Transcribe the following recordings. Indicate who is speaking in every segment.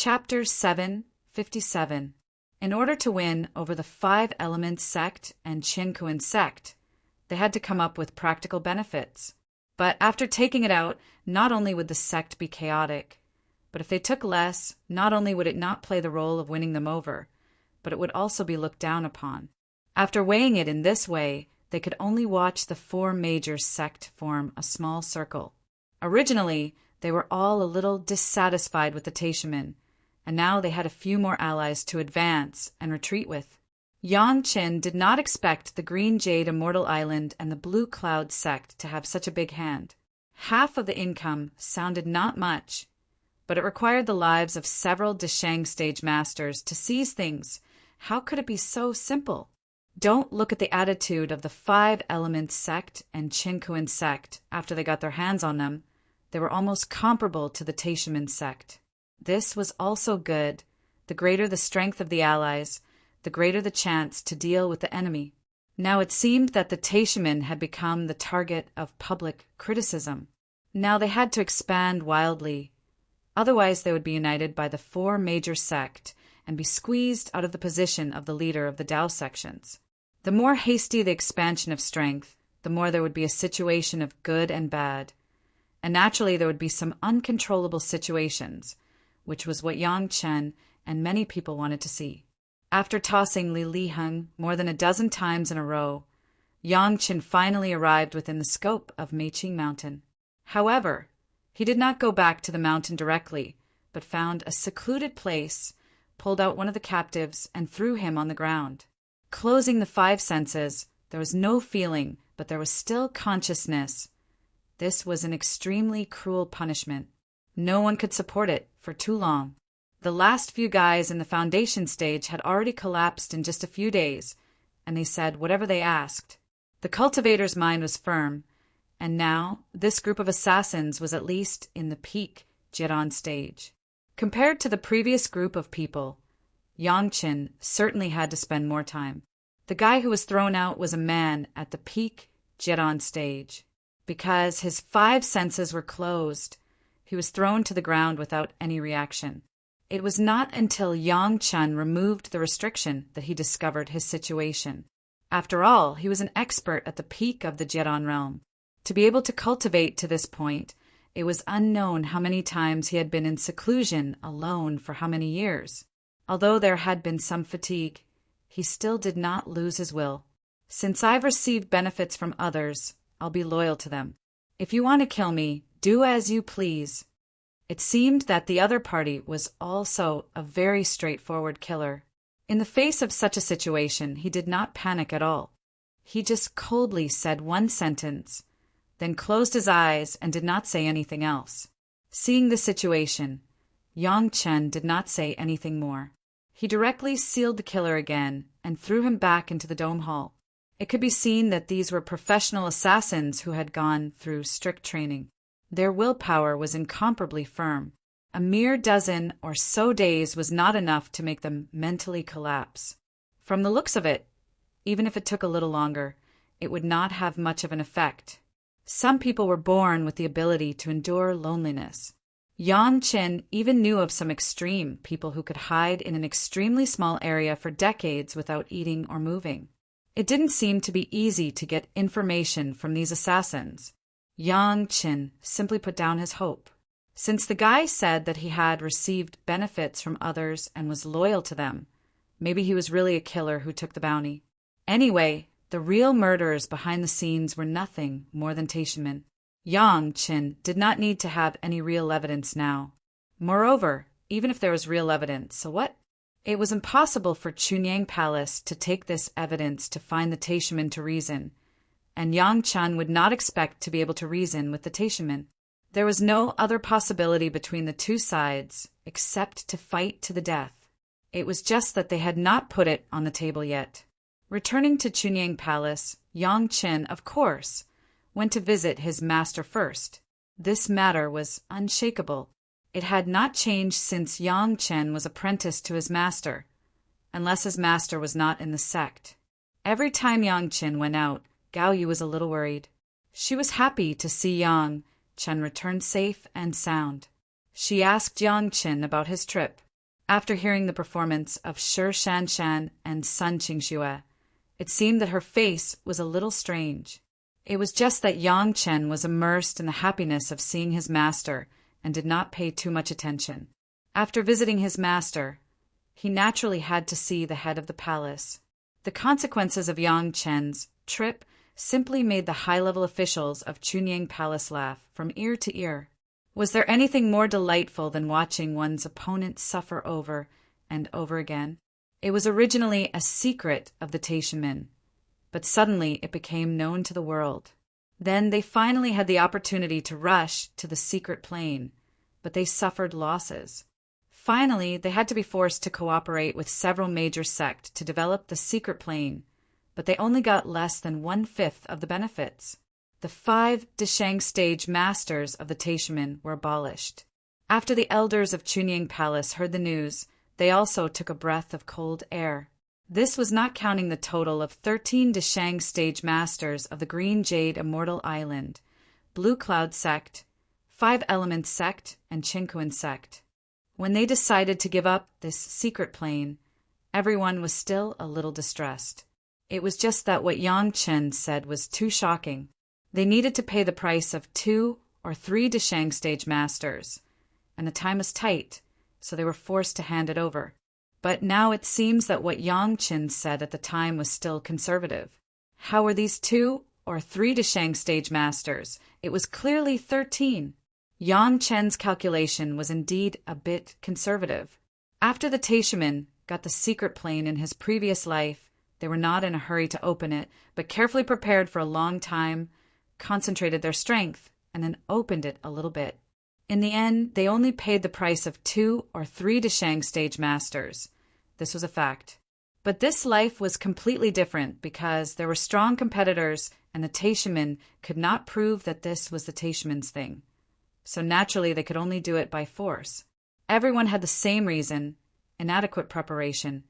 Speaker 1: Chapter 757. In order to win over the Five Elements sect and Chinkuan sect, they had to come up with practical benefits. But after taking it out, not only would the sect be chaotic, but if they took less, not only would it not play the role of winning them over, but it would also be looked down upon. After weighing it in this way, they could only watch the four major sect form a small circle. Originally, they were all a little dissatisfied with the Taishaman, and now they had a few more allies to advance and retreat with. Yang Qin did not expect the Green Jade Immortal Island and the Blue Cloud sect to have such a big hand. Half of the income sounded not much, but it required the lives of several Deshang stage masters to seize things. How could it be so simple? Don't look at the attitude of the Five Elements sect and Chinkuan sect after they got their hands on them. They were almost comparable to the Taishaman sect. This was also good. The greater the strength of the allies, the greater the chance to deal with the enemy. Now it seemed that the Taishaman had become the target of public criticism. Now they had to expand wildly. Otherwise they would be united by the four major sect and be squeezed out of the position of the leader of the Dao sections. The more hasty the expansion of strength, the more there would be a situation of good and bad. And naturally there would be some uncontrollable situations, which was what Yang Chen and many people wanted to see. After tossing Li Liheng more than a dozen times in a row, Yang Chen finally arrived within the scope of Meiqing Mountain. However, he did not go back to the mountain directly, but found a secluded place, pulled out one of the captives, and threw him on the ground. Closing the five senses, there was no feeling, but there was still consciousness. This was an extremely cruel punishment. No one could support it for too long. The last few guys in the foundation stage had already collapsed in just a few days, and they said whatever they asked. The cultivator's mind was firm, and now this group of assassins was at least in the peak Jiran stage. Compared to the previous group of people, Yang Qin certainly had to spend more time. The guy who was thrown out was a man at the peak Jiran stage. Because his five senses were closed, he was thrown to the ground without any reaction. It was not until Yang Chen removed the restriction that he discovered his situation. After all, he was an expert at the peak of the Jiran realm. To be able to cultivate to this point, it was unknown how many times he had been in seclusion alone for how many years. Although there had been some fatigue, he still did not lose his will. Since I've received benefits from others, I'll be loyal to them. If you want to kill me, do as you please. It seemed that the other party was also a very straightforward killer. In the face of such a situation, he did not panic at all. He just coldly said one sentence, then closed his eyes and did not say anything else. Seeing the situation, Yang Chen did not say anything more. He directly sealed the killer again and threw him back into the dome hall. It could be seen that these were professional assassins who had gone through strict training. Their willpower was incomparably firm. A mere dozen or so days was not enough to make them mentally collapse. From the looks of it, even if it took a little longer, it would not have much of an effect. Some people were born with the ability to endure loneliness. Yang Qin even knew of some extreme people who could hide in an extremely small area for decades without eating or moving. It didn't seem to be easy to get information from these assassins. Yang Qin simply put down his hope. Since the guy said that he had received benefits from others and was loyal to them, maybe he was really a killer who took the bounty. Anyway, the real murderers behind the scenes were nothing more than Taishaman. Yang Qin did not need to have any real evidence now. Moreover, even if there was real evidence, so what? It was impossible for Chunyang Palace to take this evidence to find the Taishaman to reason, and Yang Chen would not expect to be able to reason with the Taishaman. There was no other possibility between the two sides except to fight to the death. It was just that they had not put it on the table yet. Returning to Chunyang Palace, Yang Chen, of course, went to visit his master first. This matter was unshakable. It had not changed since Yang Chen was apprenticed to his master, unless his master was not in the sect. Every time Yang Chen went out, Gao Yu was a little worried. She was happy to see Yang Chen return safe and sound. She asked Yang Chen about his trip. After hearing the performance of Shi Shanshan and Sun Qingxue, it seemed that her face was a little strange. It was just that Yang Chen was immersed in the happiness of seeing his master and did not pay too much attention. After visiting his master, he naturally had to see the head of the palace. The consequences of Yang Chen's trip simply made the high-level officials of Chunying Palace laugh from ear to ear. Was there anything more delightful than watching one's opponent suffer over and over again? It was originally a secret of the Taishanmen, but suddenly it became known to the world. Then they finally had the opportunity to rush to the secret plane, but they suffered losses. Finally, they had to be forced to cooperate with several major sects to develop the secret plane, but they only got less than 1/5 of the benefits. The 5 Deshang stage masters of the Taishanmen were abolished. After the elders of Chunying Palace heard the news, they also took a breath of cold air. This was not counting the total of 13 Deshang stage masters of the Green Jade Immortal Island, Blue Cloud sect, 5 Elements sect, and Qinkuan sect. When they decided to give up this secret plane, everyone was still a little distressed. It was just that what Yang Chen said was too shocking. They needed to pay the price of 2 or 3 Deshang stage masters, and the time was tight, so they were forced to hand it over. But now it seems that what Yang Chen said at the time was still conservative. How were these 2 or 3 Deshang stage masters? It was clearly 13. Yang Chen's calculation was indeed a bit conservative. After the Taishanmen got the secret plane in his previous life, they were not in a hurry to open it, but carefully prepared for a long time, concentrated their strength, and then opened it a little bit. In the end, they only paid the price of 2 or 3 Deshang stage masters. This was a fact. But this life was completely different because there were strong competitors and the Taishanmen could not prove that this was the Taishanmen's thing. So naturally they could only do it by force. Everyone had the same reason, inadequate preparation,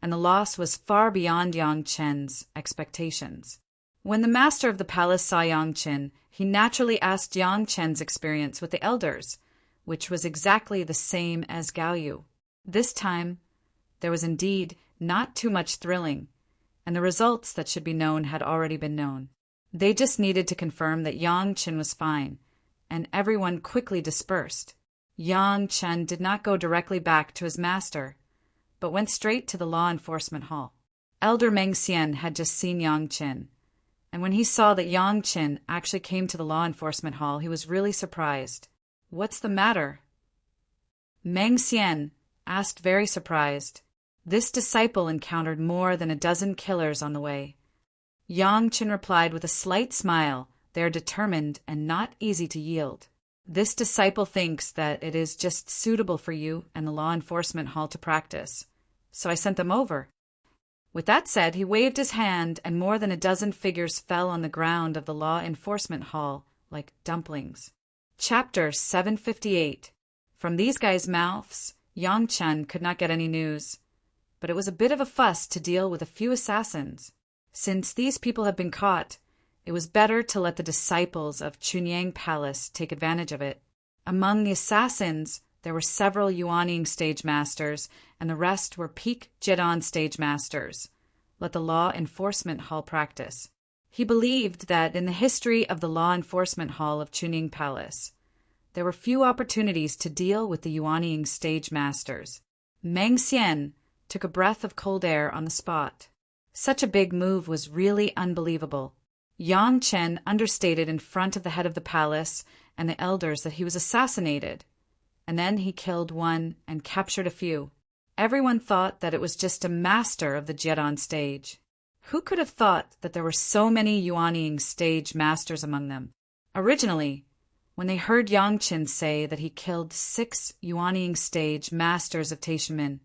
Speaker 1: and the loss was far beyond Yang Chen's expectations. When the master of the palace saw Yang Chen, he naturally asked Yang Chen's experience with the elders, which was exactly the same as Gao Yu. This time, there was indeed not too much thrilling, and the results that should be known had already been known. They just needed to confirm that Yang Chen was fine, and everyone quickly dispersed. Yang Chen did not go directly back to his master, but went straight to the law enforcement hall. Elder Meng Xian had just seen Yang Chen, and when he saw that Yang Chen actually came to the law enforcement hall, he was really surprised. "What's the matter?" Meng Xian asked, very surprised. This disciple encountered more than a dozen killers on the way. Yang Chen replied with a slight smile, "They are determined and not easy to yield. This disciple thinks that it is just suitable for you and the law enforcement hall to practice, so I sent them over." With that said, he waved his hand, and more than a dozen figures fell on the ground of the law enforcement hall like dumplings. Chapter 758. From these guys' mouths, Yang Chen could not get any news, but it was a bit of a fuss to deal with a few assassins. Since these people had been caught, it was better to let the disciples of Chunying Palace take advantage of it. Among the assassins, there were several Yuanying stage masters, and the rest were peak Jidan stage masters. Let the law enforcement hall practice. He believed that in the history of the law enforcement hall of Chunying Palace, there were few opportunities to deal with the Yuanying stage masters. Meng Xian took a breath of cold air on the spot. Such a big move was really unbelievable. Yang Chen understated in front of the head of the palace and the elders that he was assassinated, and then he killed one and captured a few. Everyone thought that it was just a master of the Jidan stage. Who could have thought that there were so many Yuanying stage masters among them? Originally, when they heard Yang Chen say that he killed 6 Yuanying stage masters of Taishanmen,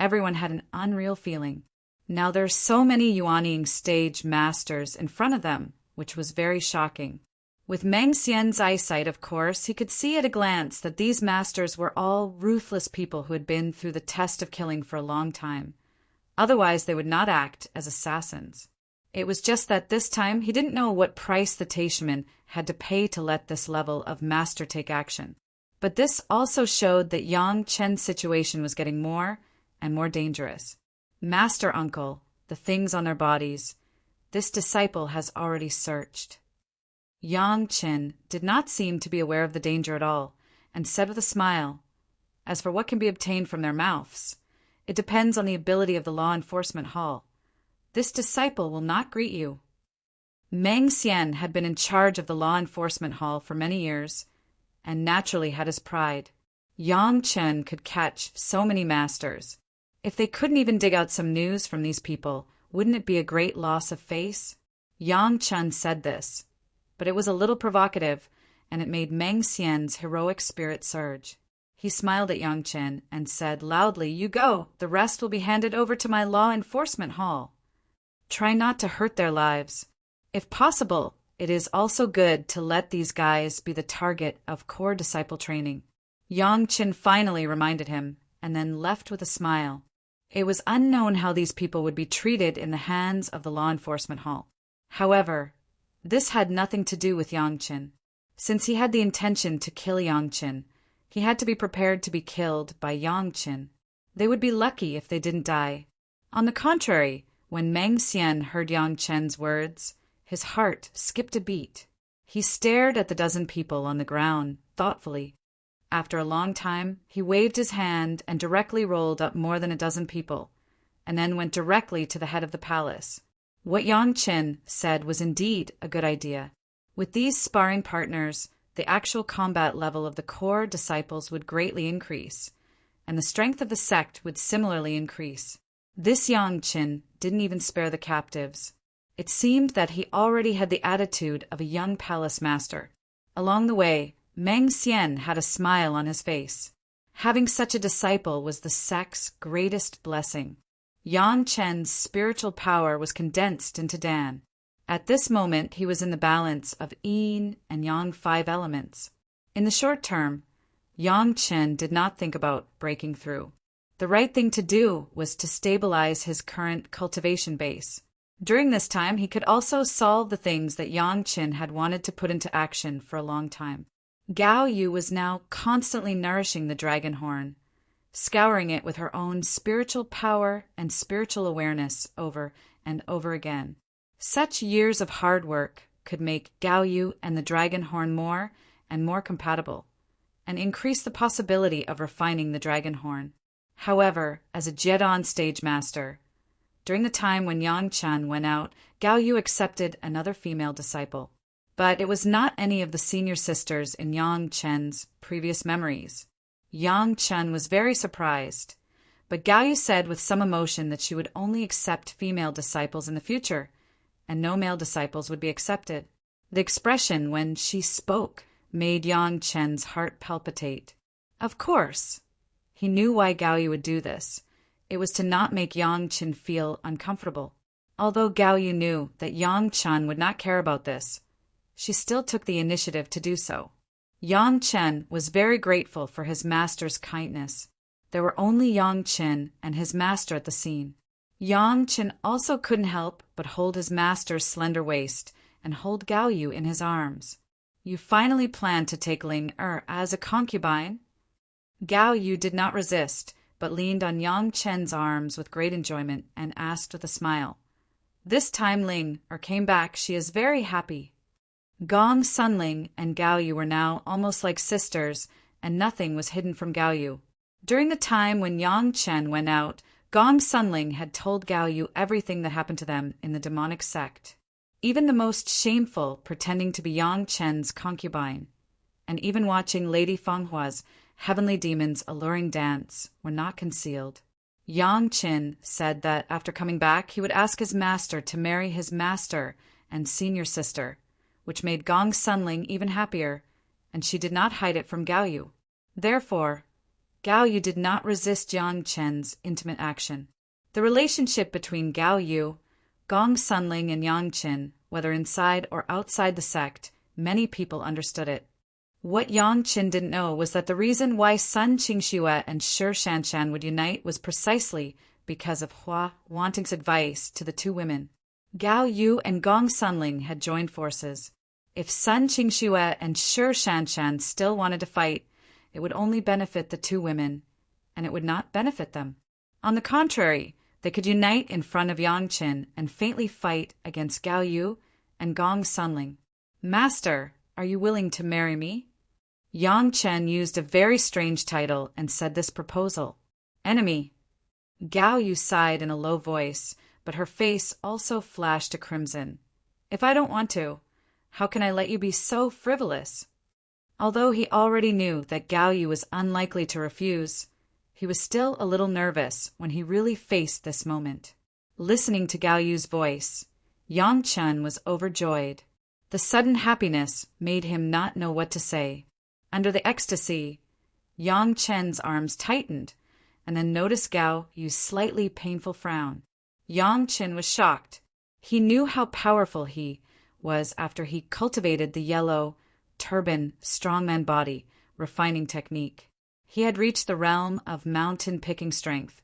Speaker 1: everyone had an unreal feeling. Now there are so many Yuanying stage masters in front of them, which was very shocking. With Meng Xian's eyesight, of course, he could see at a glance that these masters were all ruthless people who had been through the test of killing for a long time. Otherwise, they would not act as assassins. It was just that this time he didn't know what price the Taishanmen had to pay to let this level of master take action. But this also showed that Yang Chen's situation was getting more and more dangerous. Master uncle, the things on their bodies, this disciple has already searched. Yang Chen did not seem to be aware of the danger at all, and said with a smile, "As for what can be obtained from their mouths, it depends on the ability of the law enforcement hall. This disciple will not greet you." Meng Xian had been in charge of the law enforcement hall for many years, and naturally had his pride. Yang Chen could catch so many masters. If they couldn't even dig out some news from these people, wouldn't it be a great loss of face? Yang Chen said this, but it was a little provocative, and it made Meng Xian's heroic spirit surge. He smiled at Yang Chen and said loudly, "You go. The rest will be handed over to my law enforcement hall. Try not to hurt their lives. If possible, it is also good to let these guys be the target of core disciple training." Yang Chen finally reminded him, and then left with a smile. It was unknown how these people would be treated in the hands of the law enforcement hall. However, this had nothing to do with Yang Chen. Since he had the intention to kill Yang Chen, he had to be prepared to be killed by Yang Chen. They would be lucky if they didn't die. On the contrary, when Meng Xian heard Yang Chen's words, his heart skipped a beat. He stared at the dozen people on the ground thoughtfully. After a long time, he waved his hand and directly rolled up more than a dozen people, and then went directly to the head of the palace. What Yang Chen said was indeed a good idea. With these sparring partners, the actual combat level of the core disciples would greatly increase, and the strength of the sect would similarly increase. This Yang Chen didn't even spare the captives. It seemed that he already had the attitude of a young palace master. Along the way, Meng Xian had a smile on his face. Having such a disciple was the sect's greatest blessing. Yang Chen's spiritual power was condensed into Dan. At this moment, he was in the balance of yin and yang 5 elements. In the short term, Yang Chen did not think about breaking through. The right thing to do was to stabilize his current cultivation base. During this time, he could also solve the things that Yang Chen had wanted to put into action for a long time. Gao Yu was now constantly nourishing the dragon horn, scouring it with her own spiritual power and spiritual awareness over and over again. Such years of hard work could make Gao Yu and the dragon horn more and more compatible, and increase the possibility of refining the dragon horn. However, as a Jedon stage master, during the time when Yang Chen went out, Gao Yu accepted another female disciple. But it was not any of the senior sisters in Yang Chen's previous memories. Yang Chen was very surprised, but Gao Yu said with some emotion that she would only accept female disciples in the future, and no male disciples would be accepted. The expression when she spoke made Yang Chen's heart palpitate. Of course, he knew why Gao Yu would do this. It was to not make Yang Chen feel uncomfortable. Although Gao Yu knew that Yang Chen would not care about this, she still took the initiative to do so. Yang Chen was very grateful for his master's kindness. There were only Yang Chen and his master at the scene. Yang Chen also couldn't help but hold his master's slender waist and hold Gao Yu in his arms. "You finally plan to take Ling as a concubine?" Gao Yu did not resist, but leaned on Yang Chen's arms with great enjoyment and asked with a smile. This time Ling came back. She is very happy. Gong Sunling and Gao Yu were now almost like sisters, and nothing was hidden from Gao Yu. During the time when Yang Chen went out, Gong Sunling had told Gao Yu everything that happened to them in the demonic sect. Even the most shameful pretending to be Yang Chen's concubine, and even watching Lady Fenghua's heavenly demons' alluring dance were not concealed. Yang Chen said that after coming back, he would ask his master to marry his master and senior sister, which made Gong Sunling even happier, and she did not hide it from Gao Yu. Therefore, Gao Yu did not resist Yang Chen's intimate action. The relationship between Gao Yu, Gong Sunling, and Yang Chen, whether inside or outside the sect, many people understood it. What Yang Chen didn't know was that the reason why Sun Qingxue and Shi Shanshan would unite was precisely because of Hua Wanting's advice to the two women. Gao Yu and Gong Sunling had joined forces. If Sun Qingxue and Shi Shanshan still wanted to fight, it would only benefit the two women, and it would not benefit them. On the contrary, they could unite in front of Yang Qin and faintly fight against Gao Yu and Gong Sunling. "Master, are you willing to marry me?" Yang Chen used a very strange title and said this proposal. "Enemy." Gao Yu sighed in a low voice, but her face also flashed a crimson. "If I don't want to, how can I let you be so frivolous?" Although he already knew that Gao Yu was unlikely to refuse, he was still a little nervous when he really faced this moment. Listening to Gao Yu's voice, Yang Chen was overjoyed. The sudden happiness made him not know what to say. Under the ecstasy, Yang Chen's arms tightened, and then noticed Gao Yu's slightly painful frown. Yang Chen was shocked. He knew how powerful he was after he cultivated the yellow, turban, strongman body, refining technique. He had reached the realm of mountain-picking strength,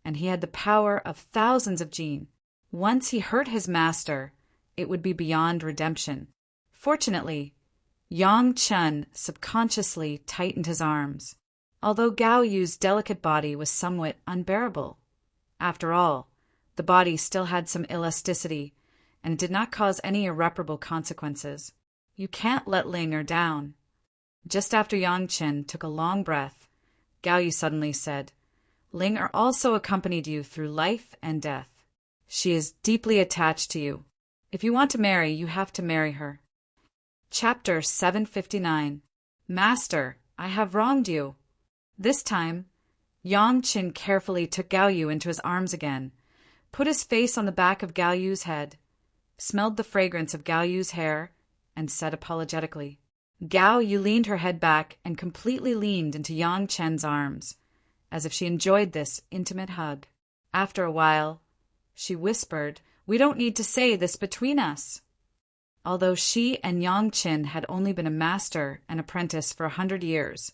Speaker 1: and he had the power of thousands of jin. Once he hurt his master, it would be beyond redemption. Fortunately, Yang Chen subconsciously tightened his arms, although Gao Yu's delicate body was somewhat unbearable. After all, the body still had some elasticity, and it did not cause any irreparable consequences. You can't let Ling down. Just after Yang Chen took a long breath, Gao Yu suddenly said, "Ling also accompanied you through life and death. She is deeply attached to you. If you want to marry, you have to marry her." Chapter 759. Master, I have wronged you. This time, Yang Chen carefully took Gao Yu into his arms again, put his face on the back of Gao Yu's head, smelled the fragrance of Gao Yu's hair, and said apologetically. Gao Yu leaned her head back and completely leaned into Yang Chen's arms, as if she enjoyed this intimate hug. After a while, she whispered, "We don't need to say this between us." Although she and Yang Chen had only been a master and apprentice for 100 years,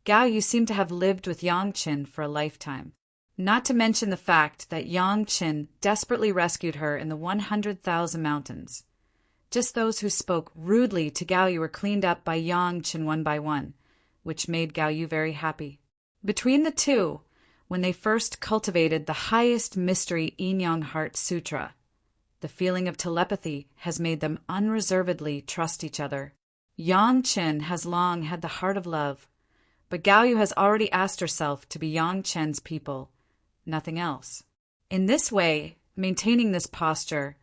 Speaker 1: Gao Yu seemed to have lived with Yang Chen for a lifetime. Not to mention the fact that Yang Chen desperately rescued her in the 100,000 mountains. Just those who spoke rudely to Gao Yu were cleaned up by Yang Chen one by one, which made Gao Yu very happy. Between the two, when they first cultivated the highest mystery Yin Yang Heart Sutra, the feeling of telepathy has made them unreservedly trust each other. Yang Chen has long had the heart of love, but Gao Yu has already asked herself to be Yang Chen's people, nothing else. In this way, maintaining this posture,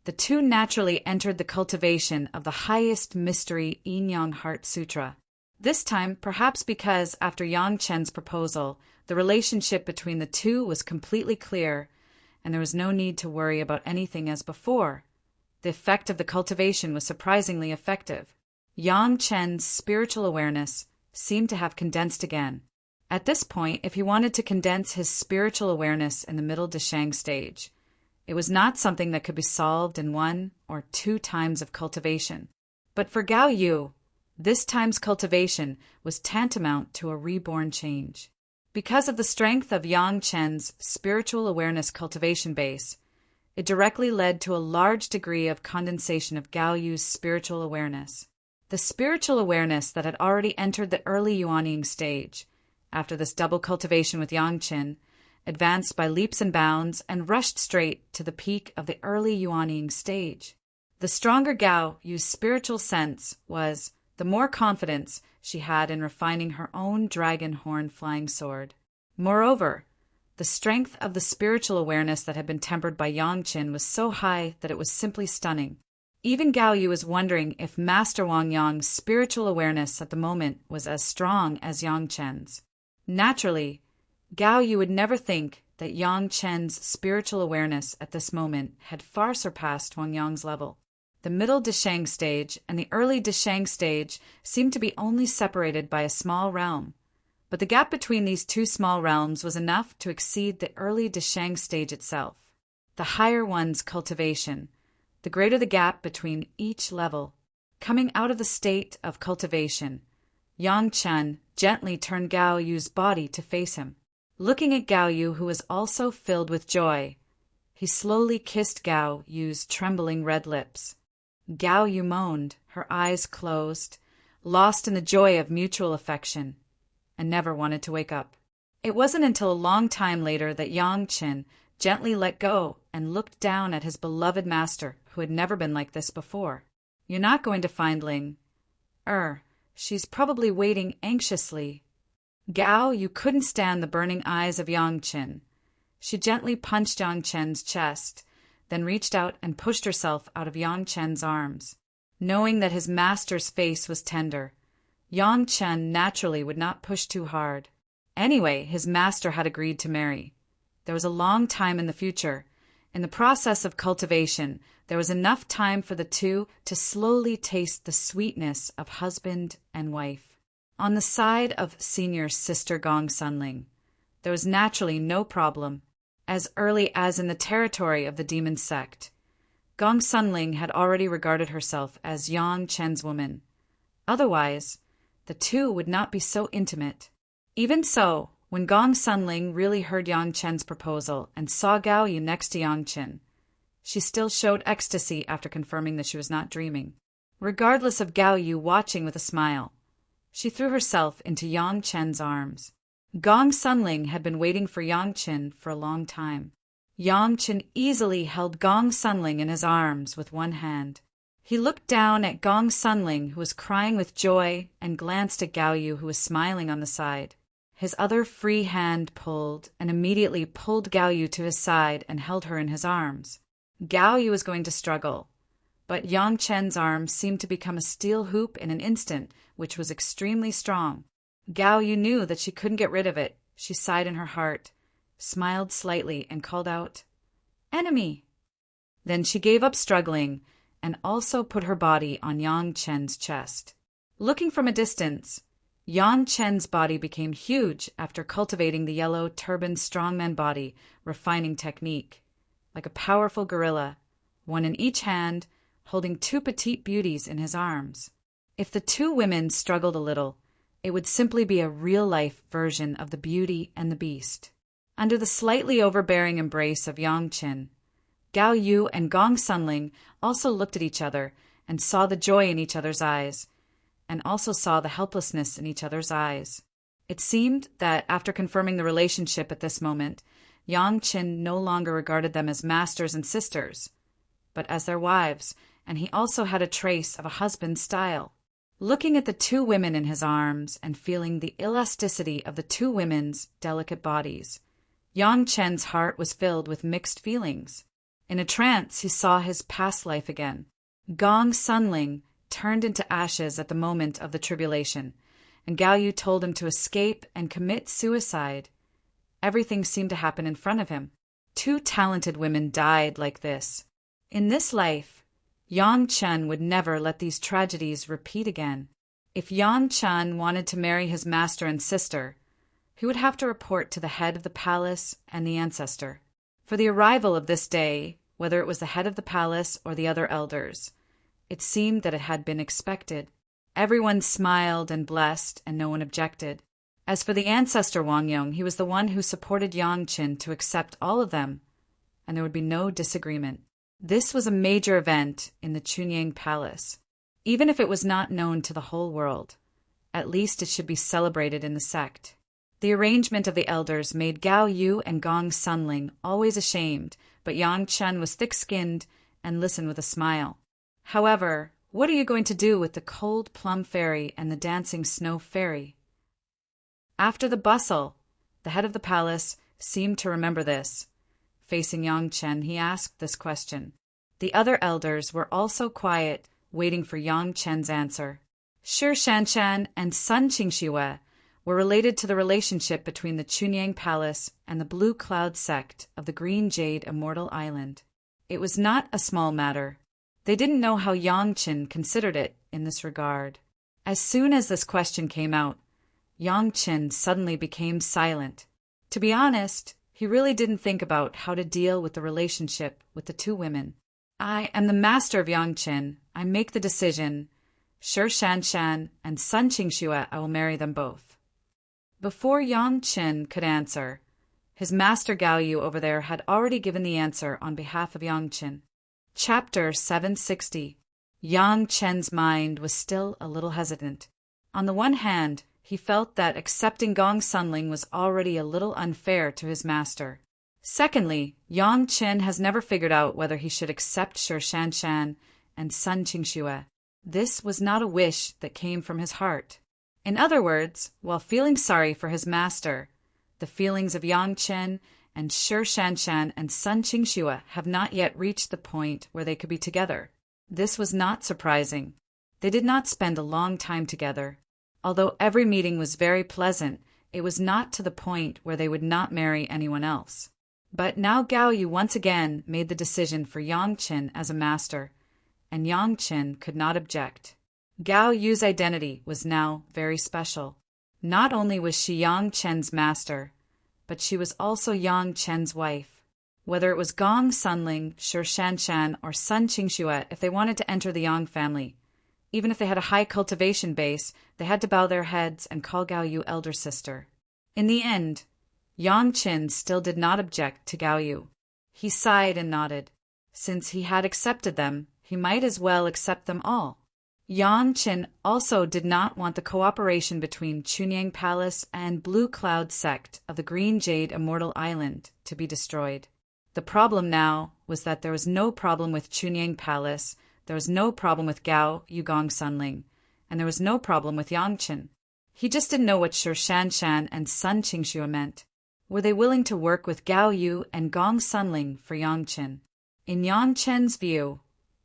Speaker 1: the two naturally entered the cultivation of the highest mystery Yin Yang Heart Sutra. This time, perhaps because after Yang Chen's proposal, the relationship between the two was completely clear, and there was no need to worry about anything as before. The effect of the cultivation was surprisingly effective. Yang Chen's spiritual awareness seemed to have condensed again. At this point, if he wanted to condense his spiritual awareness in the middle Deshang stage, it was not something that could be solved in 1 or 2 times of cultivation. But for Gao Yu, this time's cultivation was tantamount to a reborn change. Because of the strength of Yang Chen's spiritual awareness cultivation base, it directly led to a large degree of condensation of Gao Yu's spiritual awareness. The spiritual awareness that had already entered the early Yuanying stage, after this double cultivation with Yang Chen, advanced by leaps and bounds and rushed straight to the peak of the early Yuanying stage. The stronger Gao Yu's spiritual sense was, the more confidence she had in refining her own dragon horn flying sword. Moreover, the strength of the spiritual awareness that had been tempered by Yang Chen was so high that it was simply stunning. Even Gao Yu was wondering if Master Wang Yang's spiritual awareness at the moment was as strong as Yang Chen's. Naturally, Gao Yu would never think that Yang Chen's spiritual awareness at this moment had far surpassed Wang Yang's level. The middle Deshang stage and the early Deshang stage seemed to be only separated by a small realm, but the gap between these two small realms was enough to exceed the early Deshang stage itself. The higher one's cultivation, the greater the gap between each level. Coming out of the state of cultivation, Yang Chen gently turned Gao Yu's body to face him. Looking at Gao Yu, who was also filled with joy, he slowly kissed Gao Yu's trembling red lips. Gao Yu moaned, her eyes closed, lost in the joy of mutual affection. and never wanted to wake up. It wasn't until a long time later that Yang Qin gently let go and looked down at his beloved master, who had never been like this before. "You're not going to find Ling. She's probably waiting anxiously." Gao Yu couldn't stand the burning eyes of Yang Qin. She gently punched Yang Chen's chest, then reached out and pushed herself out of Yang Chen's arms. Knowing that his master's face was tender, Yang Chen naturally would not push too hard. Anyway, his master had agreed to marry. There was a long time in the future. In the process of cultivation, there was enough time for the two to slowly taste the sweetness of husband and wife. On the side of senior sister Gong Sunling, there was naturally no problem. As early as in the territory of the demon sect, Gong Sunling had already regarded herself as Yang Chen's woman. Otherwise, the two would not be so intimate. Even so, when Gong Sunling really heard Yang Chen's proposal and saw Gao Yu next to Yang Chen, she still showed ecstasy after confirming that she was not dreaming. Regardless of Gao Yu watching with a smile, she threw herself into Yang Chen's arms. Gong Sunling had been waiting for Yang Chen for a long time. Yang Chen easily held Gong Sunling in his arms with one hand. He looked down at Gong Sunling, who was crying with joy, and glanced at Gao Yu, who was smiling on the side. His other free hand pulled and immediately pulled Gao Yu to his side and held her in his arms. Gao Yu was going to struggle, but Yang Chen's arms seemed to become a steel hoop in an instant, which was extremely strong. Gao Yu knew that she couldn't get rid of it. She sighed in her heart, smiled slightly, and called out, "Enemy!" Then she gave up struggling and also put her body on Yang Chen's chest. Looking from a distance, Yang Chen's body became huge after cultivating the yellow turbaned strongman body refining technique. Like a powerful gorilla, one in each hand, holding two petite beauties in his arms. If the two women struggled a little, it would simply be a real-life version of the Beauty and the Beast. Under the slightly overbearing embrace of Yang Chen, Gao Yu and Gong Sunling also looked at each other and saw the joy in each other's eyes, and also saw the helplessness in each other's eyes. It seemed that after confirming the relationship at this moment, Yang Chen no longer regarded them as masters and sisters, but as their wives, and he also had a trace of a husband's style. Looking at the two women in his arms and feeling the elasticity of the two women's delicate bodies, Yang Chen's heart was filled with mixed feelings. In a trance, he saw his past life again. Gong Sunling turned into ashes at the moment of the tribulation, and Gao Yu told him to escape and commit suicide. Everything seemed to happen in front of him. Two talented women died like this. In this life, Yang Chen would never let these tragedies repeat again. If Yang Chen wanted to marry his master and sister, he would have to report to the head of the palace and the ancestor. For the arrival of this day, whether it was the head of the palace or the other elders, it seemed that it had been expected. Everyone smiled and blessed, and no one objected. As for the ancestor Wang Yong, he was the one who supported Yang Chen to accept all of them, and there would be no disagreement. This was a major event in the Chunyang Palace. Even if it was not known to the whole world, at least it should be celebrated in the sect. The arrangement of the elders made Gao Yu and Gong Sunling always ashamed, but Yang Chen was thick-skinned and listened with a smile. However, what are you going to do with the cold plum fairy and the dancing snow fairy? After the bustle, the head of the palace seemed to remember this. Facing Yang Chen, he asked this question. The other elders were also quiet, waiting for Yang Chen's answer. Shi Shanshan and Sun Qingxiwe were related to the relationship between the Chunyang Palace and the Blue Cloud sect of the Green Jade Immortal Island. It was not a small matter. They didn't know how Yang Chen considered it in this regard. As soon as this question came out, Yang Chen suddenly became silent. To be honest, he really didn't think about how to deal with the relationship with the two women. I am the master of Yang Chen. I make the decision. Shi Shanshan and Sun Qingxue, I will marry them both. Before Yang Chen could answer, his master Gao Yu over there had already given the answer on behalf of Yang Chen. Chapter 760. Yang Chen's mind was still a little hesitant. On the one hand, He felt that accepting Gong Sunling was already a little unfair to his master. Secondly, Yang Qin has never figured out whether he should accept Shi Shanshan and Sun Qingxue. This was not a wish that came from his heart. In other words, while feeling sorry for his master, the feelings of Yang Qin and Shi Shanshan and Sun Qingxue have not yet reached the point where they could be together. This was not surprising. They did not spend a long time together. Although every meeting was very pleasant, it was not to the point where they would not marry anyone else. But now Gao Yu once again made the decision for Yang Qin as a master, and Yang Qin could not object. Gao Yu's identity was now very special. Not only was she Yang Qin's master, but she was also Yang Qin's wife. Whether it was Gong Sunling, Shi Shanshan, or Sun Qingxue, if they wanted to enter the Yang family, even if they had a high cultivation base, they had to bow their heads and call Gao Yu elder sister. In the end, Yang Qin still did not object to Gao Yu. He sighed and nodded. Since he had accepted them, he might as well accept them all. Yang Qin also did not want the cooperation between Chunyang Palace and Blue Cloud sect of the Green Jade Immortal Island to be destroyed. The problem now was that there was no problem with Chunyang Palace, there was no problem with Gao Yu Gong Sunling, and there was no problem with Yang Qin. He just didn't know what Shi Shanshan and Sun Qingxue meant. Were they willing to work with Gao Yu and Gong Sunling for Yang Qin? In Yang Qin's view,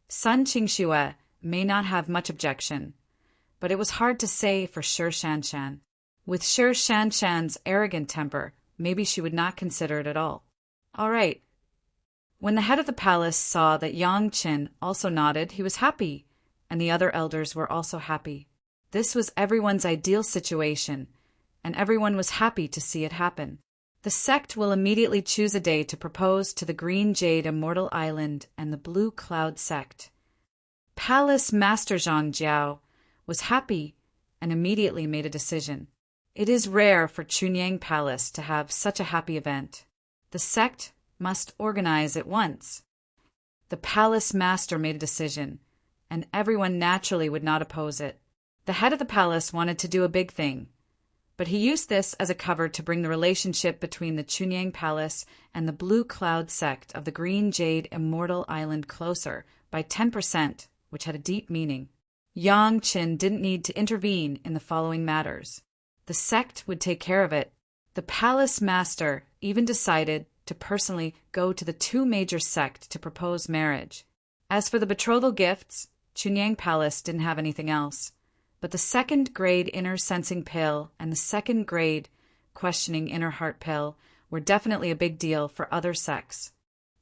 Speaker 1: Sun Qingxue may not have much objection, but it was hard to say for Shi Shanshan. With Shi Shanshan's arrogant temper, maybe she would not consider it at all. All right. When the head of the palace saw that Yang Qin also nodded, he was happy, and the other elders were also happy. This was everyone's ideal situation, and everyone was happy to see it happen. The sect will immediately choose a day to propose to the Green Jade Immortal Island and the Blue Cloud sect. Palace Master Zhang Jiao was happy and immediately made a decision. It is rare for Chunyang Palace to have such a happy event. The sect must organize at once. The palace master made a decision, and everyone naturally would not oppose it. The head of the palace wanted to do a big thing, but he used this as a cover to bring the relationship between the Chunyang Palace and the Blue Cloud sect of the Green Jade Immortal Island closer by 10%, which had a deep meaning. Yang Qin didn't need to intervene in the following matters. The sect would take care of it. The palace master even decided to personally go to the two major sects to propose marriage. As for the betrothal gifts, Chunyang Palace didn't have anything else, but the second-grade inner sensing pill and the second-grade questioning inner heart pill were definitely a big deal for other sects.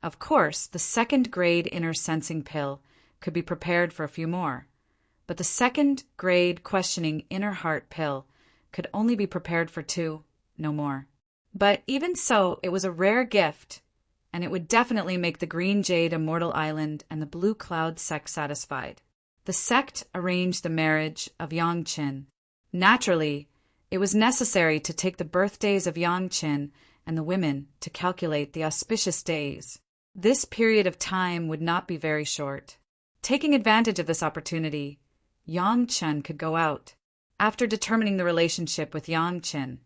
Speaker 1: Of course, the second-grade inner sensing pill could be prepared for a few more, but the second-grade questioning inner heart pill could only be prepared for 2, no more. But even so, it was a rare gift, and it would definitely make the Green Jade Immortal Island and the Blue Cloud sect satisfied. The sect arranged the marriage of Yang Qin. Naturally, it was necessary to take the birthdays of Yang Qin and the women to calculate the auspicious days. This period of time would not be very short. Taking advantage of this opportunity, Yang Qin could go out. After determining the relationship with Yang Qin,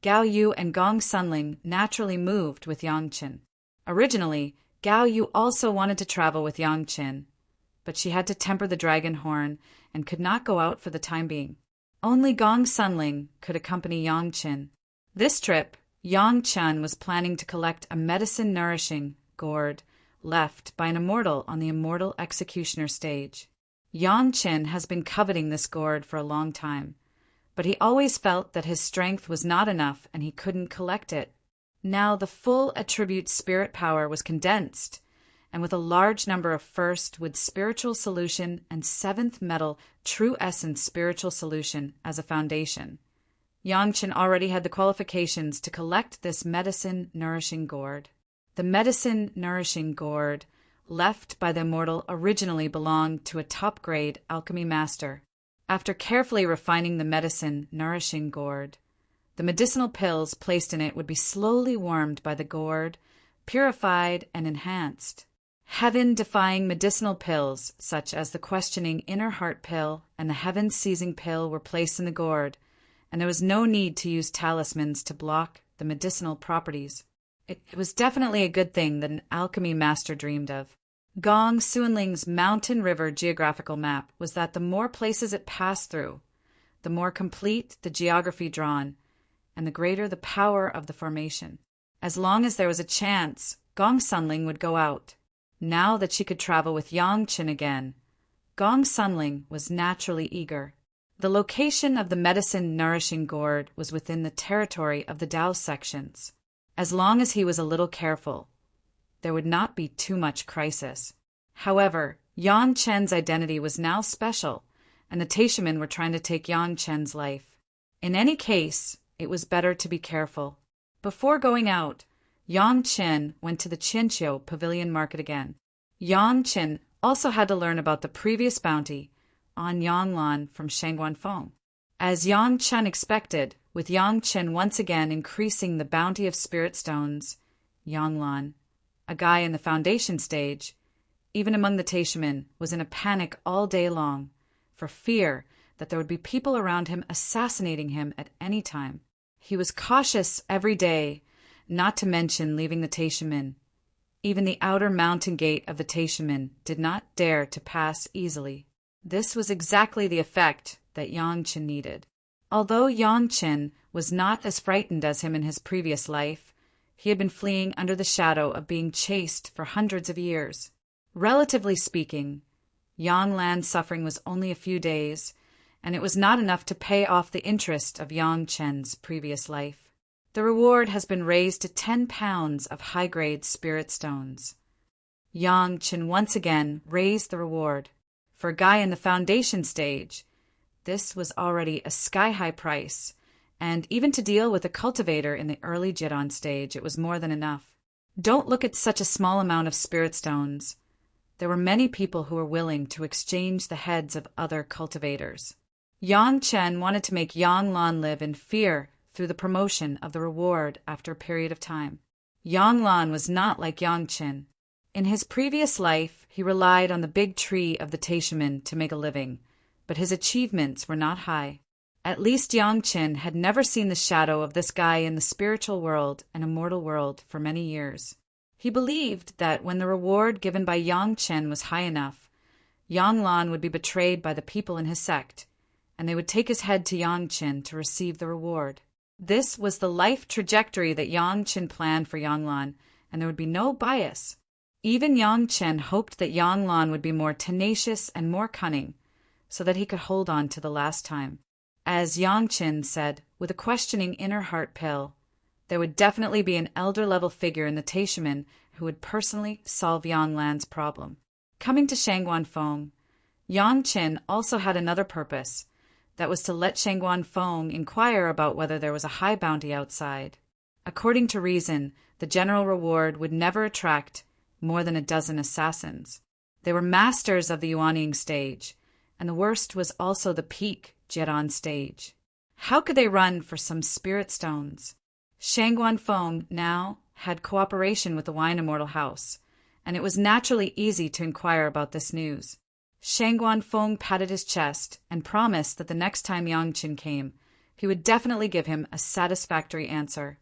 Speaker 1: Gao Yu and Gong Sunling naturally moved with Yang Qin. Originally, Gao Yu also wanted to travel with Yang Qin, but she had to temper the dragon horn and could not go out for the time being. Only Gong Sunling could accompany Yang Qin. This trip, Yang Qin was planning to collect a medicine-nourishing gourd left by an immortal on the immortal executioner stage. Yang Qin has been coveting this gourd for a long time, but he always felt that his strength was not enough and he couldn't collect it. Now the full attribute spirit power was condensed, and with a large number of first with spiritual solution and seventh metal true essence spiritual solution as a foundation, Yang Qin already had the qualifications to collect this medicine-nourishing gourd. The medicine-nourishing gourd left by the immortal originally belonged to a top-grade alchemy master. After carefully refining the medicine-nourishing gourd, the medicinal pills placed in it would be slowly warmed by the gourd, purified and enhanced. Heaven-defying medicinal pills, such as the questioning inner heart pill and the heaven-seizing pill, were placed in the gourd, and there was no need to use talismans to block the medicinal properties. It was definitely a good thing that an alchemy master dreamed of. Gong Suanling's mountain river geographical map was that the more places it passed through, the more complete the geography drawn, and the greater the power of the formation. As long as there was a chance, Gong Sunling would go out. Now that she could travel with Yang Chen again, Gong Sunling was naturally eager. The location of the medicine-nourishing gourd was within the territory of the Dao sections. As long as he was a little careful, there would not be too much crisis. However, Yang Chen's identity was now special, and the Taishamen were trying to take Yang Chen's life. In any case, it was better to be careful. Before going out, Yang Chen went to the Qinqiu Pavilion Market again. Yang Chen also had to learn about the previous bounty on Yanglan from Shangguanfeng. As Yang Chen expected, with Yang Chen once again increasing the bounty of spirit stones, Yanglan, a guy in the foundation stage, even among the Taishamen, was in a panic all day long, for fear that there would be people around him assassinating him at any time. He was cautious every day, not to mention leaving the Taishamen. Even the outer mountain gate of the Taishamen did not dare to pass easily. This was exactly the effect that Yang Chen needed. Although Yang Chen was not as frightened as him in his previous life, he had been fleeing under the shadow of being chased for hundreds of years. Relatively speaking, Yanglan's suffering was only a few days, and it was not enough to pay off the interest of Yang Chen's previous life. The reward has been raised to 10 pounds of high-grade spirit stones. Yang Chen once again raised the reward. For a guy in the foundation stage, this was already a sky-high price, and even to deal with a cultivator in the early Jidan stage, it was more than enough. Don't look at such a small amount of spirit stones. There were many people who were willing to exchange the heads of other cultivators. Yang Chen wanted to make Yang Lan live in fear through the promotion of the reward after a period of time. Yang Lan was not like Yang Chen. In his previous life, he relied on the big tree of the Taishamen to make a living, but his achievements were not high. At least Yang Chen had never seen the shadow of this guy in the spiritual world and immortal world for many years. He believed that when the reward given by Yang Chen was high enough, Yang Lan would be betrayed by the people in his sect, and they would take his head to Yang Chen to receive the reward. This was the life trajectory that Yang Chen planned for Yang Lan, and there would be no bias. Even Yang Chen hoped that Yang Lan would be more tenacious and more cunning, so that he could hold on to the last time. As Yang Chen said, with a questioning inner heart pill, there would definitely be an elder-level figure in the Taishamen who would personally solve Yang Lan's problem. Coming to Shangguanfeng, Yang Chen also had another purpose, that was to let Shangguanfeng inquire about whether there was a high bounty outside. According to reason, the general reward would never attract more than a dozen assassins. They were masters of the Yuanying stage, and the worst was also the peak Jiran stage. How could they run for some spirit stones? Shangguanfeng now had cooperation with the Wine Immortal House, and it was naturally easy to inquire about this news. Shangguanfeng patted his chest and promised that the next time Yang Chen came, he would definitely give him a satisfactory answer.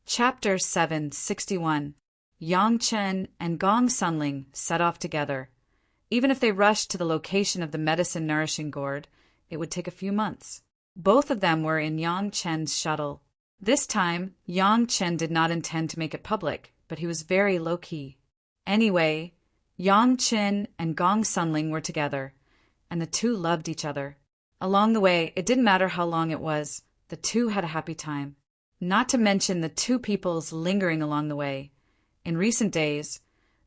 Speaker 1: Chapter 761. Yang Chen and Gong Sunling set off together. Even if they rushed to the location of the medicine-nourishing gourd, it would take a few months. Both of them were in Yang Chen's shuttle. This time, Yang Chen did not intend to make it public, but he was very low-key. Anyway, Yang Chen and Gong Sunling were together, and the two loved each other. Along the way, it didn't matter how long it was, the two had a happy time. Not to mention the two peoples lingering along the way. In recent days,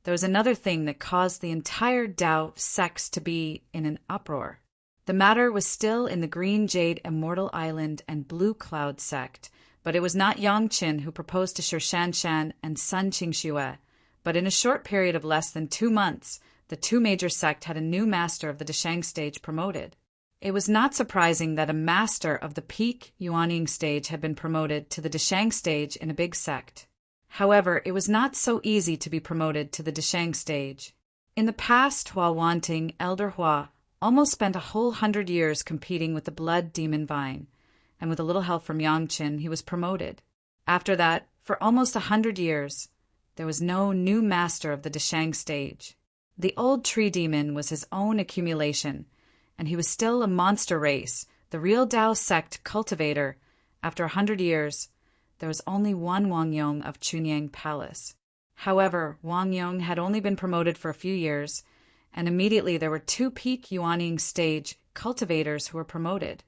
Speaker 1: there was another thing that caused the entire Dao sects to be in an uproar. The matter was still in the Green Jade Immortal Island and Blue Cloud sect, but it was not Yang Chen who proposed to Shi Shanshan and Sun Qingxue. But in a short period of less than 2 months, the two major sects had a new master of the Deshang stage promoted. It was not surprising that a master of the peak Yuanying stage had been promoted to the Deshang stage in a big sect. However, it was not so easy to be promoted to the Deshang stage. In the past, while wanting, Elder Hua almost spent a whole 100 years competing with the blood demon vine, and with a little help from Yangqin, he was promoted. After that, for almost 100 years, there was no new master of the Deshang stage. The old tree demon was his own accumulation, and he was still a monster race, the real Dao sect cultivator. After 100 years, there was only one Wang Yong of Chunyang Palace. However, Wang Yong had only been promoted for a few years, and immediately there were two peak Yuanying stage cultivators who were promoted,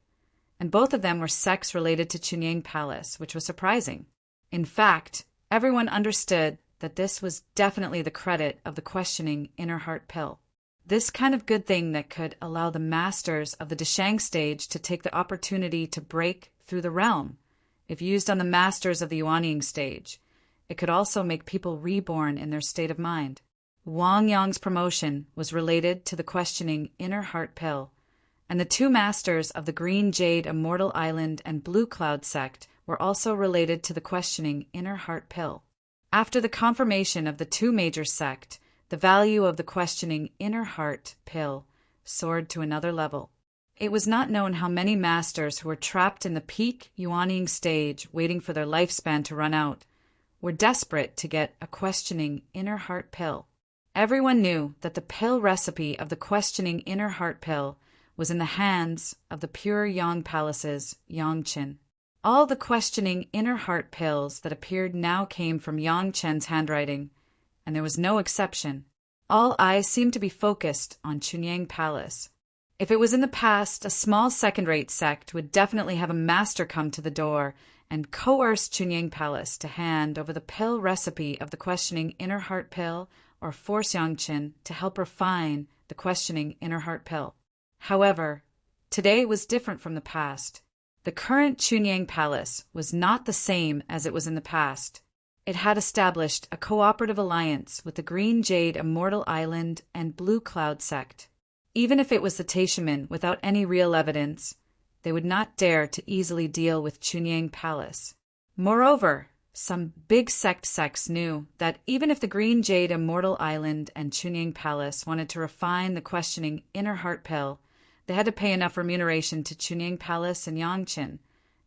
Speaker 1: and both of them were sects related to Chunyang Palace, which was surprising. In fact, everyone understood that this was definitely the credit of the questioning inner heart pill. This kind of good thing that could allow the masters of the Deshang stage to take the opportunity to break through the realm. If used on the masters of the Yuanying stage, it could also make people reborn in their state of mind. Wang Yong's promotion was related to the questioning inner heart pill, and the two masters of the Green Jade Immortal Island and Blue Cloud sect were also related to the questioning inner heart pill. After the confirmation of the two major sect, the value of the questioning inner heart pill soared to another level. It was not known how many masters who were trapped in the peak Yuanying stage waiting for their lifespan to run out were desperate to get a questioning inner heart pill. Everyone knew that the pill recipe of the questioning inner heart pill was in the hands of the pure Yang Palace's Yangqin. All the questioning inner heart pills that appeared now came from Yangqin's handwriting, and there was no exception. All eyes seemed to be focused on Chunyang Palace. If it was in the past, a small second-rate sect would definitely have a master come to the door and coerce Chunyang Palace to hand over the pill recipe of the questioning inner heart pill or force Yangqin to help refine the questioning inner heart pill. However, today was different from the past. The current Chunyang Palace was not the same as it was in the past. It had established a cooperative alliance with the Green Jade Immortal Island and Blue Cloud sect. Even if it was the Taishaman without any real evidence, they would not dare to easily deal with Chunyang Palace. Moreover, some big sects knew that even if the Green Jade Immortal Island and Chunyang Palace wanted to refine the questioning inner heart pill, they had to pay enough remuneration to Chunyang Palace and Yangqin,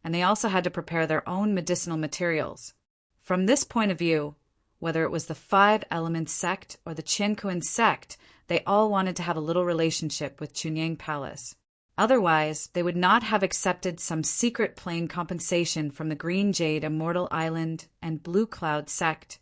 Speaker 1: and they also had to prepare their own medicinal materials. From this point of view, whether it was the Five Elements sect or the Qiankuan sect, they all wanted to have a little relationship with Chunyang Palace. Otherwise, they would not have accepted some secret plain compensation from the Green Jade Immortal Island and Blue Cloud sect,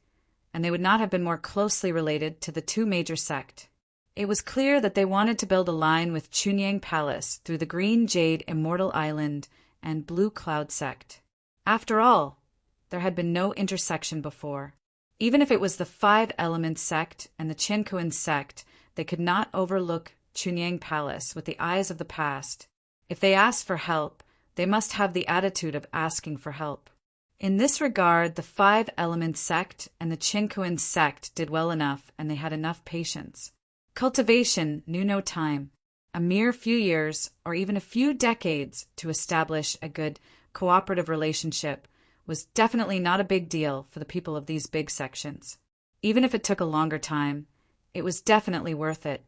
Speaker 1: and they would not have been more closely related to the two major sect. It was clear that they wanted to build a line with Chunyang Palace through the Green Jade Immortal Island and Blue Cloud sect. After all, there had been no intersection before. Even if it was the Five Elements sect and the Qiankuan sect, they could not overlook Chunyang Palace with the eyes of the past. If they asked for help, they must have the attitude of asking for help. In this regard, the Five Elements sect and the Qiankuan sect did well enough, and they had enough patience. Cultivation knew no time. A mere few years, or even a few decades, to establish a good cooperative relationship was definitely not a big deal for the people of these big sections. Even if it took a longer time, it was definitely worth it.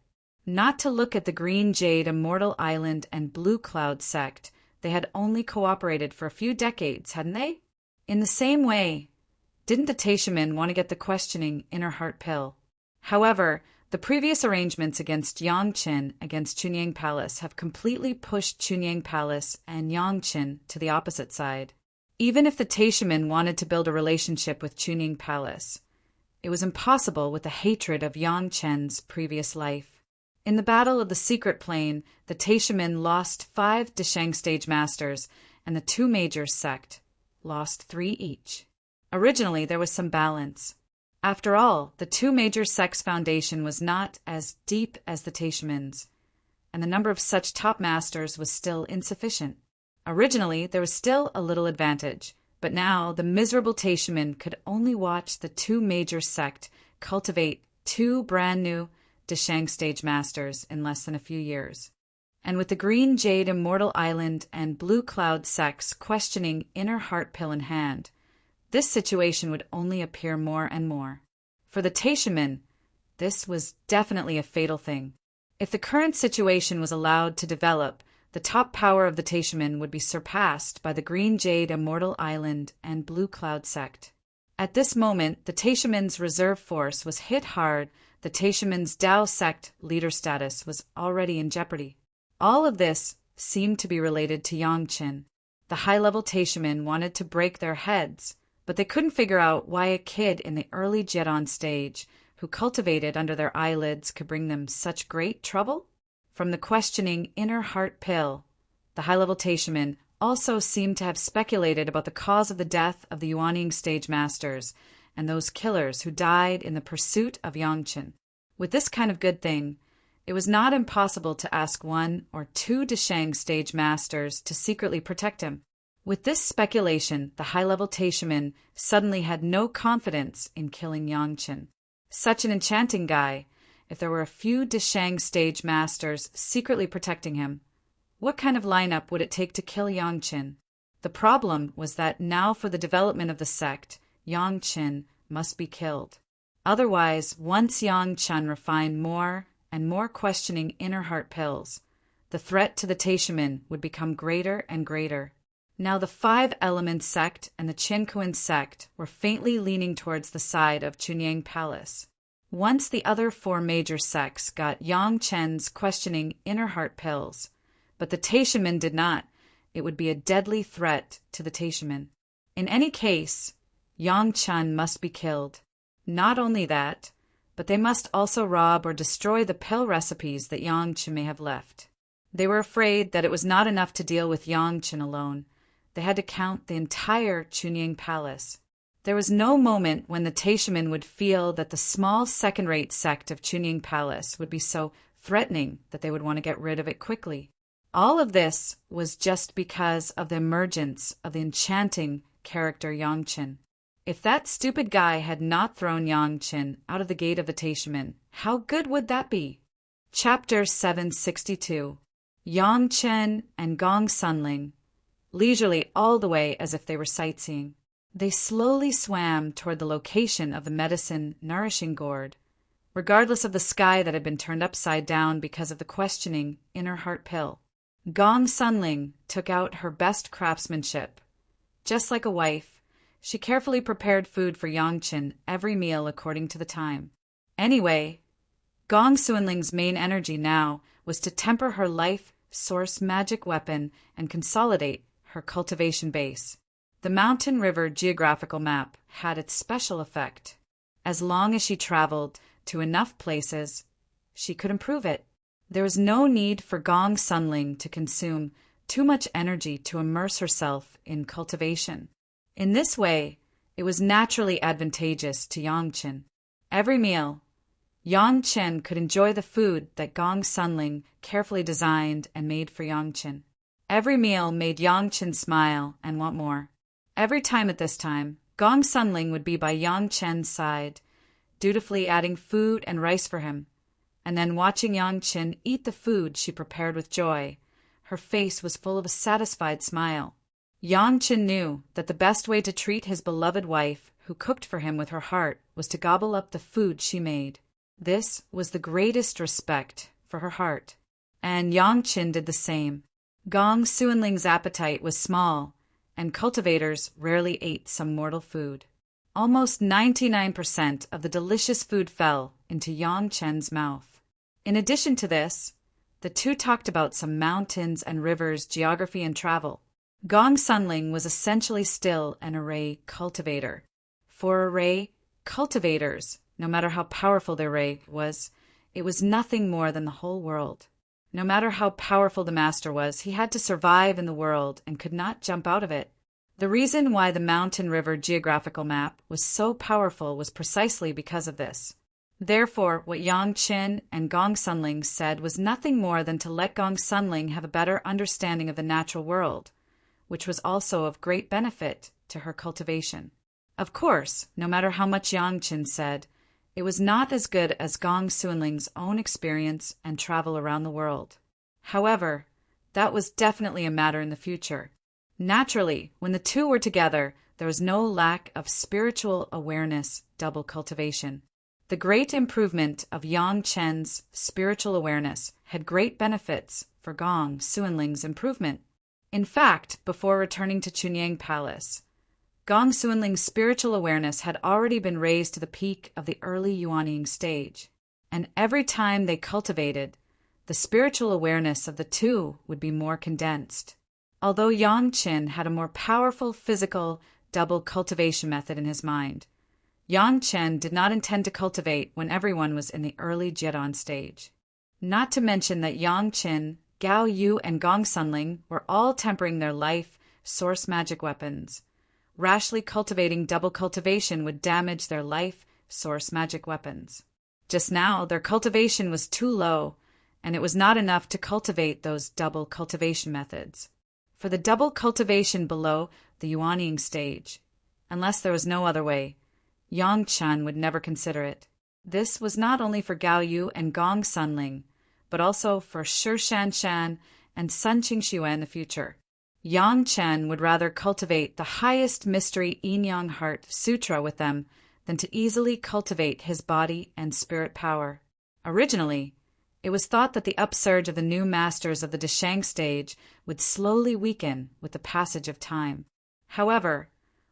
Speaker 1: Not to look at the Green Jade Immortal Island and Blue Cloud sect, they had only cooperated for a few decades, hadn't they? In the same way, didn't the Taishaman want to get the questioning inner heart pill? However, the previous arrangements against Yangqin against Chunyang Palace have completely pushed Chunyang Palace and Yangqin to the opposite side. Even if the Taishaman wanted to build a relationship with Chunyang Palace, it was impossible with the hatred of Yangqin's previous life. In the Battle of the Secret Plane, the Taishaman lost 5 Deshang stage masters, and the two major sect lost 3 each. Originally, there was some balance. After all, the two major sects' foundation was not as deep as the Taishaman's, and the number of such top masters was still insufficient. Originally, there was still a little advantage, but now the miserable Taishaman could only watch the two major sect cultivate 2 brand new Deshang stage masters in less than a few years. And with the Green Jade Immortal Island and Blue Cloud sects questioning inner heart pill in hand, this situation would only appear more and more. For the Taishaman, this was definitely a fatal thing. If the current situation was allowed to develop, the top power of the Taishaman would be surpassed by the Green Jade Immortal Island and Blue Cloud sect. At this moment, the Taishaman's reserve force was hit hard. The Taishaman's Tao sect leader status was already in jeopardy. All of this seemed to be related to Yangqin. The high-level Taishaman wanted to break their heads, but they couldn't figure out why a kid in the early Jedon stage who cultivated under their eyelids could bring them such great trouble. From the questioning inner heart pill, the high-level Taishaman also seemed to have speculated about the cause of the death of the Yuanying stage masters and those killers who died in the pursuit of Yangqin. With this kind of good thing, it was not impossible to ask 1 or 2 Deshang stage masters to secretly protect him. With this speculation, the high-level Taishaman suddenly had no confidence in killing Yangqin. Such an enchanting guy, if there were a few Deshang stage masters secretly protecting him, what kind of lineup would it take to kill Yangqin? The problem was that now for the development of the sect, Yangqin must be killed. Otherwise, once Yangqin refined more and more questioning inner heart pills, the threat to the Taishaman would become greater and greater. Now the 5-element sect and the Qinkuan sect were faintly leaning towards the side of Chunyang Palace. Once the other 4 major sects got Yangqin's questioning inner heart pills, but the Taishaman did not, it would be a deadly threat to the Taishaman. In any case, Yangqin must be killed. Not only that, but they must also rob or destroy the pill recipes that Yangqin may have left. They were afraid that it was not enough to deal with Yangqin alone. They had to count the entire Chunying Palace. There was no moment when the Taishaman would feel that the small second-rate sect of Chunying Palace would be so threatening that they would want to get rid of it quickly. All of this was just because of the emergence of the enchanting character Yangqin. If that stupid guy had not thrown Yangqin out of the gate of the Taishaman, how good would that be? Chapter 762. Yangqin and Gong Sunling, leisurely all the way as if they were sightseeing. They slowly swam toward the location of the medicine nourishing gourd, regardless of the sky that had been turned upside down because of the questioning inner heart pill. Gong Sunling took out her best craftsmanship. Just like a wife, she carefully prepared food for Yangqin every meal according to the time. Anyway, Gong Sunling's main energy now was to temper her life source magic weapon and consolidate her cultivation base. The mountain river geographical map had its special effect. As long as she traveled to enough places, she could improve it. There was no need for Gong Sunling to consume too much energy to immerse herself in cultivation. In this way, it was naturally advantageous to Yangqin. Every meal, Yangqin could enjoy the food that Gong Sunling carefully designed and made for Yangqin. Every meal made Yangqin smile and want more. Every time at this time, Gong Sunling would be by Yangqin's side, dutifully adding food and rice for him, and then watching Yangqin eat the food she prepared with joy. Her face was full of a satisfied smile. Yangqin knew that the best way to treat his beloved wife, who cooked for him with her heart, was to gobble up the food she made. This was the greatest respect for her heart. And Yangqin did the same. Gong Sunling's appetite was small, and cultivators rarely ate some mortal food. Almost 99% of the delicious food fell into Yangqin's mouth. In addition to this, the two talked about some mountains and rivers, geography and travel. Gong Sunling was essentially still an array cultivator. For array cultivators, no matter how powerful their array was, it was nothing more than the whole world. No matter how powerful the master was, he had to survive in the world and could not jump out of it. The reason why the mountain river geographical map was so powerful was precisely because of this. Therefore, what Yangqin and Gong Sunling said was nothing more than to let Gong Sunling have a better understanding of the natural world, which was also of great benefit to her cultivation. Of course, no matter how much Yangqin said, it was not as good as Gong Sunling's own experience and travel around the world. However, that was definitely a matter in the future. Naturally, when the two were together, there was no lack of spiritual awareness, double cultivation. The great improvement of Yang Chen's spiritual awareness had great benefits for Gong Suanling's improvement. In fact, before returning to Chunyang Palace, Gong Suanling's spiritual awareness had already been raised to the peak of the early Yuanying stage, and every time they cultivated, the spiritual awareness of the two would be more condensed. Although Yang Qin had a more powerful physical double cultivation method in his mind, Yang Chen did not intend to cultivate when everyone was in the early Jiedan stage. Not to mention that Yang Qin, Gao Yu, and Gong Sunling were all tempering their life source magic weapons. Rashly cultivating double cultivation would damage their life source magic weapons. Just now, their cultivation was too low, and it was not enough to cultivate those double cultivation methods. For the double cultivation below the Yuanying stage, unless there was no other way, Yang Chen would never consider it. This was not only for Gao Yu and Gong Sunling, but also for Shi Shanshan and Sun Qingxue in the future. Yang Chen would rather cultivate the highest mystery Yin-Yang Heart Sutra with them than to easily cultivate his body and spirit power. Originally, it was thought that the upsurge of the new masters of the Deshang stage would slowly weaken with the passage of time. However,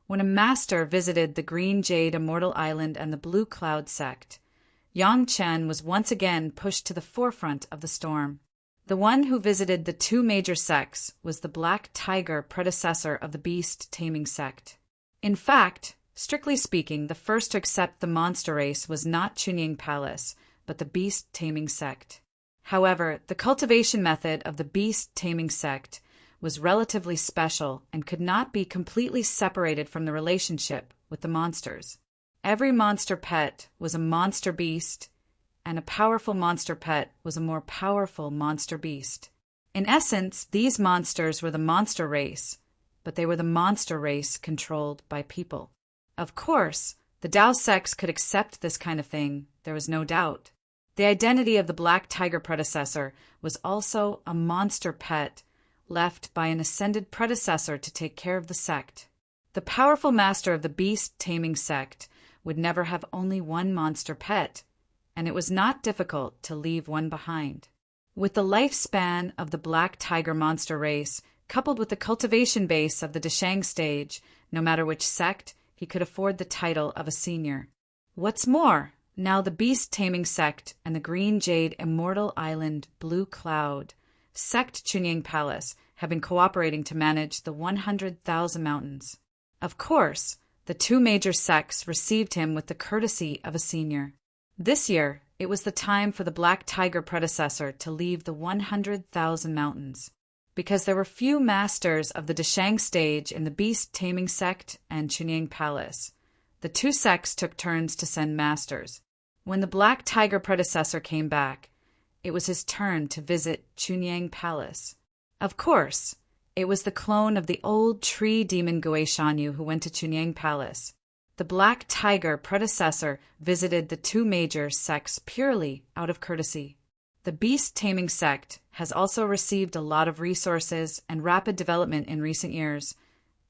Speaker 1: when a master visited the Green Jade Immortal Island and the Blue Cloud sect, Yang Chen was once again pushed to the forefront of the storm. The one who visited the two major sects was the Black Tiger predecessor of the Beast Taming sect. In fact, strictly speaking, the first to accept the monster race was not Chunying Palace, but the Beast Taming sect. However, the cultivation method of the Beast Taming sect was relatively special and could not be completely separated from the relationship with the monsters. Every monster pet was a monster beast, and a powerful monster pet was a more powerful monster beast. In essence, these monsters were the monster race, but they were the monster race controlled by people. Of course, the Dao sects could accept this kind of thing, there was no doubt. The identity of the Black Tiger predecessor was also a monster pet left by an ascended predecessor to take care of the sect. The powerful master of the Beast Taming sect would never have only one monster pet, and it was not difficult to leave one behind. With the lifespan of the Black Tiger monster race, coupled with the cultivation base of the Deshang stage, no matter which sect, he could afford the title of a senior. What's more, now the Beast Taming sect and the Green Jade Immortal Island Blue Cloud sect Chunying Palace have been cooperating to manage the 100,000 mountains. Of course, the two major sects received him with the courtesy of a senior. This year, it was the time for the Black Tiger predecessor to leave the 100,000 mountains. Because there were few masters of the Deshang stage in the Beast Taming sect and Chunying Palace, the two sects took turns to send masters. When the Black Tiger predecessor came back, it was his turn to visit Chunyang Palace. Of course, it was the clone of the old tree demon Gui Shanyu who went to Chunyang Palace. The Black Tiger predecessor visited the two major sects purely out of courtesy. The Beast Taming sect has also received a lot of resources and rapid development in recent years,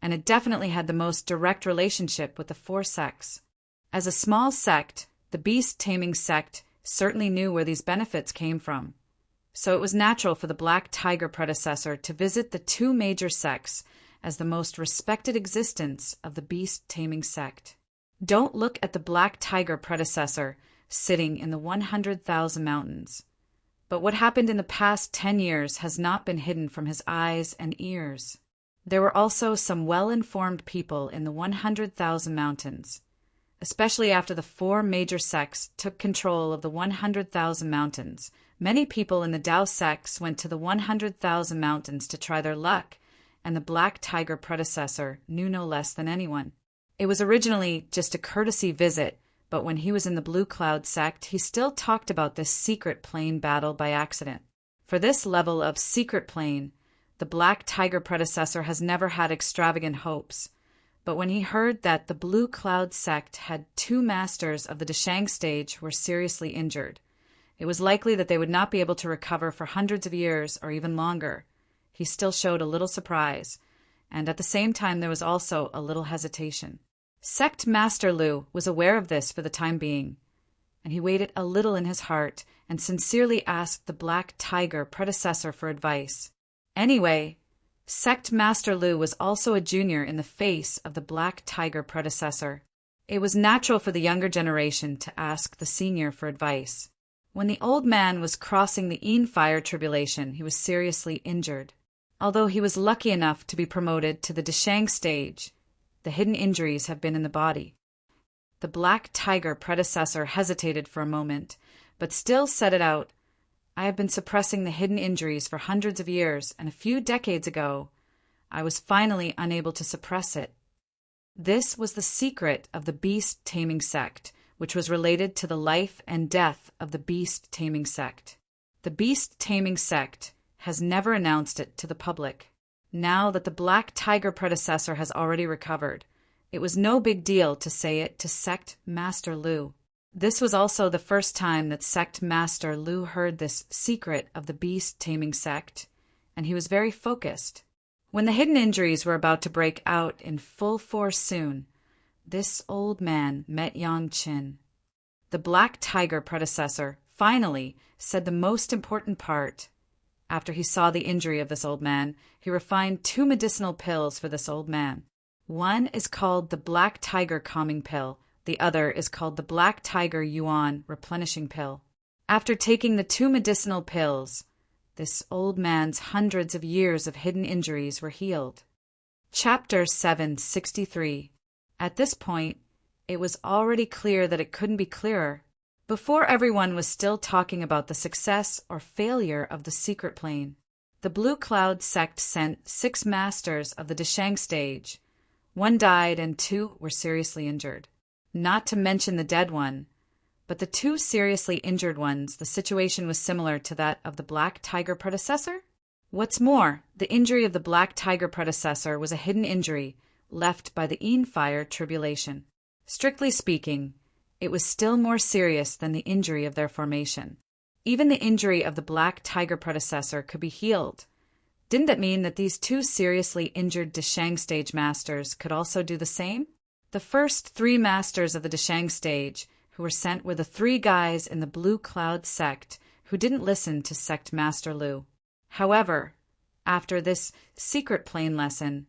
Speaker 1: and it definitely had the most direct relationship with the four sects. As a small sect, the Beast Taming sect certainly knew where these benefits came from. So it was natural for the Black Tiger predecessor to visit the two major sects as the most respected existence of the Beast Taming sect. Don't look at the Black Tiger predecessor sitting in the 100,000 mountains. But what happened in the past 10 years has not been hidden from his eyes and ears. There were also some well-informed people in the 100,000 mountains. Especially after the four major sects took control of the 100,000 mountains, many people in the Dao sects went to the 100,000 mountains to try their luck, and the Black Tiger predecessor knew no less than anyone. It was originally just a courtesy visit, but when he was in the Blue Cloud sect, he still talked about this secret plane battle by accident. For this level of secret plane, the Black Tiger predecessor has never had extravagant hopes. But when he heard that the Blue Cloud sect had two masters of the Deshang stage who were seriously injured, it was likely that they would not be able to recover for hundreds of years or even longer. He still showed a little surprise, and at the same time there was also a little hesitation. Sect Master Lu was aware of this for the time being, and he weighed it a little in his heart and sincerely asked the Black Tiger predecessor for advice. Anyway, Sect Master Lu was also a junior in the face of the Black Tiger predecessor. It was natural for the younger generation to ask the senior for advice. When the old man was crossing the Fire tribulation, he was seriously injured. Although he was lucky enough to be promoted to the Deshang stage, the hidden injuries have been in the body. The Black Tiger predecessor hesitated for a moment, but still said it out. I have been suppressing the hidden injuries for hundreds of years, and a few decades ago, I was finally unable to suppress it. This was the secret of the beast-taming sect, which was related to the life and death of the beast-taming sect. The beast-taming sect has never announced it to the public. Now that the Black Tiger predecessor has already recovered, it was no big deal to say it to Sect Master Lu. This was also the first time that Sect Master Lu heard this secret of the beast-taming sect, and he was very focused. When the hidden injuries were about to break out in full force soon, this old man met Yang Qin. The Black Tiger predecessor finally said the most important part. After he saw the injury of this old man, he refined 2 medicinal pills for this old man. One is called the Black Tiger Calming Pill. The other is called the Black Tiger Yuan Replenishing Pill. After taking the 2 medicinal pills, this old man's hundreds of years of hidden injuries were healed. Chapter 763. At this point, it was already clear that it couldn't be clearer. Before everyone was still talking about the success or failure of the secret plane, the Blue Cloud sect sent 6 masters of the Deshang stage. 1 died and 2 were seriously injured. Not to mention the dead one, but the 2 seriously injured ones, the situation was similar to that of the Black Tiger predecessor. What's more, the injury of the Black Tiger predecessor was a hidden injury left by the Fire tribulation. Strictly speaking, it was still more serious than the injury of their formation. Even the injury of the Black Tiger predecessor could be healed. Didn't that mean that these 2 seriously injured Deshang stage masters could also do the same? The first 3 masters of the Deshang stage who were sent were the 3 guys in the Blue Cloud sect who didn't listen to Sect Master Lu. However, after this secret plane lesson,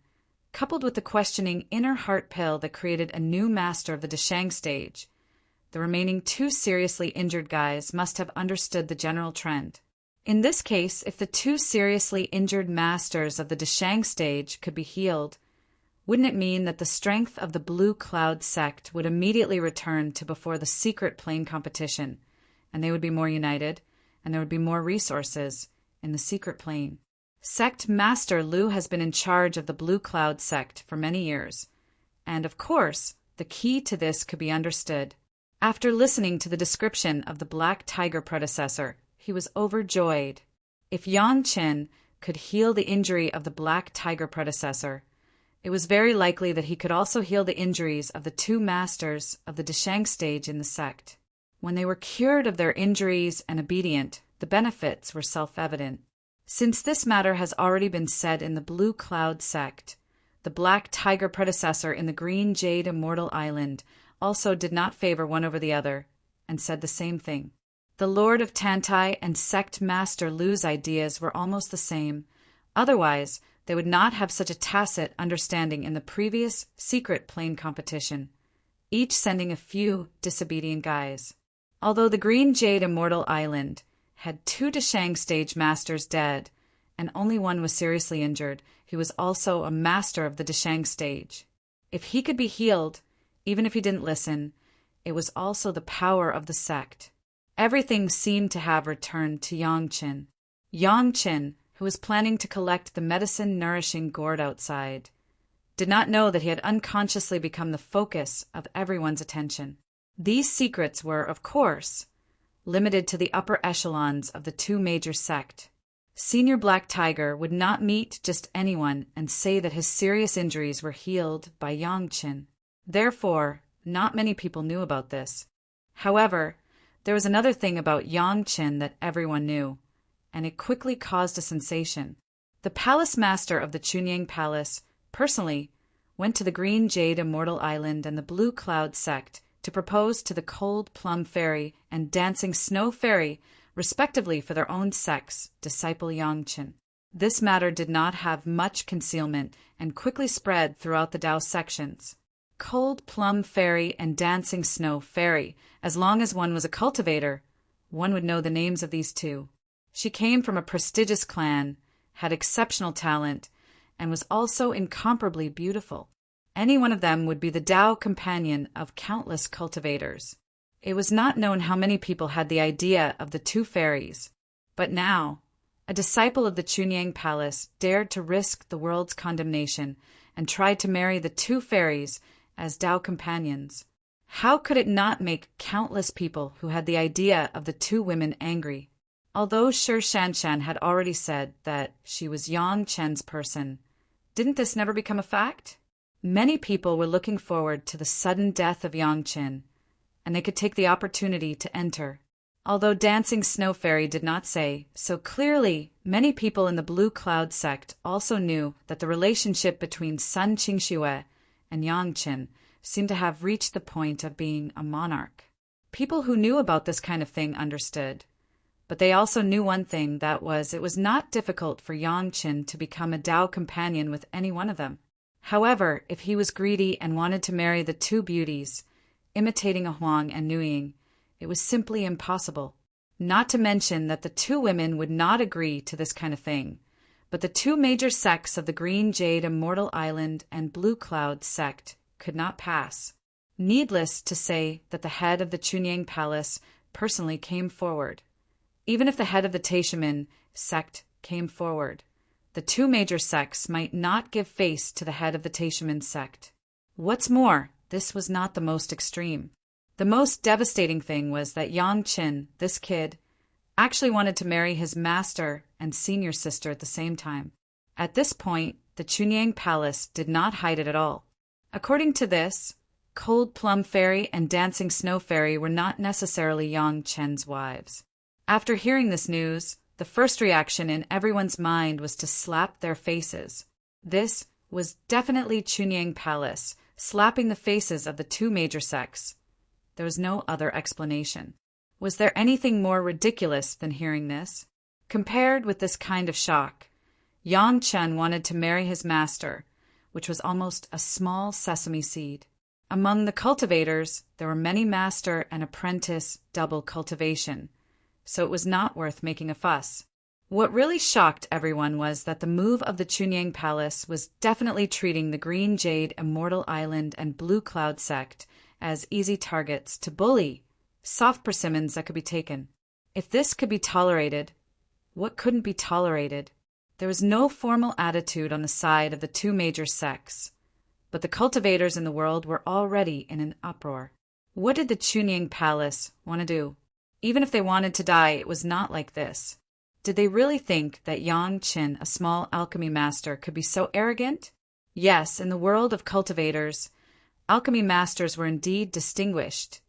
Speaker 1: coupled with the questioning inner heart pill that created a new master of the Deshang stage, the remaining 2 seriously injured guys must have understood the general trend. In this case, if the 2 seriously injured masters of the Deshang stage could be healed, wouldn't it mean that the strength of the Blue Cloud sect would immediately return to before the secret plane competition, and they would be more united, and there would be more resources in the secret plane? Sect Master Lu has been in charge of the Blue Cloud sect for many years, and of course, the key to this could be understood. After listening to the description of the Black Tiger predecessor, he was overjoyed. If Yang Qin could heal the injury of the Black Tiger predecessor, it was very likely that he could also heal the injuries of the 2 masters of the Deshang stage in the sect. When they were cured of their injuries and obedient, the benefits were self-evident. Since this matter has already been said in the Blue Cloud sect, the Black Tiger predecessor in the Green Jade Immortal Island also did not favor one over the other, and said the same thing. The Lord of Tantai and Sect Master Lu's ideas were almost the same. Otherwise, they would not have such a tacit understanding in the previous secret plane competition, each sending a few disobedient guys. Although the Green Jade Immortal Island had 2 Deshang stage masters dead, and only 1 was seriously injured, he was also a master of the Deshang stage. If he could be healed, even if he didn't listen, it was also the power of the sect. Everything seemed to have returned to Yang Qin. Yang Qin, who was planning to collect the medicine-nourishing gourd outside, did not know that he had unconsciously become the focus of everyone's attention. These secrets were, of course, limited to the upper echelons of the 2 major sects. Senior Black Tiger would not meet just anyone and say that his serious injuries were healed by Yang Qin. Therefore, not many people knew about this. However, there was another thing about Yang Qin that everyone knew, and it quickly caused a sensation. The palace master of the Chunyang Palace personally went to the Green Jade Immortal Island and the Blue Cloud sect to to propose to the Cold Plum Fairy and Dancing Snow Fairy, respectively for their own sex, disciple Yangchen. This matter did not have much concealment and quickly spread throughout the Tao sections. Cold Plum Fairy and Dancing Snow Fairy. As long as one was a cultivator, one would know the names of these two. She came from a prestigious clan, had exceptional talent, and was also incomparably beautiful. Any one of them would be the Tao companion of countless cultivators. It was not known how many people had the idea of the two fairies, but now, a disciple of the Chunyang Palace dared to risk the world's condemnation and tried to marry the two fairies as Tao companions. How could it not make countless people who had the idea of the two women angry? Although Shi Shanshan had already said that she was Yang Chen's person, didn't this never become a fact? Many people were looking forward to the sudden death of Yang Chen, and they could take the opportunity to enter. Although Dancing Snow Fairy did not say so clearly, many people in the Blue Cloud sect also knew that the relationship between Sun Qingxue and Yang Chen seemed to have reached the point of being a monarch. People who knew about this kind of thing understood, but they also knew one thing, that was, it was not difficult for Yang Chen to become a Tao companion with any one of them. However, if he was greedy and wanted to marry the two beauties, imitating a Huang and Nuying, it was simply impossible. Not to mention that the two women would not agree to this kind of thing, but the two major sects of the Green Jade Immortal Island and Blue Cloud sect could not pass. Needless to say that the head of the Chunyang Palace personally came forward. Even if the head of the Taishaman sect came forward, the two major sects might not give face to the head of the Taishaman sect. What's more, this was not the most extreme. The most devastating thing was that Yang Chen, this kid, actually wanted to marry his master and senior sister at the same time. At this point, the Chunyang Palace did not hide it at all. According to this, Cold Plum Fairy and Dancing Snow Fairy were not necessarily Yang Chen's wives. After hearing this news, the first reaction in everyone's mind was to slap their faces. This was definitely Chunyang Palace, slapping the faces of the two major sects. There was no other explanation. Was there anything more ridiculous than hearing this? Compared with this kind of shock, Yang Chen wanted to marry his master, which was almost a small sesame seed. Among the cultivators, there were many master and apprentice double cultivation, so it was not worth making a fuss. What really shocked everyone was that the move of the Chunyang Palace was definitely treating the Green Jade Immortal Island and Blue Cloud sect as easy targets to bully, soft persimmons that could be taken. If this could be tolerated, what couldn't be tolerated? There was no formal attitude on the side of the two major sects, but the cultivators in the world were already in an uproar. What did the Chunyang Palace want to do? Even if they wanted to die, it was not like this. Did they really think that Yang Chen, a small alchemy master, could be so arrogant? Yes, in the world of cultivators, alchemy masters were indeed distinguished,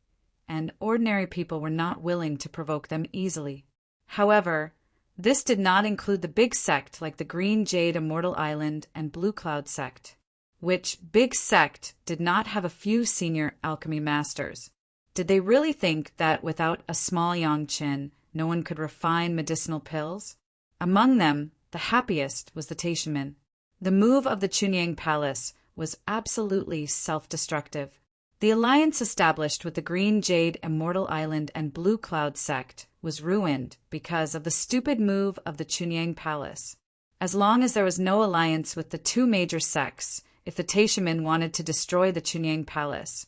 Speaker 1: and ordinary people were not willing to provoke them easily. However, this did not include the big sect like the Green Jade Immortal Island and Blue Cloud sect, which big sect did not have a few senior alchemy masters. Did they really think that without a small Yang Chen, no one could refine medicinal pills? Among them, the happiest was the Taishaman. The move of the Chunyang Palace was absolutely self-destructive. The alliance established with the Green Jade Immortal Island and Blue Cloud sect was ruined because of the stupid move of the Chunyang Palace. As long as there was no alliance with the two major sects, if the Taishaman wanted to destroy the Chunyang Palace,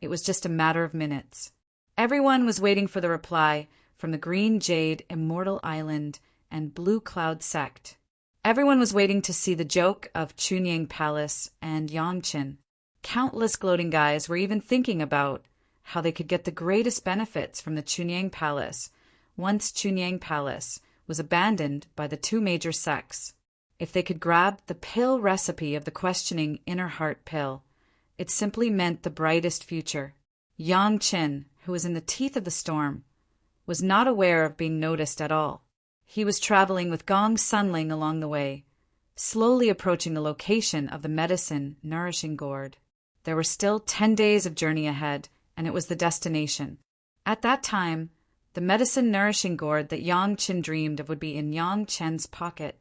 Speaker 1: it was just a matter of minutes. Everyone was waiting for the reply from the Green Jade Immortal Island and Blue Cloud sect. Everyone was waiting to see the joke of Chunyang Palace and Yang Chen. Countless gloating guys were even thinking about how they could get the greatest benefits from the Chunyang Palace once Chunyang Palace was abandoned by the two major sects. If they could grab the pill recipe of the questioning inner heart pill, it simply meant the brightest future. Yang Chen, who was in the teeth of the storm, was not aware of being noticed at all. He was traveling with Gong Sunling along the way, slowly approaching the location of the medicine nourishing gourd. There were still 10 days of journey ahead, and it was the destination. At that time, the medicine-nourishing gourd that Yang Chen dreamed of would be in Yang Chen's pocket.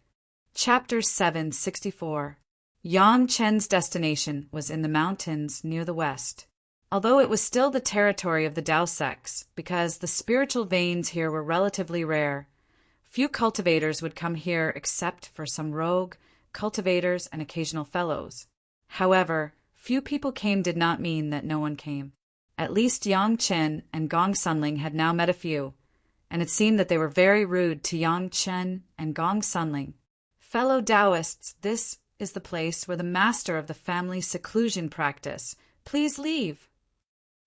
Speaker 1: Chapter 764. Yang Chen's destination was in the mountains near the west. Although it was still the territory of the Dao sects, because the spiritual veins here were relatively rare, few cultivators would come here except for some rogue cultivators and occasional fellows. However, few people came did not mean that no one came. At least Yang Chen and Gong Sunling had now met a few, and it seemed that they were very rude to Yang Chen and Gong Sunling. Fellow Taoists, this is the place where the master of the family seclusion practice. Please leave.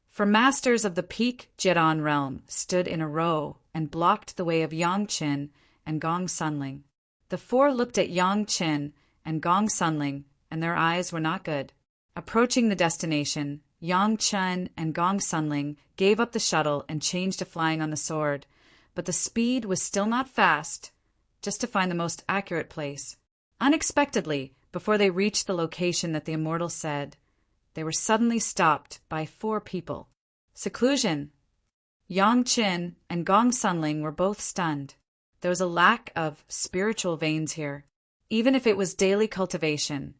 Speaker 1: For masters of the peak Jiran realm stood in a row and blocked the way of Yang Chen and Gong Sunling. The four looked at Yang Chen and Gong Sunling, and their eyes were not good. Approaching the destination, Yang Chen and Gong Sunling gave up the shuttle and changed to flying on the sword, but the speed was still not fast, just to find the most accurate place. Unexpectedly, before they reached the location that the Immortal said, they were suddenly stopped by four people. Seclusion. Yang Chen and Gong Sunling were both stunned. There was a lack of spiritual veins here. Even if it was daily cultivation,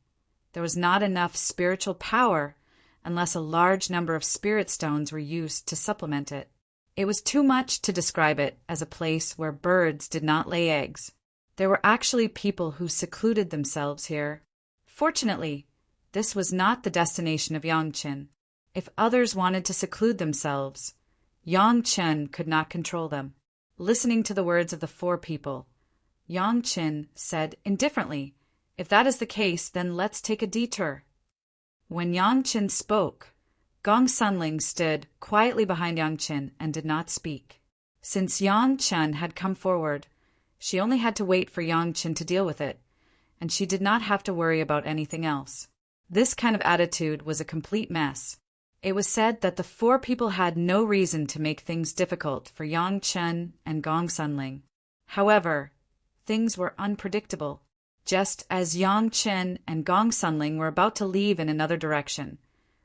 Speaker 1: there was not enough spiritual power unless a large number of spirit stones were used to supplement it. It was too much to describe it as a place where birds did not lay eggs. There were actually people who secluded themselves here. Fortunately, this was not the destination of Yang Chen. If others wanted to seclude themselves, Yang Chen could not control them. Listening to the words of the four people, Yang Chen said indifferently, "If that is the case, then let's take a detour." When Yang Chen spoke, Gong Sunling stood quietly behind Yang Chen and did not speak. Since Yang Chen had come forward, she only had to wait for Yang Chen to deal with it, and she did not have to worry about anything else. This kind of attitude was a complete mess. It was said that the four people had no reason to make things difficult for Yang Chen and Gong Sunling. However, things were unpredictable. Just as Yang Chen and Gong Sunling were about to leave in another direction,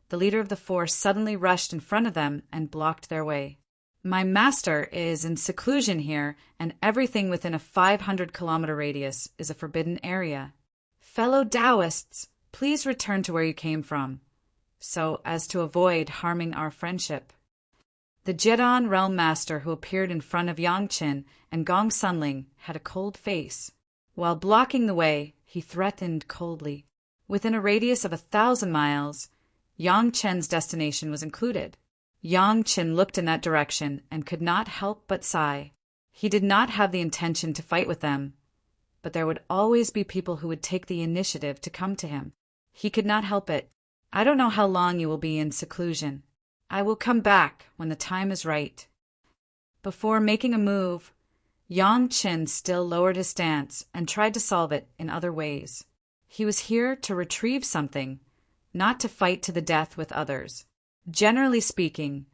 Speaker 1: the leader of the four suddenly rushed in front of them and blocked their way. "My master is in seclusion here, and everything within a 500-kilometer radius is a forbidden area. Fellow Taoists, please return to where you came from, so as to avoid harming our friendship." The Jiran realm master who appeared in front of Yang Chen and Gong Sunling had a cold face. While blocking the way, he threatened coldly. Within a radius of 1,000 miles, Yang Chen's destination was included. Yang Chen looked in that direction and could not help but sigh. He did not have the intention to fight with them, but there would always be people who would take the initiative to come to him. He could not help it. "I don't know how long you will be in seclusion. I will come back when the time is right." Before making a move, Yang Chen still lowered his stance and tried to solve it in other ways. He was here to retrieve something, not to fight to the death with others. Generally speaking,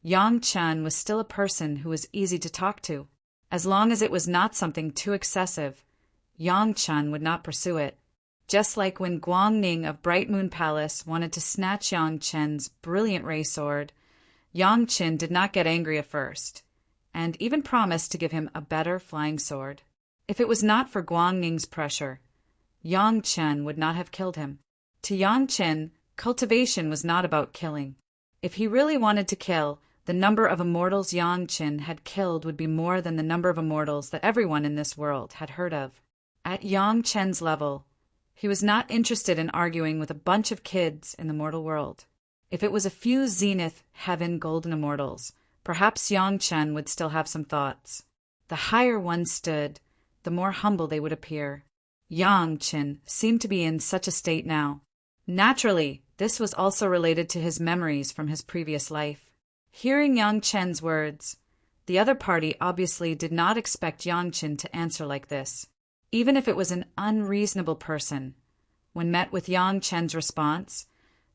Speaker 1: Yang Chen was still a person who was easy to talk to. As long as it was not something too excessive, Yang Chen would not pursue it. Just like when Guangning of Bright Moon Palace wanted to snatch Yang Chen's brilliant ray sword, Yang Chen did not get angry at first, and even promised to give him a better flying sword. If it was not for Guangning's pressure, Yang Chen would not have killed him. To Yang Chen, cultivation was not about killing. If he really wanted to kill, the number of immortals Yang Chen had killed would be more than the number of immortals that everyone in this world had heard of. At Yang Chen's level, he was not interested in arguing with a bunch of kids in the mortal world. If it was a few zenith, heaven, golden immortals, perhaps Yang Chen would still have some thoughts. The higher one stood, the more humble they would appear. Yang Chen seemed to be in such a state now. Naturally, this was also related to his memories from his previous life. Hearing Yang Chen's words, the other party obviously did not expect Yang Chen to answer like this. Even if it was an unreasonable person, when met with Yang Chen's response,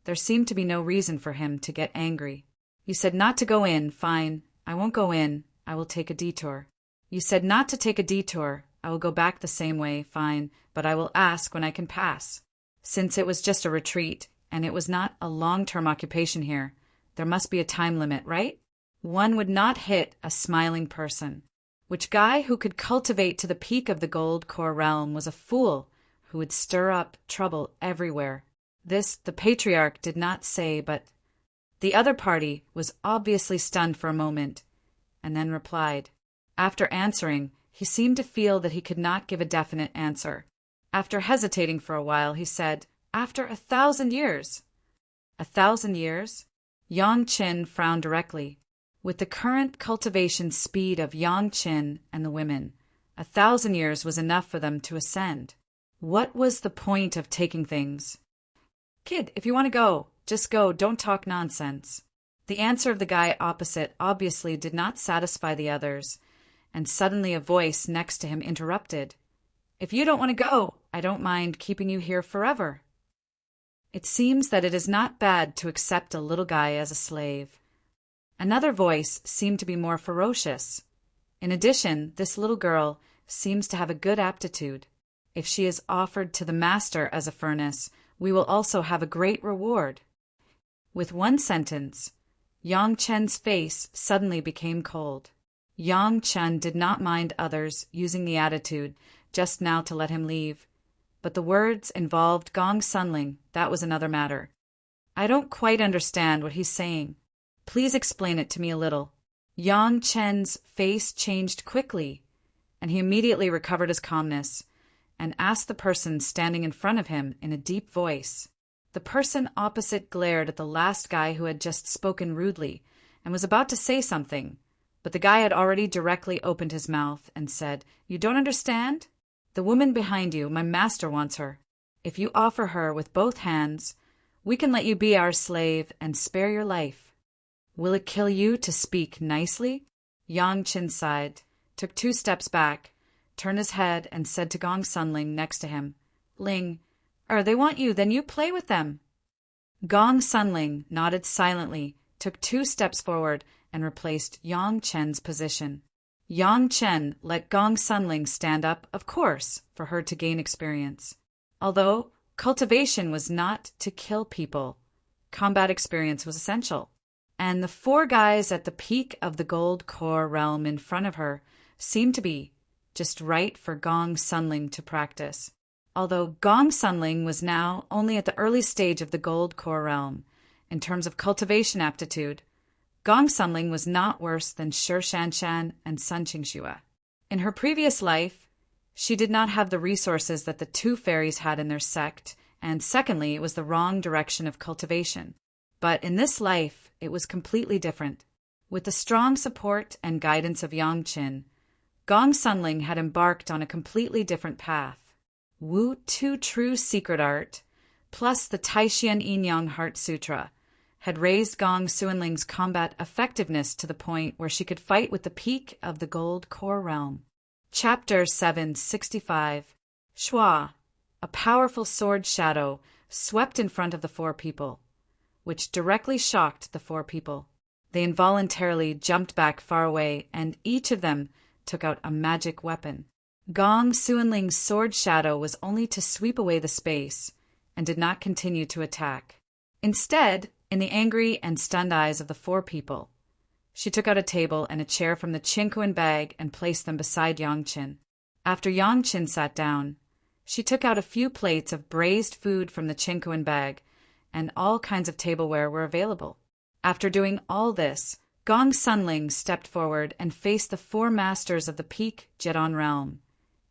Speaker 1: there seemed to be no reason for him to get angry. "You said not to go in, fine. I won't go in. I will take a detour. You said not to take a detour. I will go back the same way, fine, but I will ask when I can pass." Since it was just a retreat, and it was not a long-term occupation here, There must be a time limit, right? One would not hit a smiling person. Which guy who could cultivate to the peak of the gold core realm was a fool who would stir up trouble everywhere. This the patriarch did not say, but the other party was obviously stunned for a moment, and then replied. After answering, he seemed to feel that he could not give a definite answer. After hesitating for a while, he said, "After 1,000 years." 1,000 years? Yang Qin frowned directly. With the current cultivation speed of Yang Qin and the women, 1,000 years was enough for them to ascend. What was the point of taking things? "Kid, if you want to go, just go, don't talk nonsense." The answer of the guy opposite obviously did not satisfy the others, and suddenly a voice next to him interrupted. "If you don't want to go, I don't mind keeping you here forever." It seems that it is not bad to accept a little guy as a slave. Another voice seemed to be more ferocious. In addition, this little girl seems to have a good aptitude. If she is offered to the master as a furnace, we will also have a great reward. With one sentence, Yang Chen's face suddenly became cold. Yang Chen did not mind others using the attitude just now to let him leave, but the words involved Gong Sunling. That was another matter. "I don't quite understand what he's saying. Please explain it to me a little." Yang Chen's face changed quickly, and he immediately recovered his calmness and asked the person standing in front of him in a deep voice. The person opposite glared at the last guy who had just spoken rudely and was about to say something, but the guy had already directly opened his mouth and said, "You don't understand? The woman behind you, my master wants her. If you offer her with both hands, we can let you be our slave and spare your life. Will it kill you to speak nicely?" Yang Qin sighed, took 2 steps back, turned his head and said to Gong Sunling next to him, "Ling, they want you, then you play with them." Gong Sunling nodded silently, took 2 steps forward, and replaced Yang Chen's position. Yang Chen let Gong Sunling stand up, of course, for her to gain experience. Although cultivation was not to kill people, combat experience was essential. And the 4 guys at the peak of the gold core realm in front of her seemed to be just right for Gong Sunling to practice. Although Gong Sunling was now only at the early stage of the gold core realm, in terms of cultivation aptitude, Gong Sunling was not worse than Shi Shanshan and Sun Qingxue. In her previous life, she did not have the resources that the 2 fairies had in their sect, and secondly, it was the wrong direction of cultivation. But in this life, it was completely different. With the strong support and guidance of Yang Qin, Gong Sunling had embarked on a completely different path. Wu Tu True Secret Art, plus the Taishian Yin-Yang Heart Sutra, had raised Gong Sunling's combat effectiveness to the point where she could fight with the peak of the gold core realm. Chapter 765. Shua, a powerful sword shadow, swept in front of the 4 people, which directly shocked the 4 people. They involuntarily jumped back far away, and each of them took out a magic weapon. Gong Sunling's sword shadow was only to sweep away the space, and did not continue to attack. Instead, in the angry and stunned eyes of the 4 people, she took out a table and a chair from the Qinkuan bag and placed them beside Yang Qin. After Yang Qin sat down, she took out a few plates of braised food from the Qinkuan bag, and all kinds of tableware were available. After doing all this, Gong Sunling stepped forward and faced the 4 masters of the peak Jedon realm,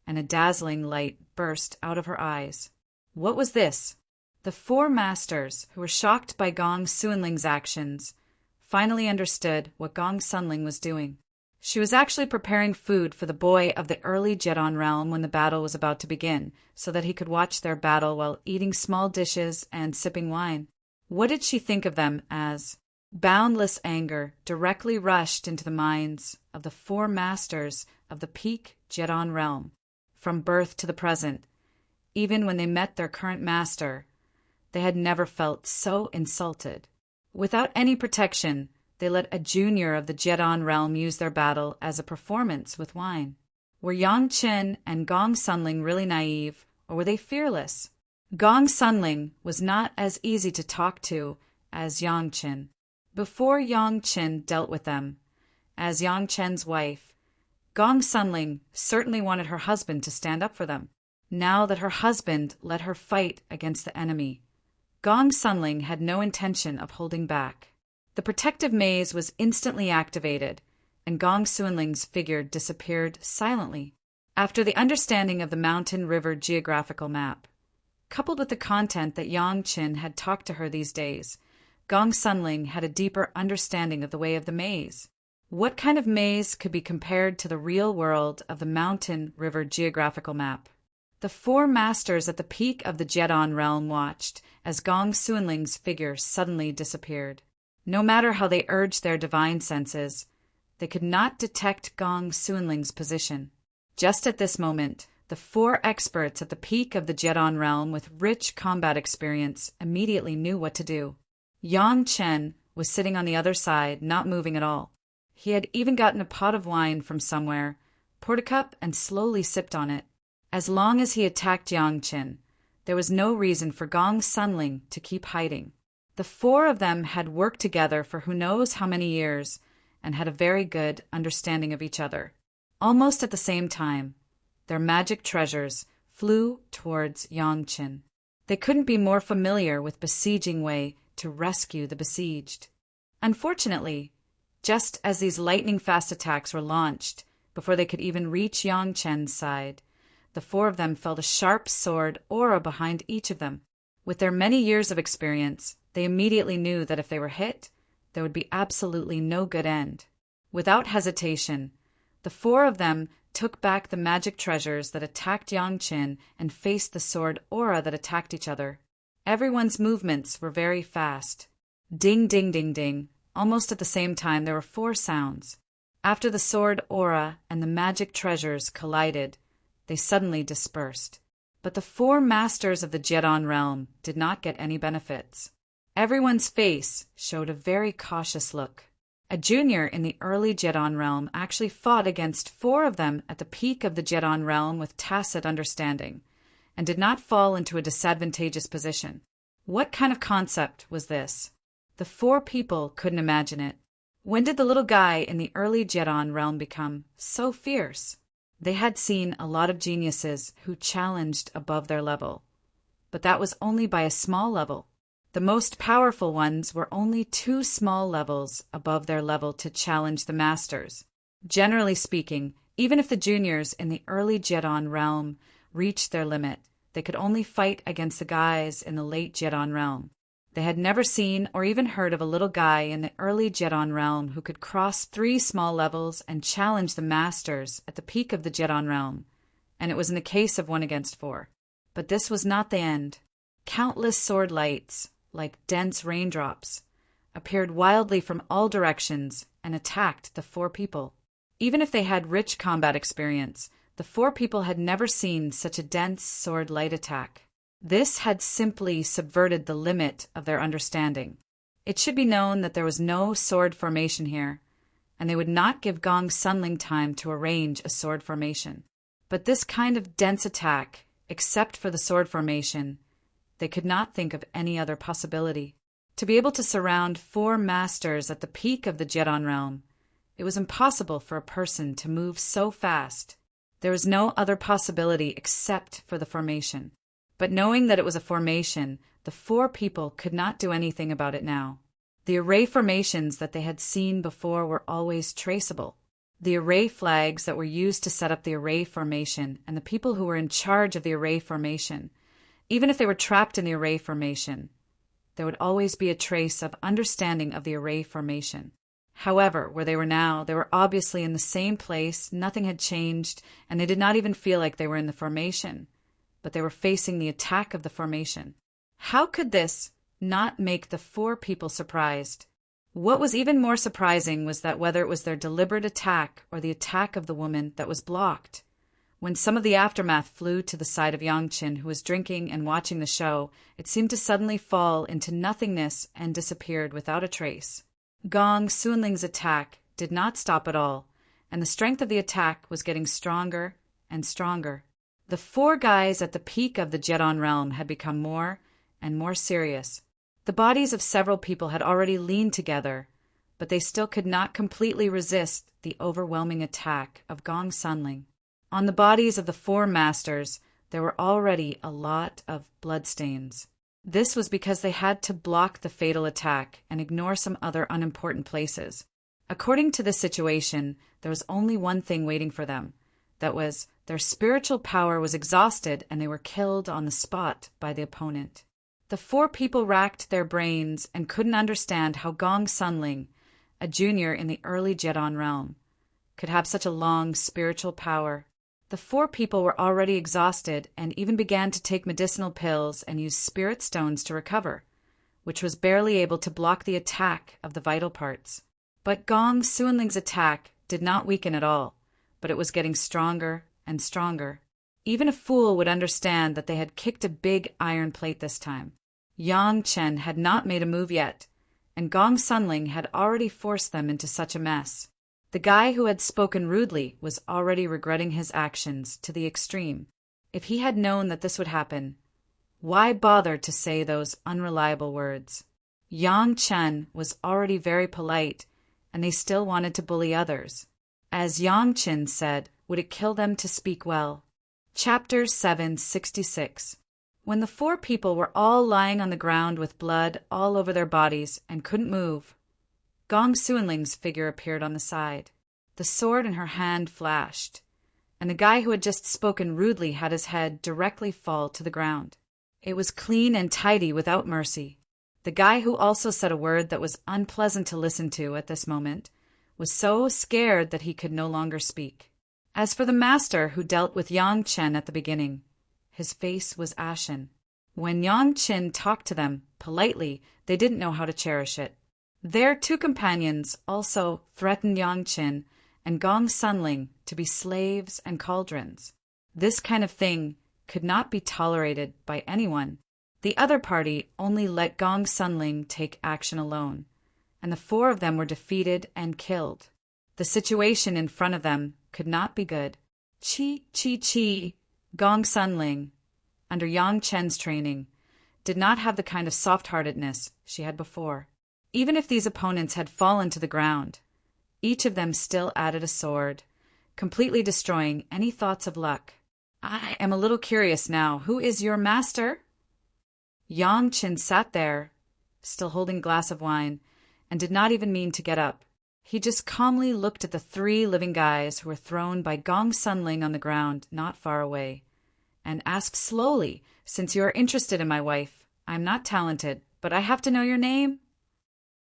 Speaker 1: and a dazzling light burst out of her eyes. What was this? The 4 masters, who were shocked by Gong Sunling's actions, finally understood what Gong Sunling was doing. She was actually preparing food for the boy of the early Jedon realm when the battle was about to begin, so that he could watch their battle while eating small dishes and sipping wine. What did she think of them as? Boundless anger directly rushed into the minds of the 4 masters of the peak Jedon realm. From birth to the present, even when they met their current master, they had never felt so insulted. Without any protection, they let a junior of the Jedon realm use their battle as a performance with wine. Were Yang Qin and Gong Sunling really naive, or were they fearless? Gong Sunling was not as easy to talk to as Yang Qin. Before Yang Qin dealt with them, as Yang Chen's wife, Gong Sunling certainly wanted her husband to stand up for them. Now that her husband let her fight against the enemy, Gong Sunling had no intention of holding back. The protective maze was instantly activated, and Gong Sunling's figure disappeared silently. After the understanding of the mountain river geographical map, coupled with the content that Yang Qin had talked to her these days, Gong Sunling had a deeper understanding of the way of the maze. What kind of maze could be compared to the real world of the mountain river geographical map? The four masters at the peak of the Jedon realm watched as Gong Sunling's figure suddenly disappeared. No matter how they urged their divine senses, they could not detect Gong Sunling's position. Just at this moment, the four experts at the peak of the Jedon realm with rich combat experience immediately knew what to do. Yang Chen was sitting on the other side, not moving at all. He had even gotten a pot of wine from somewhere, poured a cup, and slowly sipped on it. As long as he attacked Yang Chen, there was no reason for Gong Sunling to keep hiding. The four of them had worked together for who knows how many years and had a very good understanding of each other. Almost at the same time, their magic treasures flew towards Yang Chen. They couldn't be more familiar with besieging way to rescue the besieged. Unfortunately, just as these lightning-fast attacks were launched, before they could even reach Yang Chen's side, the four of them felt a sharp sword aura behind each of them. With their many years of experience, they immediately knew that if they were hit, there would be absolutely no good end. Without hesitation, the four of them took back the magic treasures that attacked Yang Chen and faced the sword aura that attacked each other. Everyone's movements were very fast. Ding, ding, ding, ding. Almost at the same time, there were four sounds. After the sword aura and the magic treasures collided, they suddenly dispersed. But the four masters of the Jedon realm did not get any benefits. Everyone's face showed a very cautious look. A junior in the early Jedon realm actually fought against four of them at the peak of the Jedon realm with tacit understanding, and did not fall into a disadvantageous position. What kind of concept was this? The four people couldn't imagine it. When did the little guy in the early Jedon realm become so fierce? They had seen a lot of geniuses who challenged above their level, but that was only by a small level. The most powerful ones were only 2 small levels above their level to challenge the masters. Generally speaking, even if the juniors in the early Jedon realm reached their limit, they could only fight against the guys in the late Jedon realm. They had never seen or even heard of a little guy in the early Jedon realm who could cross 3 small levels and challenge the masters at the peak of the Jedon realm, and it was in the case of 1 against 4. But this was not the end. Countless sword lights, like dense raindrops, appeared wildly from all directions and attacked the 4 people. Even if they had rich combat experience, the 4 people had never seen such a dense sword light attack. This had simply subverted the limit of their understanding. It should be known that there was no sword formation here, and they would not give Gong Sunling time to arrange a sword formation. But this kind of dense attack, except for the sword formation, they could not think of any other possibility. To be able to surround 4 masters at the peak of the Jedon realm, it was impossible for a person to move so fast. There was no other possibility except for the formation. But knowing that it was a formation, the 4 people could not do anything about it now. The array formations that they had seen before were always traceable. The array flags that were used to set up the array formation and the people who were in charge of the array formation, even if they were trapped in the array formation, there would always be a trace of understanding of the array formation. However, where they were now, they were obviously in the same place, nothing had changed, and they did not even feel like they were in the formation, but they were facing the attack of the formation. How could this not make the 4 people surprised? What was even more surprising was that whether it was their deliberate attack or the attack of the woman that was blocked, when some of the aftermath flew to the side of Yang Qin, who was drinking and watching the show, it seemed to suddenly fall into nothingness and disappeared without a trace. Gong Sunling's attack did not stop at all, and the strength of the attack was getting stronger and stronger. The 4 guys at the peak of the Jedon realm had become more and more serious. The bodies of several people had already leaned together, but they still could not completely resist the overwhelming attack of Gong Sunling. On the bodies of the 4 masters, there were already a lot of bloodstains. This was because they had to block the fatal attack and ignore some other unimportant places. According to the situation, there was only one thing waiting for them. That was, their spiritual power was exhausted and they were killed on the spot by the opponent. The 4 people racked their brains and couldn't understand how Gong Sunling, a junior in the early Jedon realm, could have such a long spiritual power. The 4 people were already exhausted and even began to take medicinal pills and use spirit stones to recover, which was barely able to block the attack of the vital parts. But Gong Sunling's attack did not weaken at all, but it was getting stronger and stronger. Even a fool would understand that they had kicked a big iron plate this time. Yang Chen had not made a move yet, and Gong Sunling had already forced them into such a mess. The guy who had spoken rudely was already regretting his actions to the extreme. If he had known that this would happen, why bother to say those unreliable words? Yang Chen was already very polite, and they still wanted to bully others. As Yang Chen said, would it kill them to speak well? Chapter 766. When the 4 people were all lying on the ground with blood all over their bodies and couldn't move, Gong Sunling's figure appeared on the side. The sword in her hand flashed, and the guy who had just spoken rudely had his head directly fall to the ground. It was clean and tidy without mercy. The guy who also said a word that was unpleasant to listen to at this moment was so scared that he could no longer speak. As for the master who dealt with Yang Chen at the beginning, his face was ashen. When Yang Chen talked to them politely, they didn't know how to cherish it. Their 2 companions also threatened Yang Chen and Gong Sunling to be slaves and cauldrons. This kind of thing could not be tolerated by anyone. The other party only let Gong Sunling take action alone, and the 4 of them were defeated and killed. The situation in front of them could not be good. Chi. Gong Sunling, under Yang Chen's training, did not have the kind of soft-heartedness she had before. Even if these opponents had fallen to the ground, each of them still added a sword, completely destroying any thoughts of luck. I am a little curious now. Who is your master? Yang Chen sat there, still holding a glass of wine, and did not even mean to get up. He just calmly looked at the 3 living guys who were thrown by Gong Sunling on the ground not far away, and asked slowly, "Since you are interested in my wife, I'm not talented, but I have to know your name?"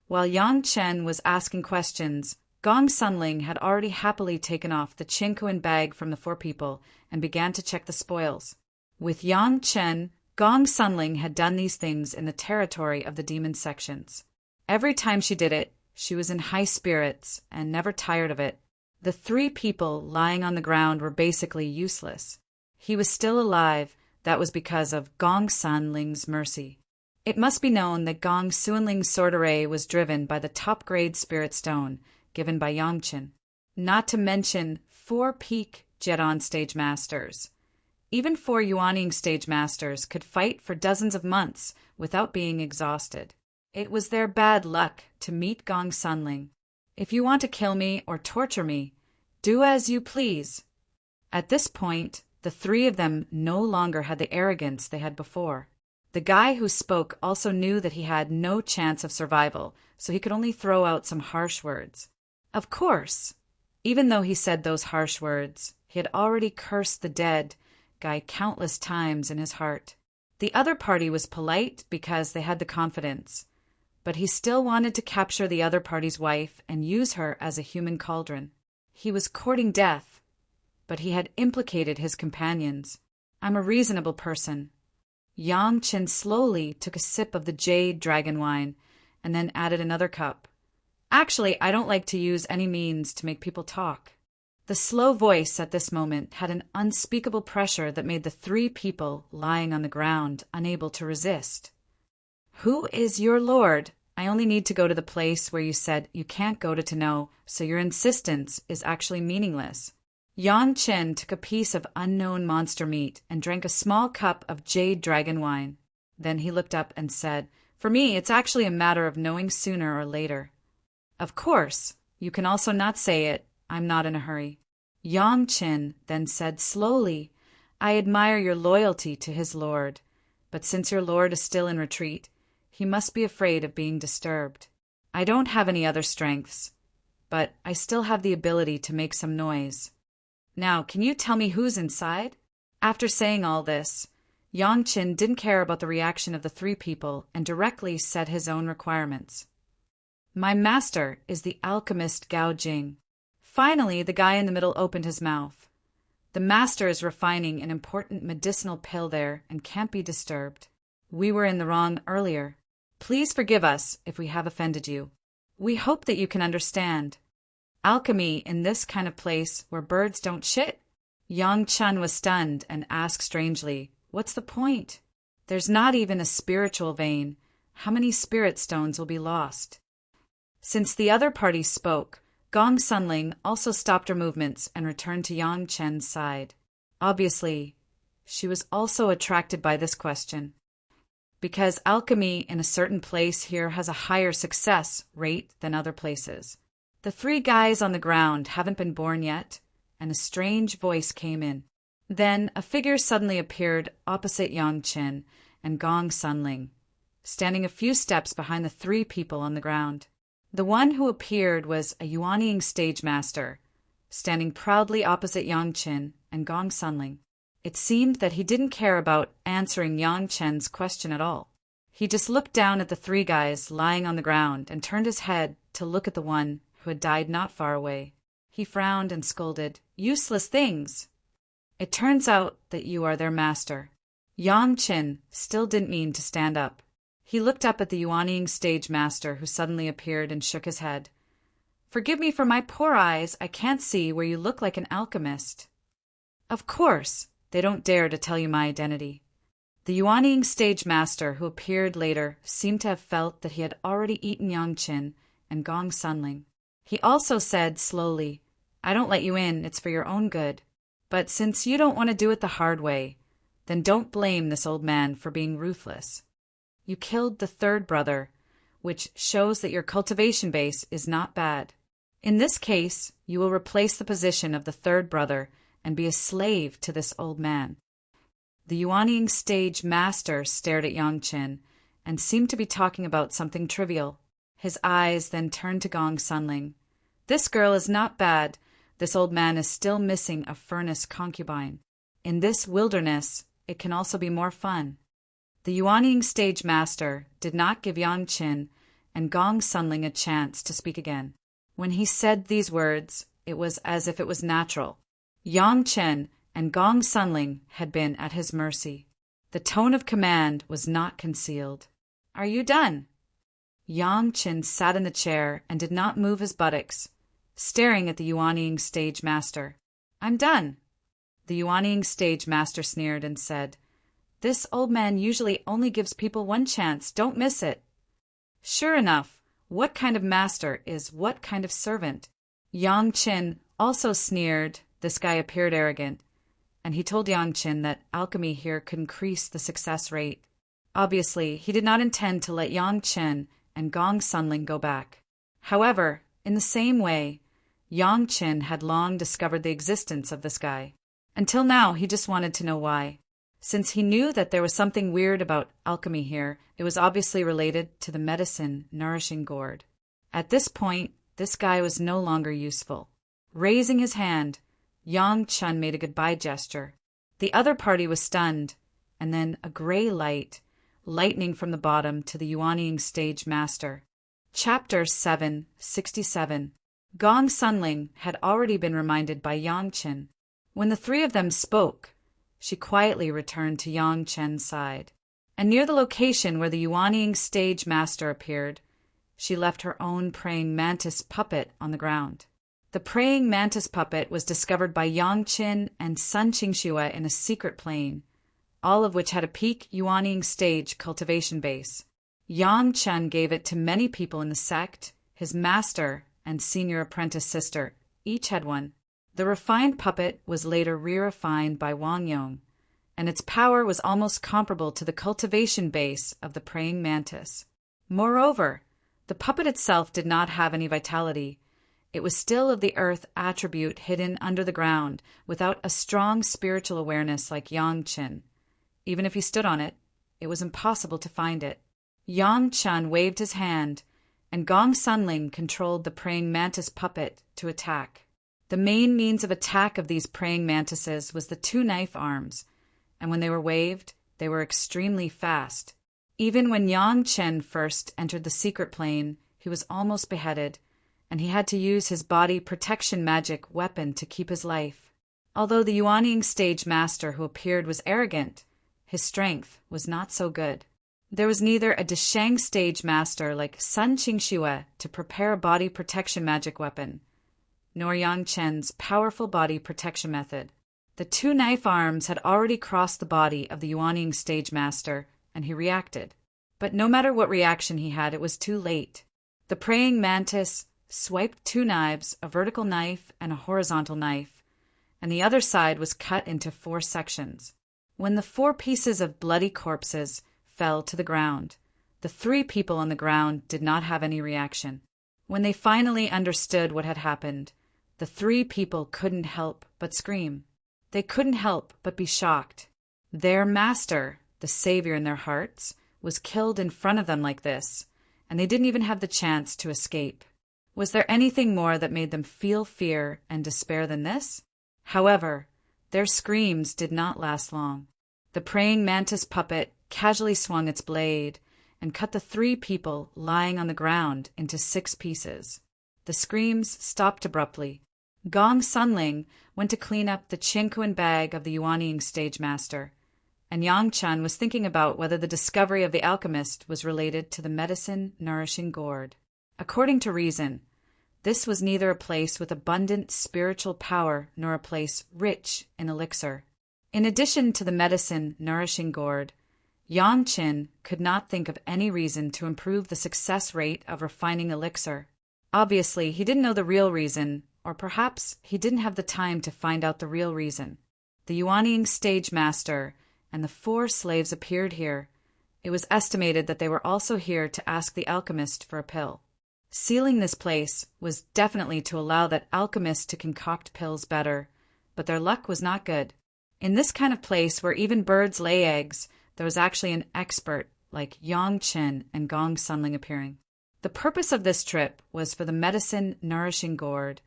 Speaker 1: While Yang Chen was asking questions, Gong Sunling had already happily taken off the Qinkuan bag from the 4 people and began to check the spoils. With Yang Chen, Gong Sunling had done these things in the territory of the demon sections. Every time she did it, she was in high spirits and never tired of it. The 3 people lying on the ground were basically useless. He was still alive. That was because of Gong Sunling's mercy. It must be known that Gong Sunling's sword array was driven by the top-grade spirit stone given by Yang Chen, not to mention 4 peak Jedon stage masters. Even 4 Yuaning stage masters could fight for dozens of months without being exhausted. It was their bad luck to meet Gong Sunling. If you want to kill me or torture me, do as you please. At this point, the 3 of them no longer had the arrogance they had before. The guy who spoke also knew that he had no chance of survival, so he could only throw out some harsh words. Of course, even though he said those harsh words, he had already cursed the dead guy countless times in his heart. The other party was polite because they had the confidence, but he still wanted to capture the other party's wife and use her as a human cauldron. He was courting death, but he had implicated his companions. I'm a reasonable person. Yang Chen slowly took a sip of the jade dragon wine and then added another cup. Actually, I don't like to use any means to make people talk. The slow voice at this moment had an unspeakable pressure that made the 3 people lying on the ground unable to resist. Who is your lord? I only need to go to the place where you said you can't go to know, so your insistence is actually meaningless. Yang Chen took a piece of unknown monster meat and drank a small cup of jade dragon wine. Then he looked up and said, For me, it's actually a matter of knowing sooner or later. Of course, you can also not say it. I'm not in a hurry. Yang Qin then said slowly, I admire your loyalty to his lord, but since your lord is still in retreat, he must be afraid of being disturbed. I don't have any other strengths, but I still have the ability to make some noise. Now, can you tell me who's inside? After saying all this, Yang Qin didn't care about the reaction of the three people and directly set his own requirements. My master is the alchemist Gao Jing. Finally, the guy in the middle opened his mouth. The master is refining an important medicinal pill there and can't be disturbed. We were in the wrong earlier. Please forgive us if we have offended you. We hope that you can understand. Alchemy in this kind of place where birds don't shit? Yang Chun was stunned and asked strangely, what's the point? There's not even a spiritual vein. How many spirit stones will be lost? Since the other party spoke, Gong Sunling also stopped her movements and returned to Yang Chen's side. Obviously, she was also attracted by this question. Because alchemy in a certain place here has a higher success rate than other places. The three guys on the ground haven't been born yet, and a strange voice came in. Then a figure suddenly appeared opposite Yang Chen and Gong Sunling, standing a few steps behind the three people on the ground. The one who appeared was a Yuanying stage master, standing proudly opposite Yang Chen and Gong Sunling. It seemed that he didn't care about answering Yang Chen's question at all. He just looked down at the three guys lying on the ground and turned his head to look at the one who had died not far away. He frowned and scolded, "Useless things! It turns out that you are their master." Yang Chen still didn't mean to stand up. He looked up at the Yuanying stage master who suddenly appeared and shook his head. "Forgive me for my poor eyes, I can't see where you look like an alchemist." "Of course, they don't dare to tell you my identity." The Yuanying stage master who appeared later seemed to have felt that he had already eaten Yang Chen and Gong Sunling. He also said slowly, "I don't let you in, it's for your own good. But since you don't want to do it the hard way, then don't blame this old man for being ruthless. You killed the third brother, which shows that your cultivation base is not bad. In this case, you will replace the position of the third brother and be a slave to this old man." The Yuanying stage master stared at Yang Chen and seemed to be talking about something trivial. His eyes then turned to Gong Sunling. "This girl is not bad. This old man is still missing a furnace concubine. In this wilderness, it can also be more fun." The Yuanying stage master did not give Yang Chen and Gong Sunling a chance to speak again. When he said these words, it was as if it was natural. Yang Chen and Gong Sunling had been at his mercy. The tone of command was not concealed. "Are you done?" Yang Chen sat in the chair and did not move his buttocks, staring at the Yuanying stage master. "I'm done." The Yuanying stage master sneered and said, "This old man usually only gives people one chance. Don't miss it." Sure enough, what kind of master is what kind of servant? Yang Chen also sneered. This guy appeared arrogant, and he told Yang Chen that alchemy here could increase the success rate. Obviously, he did not intend to let Yang Chen and Gong Sunling go back. However, in the same way, Yang Chen had long discovered the existence of this guy. Until now, he just wanted to know why. Since he knew that there was something weird about alchemy here, it was obviously related to the medicine nourishing gourd. At this point, this guy was no longer useful. Raising his hand, Yang Chen made a goodbye gesture. The other party was stunned, and then a gray light, lightning from the bottom to the Yuanying stage master. Chapter 767. Gong Sunling had already been reminded by Yang Chen. When the three of them spoke, she quietly returned to Yang Chen's side, and near the location where the Yuanying stage master appeared, she left her own praying mantis puppet on the ground. The praying mantis puppet was discovered by Yang Chen and Sun Qingxue in a secret plane, all of which had a peak Yuanying stage cultivation base. Yang Chen gave it to many people in the sect. His master and senior apprentice sister each had one. The refined puppet was later re-refined by Wang Yong, and its power was almost comparable to the cultivation base of the praying mantis. Moreover, the puppet itself did not have any vitality. It was still of the earth attribute hidden under the ground, without a strong spiritual awareness like Yang Chen. Even if he stood on it, it was impossible to find it. Yang Chen waved his hand, and Gong Sunling controlled the praying mantis puppet to attack. The main means of attack of these praying mantises was the 2 knife arms, and when they were waved, they were extremely fast. Even when Yang Chen first entered the secret plane, he was almost beheaded, and he had to use his body protection magic weapon to keep his life. Although the Yuanying stage master who appeared was arrogant, his strength was not so good. There was neither a Deshang stage master like Sun Qingxue to prepare a body protection magic weapon, nor Yang Chen's powerful body protection method. The 2 knife arms had already crossed the body of the Yuanying stage master, and he reacted. But no matter what reaction he had, it was too late. The praying mantis swiped 2 knives, a vertical knife and a horizontal knife, and the other side was cut into 4 sections. When the 4 pieces of bloody corpses fell to the ground, the 3 people on the ground did not have any reaction. When they finally understood what had happened, the 3 people couldn't help but scream. They couldn't help but be shocked. Their master, the savior in their hearts, was killed in front of them like this, and they didn't even have the chance to escape. Was there anything more that made them feel fear and despair than this? However, their screams did not last long. The praying mantis puppet casually swung its blade and cut the 3 people lying on the ground into 6 pieces. The screams stopped abruptly. Gong Sunling went to clean up the Qingkuan bag of the Yuanying stage master, and Yang Chen was thinking about whether the discovery of the alchemist was related to the medicine nourishing gourd. According to reason, this was neither a place with abundant spiritual power nor a place rich in elixir. In addition to the medicine nourishing gourd, Yang Chen could not think of any reason to improve the success rate of refining elixir. Obviously, he didn't know the real reason, or perhaps he didn't have the time to find out the real reason. The Yuanying stage master and the 4 slaves appeared here. It was estimated that they were also here to ask the alchemist for a pill. Sealing this place was definitely to allow that alchemist to concoct pills better, but their luck was not good. In this kind of place where even birds lay eggs, there was actually an expert like Yang Chen and Gong Sunling appearing. The purpose of this trip was for the medicine nourishing gourd,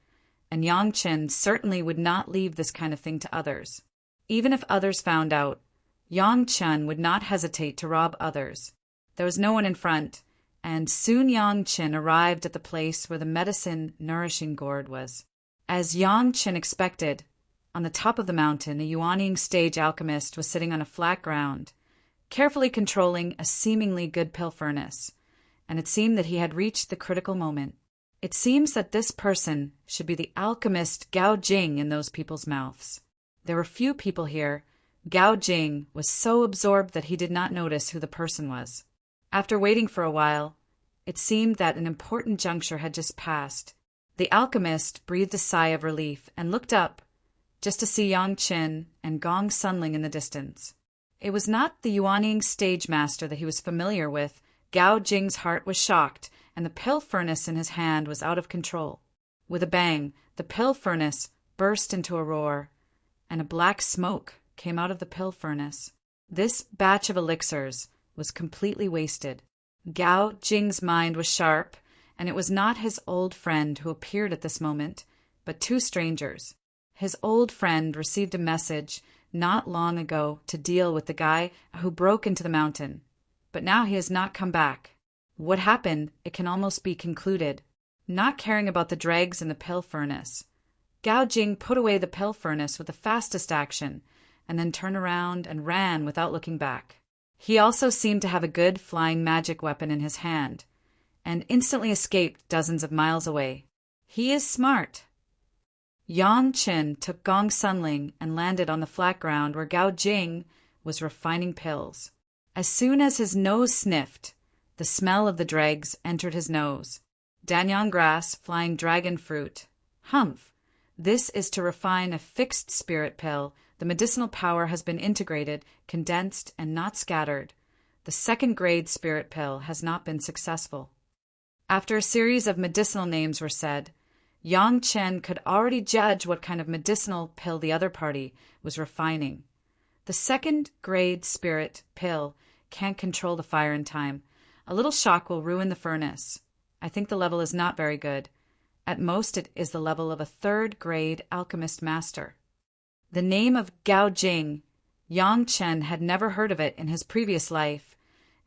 Speaker 1: and Yang Chen certainly would not leave this kind of thing to others. Even if others found out, Yang Chen would not hesitate to rob others. There was no one in front, and soon Yang Chen arrived at the place where the medicine nourishing gourd was. As Yang Chen expected, on the top of the mountain, a Yuanying stage alchemist was sitting on a flat ground, carefully controlling a seemingly good pill furnace, and it seemed that he had reached the critical moment. It seems that this person should be the alchemist Gao Jing in those people's mouths. There were few people here. Gao Jing was so absorbed that he did not notice who the person was. After waiting for a while, it seemed that an important juncture had just passed. The alchemist breathed a sigh of relief and looked up, just to see Yang Chen and Gong Sunling in the distance. It was not the Yuanying stage master that he was familiar with. Gao Jing's heart was shocked, and the pill furnace in his hand was out of control. With a bang, the pill furnace burst into a roar, and a black smoke came out of the pill furnace. This batch of elixirs was completely wasted. Gao Jing's mind was sharp, and it was not his old friend who appeared at this moment, but 2 strangers. His old friend received a message not long ago to deal with the guy who broke into the mountain, but now he has not come back. What happened, it can almost be concluded. Not caring about the dregs in the pill furnace, Gao Jing put away the pill furnace with the fastest action, and then turned around and ran without looking back. He also seemed to have a good flying magic weapon in his hand, and instantly escaped dozens of miles away. He is smart. Yang Chen took Gong Sunling and landed on the flat ground where Gao Jing was refining pills. As soon as his nose sniffed, the smell of the dregs entered his nose. Danyang grass, flying dragon fruit. Humph! This is to refine a fixed spirit pill. The medicinal power has been integrated, condensed, and not scattered. The second-grade spirit pill has not been successful. After a series of medicinal names were said, Yang Chen could already judge what kind of medicinal pill the other party was refining. The second-grade spirit pill can't control the fire in time. A little shock will ruin the furnace. I think the level is not very good. At most, it is the level of a third-grade alchemist master. The name of Gao Jing, Yang Chen had never heard of it in his previous life.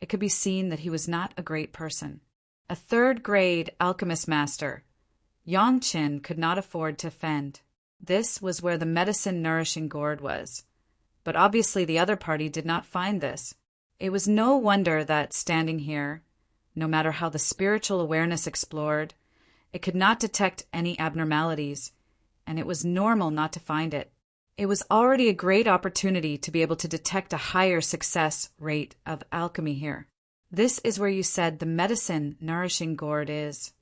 Speaker 1: It could be seen that he was not a great person. A third-grade alchemist master. Yang Chen could not afford to offend. This was where the medicine-nourishing gourd was. But obviously the other party did not find this. It was no wonder that, standing here, no matter how the spiritual awareness explored, it could not detect any abnormalities, and it was normal not to find it. It was already a great opportunity to be able to detect a higher success rate of alchemy here. This is where you said the medicine-nourishing gourd is.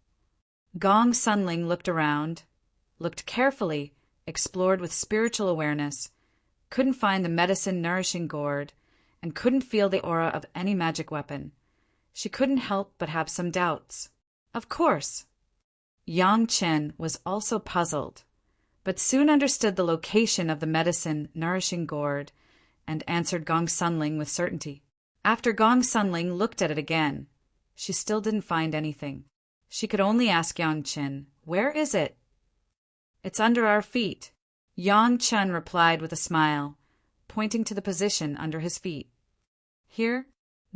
Speaker 1: Gong Sunling looked around, looked carefully, explored with spiritual awareness, couldn't find the medicine-nourishing gourd, and couldn't feel the aura of any magic weapon. She couldn't help but have some doubts. Of course. Yang Chen was also puzzled, but soon understood the location of the medicine-nourishing gourd and answered Gong Sunling with certainty. After Gong Sunling looked at it again, she still didn't find anything. She could only ask Yang Chen, "Where is it?" "It's under our feet," Yang Chen replied with a smile, pointing to the position under his feet. Here,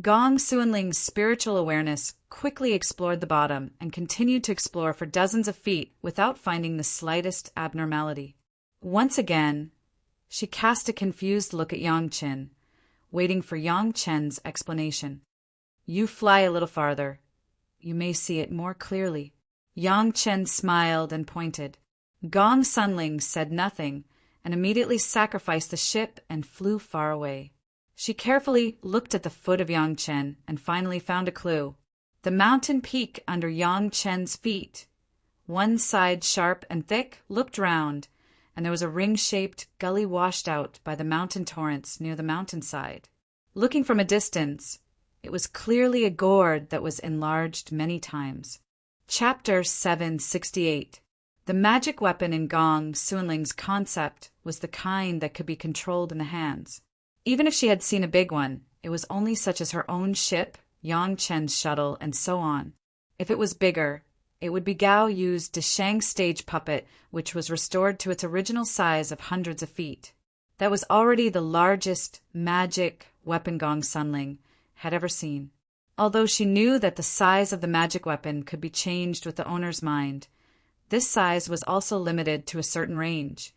Speaker 1: Gong Sunling's spiritual awareness quickly explored the bottom and continued to explore for dozens of feet without finding the slightest abnormality. Once again, she cast a confused look at Yang Chen, waiting for Yang Chen's explanation. "You fly a little farther. You may see it more clearly." Yang Chen smiled and pointed. Gong Sunling said nothing and immediately sacrificed the ship and flew far away. She carefully looked at the foot of Yang Chen and finally found a clue. The mountain peak under Yang Chen's feet. One side sharp and thick looked round, and there was a ring-shaped gully washed out by the mountain torrents near the mountainside. Looking from a distance, it was clearly a gourd that was enlarged many times. Chapter 768. The magic weapon in Gong Sunling's concept was the kind that could be controlled in the hands. Even if she had seen a big one, it was only such as her own ship, Yang Chen's shuttle, and so on. If it was bigger, it would be Gao Yu's Deshang stage puppet, which was restored to its original size of hundreds of feet. That was already the largest magic weapon Gong Sunling had ever seen. Although she knew that the size of the magic weapon could be changed with the owner's mind, this size was also limited to a certain range,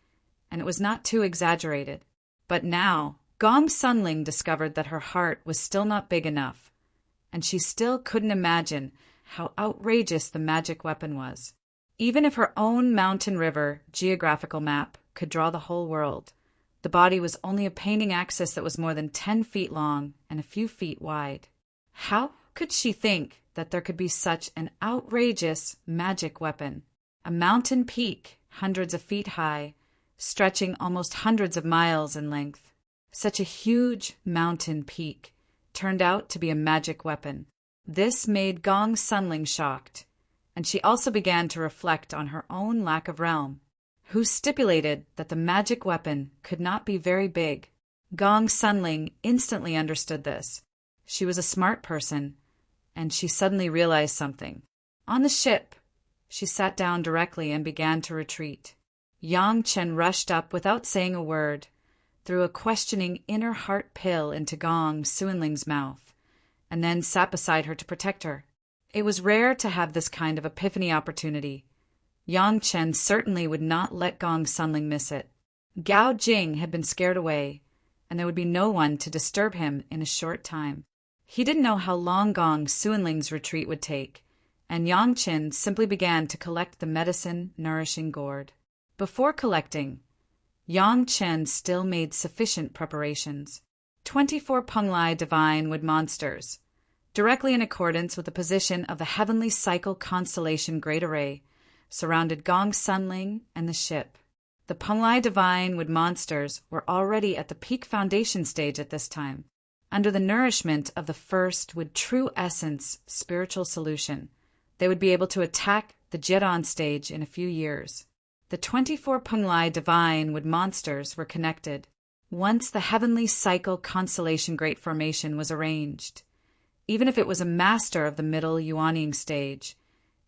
Speaker 1: and it was not too exaggerated. But now, Gong Sunling discovered that her heart was still not big enough, and she still couldn't imagine how outrageous the magic weapon was. Even if her own mountain river geographical map could draw the whole world, the body was only a painting axis that was more than 10 feet long and a few feet wide. How could she think that there could be such an outrageous magic weapon? A mountain peak, hundreds of feet high, stretching almost hundreds of miles in length. Such a huge mountain peak turned out to be a magic weapon. This made Gong Sunling shocked, and she also began to reflect on her own lack of realm. Who stipulated that the magic weapon could not be very big? Gong Sunling instantly understood this. She was a smart person, and she suddenly realized something. On the ship, she sat down directly and began to retreat. Yang Chen rushed up without saying a word, threw a questioning inner heart pill into Gong Sunling's mouth, and then sat beside her to protect her. It was rare to have this kind of epiphany opportunity. Yang Chen certainly would not let Gong Sunling miss it. Gao Jing had been scared away, and there would be no one to disturb him in a short time. He didn't know how long Gong Sunling's retreat would take, and Yang Chen simply began to collect the medicine-nourishing gourd. Before collecting, Yang Chen still made sufficient preparations. 24 Penglai divine wood monsters, directly in accordance with the position of the heavenly cycle constellation Great Array, surrounded Gong Sunling and the ship. The Penglai divine wood monsters were already at the peak foundation stage at this time. Under the nourishment of the first wood true essence spiritual solution, they would be able to attack the Jedon stage in a few years. The 24 Penglai divine wood monsters were connected. Once the heavenly cycle constellation great formation was arranged, even if it was a master of the middle Yuanying stage,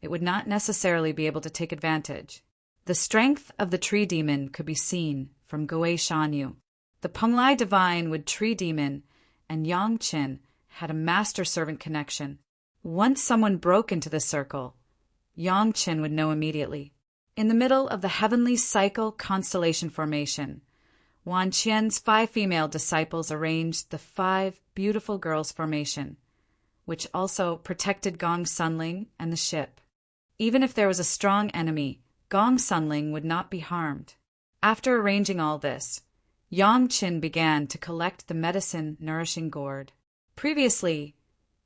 Speaker 1: it would not necessarily be able to take advantage. The strength of the tree demon could be seen from Goei Shanyu. The Penglai divine wood tree demon and Yang Qin had a master-servant connection. Once someone broke into the circle, Yang Qin would know immediately. In the middle of the heavenly cycle constellation formation, Wan Qian's 5 female disciples arranged the 5 beautiful girls formation, which also protected Gong Sunling and the ship. Even if there was a strong enemy, Gong Sunling would not be harmed. After arranging all this, Yang Qin began to collect the medicine nourishing gourd. Previously,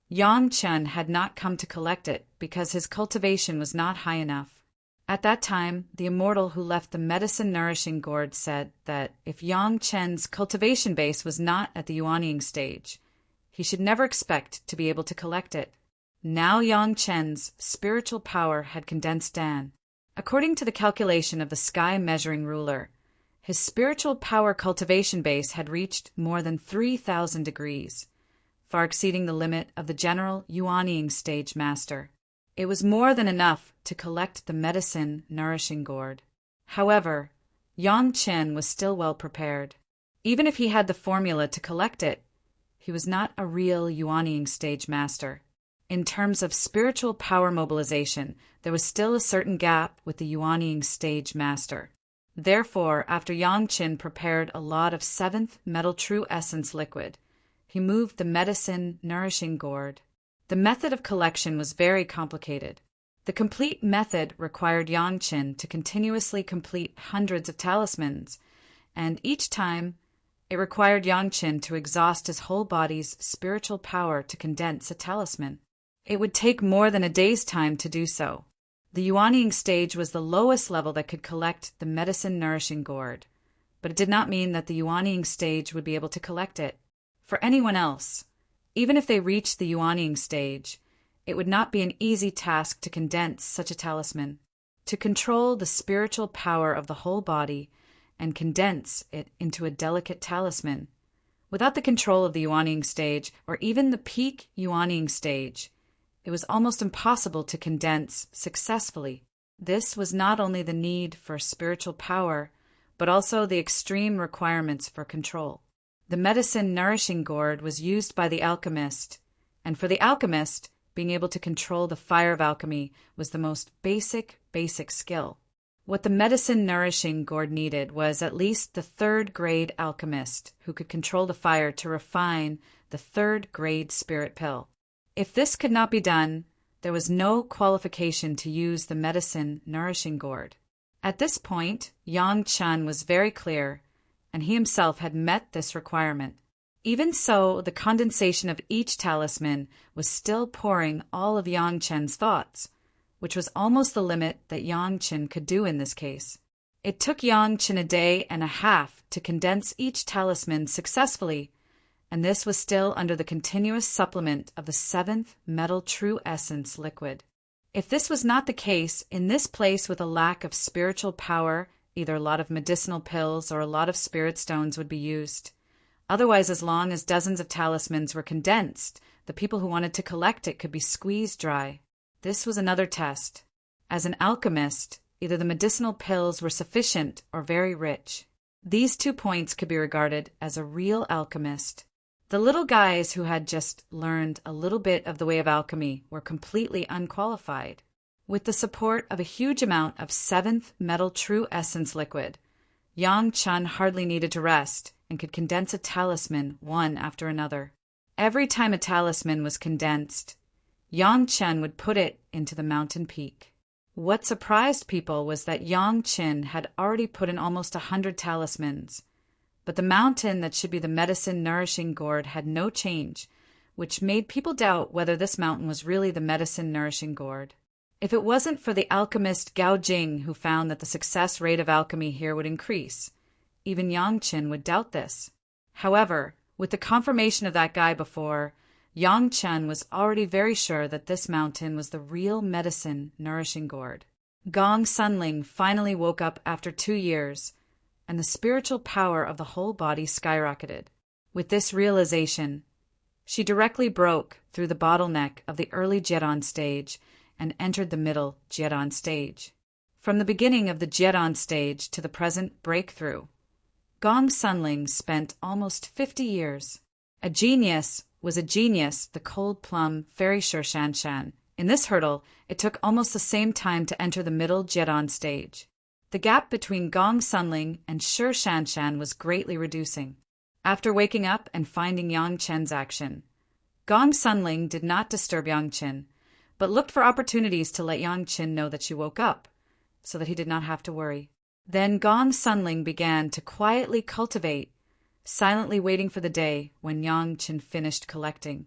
Speaker 1: Yang Qin had not come to collect it because his cultivation was not high enough. At that time, the Immortal who left the medicine-nourishing gourd said that if Yang Chen's cultivation base was not at the Yuanying stage, he should never expect to be able to collect it. Now Yang Chen's spiritual power had condensed down. According to the calculation of the sky measuring ruler, his spiritual power cultivation base had reached more than 3,000 degrees, far exceeding the limit of the general Yuanying stage master. It was more than enough to collect the medicine nourishing gourd. However, Yang Chen was still well prepared. Even if he had the formula to collect it, he was not a real Yuanying stage master. In terms of spiritual power mobilization, there was still a certain gap with the Yuanying stage master. Therefore, after Yang Chen prepared a lot of 7th metal true essence liquid, he moved the medicine nourishing gourd. The method of collection was very complicated. The complete method required Yang Chen to continuously complete hundreds of talismans, and each time it required Yang Chen to exhaust his whole body's spiritual power to condense a talisman. It would take more than a day's time to do so. The Yuanying stage was the lowest level that could collect the medicine-nourishing gourd, but it did not mean that the Yuanying stage would be able to collect it. For anyone else, even if they reached the Yuanying stage, it would not be an easy task to condense such a talisman. To control the spiritual power of the whole body and condense it into a delicate talisman. Without the control of the Yuanying stage, or even the peak Yuanying stage, it was almost impossible to condense successfully. This was not only the need for spiritual power, but also the extreme requirements for control. The medicine-nourishing gourd was used by the alchemist, and for the alchemist, being able to control the fire of alchemy was the most basic skill. What the medicine-nourishing gourd needed was at least the 3rd-grade alchemist who could control the fire to refine the 3rd-grade spirit pill. If this could not be done, there was no qualification to use the medicine-nourishing gourd. At this point, Yang Chen was very clear, and he himself had met this requirement. Even so, the condensation of each talisman was still pouring all of Yang Chen's thoughts, which was almost the limit that Yang Chen could do in this case. It took Yang Chen a day and a half to condense each talisman successfully, and this was still under the continuous supplement of the 7th metal true essence liquid. If this was not the case, in this place with a lack of spiritual power, either a lot of medicinal pills or a lot of spirit stones would be used. Otherwise, as long as dozens of talismans were condensed, the people who wanted to collect it could be squeezed dry. This was another test. As an alchemist, either the medicinal pills were sufficient or very rich. These 2 points could be regarded as a real alchemist. The little guys who had just learned a little bit of the way of alchemy were completely unqualified. With the support of a huge amount of 7th metal true essence liquid, Yang Chen hardly needed to rest and could condense a talisman one after another. Every time a talisman was condensed, Yang Chen would put it into the mountain peak. What surprised people was that Yang Chen had already put in almost 100 talismans, but the mountain that should be the medicine-nourishing gourd had no change, which made people doubt whether this mountain was really the medicine-nourishing gourd. If it wasn't for the alchemist Gao Jing, who found that the success rate of alchemy here would increase, even Yang Chen would doubt this. However, with the confirmation of that guy before, Yang Chen was already very sure that this mountain was the real medicine nourishing gourd. Gong Sunling finally woke up after 2 years, and the spiritual power of the whole body skyrocketed. With this realization, she directly broke through the bottleneck of the early Jiedon stage and entered the middle Jiedon stage. From the beginning of the Jiedon stage to the present breakthrough, Gong Sunling spent almost 50 years. A genius was a genius, the cold plum fairy Shi Shanshan. In this hurdle, it took almost the same time to enter the middle Jiedon stage. The gap between Gong Sunling and Shi Shanshan was greatly reducing. After waking up and finding Yang Chen's action, Gong Sunling did not disturb Yang Chen, but looked for opportunities to let Yang Chen know that she woke up, so that he did not have to worry. Then Gong Sunling began to quietly cultivate, silently waiting for the day when Yang Chen finished collecting.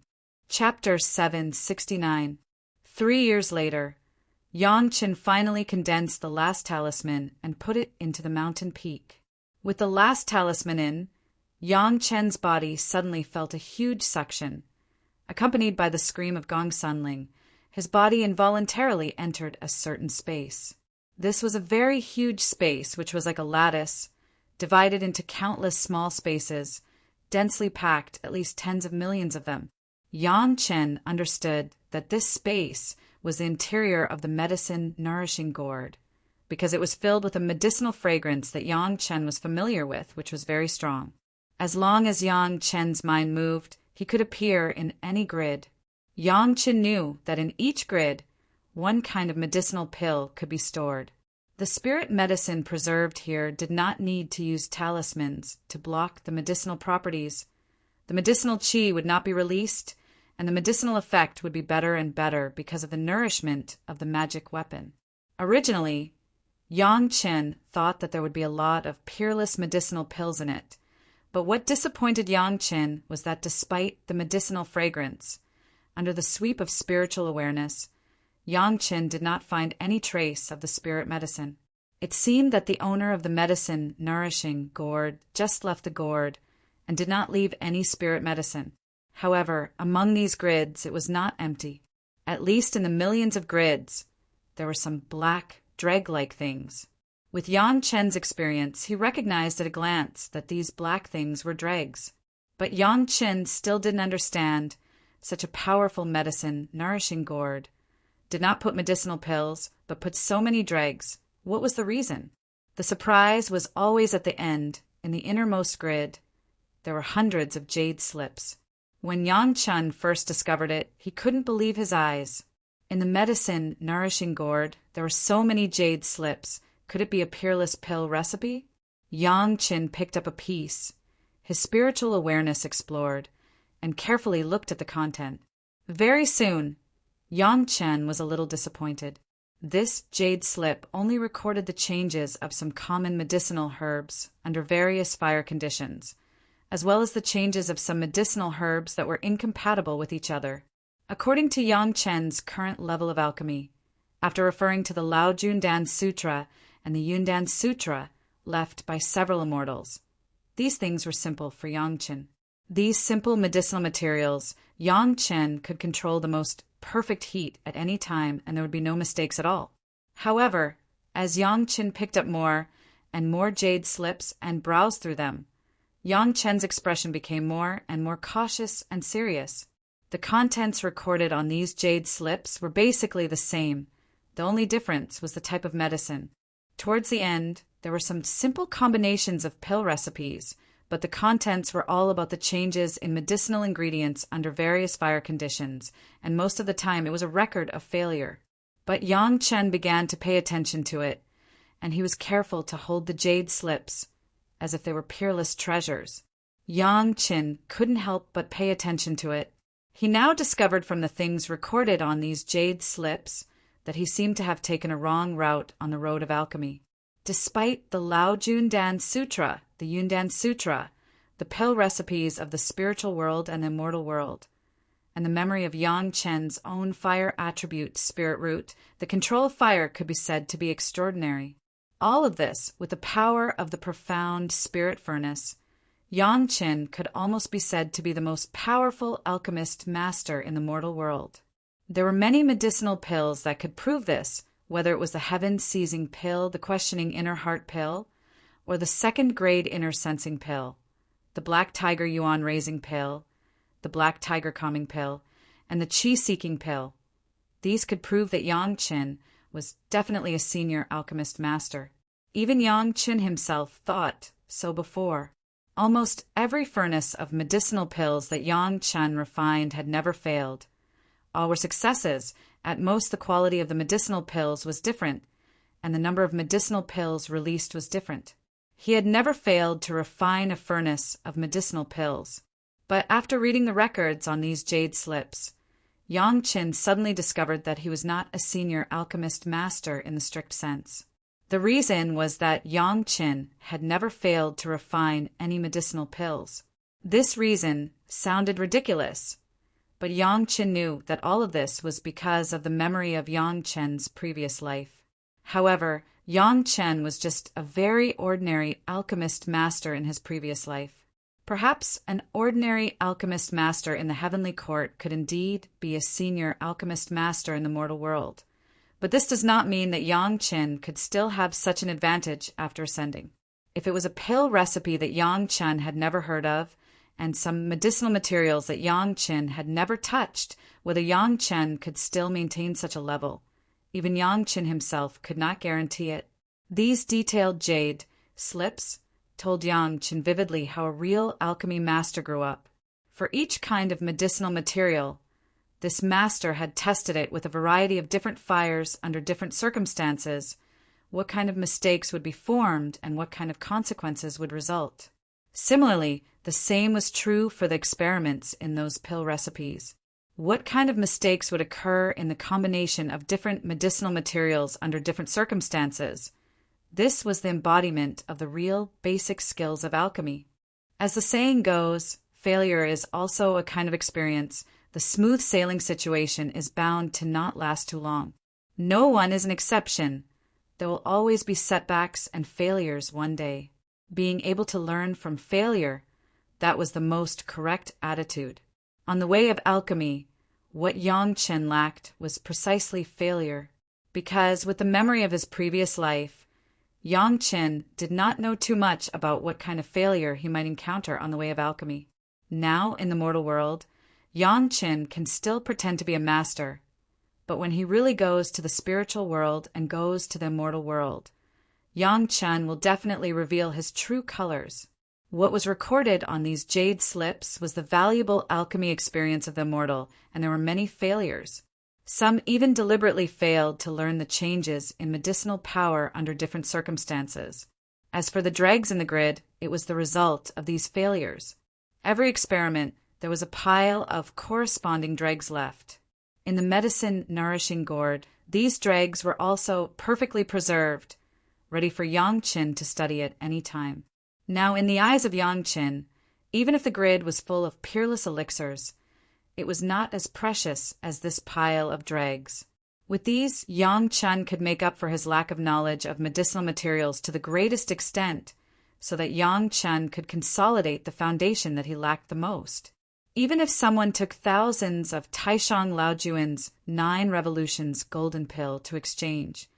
Speaker 1: Chapter 769. 3 years later, Yang Chen finally condensed the last talisman and put it into the mountain peak. With the last talisman in, Yang Chen's body suddenly felt a huge suction. Accompanied by the scream of Gong Sunling, his body involuntarily entered a certain space. This was a very huge space, which was like a lattice, divided into countless small spaces, densely packed, at least tens of millions of them. Yang Chen understood that this space was the interior of the medicine nourishing gourd, because it was filled with a medicinal fragrance that Yang Chen was familiar with, which was very strong. As long as Yang Chen's mind moved, he could appear in any grid. Yang Chen knew that in each grid, one kind of medicinal pill could be stored. The spirit medicine preserved here did not need to use talismans to block the medicinal properties. The medicinal qi would not be released, and the medicinal effect would be better and better because of the nourishment of the magic weapon. Originally, Yang Chen thought that there would be a lot of peerless medicinal pills in it, but what disappointed Yang Chen was that despite the medicinal fragrance, under the sweep of spiritual awareness, Yang Chen did not find any trace of the spirit medicine. It seemed that the owner of the medicine nourishing gourd just left the gourd and did not leave any spirit medicine. However, among these grids it was not empty. At least in the millions of grids, there were some black, dreg-like things. With Yang Chen's experience, he recognized at a glance that these black things were dregs. But Yang Chen still didn't understand such a powerful medicine nourishing gourd did not put medicinal pills, but put so many dregs. What was the reason? The surprise was always at the end. In the innermost grid, there were hundreds of jade slips. When Yang Chen first discovered it, he couldn't believe his eyes. In the medicine nourishing gourd, there were so many jade slips. Could it be a peerless pill recipe? Yang Chen picked up a piece. His spiritual awareness explored, and carefully looked at the content. Very soon, Yang Chen was a little disappointed. This jade slip only recorded the changes of some common medicinal herbs under various fire conditions, as well as the changes of some medicinal herbs that were incompatible with each other. According to Yang Chen's current level of alchemy, after referring to the Lao Jundan Sutra and the Yundan Sutra left by several immortals, these things were simple for Yang Chen. These simple medicinal materials, Yang Chen could control the most perfect heat at any time, and there would be no mistakes at all. However, as Yang Chen picked up more and more jade slips and browsed through them, Yang Chen's expression became more and more cautious and serious. The contents recorded on these jade slips were basically the same. The only difference was the type of medicine. Towards the end, there were some simple combinations of pill recipes, but the contents were all about the changes in medicinal ingredients under various fire conditions, and most of the time it was a record of failure. But Yang Chen began to pay attention to it, and he was careful to hold the jade slips as if they were peerless treasures. Yang Chen couldn't help but pay attention to it. He now discovered from the things recorded on these jade slips that he seemed to have taken a wrong route on the road of alchemy. Despite the Lao Jundan Sutra, the Yundan Sutra, the pill recipes of the spiritual world and the immortal world, and the memory of Yang Chen's own fire attribute, spirit root, the control of fire could be said to be extraordinary. All of this, with the power of the profound spirit furnace, Yang Chen could almost be said to be the most powerful alchemist master in the mortal world. There were many medicinal pills that could prove this, whether it was the heaven-seizing pill, the questioning inner heart pill, or the second-grade inner sensing pill, the black tiger yuan raising pill, the black tiger calming pill, and the qi-seeking pill. These could prove that Yang Chen was definitely a senior alchemist master. Even Yang Chen himself thought so before. Almost every furnace of medicinal pills that Yang Chen refined had never failed. All were successes. At most, the quality of the medicinal pills was different, and the number of medicinal pills released was different. He had never failed to refine a furnace of medicinal pills. But after reading the records on these jade slips, Yang Chen suddenly discovered that he was not a senior alchemist master in the strict sense. The reason was that Yang Chen had never failed to refine any medicinal pills. This reason sounded ridiculous, but Yang Chen knew that all of this was because of the memory of Yang Chen's previous life. However, Yang Chen was just a very ordinary alchemist master in his previous life. Perhaps an ordinary alchemist master in the heavenly court could indeed be a senior alchemist master in the mortal world. But this does not mean that Yang Chen could still have such an advantage after ascending. If it was a pill recipe that Yang Chen had never heard of, and some medicinal materials that Yang Chen had never touched, whether Yang Chen could still maintain such a level. Even Yang Chen himself could not guarantee it. These detailed jade slips told Yang Chen vividly how a real alchemy master grew up. For each kind of medicinal material, this master had tested it with a variety of different fires under different circumstances, what kind of mistakes would be formed and what kind of consequences would result. Similarly, the same was true for the experiments in those pill recipes. What kind of mistakes would occur in the combination of different medicinal materials under different circumstances? This was the embodiment of the real basic skills of alchemy. As the saying goes, failure is also a kind of experience. The smooth sailing situation is bound to not last too long. No one is an exception. There will always be setbacks and failures one day. Being able to learn from failure, that was the most correct attitude. On the way of alchemy, what Yang Chen lacked was precisely failure, because with the memory of his previous life, Yang Chen did not know too much about what kind of failure he might encounter on the way of alchemy. Now, in the mortal world, Yang Chen can still pretend to be a master, but when he really goes to the spiritual world and goes to the immortal world, Yang Chen will definitely reveal his true colors. What was recorded on these jade slips was the valuable alchemy experience of the immortal, and there were many failures. Some even deliberately failed to learn the changes in medicinal power under different circumstances. As for the dregs in the grid, it was the result of these failures. Every experiment, there was a pile of corresponding dregs left. In the medicine nourishing gourd, these dregs were also perfectly preserved, ready for Yang Chen to study at any time. Now, in the eyes of Yang Chen, even if the grid was full of peerless elixirs, it was not as precious as this pile of dregs. With these, Yang Chen could make up for his lack of knowledge of medicinal materials to the greatest extent, so that Yang Chen could consolidate the foundation that he lacked the most. Even if someone took thousands of Taishang Laojuan's 9 revolutions golden pill to exchange,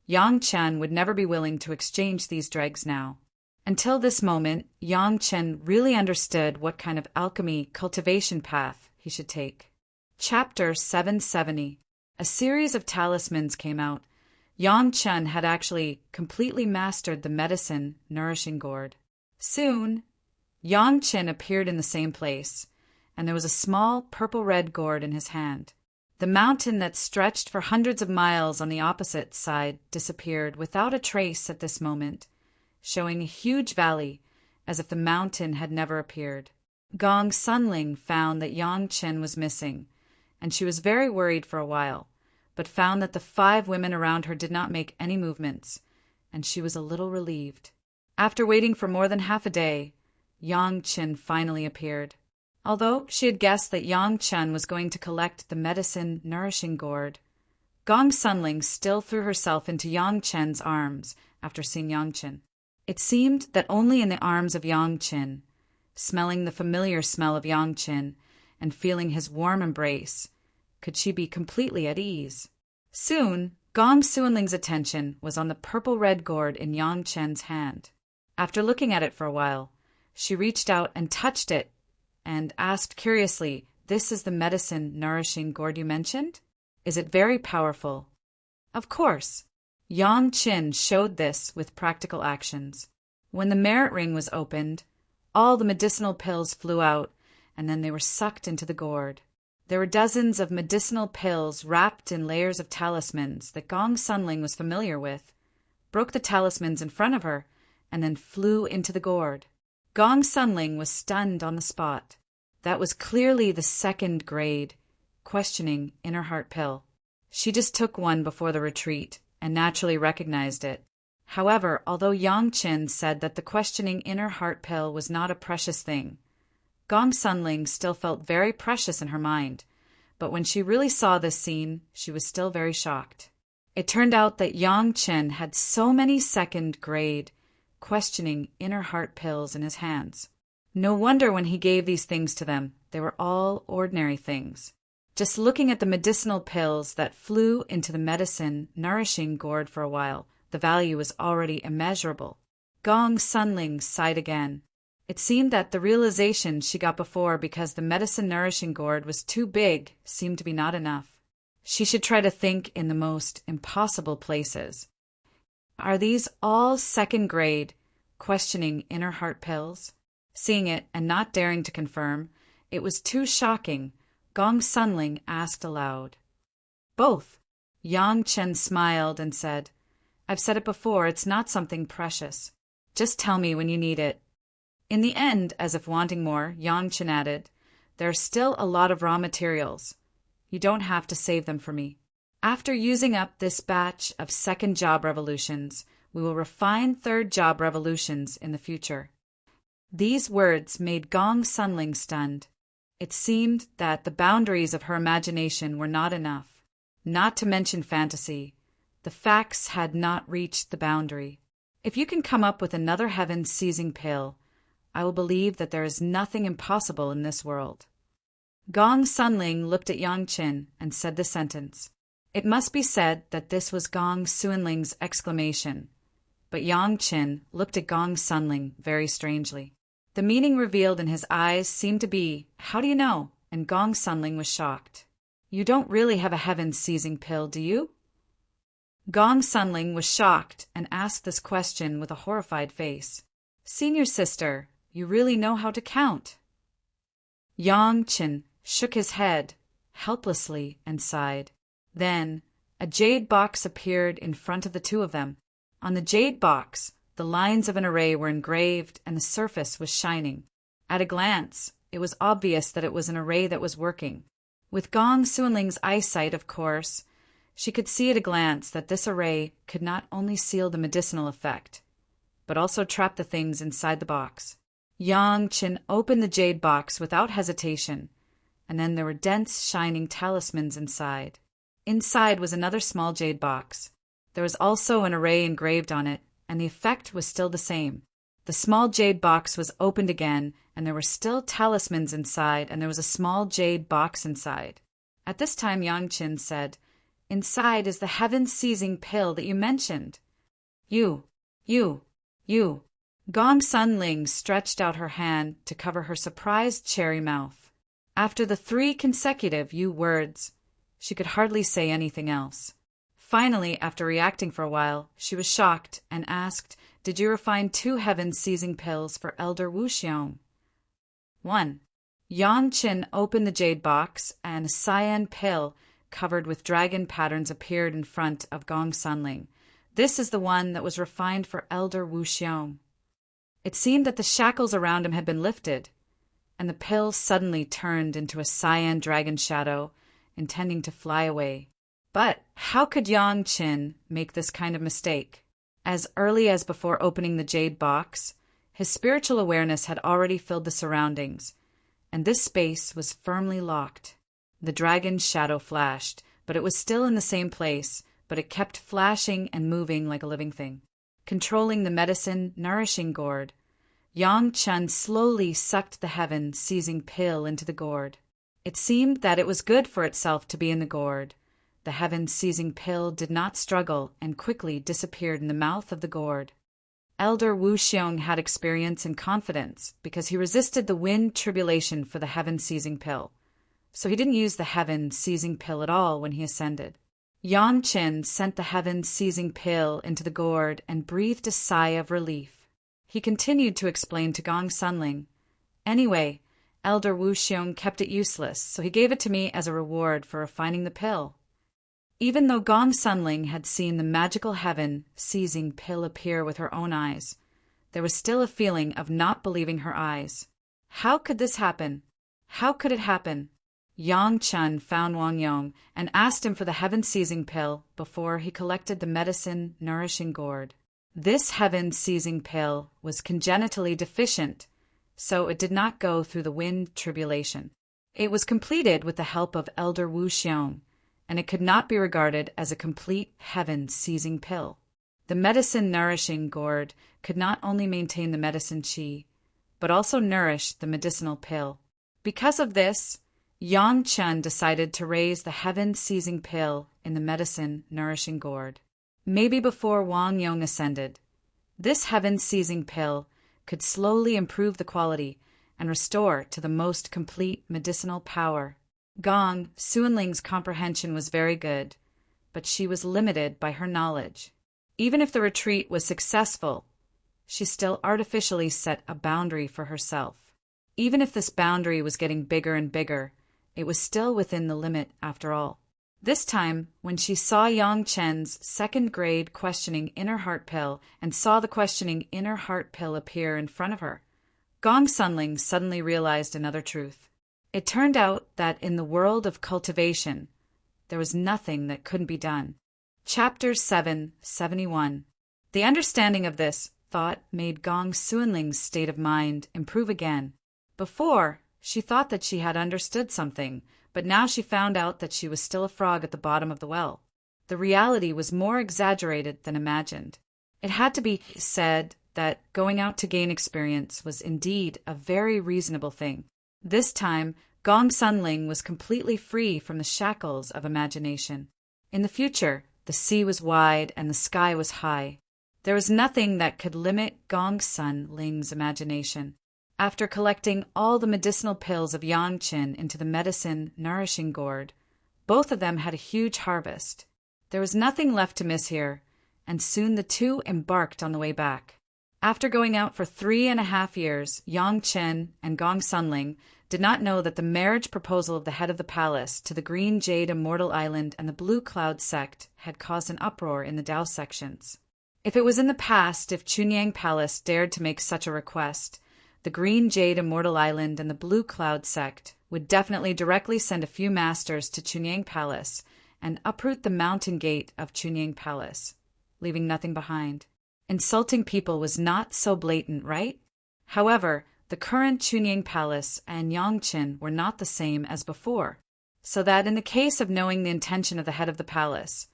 Speaker 1: Yang Chen would never be willing to exchange these dregs now. Until this moment, Yang Chen really understood what kind of alchemy cultivation path he should take. Chapter 770. A series of talismans came out. Yang Chen had actually completely mastered the medicine nourishing gourd. Soon, Yang Chen appeared in the same place, and there was a small purple-red gourd in his hand. The mountain that stretched for hundreds of miles on the opposite side disappeared without a trace at this moment, showing a huge valley, as if the mountain had never appeared. Gong Sunling found that Yang Chen was missing, and she was very worried for a while, but found that the 5 women around her did not make any movements, and she was a little relieved. After waiting for more than half a day, Yang Chen finally appeared. Although she had guessed that Yang Chen was going to collect the medicine nourishing gourd, Gong Sunling still threw herself into Yang Chen's arms after seeing Yang Chen. It seemed that only in the arms of Yang Chen, smelling the familiar smell of Yang Chen and feeling his warm embrace, could she be completely at ease. Soon, Gong Sunling's attention was on the purple-red gourd in Yang Chen's hand. After looking at it for a while, she reached out and touched it and asked curiously, "This is the medicine nourishing gourd you mentioned? Is it very powerful?" Of course. Yang Chen showed this with practical actions. When the merit ring was opened, all the medicinal pills flew out, and then they were sucked into the gourd. There were dozens of medicinal pills wrapped in layers of talismans that Gong Sunling was familiar with, broke the talismans in front of her, and then flew into the gourd. Gong Sunling was stunned on the spot. That was clearly the second grade, questioning inner heart pill. She just took one before the retreat and naturally recognized it. However, although Yang Chen said that the questioning inner heart pill was not a precious thing, Gong Sunling still felt very precious in her mind. But when she really saw this scene, she was still very shocked. It turned out that Yang Chen had so many second-grade, questioning inner heart pills in his hands. No wonder when he gave these things to them, they were all ordinary things. Just looking at the medicinal pills that flew into the medicine nourishing gourd for a while, the value was already immeasurable. Gong Sunling sighed again. It seemed that the realization she got before because the medicine nourishing gourd was too big seemed to be not enough. She should try to think in the most impossible places. Are these all second-grade, questioning inner heart pills? Seeing it and not daring to confirm, it was too shocking. Gong Sunling asked aloud. Both. Yang Chen smiled and said, "I've said it before, it's not something precious. Just tell me when you need it." In the end, as if wanting more, Yang Chen added, "There are still a lot of raw materials. You don't have to save them for me. After using up this batch of second job revolutions, we will refine third job revolutions in the future." These words made Gong Sunling stunned. It seemed that the boundaries of her imagination were not enough. Not to mention fantasy. The facts had not reached the boundary. If you can come up with another heaven-seizing pill, I will believe that there is nothing impossible in this world. Gong Sunling looked at Yang Chen and said the sentence. It must be said that this was Gong Sunling's exclamation, but Yang Chen looked at Gong Sunling very strangely. The meaning revealed in his eyes seemed to be, "How do you know?" and Gong Sunling was shocked. "You don't really have a heaven-seizing pill, do you?" Gong Sunling was shocked and asked this question with a horrified face. "Senior sister, you really know how to count?" Yang Chen shook his head helplessly and sighed. Then a jade box appeared in front of the two of them. On the jade box, the lines of an array were engraved and the surface was shining. At a glance, it was obvious that it was an array that was working. With Gong Sunling's eyesight, of course, she could see at a glance that this array could not only seal the medicinal effect, but also trap the things inside the box. Yang Chen opened the jade box without hesitation, and then there were dense, shining talismans inside. Inside was another small jade box. There was also an array engraved on it, and the effect was still the same. The small jade box was opened again, and there were still talismans inside, and there was a small jade box inside. At this time, Yang Chen said, "Inside is the heaven-seizing pill that you mentioned." You. Gong Sunling stretched out her hand to cover her surprised cherry mouth. After the 3 consecutive "you" words, she could hardly say anything else. Finally, after reacting for a while, she was shocked and asked, "Did you refine 2 heaven-seizing pills for Elder Wu Xiong?" 1. Yang Chen opened the jade box, and a cyan pill covered with dragon patterns appeared in front of Gong Sunling. "This is the one that was refined for Elder Wu Xiong." It seemed that the shackles around him had been lifted, and the pill suddenly turned into a cyan dragon shadow, intending to fly away. But how could Yang Chen make this kind of mistake? As early as before opening the jade box, his spiritual awareness had already filled the surroundings, and this space was firmly locked. The dragon's shadow flashed, but it was still in the same place, but it kept flashing and moving like a living thing. Controlling the medicine nourishing gourd, Yang Chen slowly sucked the heaven-seizing pill into the gourd. It seemed that it was good for itself to be in the gourd. The heaven-seizing pill did not struggle and quickly disappeared in the mouth of the gourd. Elder Wu Xiong had experience and confidence because he resisted the wind tribulation for the heaven-seizing pill, so he didn't use the heaven-seizing pill at all when he ascended. Yang Chen sent the heaven-seizing pill into the gourd and breathed a sigh of relief. He continued to explain to Gong Sunling, "Anyway, Elder Wu Xiong kept it useless, so he gave it to me as a reward for refining the pill." Even though Gong Sunling had seen the magical heaven-seizing pill appear with her own eyes, there was still a feeling of not believing her eyes. How could this happen? How could it happen? Yang Chen found Wang Yong and asked him for the heaven-seizing pill before he collected the medicine nourishing gourd. This heaven-seizing pill was congenitally deficient, so it did not go through the wind tribulation. It was completed with the help of Elder Wu Xiong, and it could not be regarded as a complete heaven-seizing pill. The medicine-nourishing gourd could not only maintain the medicine qi, but also nourish the medicinal pill. Because of this, Yang Chen decided to raise the heaven-seizing pill in the medicine-nourishing gourd. Maybe before Wang Yong ascended, this heaven-seizing pill could slowly improve the quality and restore to the most complete medicinal power. Gong Sunling's comprehension was very good, but she was limited by her knowledge. Even if the retreat was successful, she still artificially set a boundary for herself. Even if this boundary was getting bigger and bigger, it was still within the limit after all. This time, when she saw Yang Chen's second-grade questioning inner heart pill and saw the questioning inner heart pill appear in front of her, Gong Sunling suddenly realized another truth. It turned out that in the world of cultivation, there was nothing that couldn't be done. Chapter 771. The understanding of this thought made Gong Sunling's state of mind improve again. Before, she thought that she had understood something, but now she found out that she was still a frog at the bottom of the well. The reality was more exaggerated than imagined. It had to be said that going out to gain experience was indeed a very reasonable thing. This time, Gong Sunling was completely free from the shackles of imagination. In the future, the sea was wide and the sky was high. There was nothing that could limit Gong Sunling's imagination. After collecting all the medicinal pills of Yang Chen into the medicine-nourishing gourd, both of them had a huge harvest. There was nothing left to miss here, and soon the two embarked on the way back. After going out for 3.5 years, Yang Chen and Gong Sunling did not know that the marriage proposal of the head of the palace to the Green Jade Immortal Island and the Blue Cloud sect had caused an uproar in the Dao sections. If it was in the past, if Chunyang Palace dared to make such a request, the Green Jade Immortal Island and the Blue Cloud sect would definitely directly send a few masters to Chunyang Palace and uproot the mountain gate of Chunyang Palace, leaving nothing behind. Insulting people was not so blatant, right? However, the current Chunyang Palace and Yangchen were not the same as before, so that in the case of knowing the intention of the head of the palace,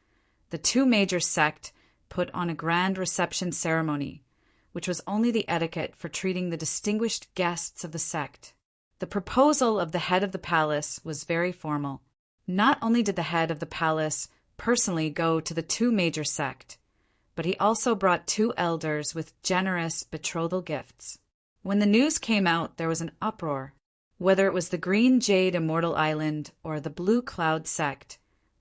Speaker 1: the two major sect put on a grand reception ceremony, which was only the etiquette for treating the distinguished guests of the sect. The proposal of the head of the palace was very formal. Not only did the head of the palace personally go to the two major sect, but he also brought 2 elders with generous betrothal gifts. When the news came out, there was an uproar. Whether it was the Green Jade Immortal Island or the Blue Cloud sect,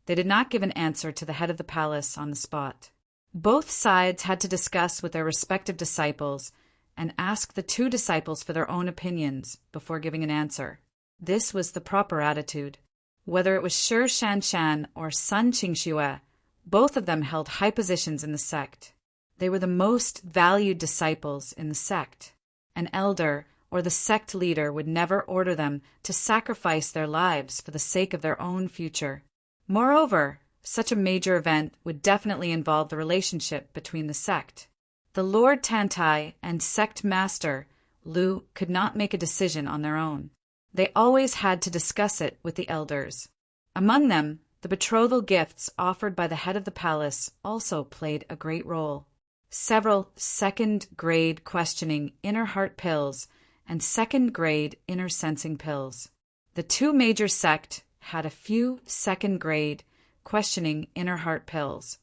Speaker 1: they did not give an answer to the head of the palace on the spot. Both sides had to discuss with their respective disciples and ask the 2 disciples for their own opinions before giving an answer. This was the proper attitude. Whether it was Shi Shanshan or Sun Qingxue, both of them held high positions in the sect. They were the most valued disciples in the sect. An elder or the sect leader would never order them to sacrifice their lives for the sake of their own future. Moreover, such a major event would definitely involve the relationship between the sect. The Lord Tantai and sect master, Lu, could not make a decision on their own. They always had to discuss it with the elders. Among them, the betrothal gifts offered by the head of the palace also played a great role. Several second-grade questioning inner heart pills and second-grade inner sensing pills. The two major sect had a few second-grade questioning inner heart pills,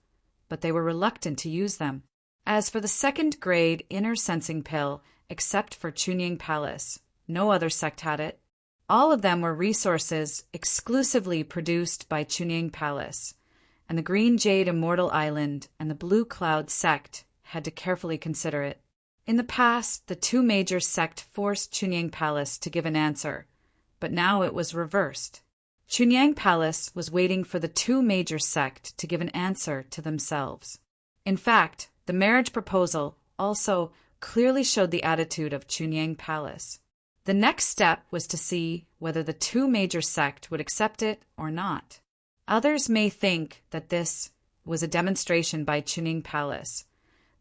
Speaker 1: but they were reluctant to use them. As for the second-grade inner sensing pill, except for Chunying Palace, no other sect had it. All of them were resources exclusively produced by Chunying Palace, and the Green Jade Immortal Island and the Blue Cloud sect had to carefully consider it. In the past, the two major sect forced Chunying Palace to give an answer, but now it was reversed. Chunying Palace was waiting for the two major sect to give an answer to themselves. In fact, the marriage proposal also clearly showed the attitude of Chunying Palace. The next step was to see whether the two major sect would accept it or not. Others may think that this was a demonstration by Chunying Palace,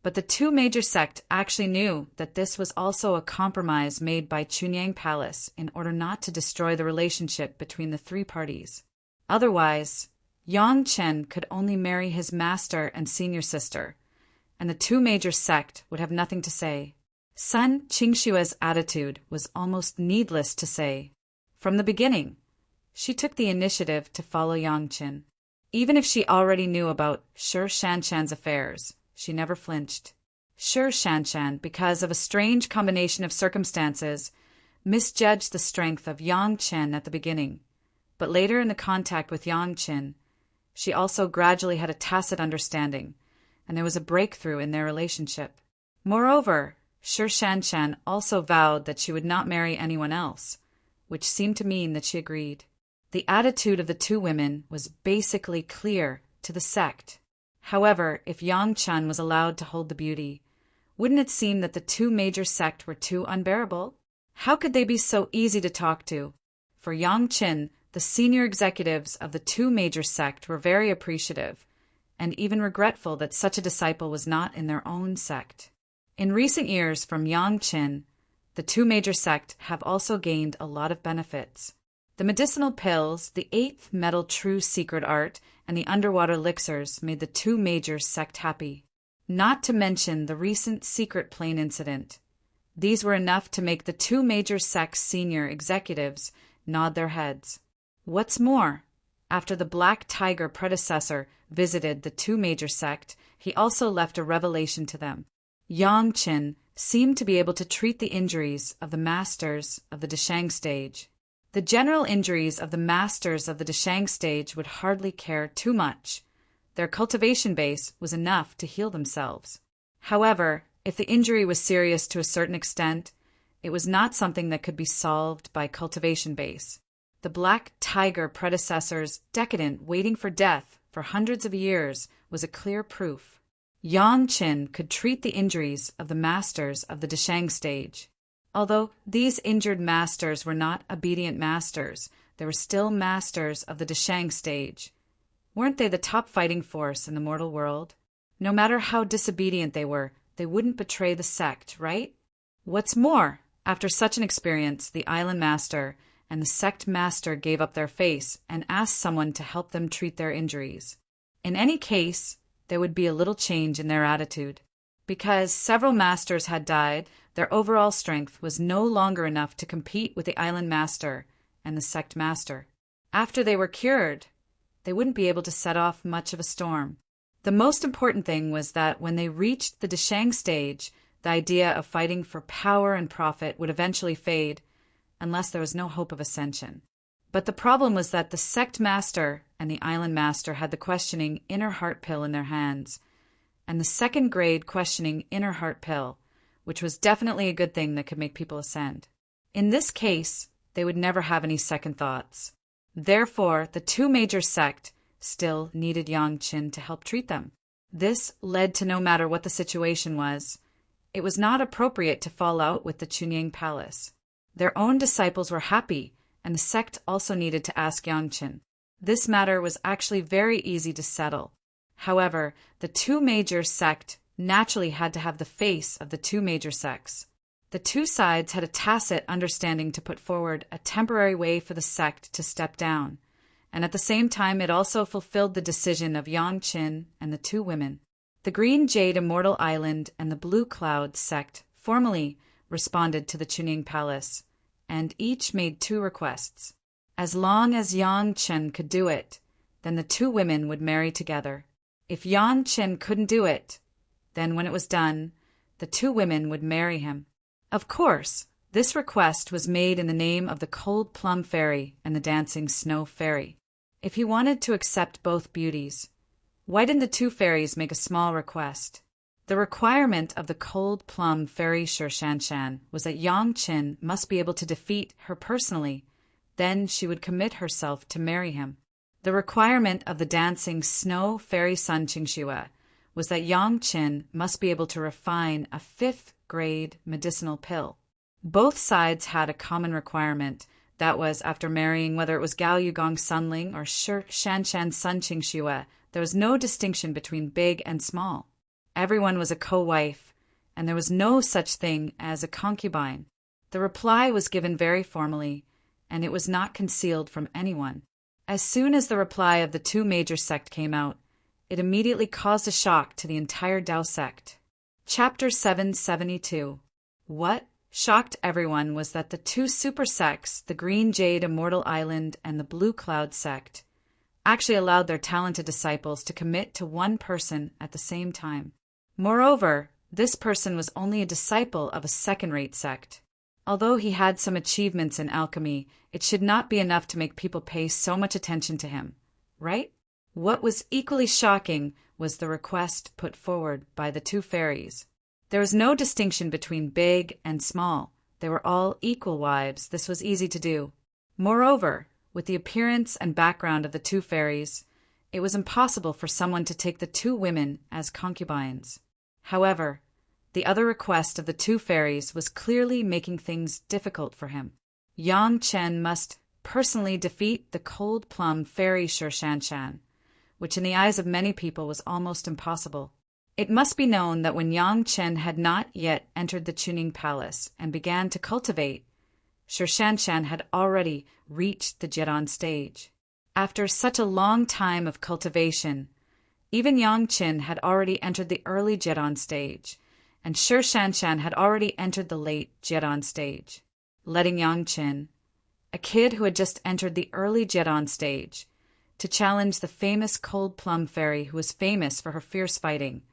Speaker 1: but the two major sect actually knew that this was also a compromise made by Chunying Palace in order not to destroy the relationship between the three parties. Otherwise, Yang Chen could only marry his master and senior sister, and the two major sect would have nothing to say. Sun Qingshua's attitude was almost needless to say. From the beginning, she took the initiative to follow Yang Chen. Even if she already knew about Shi Shanshan's affairs, she never flinched. Shi Shanshan, because of a strange combination of circumstances, misjudged the strength of Yang Chen at the beginning. But later in the contact with Yang Chen, she also gradually had a tacit understanding, and there was a breakthrough in their relationship. Moreover, Shi Shanshan also vowed that she would not marry anyone else, which seemed to mean that she agreed. The attitude of the two women was basically clear to the sect. However, if Yang Chen was allowed to hold the beauty, wouldn't it seem that the two major sect were too unbearable? How could they be so easy to talk to? For Yang Chen, the senior executives of the two major sect were very appreciative, and even regretful that such a disciple was not in their own sect. In recent years, from Yang Chen, the two major sect have also gained a lot of benefits. The medicinal pills, the eighth metal true secret art, and the underwater elixirs made the two major sect happy. Not to mention the recent secret plane incident. These were enough to make the two major sect's senior executives nod their heads. What's more, after the Black Tiger predecessor visited the two major sect, he also left a revelation to them. Yang Chen seemed to be able to treat the injuries of the masters of the Deshang stage. The general injuries of the masters of the Deshang stage would hardly care too much. Their cultivation base was enough to heal themselves. However, if the injury was serious to a certain extent, it was not something that could be solved by cultivation base. The Black Tiger predecessor's decadent waiting for death for hundreds of years was a clear proof. Yang Chen could treat the injuries of the masters of the Deshang stage. Although these injured masters were not obedient masters, they were still masters of the Deshang stage. Weren't they the top fighting force in the mortal world? No matter how disobedient they were, they wouldn't betray the sect, right? What's more, after such an experience, the island master and the sect master gave up their face and asked someone to help them treat their injuries. In any case, there would be a little change in their attitude. Because several masters had died, their overall strength was no longer enough to compete with the island master and the sect master. After they were cured, they wouldn't be able to set off much of a storm. The most important thing was that when they reached the Deshang stage, the idea of fighting for power and profit would eventually fade, unless there was no hope of ascension. But the problem was that the sect master and the island master had the questioning inner heart pill in their hands, and the second grade questioning inner heart pill, which was definitely a good thing that could make people ascend. In this case, they would never have any second thoughts. Therefore, the two major sect still needed Yang Chen to help treat them. This led to no matter what the situation was, it was not appropriate to fall out with the Chunying Palace. Their own disciples were happy, and the sect also needed to ask Yang Chen. This matter was actually very easy to settle. However, the two major sect naturally had to have the face of the two major sects. The two sides had a tacit understanding to put forward a temporary way for the sect to step down, and at the same time it also fulfilled the decision of Yang Qin and the two women. The Green Jade Immortal Island and the Blue Cloud sect formally responded to the Chuning Palace, and each made two requests. As long as Yang Qin could do it, then the two women would marry together. If Yang Qin couldn't do it, then when it was done, the two women would marry him. Of course, this request was made in the name of the Cold Plum Fairy and the Dancing Snow Fairy. If he wanted to accept both beauties, why didn't the two fairies make a small request? The requirement of the Cold Plum Fairy Shan was that Yang Qin must be able to defeat her personally, then she would commit herself to marry him. The requirement of the Dancing Snow Fairy Sun Qingxue was that Yang Qin must be able to refine a 5th-grade medicinal pill. Both sides had a common requirement, that was, after marrying, whether it was Gao Yugong Sunling or Shanshan Sun Qingxue, there was no distinction between big and small. Everyone was a co-wife, and there was no such thing as a concubine. The reply was given very formally, and it was not concealed from anyone. As soon as the reply of the two major sects came out, it immediately caused a shock to the entire Dao sect. Chapter 772. What shocked everyone was that the two super sects, the Green Jade Immortal Island and the Blue Cloud sect, actually allowed their talented disciples to commit to one person at the same time. Moreover, this person was only a disciple of a second-rate sect. Although he had some achievements in alchemy, it should not be enough to make people pay so much attention to him, right? What was equally shocking was the request put forward by the two fairies. There was no distinction between big and small. They were all equal wives. This was easy to do. Moreover, with the appearance and background of the two fairies, it was impossible for someone to take the two women as concubines. However, the other request of the two fairies was clearly making things difficult for him. Yang Qin must personally defeat the Cold Plum Fairy Shanshan, which in the eyes of many people was almost impossible. It must be known that when Yang Qin had not yet entered the Chuning Palace and began to cultivate, Shanshan had already reached the Jidan stage. After such a long time of cultivation, even Yang Qin had already entered the early Jidan stage, and Shanshan had already entered the late Jidan stage, letting Yang Qin, a kid who had just entered the early Jidan stage, to challenge the famous Cold Plum Fairy who was famous for her fierce fighting.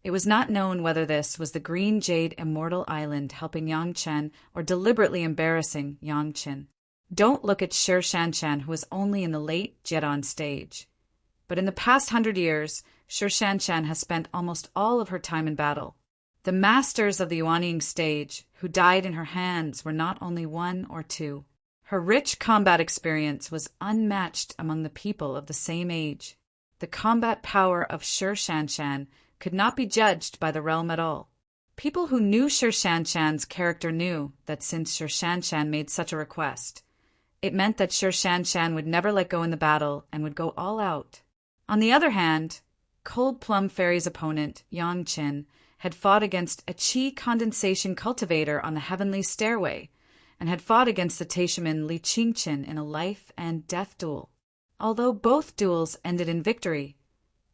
Speaker 1: It was not known whether this was the Green Jade Immortal Island helping Yang Qin or deliberately embarrassing Yang Qin. Don't look at Shanshan, who was only in the late Jidan stage. But in the past 100 years, Shanshan has spent almost all of her time in battle. The masters of the Yuanying stage, who died in her hands, were not only one or two. Her rich combat experience was unmatched among the people of the same age. The combat power of Shanshan could not be judged by the realm at all. People who knew Shanshan's character knew that since Shanshan made such a request, it meant that Shanshan would never let go in the battle and would go all out. On the other hand, Cold Plum Fairy's opponent, Yang Qin, had fought against a qi condensation cultivator on the heavenly stairway, and had fought against the Taishaman Li Qingqin in a life and death duel. Although both duels ended in victory,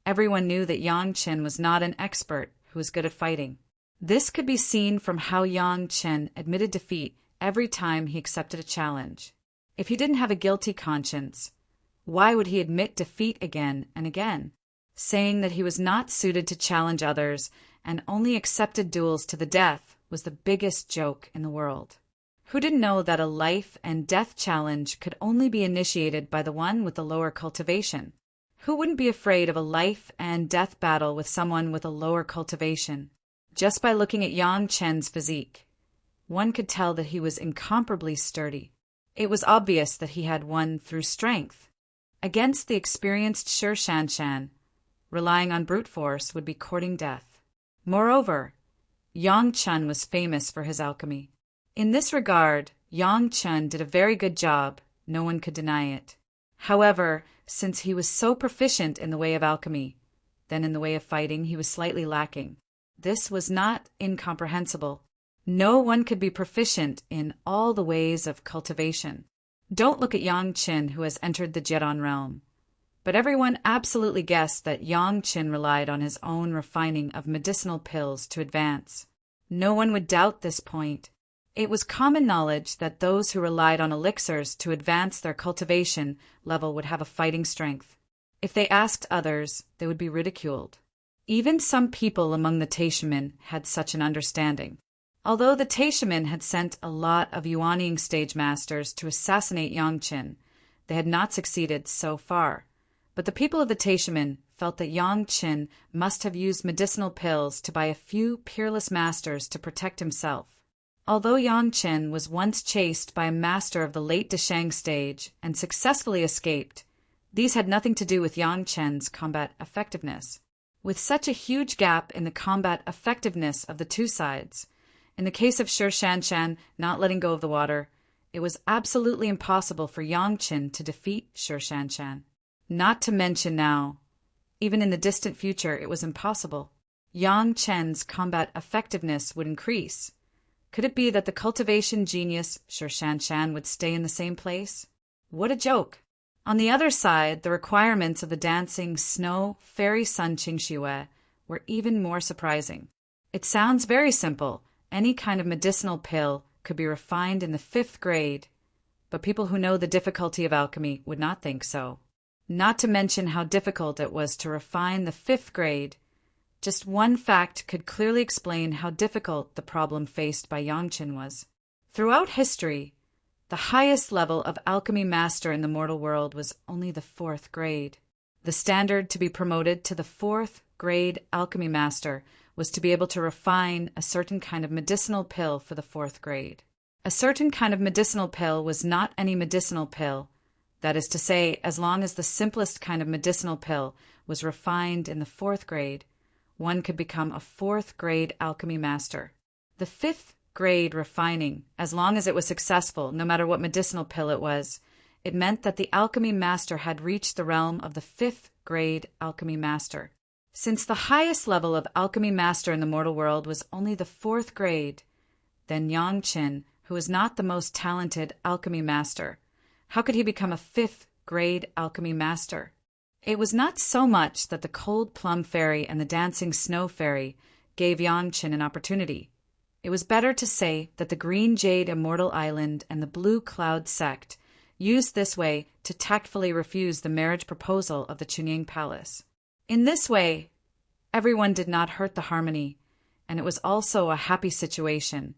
Speaker 1: everyone knew that Yang Qin was not an expert who was good at fighting. This could be seen from how Yang Qin admitted defeat every time he accepted a challenge. If he didn't have a guilty conscience, why would he admit defeat again and again? Saying that he was not suited to challenge others and only accepted duels to the death was the biggest joke in the world. Who didn't know that a life and death challenge could only be initiated by the one with the lower cultivation? Who wouldn't be afraid of a life and death battle with someone with a lower cultivation? Just by looking at Yang Qin's physique, one could tell that he was incomparably sturdy. It was obvious that he had won through strength. Against the experienced Shanshan, relying on brute force would be courting death. Moreover, Yang Qin was famous for his alchemy. In this regard, Yang Qin did a very good job, no one could deny it. However, since he was so proficient in the way of alchemy, then in the way of fighting he was slightly lacking. This was not incomprehensible. No one could be proficient in all the ways of cultivation. Don't look at Yang Qin, who has entered the Jiran realm. But everyone absolutely guessed that Yang Qin relied on his own refining of medicinal pills to advance. No one would doubt this point. It was common knowledge that those who relied on elixirs to advance their cultivation level would have a fighting strength. If they asked others, they would be ridiculed. Even some people among the Taishamen had such an understanding. Although the Taishamen had sent a lot of Yuanying stage masters to assassinate Yang Qin, they had not succeeded so far. But the people of the Taishamen felt that Yang Qin must have used medicinal pills to buy a few peerless masters to protect himself. Although Yang Qin was once chased by a master of the late Deshang stage and successfully escaped, these had nothing to do with Yang Qin's combat effectiveness. With such a huge gap in the combat effectiveness of the two sides, in the case of Shi Shanshan not letting go of the water, it was absolutely impossible for Yang Qin to defeat Shi Shanshan. Not to mention now, even in the distant future, it was impossible. Yang Qin's combat effectiveness would increase. Could it be that the cultivation genius Shi Shanshan would stay in the same place? What a joke! On the other side, the requirements of the dancing snow fairy sun Qingxue were even more surprising. It sounds very simple. Any kind of medicinal pill could be refined in the 5th grade, but people who know the difficulty of alchemy would not think so. Not to mention how difficult it was to refine the 5th grade. Just one fact could clearly explain how difficult the problem faced by Yang Qin was. Throughout history, the highest level of alchemy master in the mortal world was only the 4th grade. The standard to be promoted to the 4th grade alchemy master was to be able to refine a certain kind of medicinal pill for the 4th grade. A certain kind of medicinal pill was not any medicinal pill. That is to say, as long as the simplest kind of medicinal pill was refined in the 4th grade, one could become a 4th grade alchemy master. The 5th grade refining, as long as it was successful, no matter what medicinal pill it was, it meant that the alchemy master had reached the realm of the 5th grade alchemy master. Since the highest level of alchemy master in the mortal world was only the 4th grade, then Yang Qin, who was not the most talented alchemy master, how could he become a 5th grade alchemy master? It was not so much that the cold plum fairy and the dancing snow fairy gave Yang Qin an opportunity. It was better to say that the green jade Immortal Island and the blue cloud sect used this way to tactfully refuse the marriage proposal of the Chunying Palace. In this way, everyone did not hurt the harmony, and it was also a happy situation,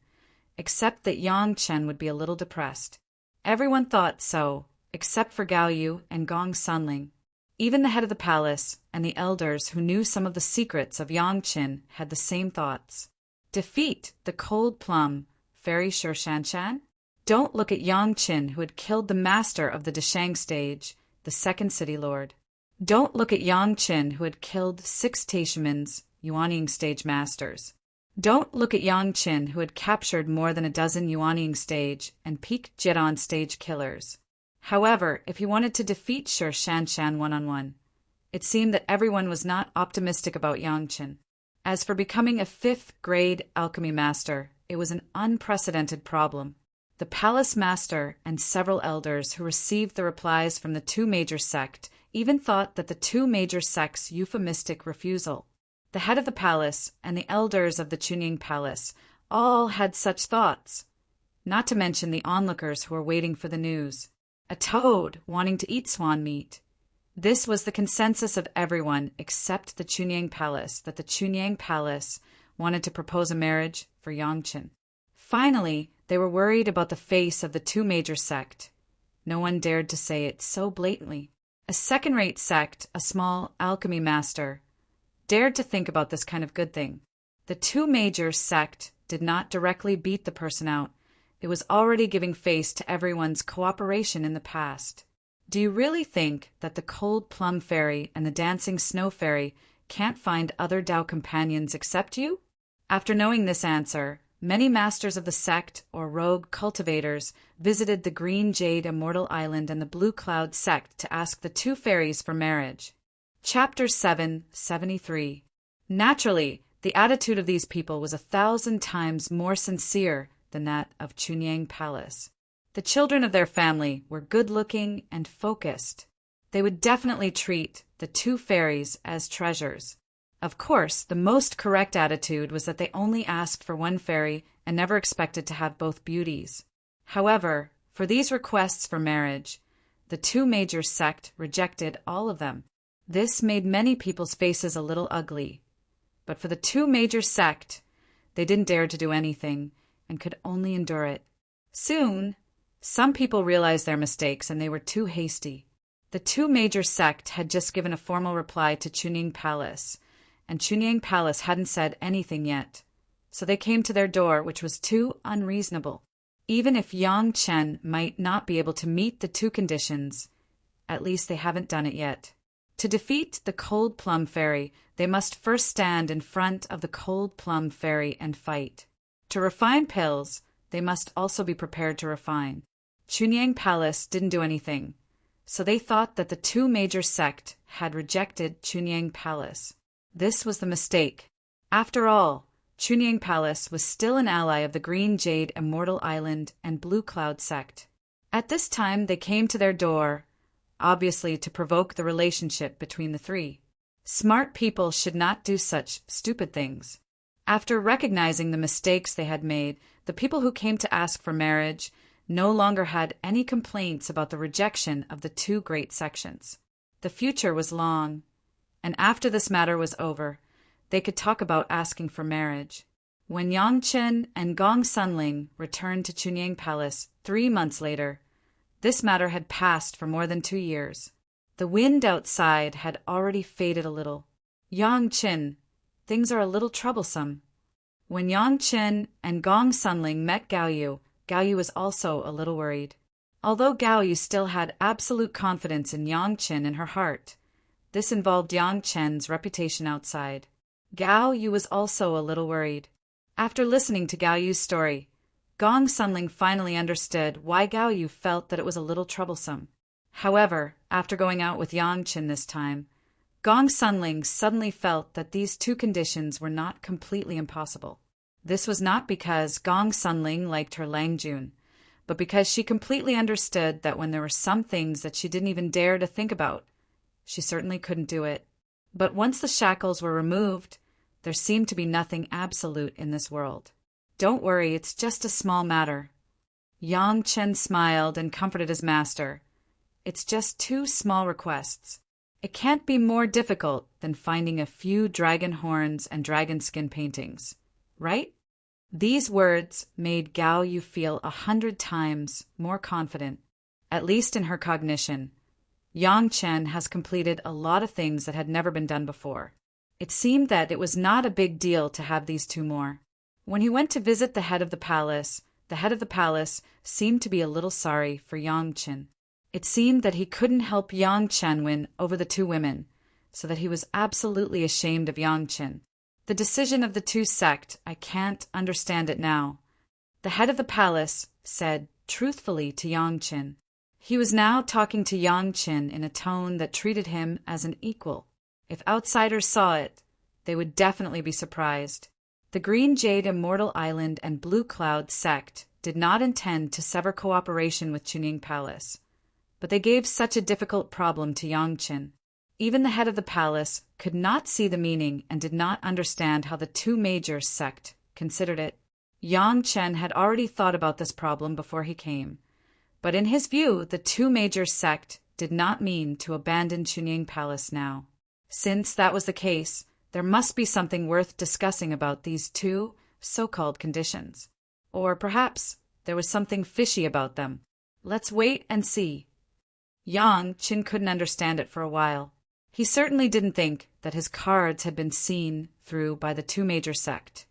Speaker 1: except that Yang Qin would be a little depressed. Everyone thought so, except for Gao Yu and Gong Sunling. Even the head of the palace and the elders who knew some of the secrets of Yang Qin had the same thoughts. Defeat the cold plum fairy Shi Shanshan? Don't look at Yang Qin, who had killed the master of the Deshang stage, the 2nd city lord. Don't look at Yang Qin, who had killed 6 Taishamen's Yuanying stage masters. Don't look at Yang Qin, who had captured more than a dozen Yuanying stage and peak Jiran stage killers. However, if he wanted to defeat Shi Shanshan one-on-one, it seemed that everyone was not optimistic about Yang Qin. As for becoming a 5th grade alchemy master, it was an unprecedented problem. The palace master and several elders who received the replies from the 2 major sect even thought that the 2 major sects' euphemistic refusal. The head of the palace and the elders of the Chunying Palace all had such thoughts, not to mention the onlookers who were waiting for the news. A toad wanting to eat swan meat. This was the consensus of everyone except the Chunying Palace, that the Chunying Palace wanted to propose a marriage for Yang Qin. Finally, they were worried about the face of the 2 major sect. No one dared to say it so blatantly. A second-rate sect, a small alchemy master, dared to think about this kind of good thing. The 2 major sect did not directly beat the person out. It was already giving face to everyone's cooperation in the past. Do you really think that the cold plum fairy and the dancing snow fairy can't find other Tao companions except you? After knowing this answer, many masters of the sect or rogue cultivators visited the Green Jade Immortal Island and the Blue Cloud sect to ask the 2 fairies for marriage. Chapter 773. Naturally, The attitude of these people was 1,000 times more sincere than that of Chunyang Palace. The children of their family were good-looking and focused. They would definitely treat the two fairies as treasures. Of course, the most correct attitude was that they only asked for one fairy and never expected to have both beauties. However, for these requests for marriage, the two major sect rejected all of them. This made many people's faces a little ugly. But for the two major sect, they didn't dare to do anything and could only endure it. Soon, some people realized their mistakes and they were too hasty. The two major sect had just given a formal reply to Chunyang Palace, and Chunyang Palace hadn't said anything yet. So they came to their door, which was too unreasonable. Even if Yang Chen might not be able to meet the two conditions, at least they haven't done it yet. To defeat the Cold Plum Fairy, they must first stand in front of the Cold Plum Fairy and fight. To refine pills, they must also be prepared to refine. Chunyang Palace didn't do anything, so they thought that the two major sect had rejected Chunyang Palace. This was the mistake. After all, Chunyang Palace was still an ally of the Green Jade Immortal Island and Blue Cloud sect. At this time they came to their door, obviously to provoke the relationship between the three. Smart people should not do such stupid things. After recognizing the mistakes they had made, the people who came to ask for marriage no longer had any complaints about the rejection of the two great sections. The future was long, and after this matter was over, they could talk about asking for marriage. When Yang Chen and Gong Sunling returned to Chunyang Palace 3 months later, this matter had passed for more than 2 years. The wind outside had already faded a little. Yang Chen, things are a little troublesome. When Yang Chen and Gong Sunling met Gao Yu was also a little worried. Although Gao Yu still had absolute confidence in Yang Chen in her heart, this involved Yang Chen's reputation outside. Gao Yu was also a little worried. After listening to Gao Yu's story, Gong Sunling finally understood why Gao Yu felt that it was a little troublesome. However, after going out with Yang Chen this time, Gong Sunling suddenly felt that these two conditions were not completely impossible. This was not because Gong Sunling liked her Langjun, but because she completely understood that when there were some things that she didn't even dare to think about, she certainly couldn't do it. But once the shackles were removed, there seemed to be nothing absolute in this world. Don't worry, it's just a small matter. Yang Chen smiled and comforted his master. It's just 2 small requests. It can't be more difficult than finding a few dragon horns and dragon skin paintings, right? These words made Gao Yu feel 100 times more confident, at least in her cognition. Yang Chen has completed a lot of things that had never been done before. It seemed that it was not a big deal to have these 2 more. When he went to visit the head of the palace seemed to be a little sorry for Yang Chen. It seemed that he couldn't help Yang Chen win over the 2 women, so that he was absolutely ashamed of Yang Chen. The decision of the 2 sect, I can't understand it now. The head of the palace said truthfully to Yang Chen. He was now talking to Yang Chen in a tone that treated him as an equal. If outsiders saw it, they would definitely be surprised. The Green Jade Immortal Island and Blue Cloud sect did not intend to sever cooperation with Chunyang Palace, but they gave such a difficult problem to Yang Chen. Even the head of the palace could not see the meaning and did not understand how the 2 major sect considered it. Yang Chen had already thought about this problem before he came, but in his view, the 2 major sect did not mean to abandon Chunyang Palace now. Since that was the case, there must be something worth discussing about these 2 so-called conditions. Or perhaps there was something fishy about them. Let's wait and see. Yang Chen couldn't understand it for a while. He certainly didn't think that his cards had been seen through by the 2 major sect,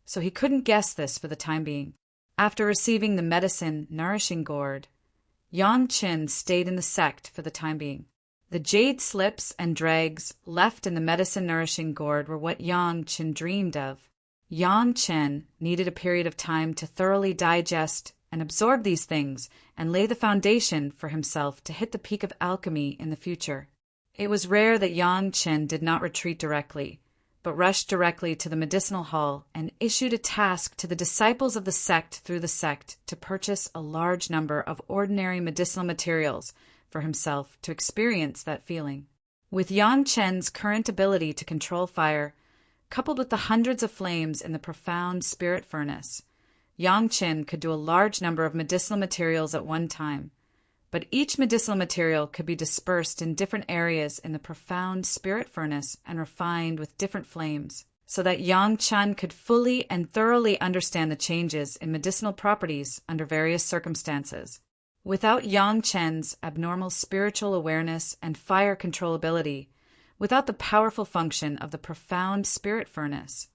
Speaker 1: so he couldn't guess this for the time being. After receiving the medicine nourishing gourd, Yang Chen stayed in the sect for the time being. The jade slips and dregs left in the medicine nourishing gourd were what Yang Chen dreamed of. Yang Chen needed a period of time to thoroughly digest and absorb these things and lay the foundation for himself to hit the peak of alchemy in the future. It was rare that Yang Chen did not retreat directly, but rushed directly to the medicinal hall and issued a task to the disciples of the sect through the sect to purchase a large number of ordinary medicinal materials for himself to experience that feeling. With Yang Chen's current ability to control fire, coupled with the hundreds of flames in the profound spirit furnace, Yang Chen could do a large number of medicinal materials at one time, but each medicinal material could be dispersed in different areas in the profound spirit furnace and refined with different flames, so that Yang Chen could fully and thoroughly understand the changes in medicinal properties under various circumstances. Without Yang Chen's abnormal spiritual awareness and fire control ability, without the powerful function of the profound spirit furnace,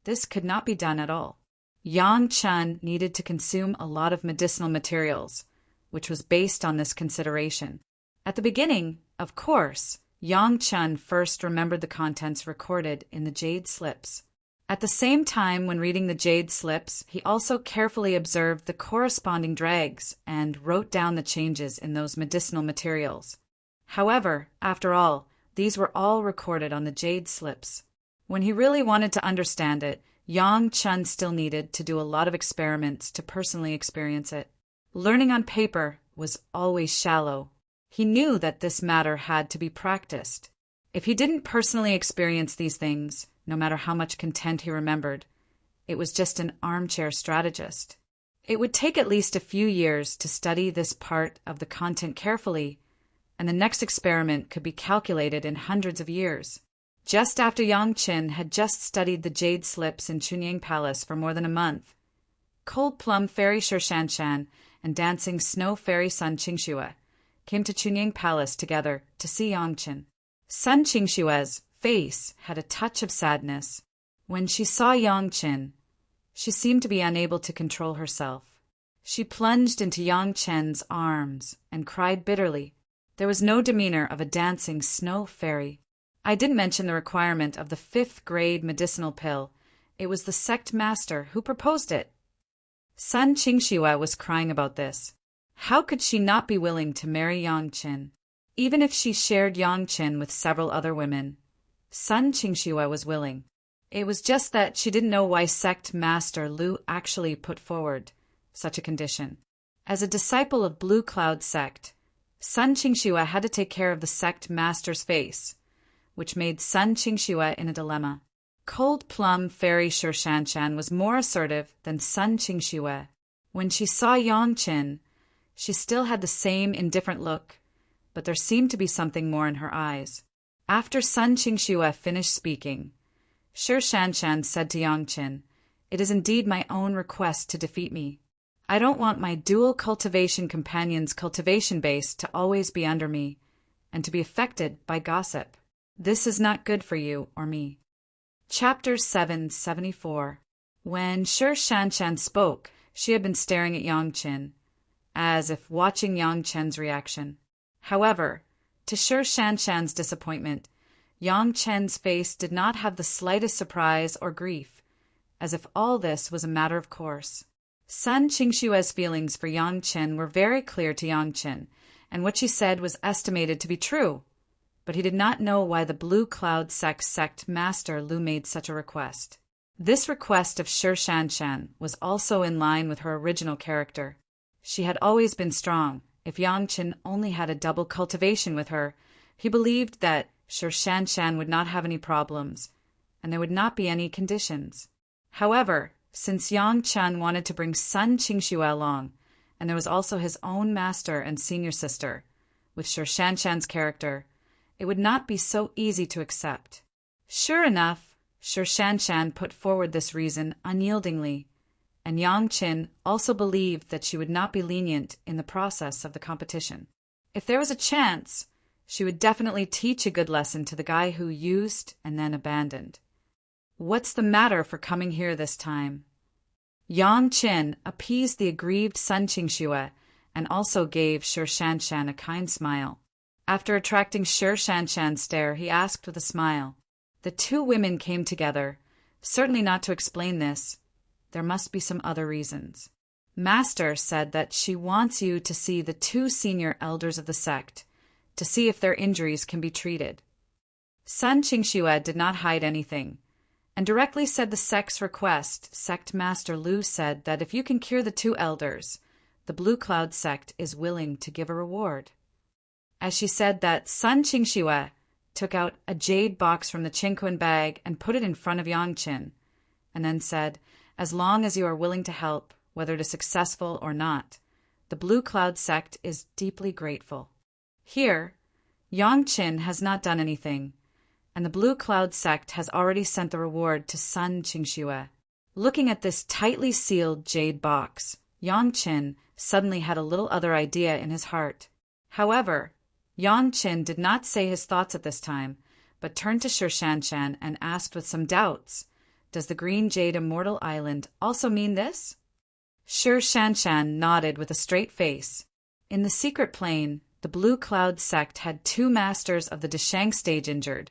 Speaker 1: this could not be done at all. Yang Chen needed to consume a lot of medicinal materials, which was based on this consideration. At the beginning, of course, Yang Chen first remembered the contents recorded in the jade slips. At the same time, when reading the jade slips, he also carefully observed the corresponding drags and wrote down the changes in those medicinal materials. However, after all, these were all recorded on the jade slips. When he really wanted to understand it, Yang Chen still needed to do a lot of experiments to personally experience it. Learning on paper was always shallow. He knew that this matter had to be practiced. If he didn't personally experience these things, no matter how much content he remembered, it was just an armchair strategist. It would take at least a few years to study this part of the content carefully, and the next experiment could be calculated in hundreds of years. Just after Yang Chen had just studied the jade slips in Chunying Palace for more than a month, Cold Plum Fairy Shi Shanshan and Dancing Snow Fairy Sun Qingxue came to Chunying Palace together to see Yang Chen. Sun Qingxue's face had a touch of sadness. When she saw Yang Chen, she seemed to be unable to control herself. She plunged into Yang Chen's arms and cried bitterly. There was no demeanor of a dancing snow fairy. I didn't mention the requirement of the 5th grade medicinal pill. It was the sect master who proposed it. Sun Qingxue was crying about this. How could she not be willing to marry Yang Chen? Even if she shared Yang Chen with several other women, Sun Qingxue was willing. It was just that she didn't know why sect master Lu actually put forward such a condition. As a disciple of Blue Cloud sect, Sun Qingxue had to take care of the sect master's face, which made Sun Qingxue in a dilemma. Cold Plum Fairy Shi Shanshan was more assertive than Sun Qingxue. When she saw Yang Chen, she still had the same indifferent look, but there seemed to be something more in her eyes. After Sun Qingxue finished speaking, Shi Shanshan said to Yang Chen, "It is indeed my own request to defeat me. I don't want my dual cultivation companion's cultivation base to always be under me, and to be affected by gossip. This is not good for you or me." Chapter 774. When Shi Shanshan spoke, she had been staring at Yang Chen, as if watching Yang Chen's reaction. However, to Shi Shanshan's disappointment, Yang Chen's face did not have the slightest surprise or grief, as if all this was a matter of course. Sun Qingxue's feelings for Yang Chen were very clear to Yang Chen, and what she said was estimated to be true, but he did not know why the Blue Cloud sect master Lu made such a request. This request of Shi Shanshan was also in line with her original character. She had always been strong. If Yang Chen only had a double cultivation with her, he believed that Shi Shanshan would not have any problems, and there would not be any conditions. However, since Yang Chen wanted to bring Sun Qingxue along, and there was also his own master and senior sister, with Shi Shanshan's character, it would not be so easy to accept. Sure enough, Shi Shanshan put forward this reason unyieldingly, and Yang Chen also believed that she would not be lenient in the process of the competition. If there was a chance, she would definitely teach a good lesson to the guy who used and then abandoned. "What's the matter for coming here this time?" Yang Chen appeased the aggrieved Sun Qingxue and also gave Shi Shanshan a kind smile. After attracting Shi Shanshan's stare, he asked with a smile. The two women came together, certainly not to explain this. There must be some other reasons. Master said that she wants you to see the two senior elders of the sect, to see if their injuries can be treated. Sun Qingxue did not hide anything, and directly said the sect's request. Sect Master Lu said that if you can cure the two elders, the Blue Cloud sect is willing to give a reward. As she said that, Sun Qingxue took out a jade box from the Qingquan bag and put it in front of Yangqin, and then said, as long as you are willing to help, whether it is successful or not, the Blue Cloud sect is deeply grateful. Here, Yangqin has not done anything, and the Blue Cloud sect has already sent the reward to Sun Qingxue. Looking at this tightly sealed jade box, Yangqin suddenly had a little other idea in his heart. However, Yangqin did not say his thoughts at this time, but turned to Shanshan and asked with some doubts, does the green jade Immortal Island also mean this? Shanshan nodded with a straight face. In the secret plane, the Blue Cloud sect had 2 masters of the Deshang stage injured,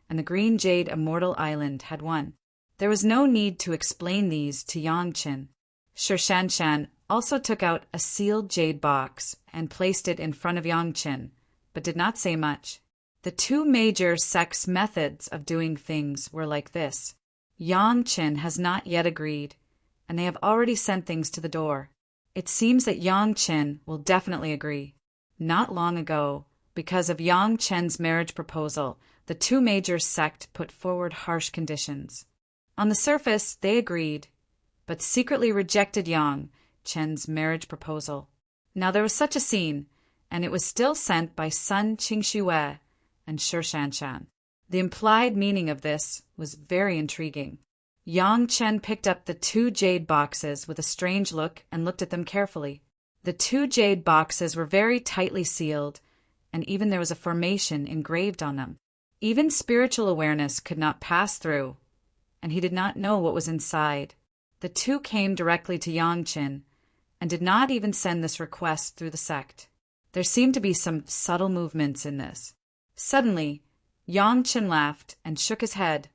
Speaker 1: and the green jade Immortal Island had 1. There was no need to explain these to Yangqin. Shanshan also took out a sealed jade box and placed it in front of Yangqin, but did not say much. The 2 major sects' methods of doing things were like this. Yangqin has not yet agreed, and they have already sent things to the door. It seems that Yangqin will definitely agree. Not long ago, because of Yangqin's marriage proposal, the 2 major sects put forward harsh conditions. On the surface, they agreed, but secretly rejected Yangqin's marriage proposal. Now there was such a scene, and it was still sent by Sun Qingxue and Shanshan. The implied meaning of this was very intriguing. Yangqin picked up the 2 jade boxes with a strange look and looked at them carefully. The 2 jade boxes were very tightly sealed, and even there was a formation engraved on them. Even spiritual awareness could not pass through, and he did not know what was inside. The 2 came directly to Yangqin, and did not even send this request through the sect. There seemed to be some subtle movements in this. Suddenly, Yangqin laughed and shook his head,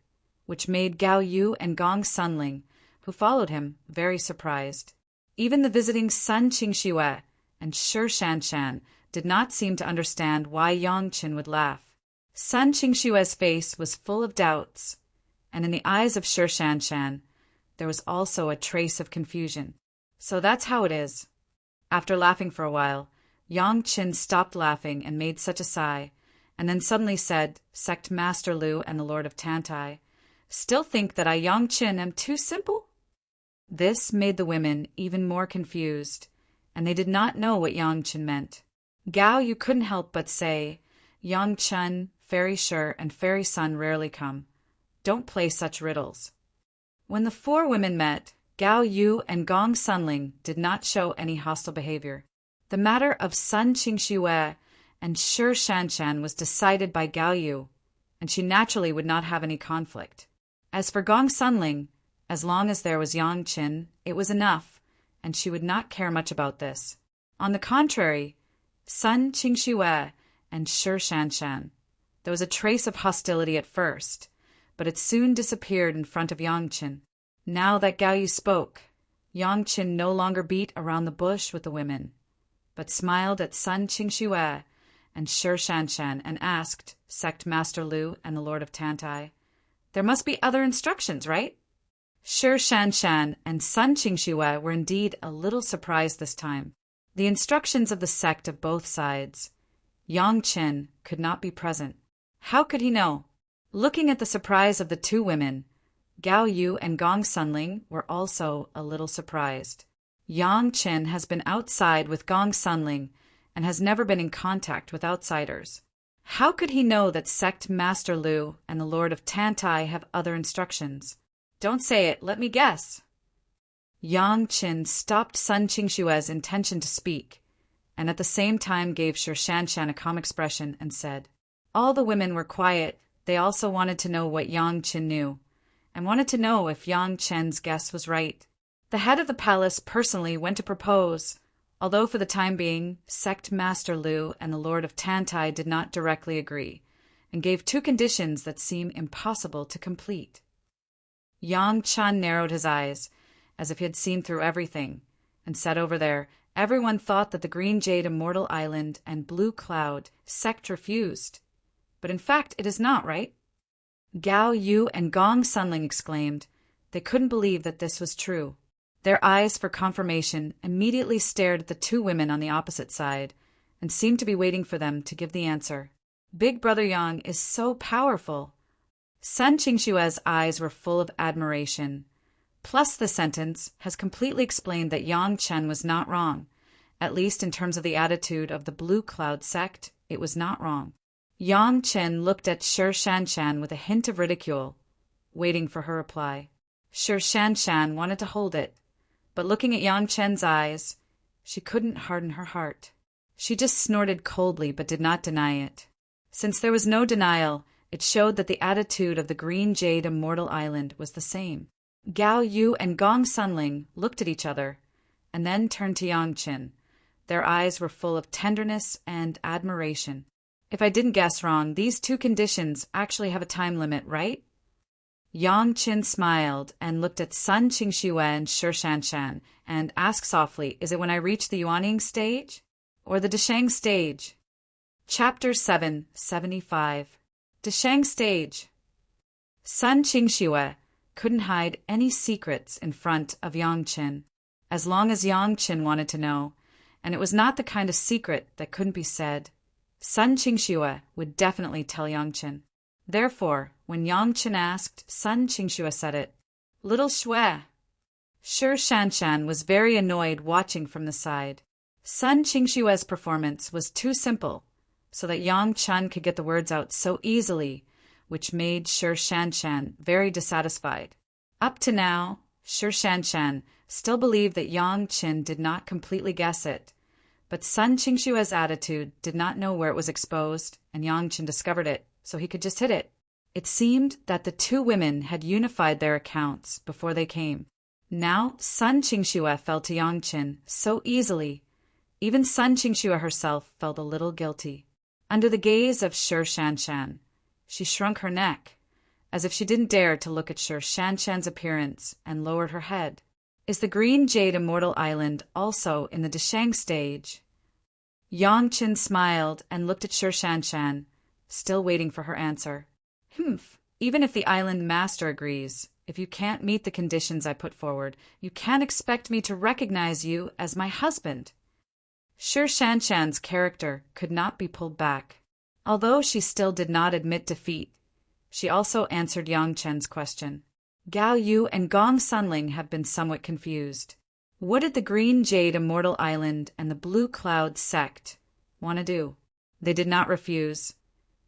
Speaker 1: which made Gao Yu and Gong Sunling, who followed him, very surprised. Even the visiting Sun Qingxue and Shanshan did not seem to understand why Yangqin would laugh. Sun Qingxue's face was full of doubts, and in the eyes of Shanshan there was also a trace of confusion. So that's how it is. After laughing for a while, Yangqin stopped laughing and made such a sigh, and then suddenly said, Sect Master Lu and the Lord of Tantai, still think that I Yangqin am too simple? This made the women even more confused, and they did not know what Yangqin meant. Gao Yu couldn't help but say, Yangqin, Fairy Shi, and Fairy Sun rarely come. Don't play such riddles. When the 4 women met, Gao Yu and Gong Sunling did not show any hostile behavior. The matter of Sun Qingxue and Shanshan was decided by Gao Yu, and she naturally would not have any conflict. As for Gong Sunling, as long as there was Yangqin, it was enough, and she would not care much about this. On the contrary, Sun Qingxue and Shanshan, there was a trace of hostility at first, but it soon disappeared in front of Yangqin. Now that Gao Yu spoke, Yangqin no longer beat around the bush with the women, but smiled at Sun Qingxue and Shanshan and asked, Sect Master Lu and the Lord of Tantai, there must be other instructions, right? Shanshan and Sun Qingxue were indeed a little surprised this time. The instructions of the sect of both sides. Yangqin could not be present. How could he know? Looking at the surprise of the 2 women, Gao Yu and Gong Sunling were also a little surprised. Yangqin has been outside with Gong Sunling and has never been in contact with outsiders. How could he know that Sect Master Lu and the Lord of Tantai have other instructions? Don't say it, let me guess. Yangqin stopped Sun Qingxue's intention to speak, and at the same time gave Shanshan a calm expression and said, all the women were quiet. They also wanted to know what Yangqin knew, and wanted to know if Yangqin's guess was right. The head of the palace personally went to propose, although for the time being, Sect Master Lu and the Lord of Tantai did not directly agree, and gave 2 conditions that seem impossible to complete. Yangqin narrowed his eyes, as if he had seen through everything, and said over there, everyone thought that the Green Jade Immortal Island and Blue Cloud sect refused. But in fact, it is not, right? Gao Yu and Gong Sunling exclaimed. They couldn't believe that this was true. Their eyes, for confirmation, immediately stared at the two women on the opposite side and seemed to be waiting for them to give the answer. Big Brother Yang is so powerful. Sun Qingshue's eyes were full of admiration. Plus, the sentence has completely explained that Yang Chen was not wrong. At least in terms of the attitude of the Blue Cloud sect, it was not wrong. Yang Chen looked at Shi Shanshan with a hint of ridicule, waiting for her reply. Shi Shanshan wanted to hold it, but looking at Yang Chen's eyes, she couldn't harden her heart. She just snorted coldly but did not deny it. Since there was no denial, it showed that the attitude of the Green Jade Immortal Island was the same. Gao Yu and Gong Sunling looked at each other, and then turned to Yang Chen. Their eyes were full of tenderness and admiration. If I didn't guess wrong, these two conditions actually have a time limit, right? Yang Chen smiled and looked at Sun Qingxue and Shi Shanshan and asked softly, is it when I reach the Yuaning stage? Or the Deshang stage? Chapter 775. Deshang stage. Sun Qingxue couldn't hide any secrets in front of Yang Chen, as long as Yang Chen wanted to know, and it was not the kind of secret that couldn't be said. Sun Qingxue would definitely tell Yang Chen. Therefore, when Yang Chen asked, Sun Qingxue said it. Little Xue. Shi Shanshan was very annoyed watching from the side. Sun Qingxue's performance was too simple, so that Yang Chen could get the words out so easily, which made Shi Shanshan very dissatisfied. Up to now, Shi Shanshan still believed that Yang Chen did not completely guess it, but Sun Qingxue's attitude did not know where it was exposed, and Yang Chen discovered it, so he could just hit it. It seemed that the two women had unified their accounts before they came. Now Sun Qingxue fell to Yang Chen so easily. Even Sun Qingxue herself felt a little guilty. Under the gaze of Shi Shanshan, she shrunk her neck, as if she didn't dare to look at Shi Shanshan's appearance, and lowered her head. Is the Green Jade Immortal Island also in the Deshang stage? Yang Chen smiled and looked at Shi Shanshan, still waiting for her answer. Even if the island master agrees, if you can't meet the conditions I put forward, you can't expect me to recognize you as my husband. Shi Shanshan's character could not be pulled back. Although she still did not admit defeat, she also answered Yang Chen's question. Gao Yu and Gong Sunling have been somewhat confused. What did the Green Jade Immortal Island and the Blue Cloud sect want to do? They did not refuse,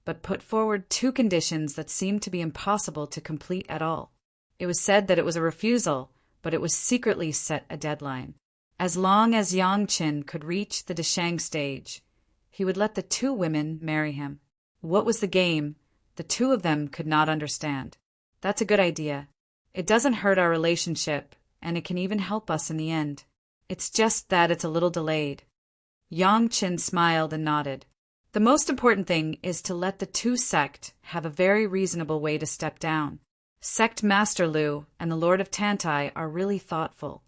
Speaker 1: but put forward two conditions that seemed to be impossible to complete at all. It was said that it was a refusal, but it was secretly set a deadline. As long as Yang Chen could reach the Deshang stage, he would let the two women marry him. What was the game? The two of them could not understand. That's a good idea. It doesn't hurt our relationship, and it can even help us in the end. It's just that it's a little delayed. Yang Chen smiled and nodded. The most important thing is to let the two sect have a very reasonable way to step down. Sect Master Lu and the Lord of Tantai are really thoughtful.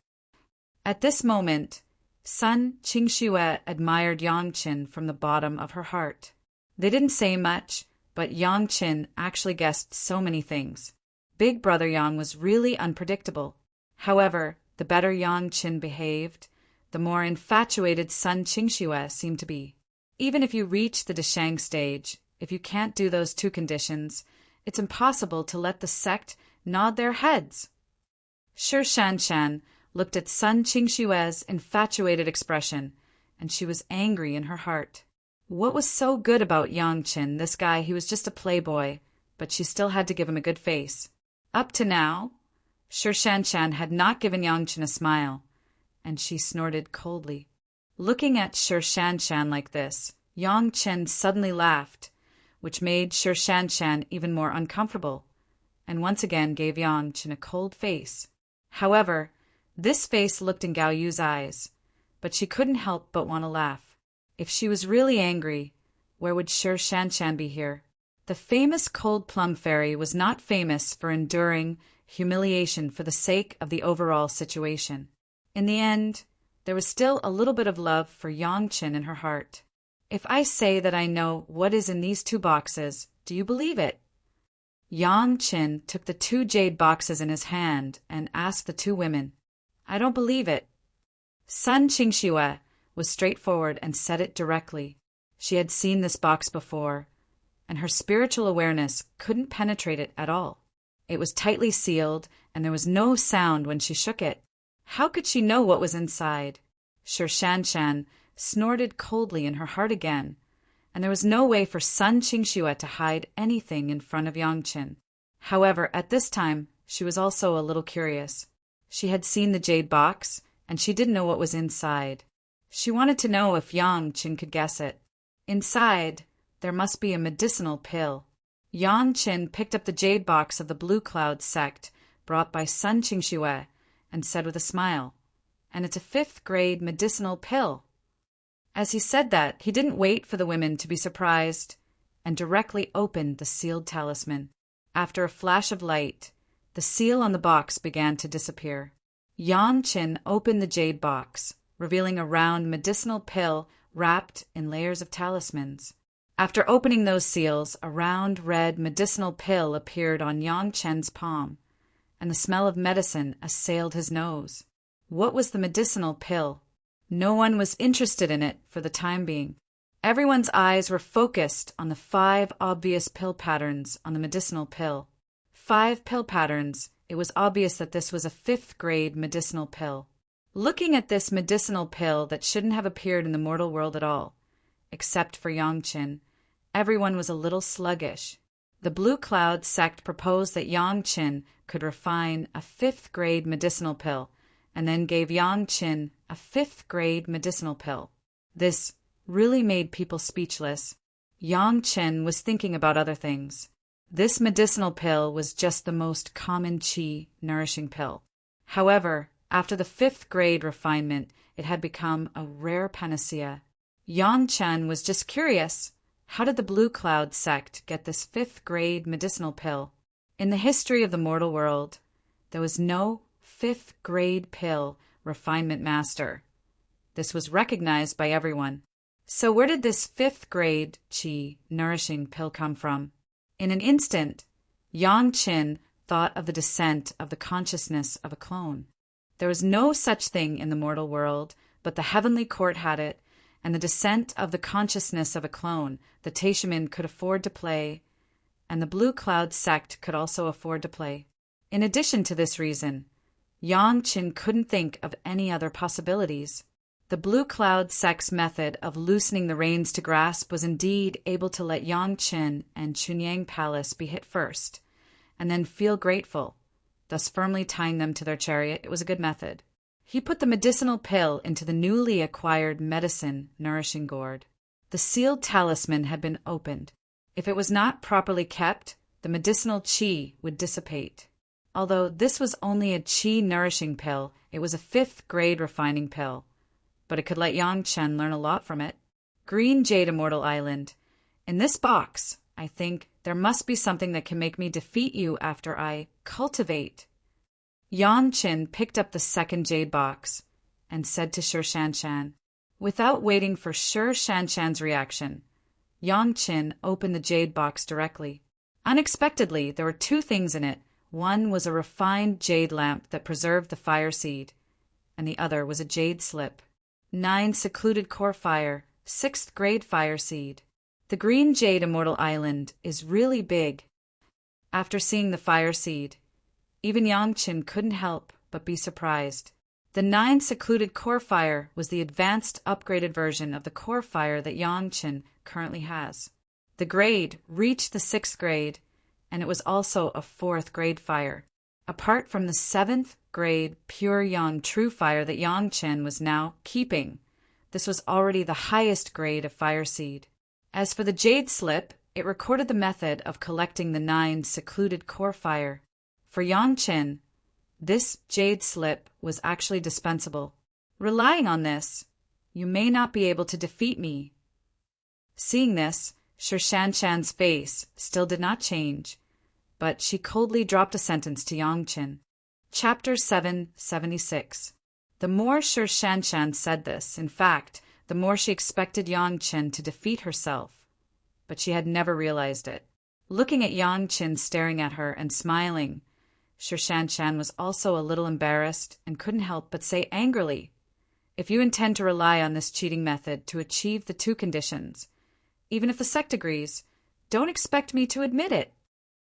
Speaker 1: At this moment, Sun Qingxue admired Yang Chen from the bottom of her heart. They didn't say much, but Yang Chen actually guessed so many things. Big Brother Yang was really unpredictable. However, the better Yang Chen behaved, the more infatuated Sun Qingxue seemed to be. Even if you reach the Deshang stage, if you can't do those two conditions, it's impossible to let the sect nod their heads. Shi Shanshan looked at Sun Qingxue's infatuated expression, and she was angry in her heart. What was so good about Yang Chen, this guy? He was just a playboy, but she still had to give him a good face. Up to now, Shi Shanshan had not given Yang Chen a smile, and she snorted coldly. Looking at Shi Shanshan like this, Yang Chen suddenly laughed, which made Shi Shanshan even more uncomfortable, and once again gave Yang Chen a cold face. However, this face looked in Gao Yu's eyes, but she couldn't help but want to laugh. If she was really angry, where would Shi Shanshan be here? The famous Cold Plum Fairy was not famous for enduring humiliation for the sake of the overall situation. In the end, there was still a little bit of love for Yang Chen in her heart. If I say that I know what is in these two boxes, do you believe it? Yang Qin took the 2 jade boxes in his hand and asked the 2 women, "I don't believe it." Sun Qingxue was straightforward and said it directly. She had seen this box before, and her spiritual awareness couldn't penetrate it at all. It was tightly sealed, and there was no sound when she shook it. How could she know what was inside? Sir Shanshan snorted coldly in her heart again, and there was no way for Sun Qingxue to hide anything in front of Yang Qin. However, at this time, she was also a little curious. She had seen the jade box, and she didn't know what was inside. She wanted to know if Yang Qin could guess it. Inside, there must be a medicinal pill. Yang Qin picked up the jade box of the Blue Cloud sect brought by Sun Qingxue and said with a smile, "And it's a 5th grade medicinal pill." As he said that, he didn't wait for the women to be surprised and directly opened the sealed talisman. After a flash of light, the seal on the box began to disappear. Yang Qin opened the jade box, revealing a round medicinal pill wrapped in layers of talismans. After opening those seals, a round red medicinal pill appeared on Yang Qin's palm, and the smell of medicine assailed his nose. What was the medicinal pill? No one was interested in it for the time being. Everyone's eyes were focused on the 5 obvious pill patterns on the medicinal pill. 5 pill patterns. It was obvious that this was a 5th grade medicinal pill. Looking at this medicinal pill that shouldn't have appeared in the mortal world at all, except for Yang Qin, everyone was a little sluggish. The Blue Cloud sect proposed that Yang Qin could refine a 5th grade medicinal pill, and then gave Yang Qin a 5th grade medicinal pill. This really made people speechless. Yang Qin was thinking about other things. This medicinal pill was just the most common qi nourishing pill. However, after the 5th grade refinement, it had become a rare panacea. Yang Qin was just curious. How did the Blue Cloud sect get this 5th grade medicinal pill? In the history of the mortal world, there was no 5th grade pill refinement master. This was recognized by everyone. So where did this 5th grade qi nourishing pill come from? In an instant, Yang Qin thought of the descent of the consciousness of a clone. There was no such thing in the mortal world, but the heavenly court had it, and the descent of the consciousness of a clone the Taishaman could afford to play, and the Blue Cloud sect could also afford to play. In addition to this reason, Yang Qin couldn't think of any other possibilities. The Blue Cloud sect's method of loosening the reins to grasp was indeed able to let Yang Qin and Chunyang Palace be hit first, and then feel grateful, thus firmly tying them to their chariot. It was a good method. He put the medicinal pill into the newly acquired medicine nourishing gourd. The sealed talisman had been opened. If it was not properly kept, the medicinal qi would dissipate. Although this was only a qi nourishing pill, it was a 5th grade refining pill, but it could let Yang Qin learn a lot from it. Green Jade Immortal Island. In this box, I think there must be something that can make me defeat you after I cultivate. Yang Qin picked up the 2nd jade box and said to Sir Shanshan. Without waiting for Sir Shanshan's reaction, Yang Qin opened the jade box directly. Unexpectedly, there were 2 things in it. One was a refined jade lamp that preserved the fire seed, and the other was a jade slip. 9 secluded core fire, 6th grade fire seed. The Green Jade Immortal Island is really big. After seeing the fire seed, even Yang Qin couldn't help but be surprised. The 9 secluded core fire was the advanced upgraded version of the core fire that Yang Qin currently has. The grade reached the 6th grade, and it was also a 4th grade fire. Apart from the 7th grade pure yang true fire that Yang Qin was now keeping, this was already the highest grade of fire seed. As for the jade slip, it recorded the method of collecting the 9 secluded core fire. For Yang Qin, this jade slip was actually dispensable. Relying on this, you may not be able to defeat me. Seeing this, Sir Shanshan's face still did not change, but she coldly dropped a sentence to Yang Qin. Chapter 776. The more Sir Shanshan said this, in fact, the more she expected Yang Qin to defeat herself, but she had never realized it. looking at Yang Qin staring at her and smiling. Sir Shanshan was also a little embarrassed and couldn't help but say angrily, "If you intend to rely on this cheating method to achieve the two conditions, even if the sect agrees, don't expect me to admit it.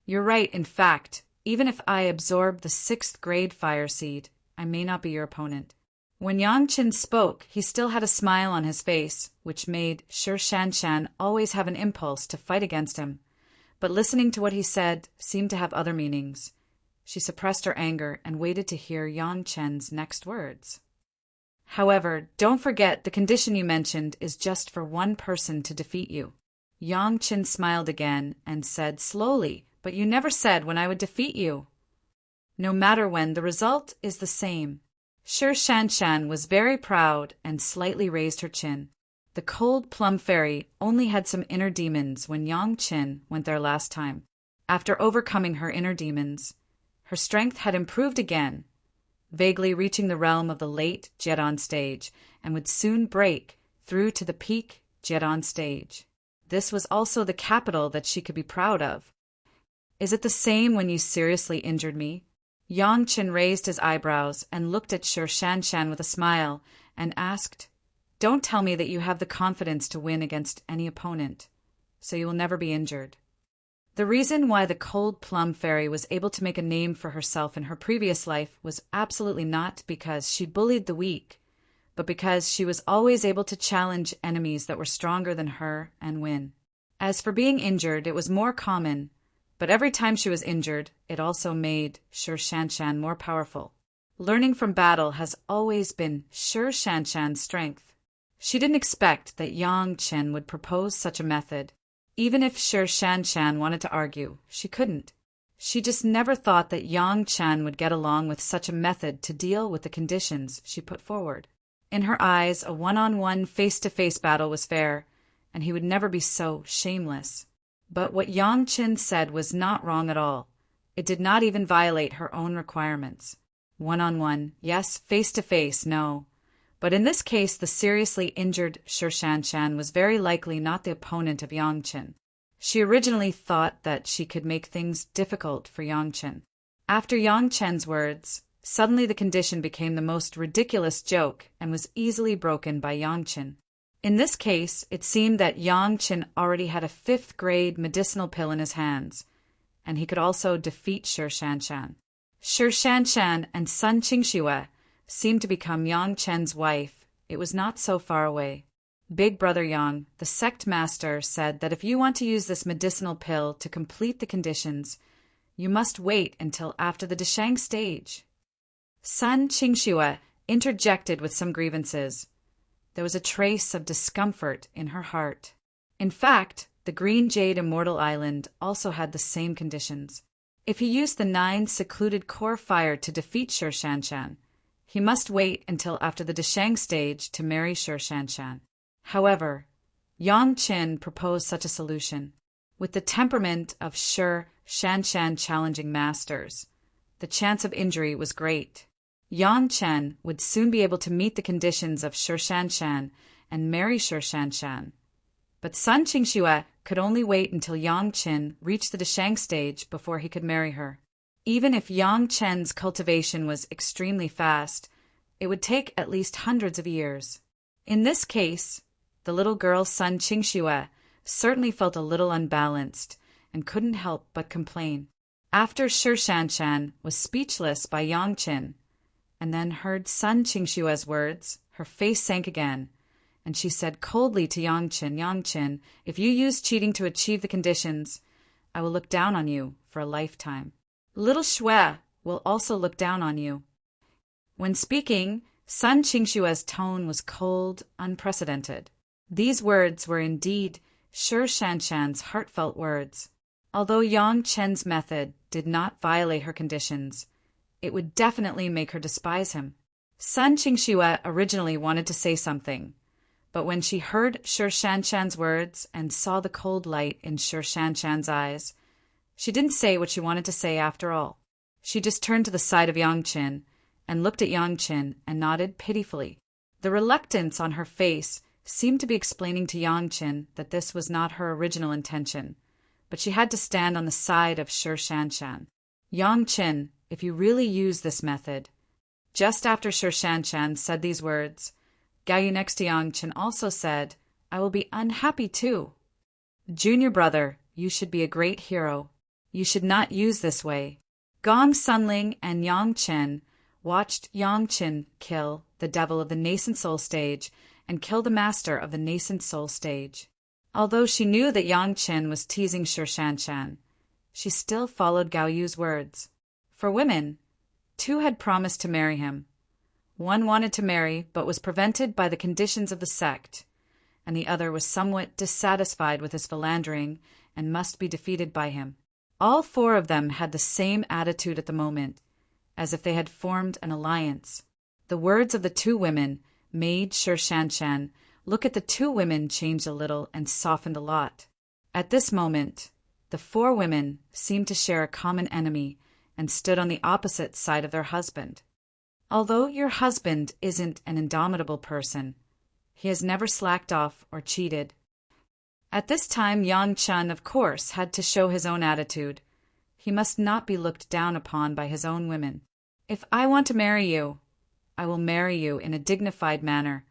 Speaker 1: You're right, in fact, even if I absorb the 6th grade fire seed, I may not be your opponent." When Yang Qin spoke, he still had a smile on his face, which made Sir Shanshan always have an impulse to fight against him. But listening to what he said seemed to have other meanings. She suppressed her anger and waited to hear Yang Qin's next words. "However, don't forget the condition you mentioned is just for one person to defeat you." Yang Qin smiled again and said slowly, "But you never said when I would defeat you." "No matter when, the result is the same." Sir Shanshan was very proud and slightly raised her chin. The cold plum fairy only had some inner demons when Yang Qin went there last time. After overcoming her inner demons, her strength had improved again, vaguely reaching the realm of the late Jiedon stage, and would soon break through to the peak Jiedon stage. This was also the capital that she could be proud of. "Is it the same when you seriously injured me?" Yang Qin raised his eyebrows and looked at Sir Shanshan with a smile and asked, "Don't tell me that you have the confidence to win against any opponent, so you will never be injured." The reason why the cold plum fairy was able to make a name for herself in her previous life was absolutely not because she bullied the weak, but because she was always able to challenge enemies that were stronger than her and win. As for being injured, it was more common, but every time she was injured, it also made Sir Shanshan more powerful. Learning from battle has always been Sir Shanshan's strength. She didn't expect that Yang Qin would propose such a method. Even if Sir Shanshan wanted to argue, she couldn't. She just never thought that Yang Qin would get along with such a method to deal with the conditions she put forward. In her eyes, a one-on-one, face-to-face battle was fair, and he would never be so shameless. But what Yang Qin said was not wrong at all. It did not even violate her own requirements. One-on-one, yes, face-to-face, no. But in this case, the seriously injured Sir Shanshan was very likely not the opponent of Yang Qin. She originally thought that she could make things difficult for Yang Qin. After Yang Qin's words, suddenly the condition became the most ridiculous joke and was easily broken by Yang Qin. In this case, it seemed that Yang Qin already had a 5th grade medicinal pill in his hands, and he could also defeat Sir Shanshan. Sir Shanshan and Sun Qingxue seemed to become Yang Qin's wife. It was not so far away. Big Brother Yang, the sect master, said that if you want to use this medicinal pill to complete the conditions, you must wait until after the Deshang stage. Sun Qingxue interjected with some grievances. There was a trace of discomfort in her heart. In fact, the Green Jade Immortal Island also had the same conditions. If he used the 9 secluded core fire to defeat Sir Shanshan, he must wait until after the Deshang stage to marry Sir Shanshan. However, Yang Qin proposed such a solution. With the temperament of Sir Shanshan challenging masters, the chance of injury was great. Yang Qin would soon be able to meet the conditions of Sir Shanshan and marry Sir Shanshan. But Sun Qingxue could only wait until Yang Qin reached the Deshang stage before he could marry her. Even if Yang Qin's cultivation was extremely fast, it would take at least hundreds of years. In this case, the little girl Sun Qingxue certainly felt a little unbalanced and couldn't help but complain. After Sir Shanshan was speechless by Yang Qin, and then heard Sun Qingxue's words, her face sank again, and she said coldly to Yang Qin, "Yang Qin, if you use cheating to achieve the conditions, I will look down on you for a lifetime. Little Xue will also look down on you." When speaking, Sun Qingxue's tone was cold, unprecedented. These words were indeed Sir Shanshan's heartfelt words. Although Yang Qin's method did not violate her conditions, it would definitely make her despise him. Sun Qingxue originally wanted to say something, but when she heard Sir Shanshan's words and saw the cold light in Sir Shanshan's eyes, she didn't say what she wanted to say after all. She just turned to the side of Yang Qin and looked at Yang Qin and nodded pitifully. The reluctance on her face seemed to be explaining to Yang Qin that this was not her original intention, but she had to stand on the side of Shi Shanshan. Yang Qin, if you really use this method. Just after Shi Shanshan said these words, Gao Yu next to Yang Qin also said, I will be unhappy too. Junior brother, you should be a great hero. You should not use this way. Gong Sunling and Yang Qin watched Yang Qin kill the devil of the nascent soul stage and kill the master of the nascent soul stage. Although she knew that Yang Qin was teasing Shi Shanshan, she still followed Gao Yu's words. For women, 2 had promised to marry him. 1 wanted to marry but was prevented by the conditions of the sect, and the other was somewhat dissatisfied with his philandering and must be defeated by him. All 4 of them had the same attitude at the moment, as if they had formed an alliance. The words of the 2 women made Shi Shanshan look at the 2 women change a little and softened a lot. At this moment, the 4 women seemed to share a common enemy and stood on the opposite side of their husband. Although your husband isn't an indomitable person, he has never slacked off or cheated. At this time, Yang Qin, of course, had to show his own attitude. He must not be looked down upon by his own women. If I want to marry you, I will marry you in a dignified manner,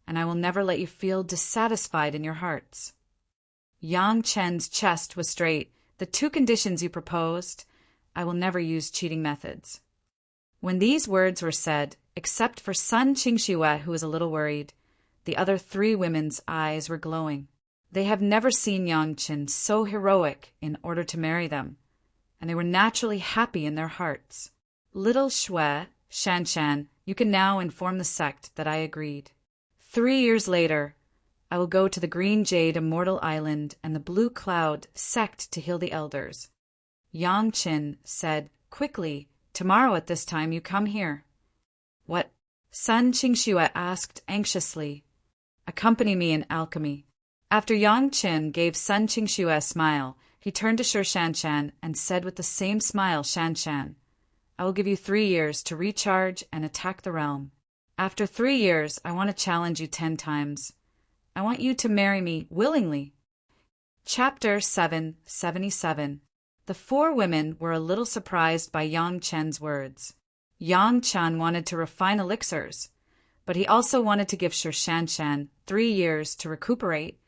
Speaker 1: and I will never let you feel dissatisfied in your hearts. Yang Qin's chest was straight. The 2 conditions you proposed, I will never use cheating methods. When these words were said, except for Sun Qingxue, who was a little worried, the other 3 women's eyes were glowing. They have never seen Yang Qin so heroic in order to marry them, and they were naturally happy in their hearts. Little Shui, Shanshan, you can now inform the sect that I agreed. 3 years later, I will go to the Green Jade Immortal Island and the Blue Cloud sect to heal the elders. Yang Qin said quickly, tomorrow at this time you come here. What? Sun Qingxue asked anxiously. Accompany me in alchemy. After Yang Qin gave Sun Qingxue a smile, he turned to Shi Shanshan and said with the same smile, Shanshan, I will give you 3 years to recharge and attack the realm. After 3 years, I want to challenge you 10 times. I want you to marry me willingly. Chapter 777. The 4 women were a little surprised by Yang Qin's words. Yang Qin wanted to refine elixirs, but he also wanted to give Shi Shanshan 3 years to recuperate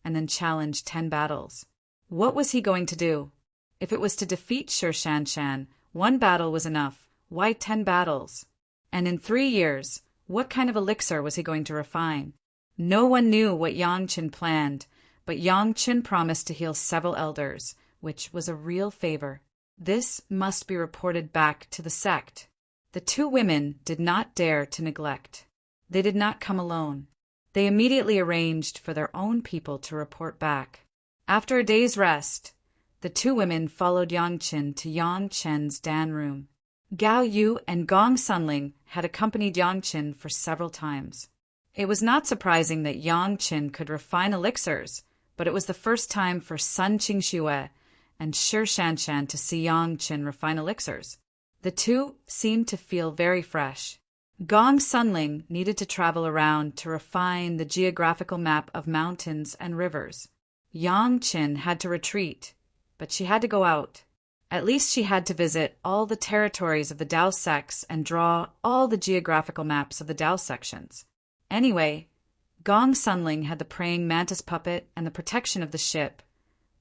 Speaker 1: and then challenge 10 battles. What was he going to do? If it was to defeat Shi Shanshan, 1 battle was enough. Why 10 battles? And in 3 years, what kind of elixir was he going to refine? No one knew what Yang Qin planned, but Yang Qin promised to heal several elders, which was a real favor. This must be reported back to the sect. The 2 women did not dare to neglect. They did not come alone. They immediately arranged for their own people to report back. After a day's rest, the 2 women followed Yang Qin to Yang Qin's Dan room. Gao Yu and Gong Sunling had accompanied Yang Qin for several times. It was not surprising that Yang Qin could refine elixirs, but it was the first time for Sun Qingxue and Shi Shanshan to see Yang Qin refine elixirs. The 2 seemed to feel very fresh. Gong Sunling needed to travel around to refine the geographical map of mountains and rivers. Yang Qin had to retreat, but she had to go out. At least she had to visit all the territories of the Dao sects and draw all the geographical maps of the Dao sections. Anyway, Gong Sunling had the praying mantis puppet and the protection of the ship,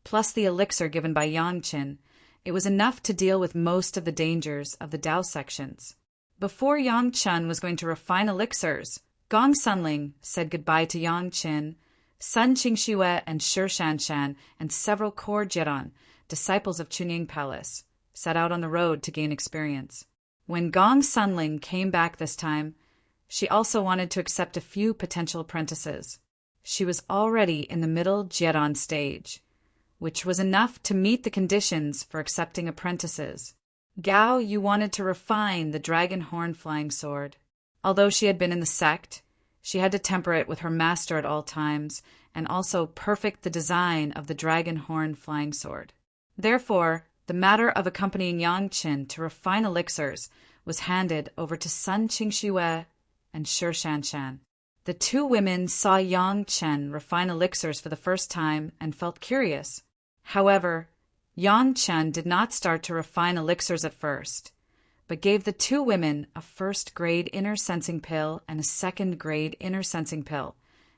Speaker 1: plus the elixir given by Yang Qin. It was enough to deal with most of the dangers of the Dao sections. Before Yang Qin was going to refine elixirs, Gong Sunling said goodbye to Yang Qin, Sun Qingxue and Shi Shanshan, and several core Jiran, disciples of Chunying Palace, set out on the road to gain experience. When Gong Sunling came back this time, she also wanted to accept a few potential apprentices. She was already in the middle Jiran stage, which was enough to meet the conditions for accepting apprentices. Gao Yu wanted to refine the dragon horn flying sword. Although she had been in the sect, she had to temper it with her master at all times and also perfect the design of the dragon horn flying sword. Therefore, the matter of accompanying Yang Qin to refine elixirs was handed over to Sun Qingxue and Shi Shanshan. The 2 women saw Yang Qin refine elixirs for the first time and felt curious. However, Yang Chen did not start to refine elixirs at first, but gave the two women a first-grade inner sensing pill and a second-grade inner sensing pill,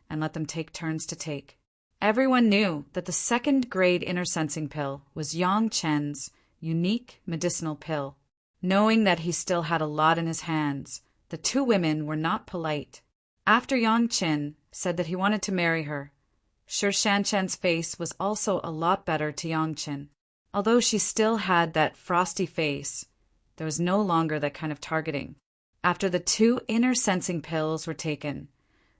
Speaker 1: and let them take turns to take. Everyone knew that the second-grade inner sensing pill was Yang Chen's unique medicinal pill. Knowing that he still had a lot in his hands, the two women were not polite. After Yang Chen said that he wanted to marry her, Shi Shanshan's face was also a lot better to Yang Chen. Although she still had that frosty face, there was no longer that kind of targeting. After the two inner sensing pills were taken,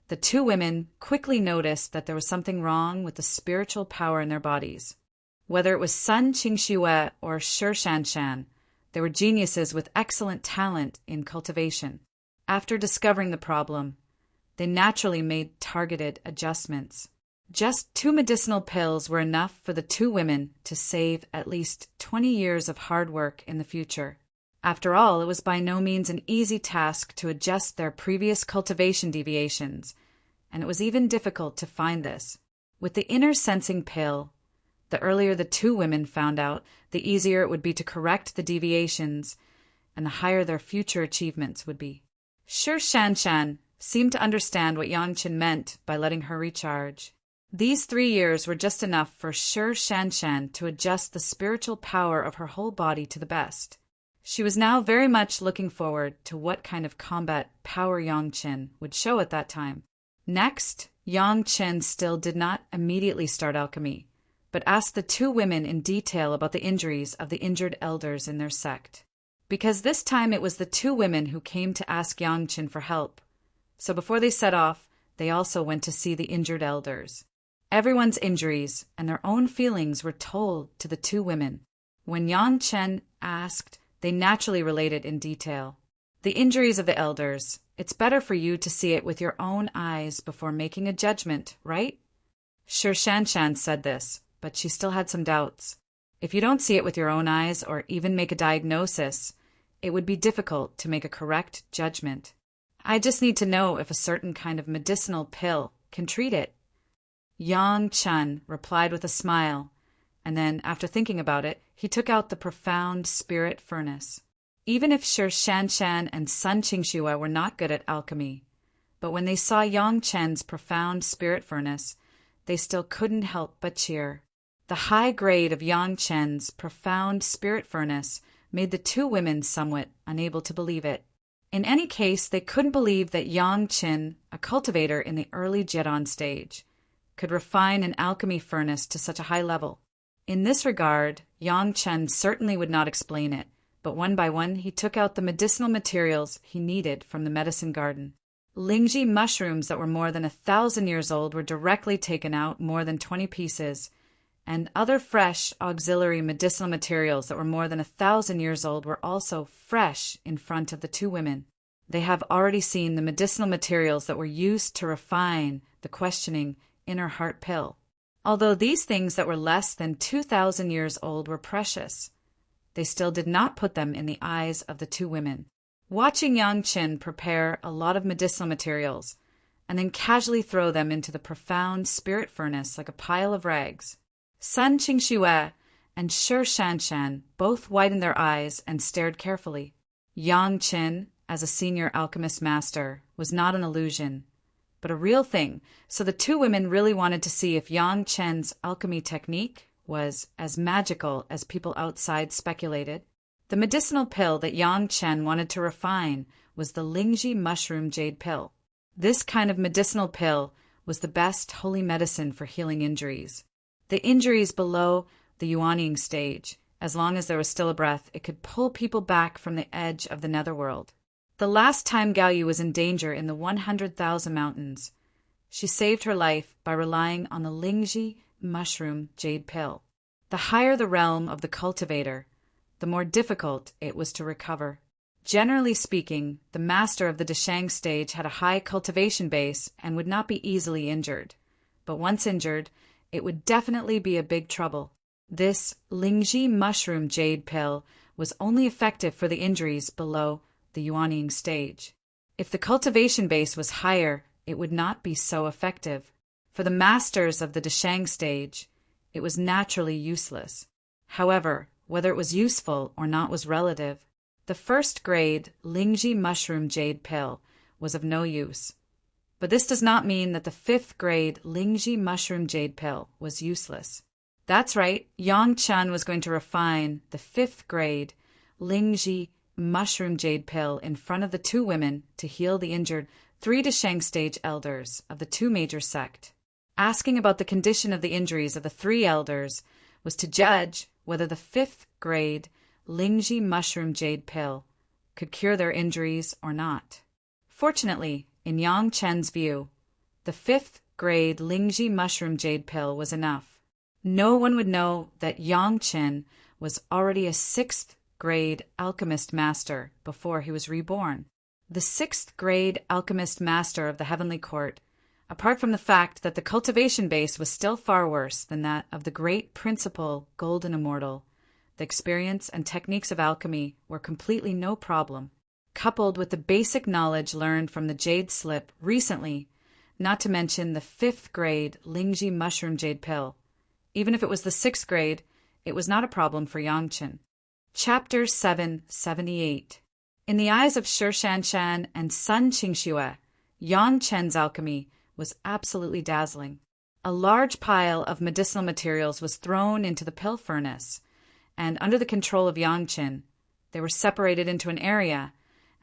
Speaker 1: the two women quickly noticed that there was something wrong with the spiritual power in their bodies. Whether it was Sun Qingxue or Shi Shanshan, they were geniuses with excellent talent in cultivation. After discovering the problem, they naturally made targeted adjustments. Just 2 medicinal pills were enough for the two women to save at least 20 years of hard work in the future. After all, it was by no means an easy task to adjust their previous cultivation deviations, and it was even difficult to find this. With the inner sensing pill, the earlier the two women found out, the easier it would be to correct the deviations, and the higher their future achievements would be. Shi Shanshan seemed to understand what Yang Chen meant by letting her recharge. These 3 years were just enough for Shi Shanshan to adjust the spiritual power of her whole body to the best. She was now very much looking forward to what kind of combat power Yang Chen would show at that time. Next, Yang Chen still did not immediately start alchemy, but asked the two women in detail about the injuries of the injured elders in their sect. Because this time it was the two women who came to ask Yang Chen for help, so before they set off, they also went to see the injured elders. Everyone's injuries and their own feelings were told to the two women. When Yang Chen asked, they naturally related in detail. The injuries of the elders, it's better for you to see it with your own eyes before making a judgment, right? Shi Shanshan said this, but she still had some doubts. If you don't see it with your own eyes or even make a diagnosis, it would be difficult to make a correct judgment. I just need to know if a certain kind of medicinal pill can treat it. Yang Chen replied with a smile, and then, after thinking about it, he took out the profound spirit furnace. Even if Shi Shanshan and Sun Qingxue were not good at alchemy, but when they saw Yang Chen's profound spirit furnace, they still couldn't help but cheer. The high grade of Yang Chen's profound spirit furnace made the two women somewhat unable to believe it. In any case, they couldn't believe that Yang Chen, a cultivator in the early Jidan stage, could refine an alchemy furnace to such a high level. In this regard, Yang Chen certainly would not explain it, but one by one he took out the medicinal materials he needed from the medicine garden. Lingji mushrooms that were more than 1,000 years old were directly taken out, more than 20 pieces, and other fresh auxiliary medicinal materials that were more than 1,000 years old were also fresh in front of the two women. They have already seen the medicinal materials that were used to refine the questioning inner heart pill. Although these things that were less than 2,000 years old were precious, they still did not put them in the eyes of the two women. Watching Yang Chen prepare a lot of medicinal materials and then casually throw them into the profound spirit furnace like a pile of rags, Sun Qingxue and Shi Shanshan both widened their eyes and stared carefully. Yang Chen, as a senior alchemist master, was not an illusion, but a real thing, so the two women really wanted to see if Yang Chen's alchemy technique was as magical as people outside speculated. The medicinal pill that Yang Chen wanted to refine was the Lingji mushroom jade pill. This kind of medicinal pill was the best holy medicine for healing injuries. The injuries below the Yuanying stage, as long as there was still a breath, it could pull people back from the edge of the netherworld. The last time Gao Yu was in danger in the 100,000 mountains, she saved her life by relying on the Lingji mushroom jade pill. The higher the realm of the cultivator, the more difficult it was to recover. Generally speaking, the master of the Deshang stage had a high cultivation base and would not be easily injured. But once injured, it would definitely be a big trouble. This Lingji mushroom jade pill was only effective for the injuries below the Yuanying stage. If the cultivation base was higher, it would not be so effective. For the masters of the Deshang stage, it was naturally useless. However, whether it was useful or not was relative. The first-grade Lingji mushroom jade pill was of no use. But this does not mean that the fifth-grade Lingji mushroom jade pill was useless. That's right, Yang Chen was going to refine the fifth-grade Lingji mushroom jade pill in front of the two women to heal the injured 3 Dasheng stage elders of the two major sect. Asking about the condition of the injuries of the 3 elders was to judge whether the fifth-grade Lingji mushroom jade pill could cure their injuries or not. Fortunately, in Yang Chen's view, the fifth-grade Lingji mushroom jade pill was enough. No one would know that Yang Chen was already a sixth-grade alchemist master before he was reborn. The sixth-grade alchemist master of the Heavenly Court, apart from the fact that the cultivation base was still far worse than that of the great principal Golden Immortal, the experience and techniques of alchemy were completely no problem. Coupled with the basic knowledge learned from the jade slip recently, not to mention the fifth-grade Lingji mushroom jade pill. Even if it was the sixth grade, it was not a problem for Yang Chen. Chapter 778. In the eyes of Shi Shanshan and Sun Qingxue, Yang Chen's alchemy was absolutely dazzling. A large pile of medicinal materials was thrown into the pill furnace, and under the control of Yang Chen, they were separated into an area,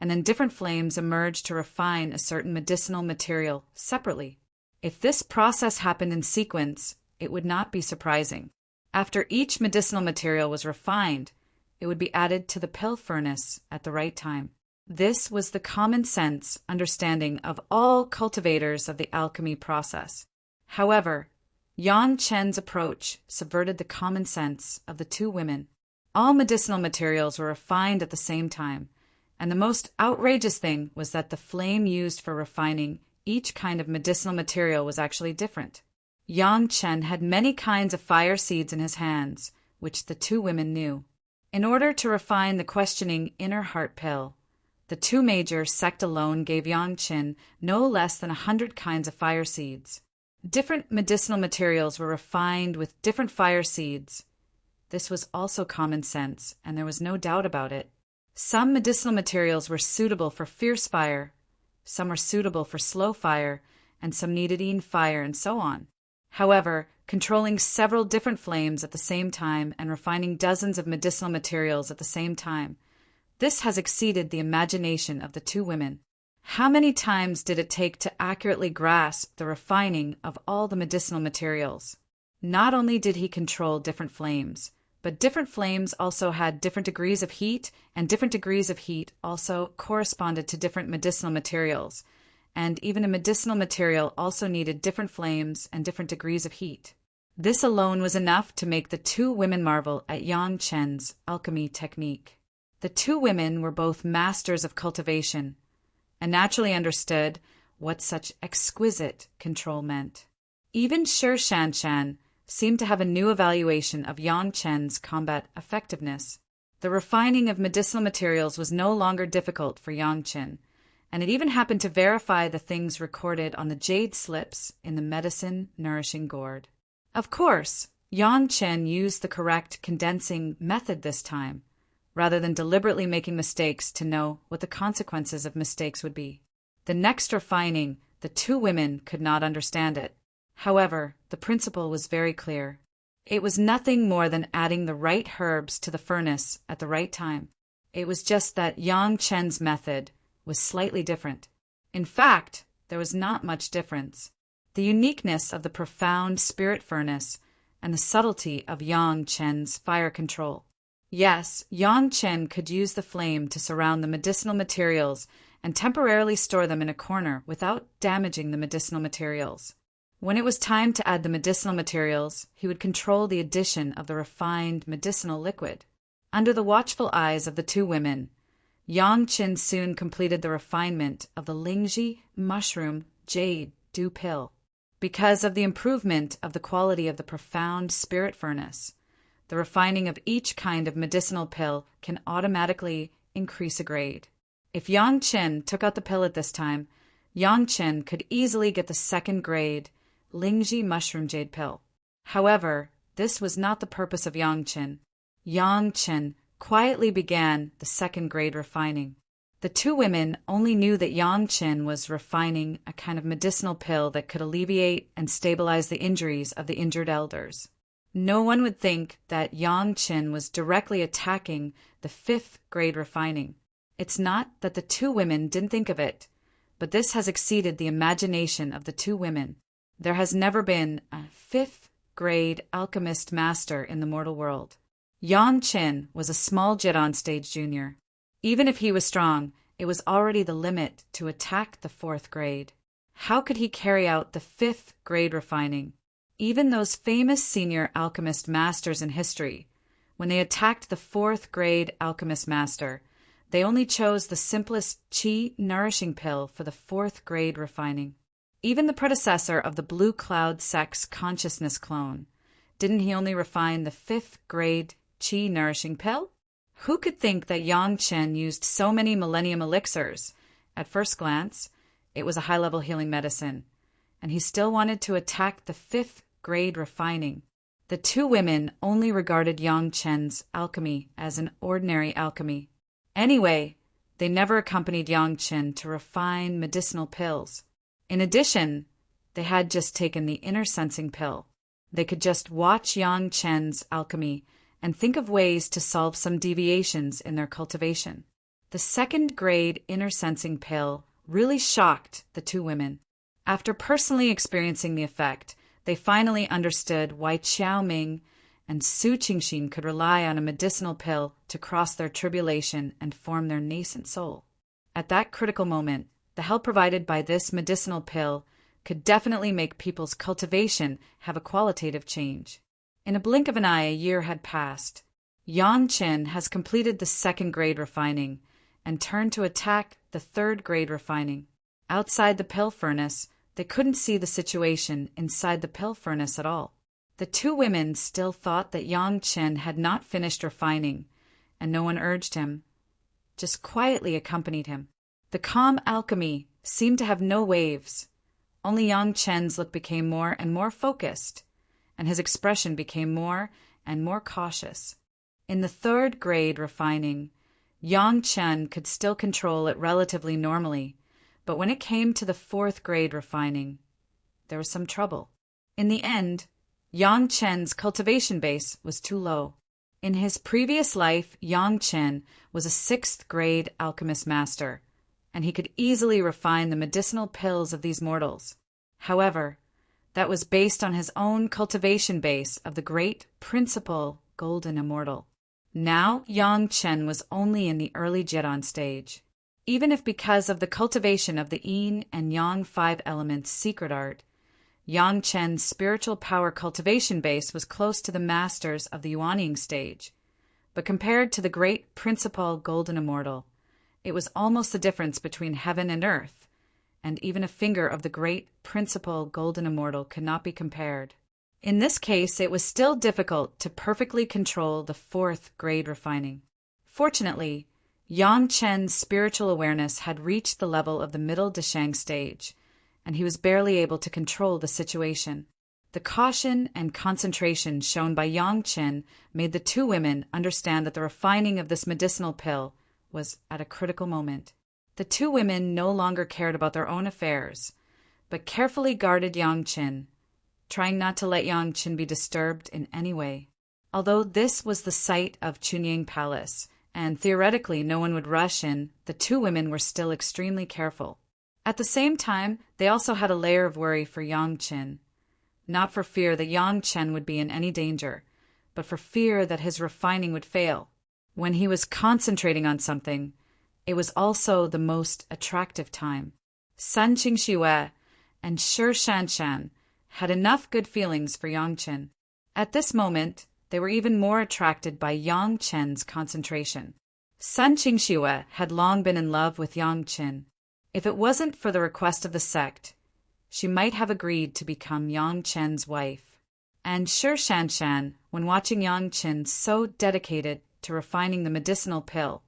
Speaker 1: and then different flames emerged to refine a certain medicinal material separately. If this process happened in sequence, it would not be surprising. After each medicinal material was refined, it would be added to the pill furnace at the right time. This was the common sense understanding of all cultivators of the alchemy process. However, Yang Chen's approach subverted the common sense of the two women. All medicinal materials were refined at the same time, and the most outrageous thing was that the flame used for refining each kind of medicinal material was actually different. Yang Chen had many kinds of fire seeds in his hands, which the two women knew. In order to refine the questioning inner heart pill, the two major sect alone gave Yang Chen no less than 100 kinds of fire seeds. Different medicinal materials were refined with different fire seeds. This was also common sense, and there was no doubt about it. Some medicinal materials were suitable for fierce fire, some were suitable for slow fire, and some needed even fire, and so on. However, controlling several different flames at the same time and refining dozens of medicinal materials at the same time, this has exceeded the imagination of the two women. How many times did it take to accurately grasp the refining of all the medicinal materials? Not only did he control different flames, but different flames also had different degrees of heat, and different degrees of heat also corresponded to different medicinal materials, and even a medicinal material also needed different flames and different degrees of heat. This alone was enough to make the two women marvel at Yang Chen's alchemy technique. The two women were both masters of cultivation, and naturally understood what such exquisite control meant. Even Shi Shanshan seemed to have a new evaluation of Yang Chen's combat effectiveness. The refining of medicinal materials was no longer difficult for Yang Chen, and it even happened to verify the things recorded on the jade slips in the medicine-nourishing gourd. Of course, Yang Chen used the correct condensing method this time, rather than deliberately making mistakes to know what the consequences of mistakes would be. The next refining, the two women could not understand it. However, the principle was very clear. It was nothing more than adding the right herbs to the furnace at the right time. It was just that Yang Chen's method was slightly different. In fact, there was not much difference. The uniqueness of the profound spirit furnace and the subtlety of Yang Chen's fire control. Yes, Yang Chen could use the flame to surround the medicinal materials and temporarily store them in a corner without damaging the medicinal materials. When it was time to add the medicinal materials, he would control the addition of the refined medicinal liquid. Under the watchful eyes of the two women, Yang Chen soon completed the refinement of the Lingji mushroom jade dew pill. Because of the improvement of the quality of the profound spirit furnace, the refining of each kind of medicinal pill can automatically increase a grade. If Yang Chen took out the pill at this time, Yang Chen could easily get the second grade Lingji mushroom jade pill. However, this was not the purpose of Yang Chen. Yang Chen quietly began the second-grade refining. The two women only knew that Yang Chen was refining a kind of medicinal pill that could alleviate and stabilize the injuries of the injured elders. No one would think that Yang Chen was directly attacking the fifth-grade refining. It's not that the two women didn't think of it, but this has exceeded the imagination of the two women. There has never been a fifth-grade alchemist master in the mortal world. Yang Chen was a small Jidon stage junior. Even if he was strong, it was already the limit to attack the fourth grade. How could he carry out the fifth-grade refining? Even those famous senior alchemist masters in history, when they attacked the fourth-grade alchemist master, they only chose the simplest qi nourishing pill for the fourth-grade refining. Even the predecessor of the Blue Cloud Sect's consciousness clone, didn't he only refine the fifth-grade qi nourishing pill? Who could think that Yang Chen used so many millennium elixirs? At first glance, it was a high-level healing medicine, and he still wanted to attack the fifth-grade refining. The two women only regarded Yang Chen's alchemy as an ordinary alchemy. Anyway, they never accompanied Yang Chen to refine medicinal pills. In addition, they had just taken the inner sensing pill. They could just watch Yang Chen's alchemy and think of ways to solve some deviations in their cultivation. The second-grade inner sensing pill really shocked the two women. After personally experiencing the effect, they finally understood why Qiao Ming and Su Qingxin could rely on a medicinal pill to cross their tribulation and form their nascent soul. At that critical moment, the help provided by this medicinal pill could definitely make people's cultivation have a qualitative change. In a blink of an eye, a year had passed. Yang Chen has completed the second-grade refining and turned to attack the third-grade refining. Outside the pill furnace, they couldn't see the situation inside the pill furnace at all. The two women still thought that Yang Chen had not finished refining, and no one urged him, just quietly accompanied him. The calm alchemy seemed to have no waves. Only Yang Chen's look became more and more focused, and his expression became more and more cautious. In the third-grade refining, Yang Chen could still control it relatively normally, but when it came to the fourth-grade refining, there was some trouble. In the end, Yang Chen's cultivation base was too low. In his previous life, Yang Chen was a sixth-grade alchemist master, and he could easily refine the medicinal pills of these mortals. However, that was based on his own cultivation base of the great principal golden immortal. Now Yang Chen was only in the early Jidon stage. Even if because of the cultivation of the Yin and Yang 5 elements secret art, Yang Chen's spiritual power cultivation base was close to the masters of the Yuanying stage, but compared to the great principal golden immortal, it was almost the difference between heaven and earth, and even a finger of the great principal golden immortal could not be compared. In this case, it was still difficult to perfectly control the fourth-grade refining. Fortunately, Yang Chen's spiritual awareness had reached the level of the middle Deshang stage, and he was barely able to control the situation. The caution and concentration shown by Yang Chen made the two women understand that the refining of this medicinal pill was at a critical moment. The two women no longer cared about their own affairs, but carefully guarded Yang Chen, trying not to let Yang Chen be disturbed in any way. Although this was the site of Chunying Palace, and theoretically no one would rush in, the two women were still extremely careful. At the same time, they also had a layer of worry for Yang Chen, not for fear that Yang Chen would be in any danger, but for fear that his refining would fail. When he was concentrating on something, it was also the most attractive time. Sun Qingxue and Shi Shanshan had enough good feelings for Yang Chen. At this moment, they were even more attracted by Yang Chen's concentration. Sun Qingxue had long been in love with Yang Chen. If it wasn't for the request of the sect, she might have agreed to become Yang Chen's wife. And Shi Shanshan, when watching Yang Chen so dedicated to refining the medicinal pill,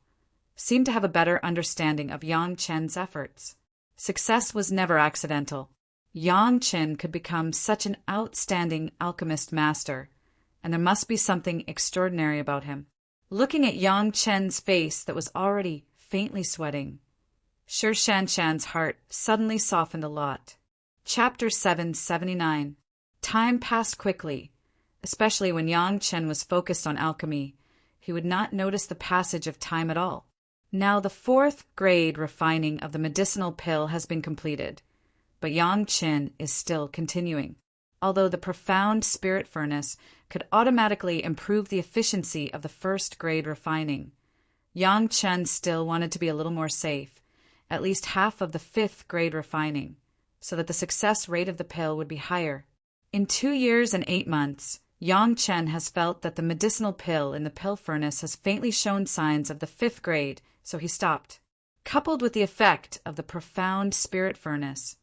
Speaker 1: seemed to have a better understanding of Yang Chen's efforts. Success was never accidental. Yang Chen could become such an outstanding alchemist master and there must be something extraordinary about him. Looking at Yang Chen's face that was already faintly sweating, Shi Shanshan's heart suddenly softened a lot. Chapter 779. Time passed quickly, especially when Yang Chen was focused on alchemy. He would not notice the passage of time at all. Now the 4th grade refining of the medicinal pill has been completed, but Yang Chen is still continuing. Although the profound spirit furnace could automatically improve the efficiency of the 1st grade refining, Yang Chen still wanted to be a little more safe, at least half of the 5th grade refining, so that the success rate of the pill would be higher. In 2 years and 8 months, Yang Chen has felt that the medicinal pill in the pill furnace has faintly shown signs of the 5th grade, so he stopped. Coupled with the effect of the profound spirit furnace,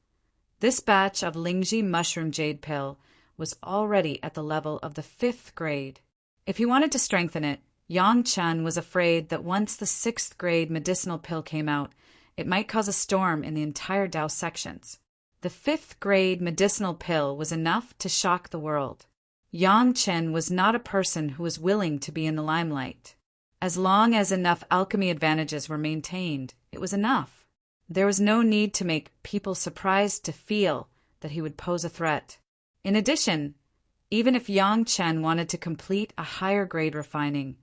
Speaker 1: this batch of Lingji mushroom jade pill was already at the level of the 5th grade. If he wanted to strengthen it, Yang Chen was afraid that once the 6th grade medicinal pill came out, it might cause a storm in the entire Dao sections. The 5th grade medicinal pill was enough to shock the world. Yang Chen was not a person who was willing to be in the limelight. As long as enough alchemy advantages were maintained, it was enough. There was no need to make people surprised to feel that he would pose a threat. In addition, even if Yang Chen wanted to complete a higher grade refining,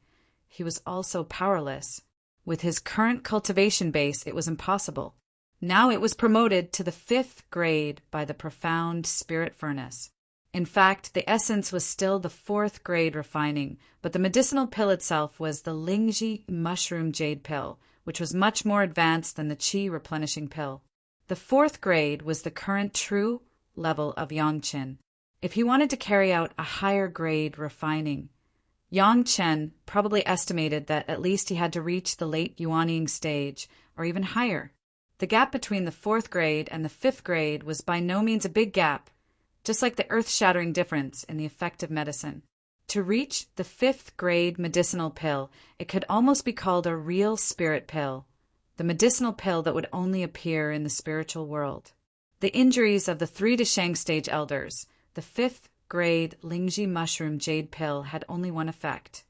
Speaker 1: he was also powerless. With his current cultivation base, it was impossible. Now it was promoted to the 5th grade by the profound spirit furnace. In fact, the essence was still the 4th grade refining, but the medicinal pill itself was the Lingji mushroom jade pill, which was much more advanced than the qi replenishing pill. The 4th grade was the current true level of Yang Chen. If he wanted to carry out a higher grade refining, Yang Chen probably estimated that at least he had to reach the late Yuanying stage, or even higher. The gap between the 4th grade and the 5th grade was by no means a big gap, just like the earth-shattering difference in the effect of medicine. To reach the 5th grade medicinal pill, it could almost be called a real spirit pill, the medicinal pill that would only appear in the spiritual world. The injuries of the 3 Dasheng stage elders, the 5th grade Lingji mushroom jade pill, had only one effect.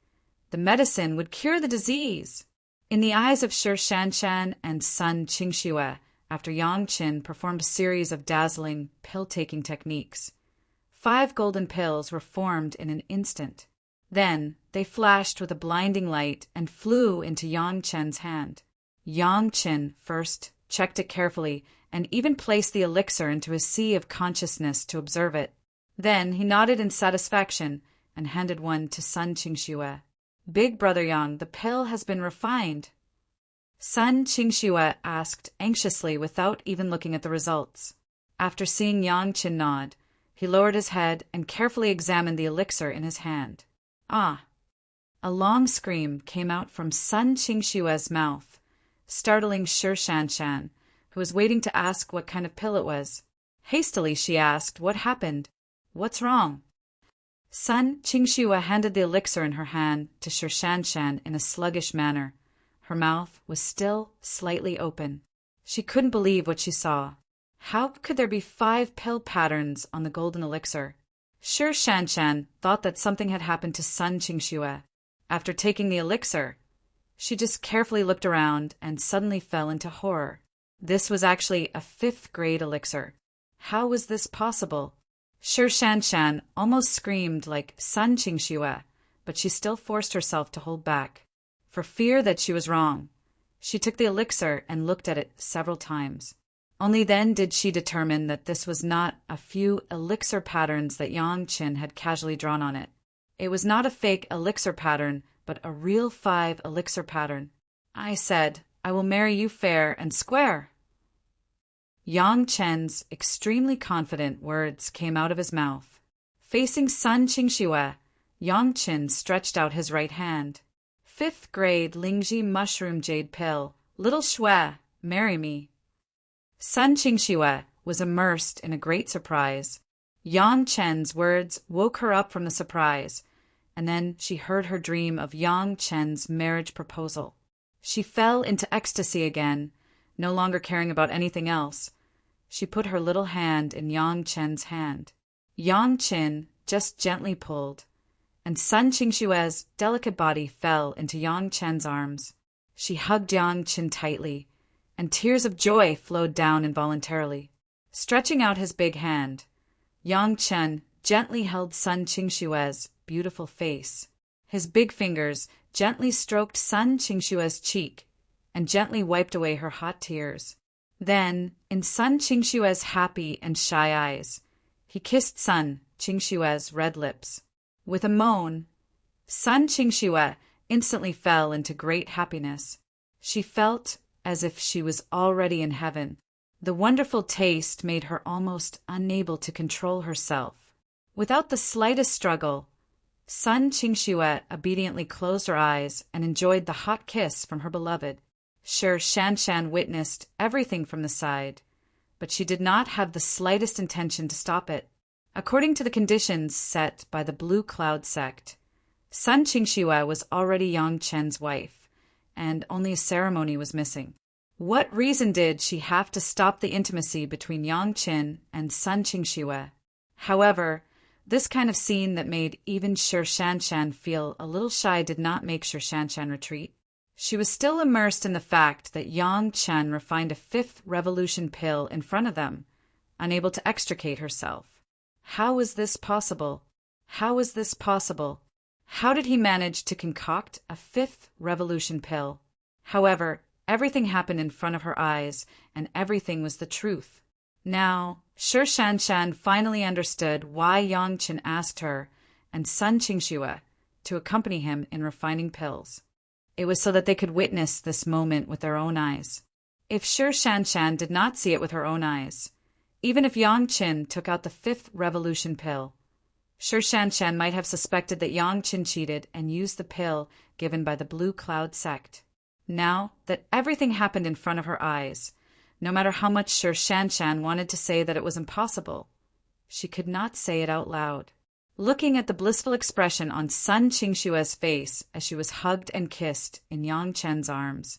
Speaker 1: The medicine would cure the disease. In the eyes of Shi Shanshan and Sun Qingxue, after Yang Chen performed a series of dazzling pill-taking techniques, 5 golden pills were formed in an instant. Then they flashed with a blinding light and flew into Yang Chen's hand. Yang Chen first checked it carefully and even placed the elixir into his sea of consciousness to observe it. Then he nodded in satisfaction and handed one to Sun Qingxue. "Big brother Yang, the pill has been refined." Sun Qingxue asked anxiously without even looking at the results. After seeing Yang Chen nod, he lowered his head and carefully examined the elixir in his hand. "Ah!" A long scream came out from Sun Qingxue's mouth, startling Shi Shanshan, who was waiting to ask what kind of pill it was. Hastily she asked, "What happened? What's wrong?" Sun Qingxue handed the elixir in her hand to Shi Shanshan in a sluggish manner. Her mouth was still slightly open. She couldn't believe what she saw. How could there be 5 pill patterns on the golden elixir? Shi Shanshan thought that something had happened to Sun Qingxue. After taking the elixir, she just carefully looked around and suddenly fell into horror. This was actually a 5th grade elixir. How was this possible? Shi Shanshan almost screamed like Sun Qingxue, but she still forced herself to hold back. For fear that she was wrong, she took the elixir and looked at it several times. Only then did she determine that this was not a few elixir patterns that Yang Chen had casually drawn on it. It was not a fake elixir pattern, but a real 5 elixir pattern. "I said, I will marry you fair and square." Yang Chen's extremely confident words came out of his mouth. Facing Sun Qingxue, Yang Chen stretched out his right hand. "5th grade Lingji mushroom jade pill. Little Shui, marry me." Sun Qingxue was immersed in a great surprise. Yang Chen's words woke her up from the surprise, and then she heard her dream of Yang Chen's marriage proposal. She fell into ecstasy again, no longer caring about anything else. She put her little hand in Yang Chen's hand. Yang Chen just gently pulled, and Sun Qingshue's delicate body fell into Yang Chen's arms. She hugged Yang Chen tightly, and tears of joy flowed down involuntarily. Stretching out his big hand, Yang Chen gently held Sun Qingshue's beautiful face. His big fingers gently stroked Sun Qingshue's cheek and gently wiped away her hot tears. Then, in Sun Qingshue's happy and shy eyes, he kissed Sun Qingshue's red lips. With a moan, Sun Qingxue instantly fell into great happiness. She felt as if she was already in heaven. The wonderful taste made her almost unable to control herself. Without the slightest struggle, Sun Qingxue obediently closed her eyes and enjoyed the hot kiss from her beloved. Sure, Shanshan witnessed everything from the side, but she did not have the slightest intention to stop it. According to the conditions set by the Blue Cloud sect, Sun Qingxue was already Yang Chen's wife, and only a ceremony was missing. What reason did she have to stop the intimacy between Yang Chen and Sun Qingxue? However, this kind of scene that made even Sure Shanshan feel a little shy did not make Sure Shanshan retreat. She was still immersed in the fact that Yang Chen refined a fifth revolution pill in front of them, unable to extricate herself. How was this possible? How was this possible? How did he manage to concoct a fifth revolution pill? However, everything happened in front of her eyes, and everything was the truth. Now, Sure Shanshan finally understood why Yang Chen asked her and Sun Qingxue to accompany him in refining pills. It was so that they could witness this moment with their own eyes. If Sure Shanshan did not see it with her own eyes, even if Yang Chen took out the fifth revolution pill, Sure Shanshan might have suspected that Yang Chen cheated and used the pill given by the Blue Cloud sect. Now that everything happened in front of her eyes, no matter how much Sure Shanshan wanted to say that it was impossible, she could not say it out loud. Looking at the blissful expression on Sun Qingxue's face as she was hugged and kissed in Yang Chen's arms,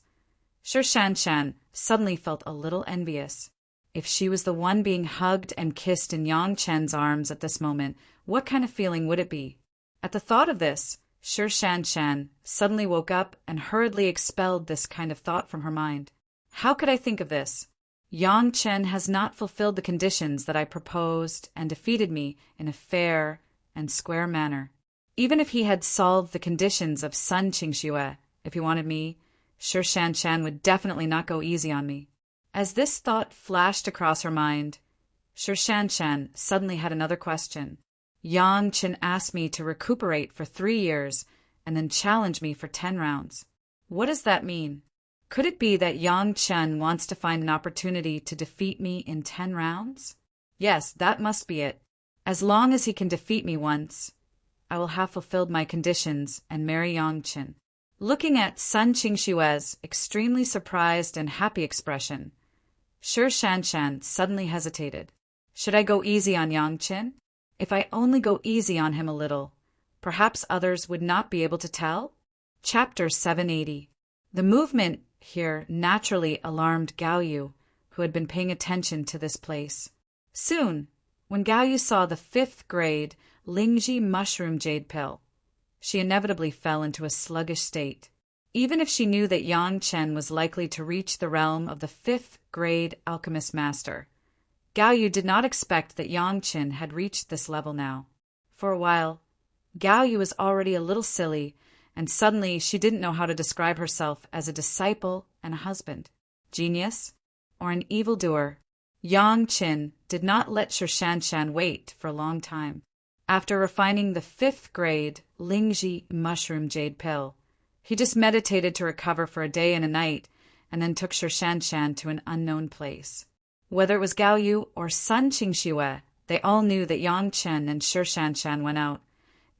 Speaker 1: Sure Shanshan suddenly felt a little envious. If she was the one being hugged and kissed in Yang Chen's arms at this moment, what kind of feeling would it be? At the thought of this, Sure Shanshan suddenly woke up and hurriedly expelled this kind of thought from her mind. How could I think of this? Yang Chen has not fulfilled the conditions that I proposed and defeated me in a fair and square manner. Even if he had solved the conditions of Sun Qingxue, if he wanted me, Sure Shanshan would definitely not go easy on me. As this thought flashed across her mind, Sure Shanshan suddenly had another question. Yang Chen asked me to recuperate for 3 years and then challenge me for 10 rounds. What does that mean? Could it be that Yang Chen wants to find an opportunity to defeat me in 10 rounds? Yes, that must be it. As long as he can defeat me once, I will have fulfilled my conditions and marry Yang Chen. Looking at Sun Qingxue's extremely surprised and happy expression, Sure Shanshan suddenly hesitated. Should I go easy on Yang Chen? If I only go easy on him a little, perhaps others would not be able to tell? Chapter 780. The movement here naturally alarmed Gao Yu, who had been paying attention to this place. Soon, when Gao Yu saw the 5th grade Lingji mushroom jade pill, she inevitably fell into a sluggish state. Even if she knew that Yang Chen was likely to reach the realm of the 5th grade alchemist master, Gao Yu did not expect that Yang Chen had reached this level now. For a while, Gao Yu was already a little silly, and suddenly she didn't know how to describe herself as a disciple and a husband, genius, or an evildoer. Yang Chen did not let Sure Shanshan wait for a long time. After refining the 5th grade Lingji mushroom jade pill, he just meditated to recover for a day and a night, and then took Sure Shanshan to an unknown place. Whether it was Gao Yu or Sun Qingxue, they all knew that Yang Chen and Sure Shanshan went out.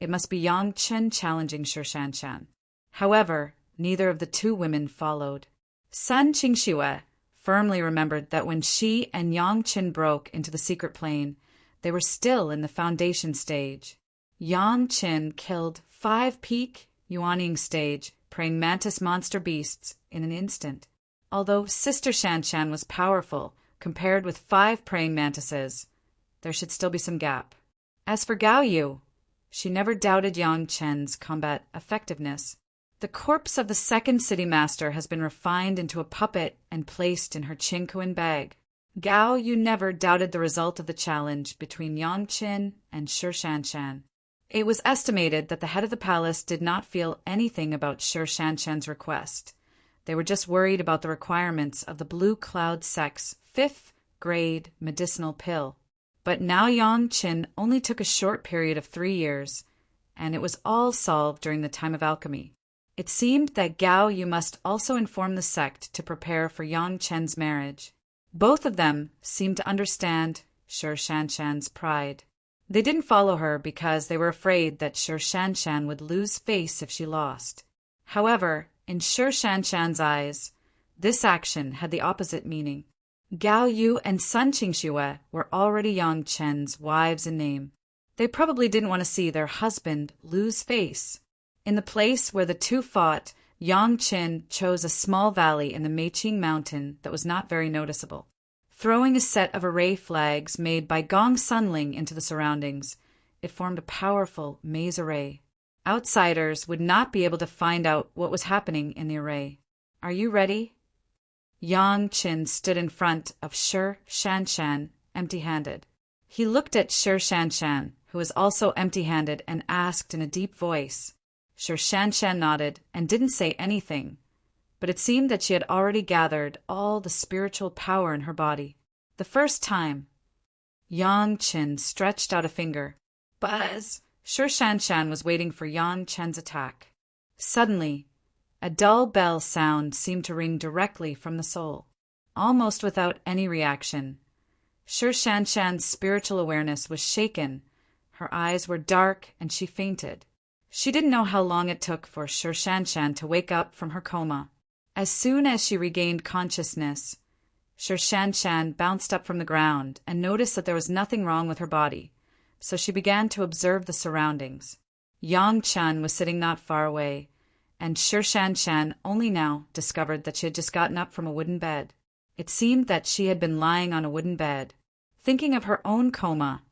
Speaker 1: It must be Yang Chen challenging Sure Shanshan. However, neither of the two women followed. Sun Qingxue firmly remembered that when she and Yang Chen broke into the secret plane, they were still in the foundation stage. Yang Chen killed 5 peak Yuanying stage praying mantis monster beasts in an instant. Although Sister Shanshan was powerful compared with 5 praying mantises, there should still be some gap. As for Gao Yu, She never doubted Yang Chen's combat effectiveness. The corpse of the second city master has been refined into a puppet and placed in her Qinkuan bag. Gao Yu never doubted the result of the challenge between Yang Qin and Shi Shanshan. It was estimated that the head of the palace did not feel anything about Shi Shanshan's request. They were just worried about the requirements of the Blue Cloud sect's 5th grade medicinal pill. But now Yang Qin only took a short period of 3 years, and it was all solved during the time of alchemy. It seemed that Gao Yu must also inform the sect to prepare for Yang Chen's marriage. Both of them seemed to understand Shi Shanshan's pride. They didn't follow her because they were afraid that Shi Shanshan would lose face if she lost. However, in Shi Shanshan's eyes, this action had the opposite meaning. Gao Yu and Sun Qingxue were already Yang Chen's wives in name. They probably didn't want to see their husband lose face. In the place where the two fought, Yang Qin chose a small valley in the Meiqing mountain that was not very noticeable. Throwing a set of array flags made by Gong Sunling into the surroundings, it formed a powerful maze array. Outsiders would not be able to find out what was happening in the array. Are you ready? Yang Qin stood in front of Shi Shanshan, empty-handed. He looked at Shi Shanshan, who was also empty-handed, and asked in a deep voice. Shi Shanshan nodded and didn't say anything, but it seemed that she had already gathered all the spiritual power in her body. The first time, Yang Qin stretched out a finger. Buzz! Shi Shanshan was waiting for Yang Chen's attack. Suddenly, a dull bell sound seemed to ring directly from the soul. Almost without any reaction, Shi Shanshan's spiritual awareness was shaken. Her eyes were dark and she fainted. She didn't know how long it took for Shi Shanshan to wake up from her coma. As soon as she regained consciousness, Shi Shanshan bounced up from the ground and noticed that there was nothing wrong with her body, so she began to observe the surroundings. Yang Chen was sitting not far away, and Shi Shanshan only now discovered that she had just gotten up from a wooden bed. It seemed that she had been lying on a wooden bed. Thinking of her own coma,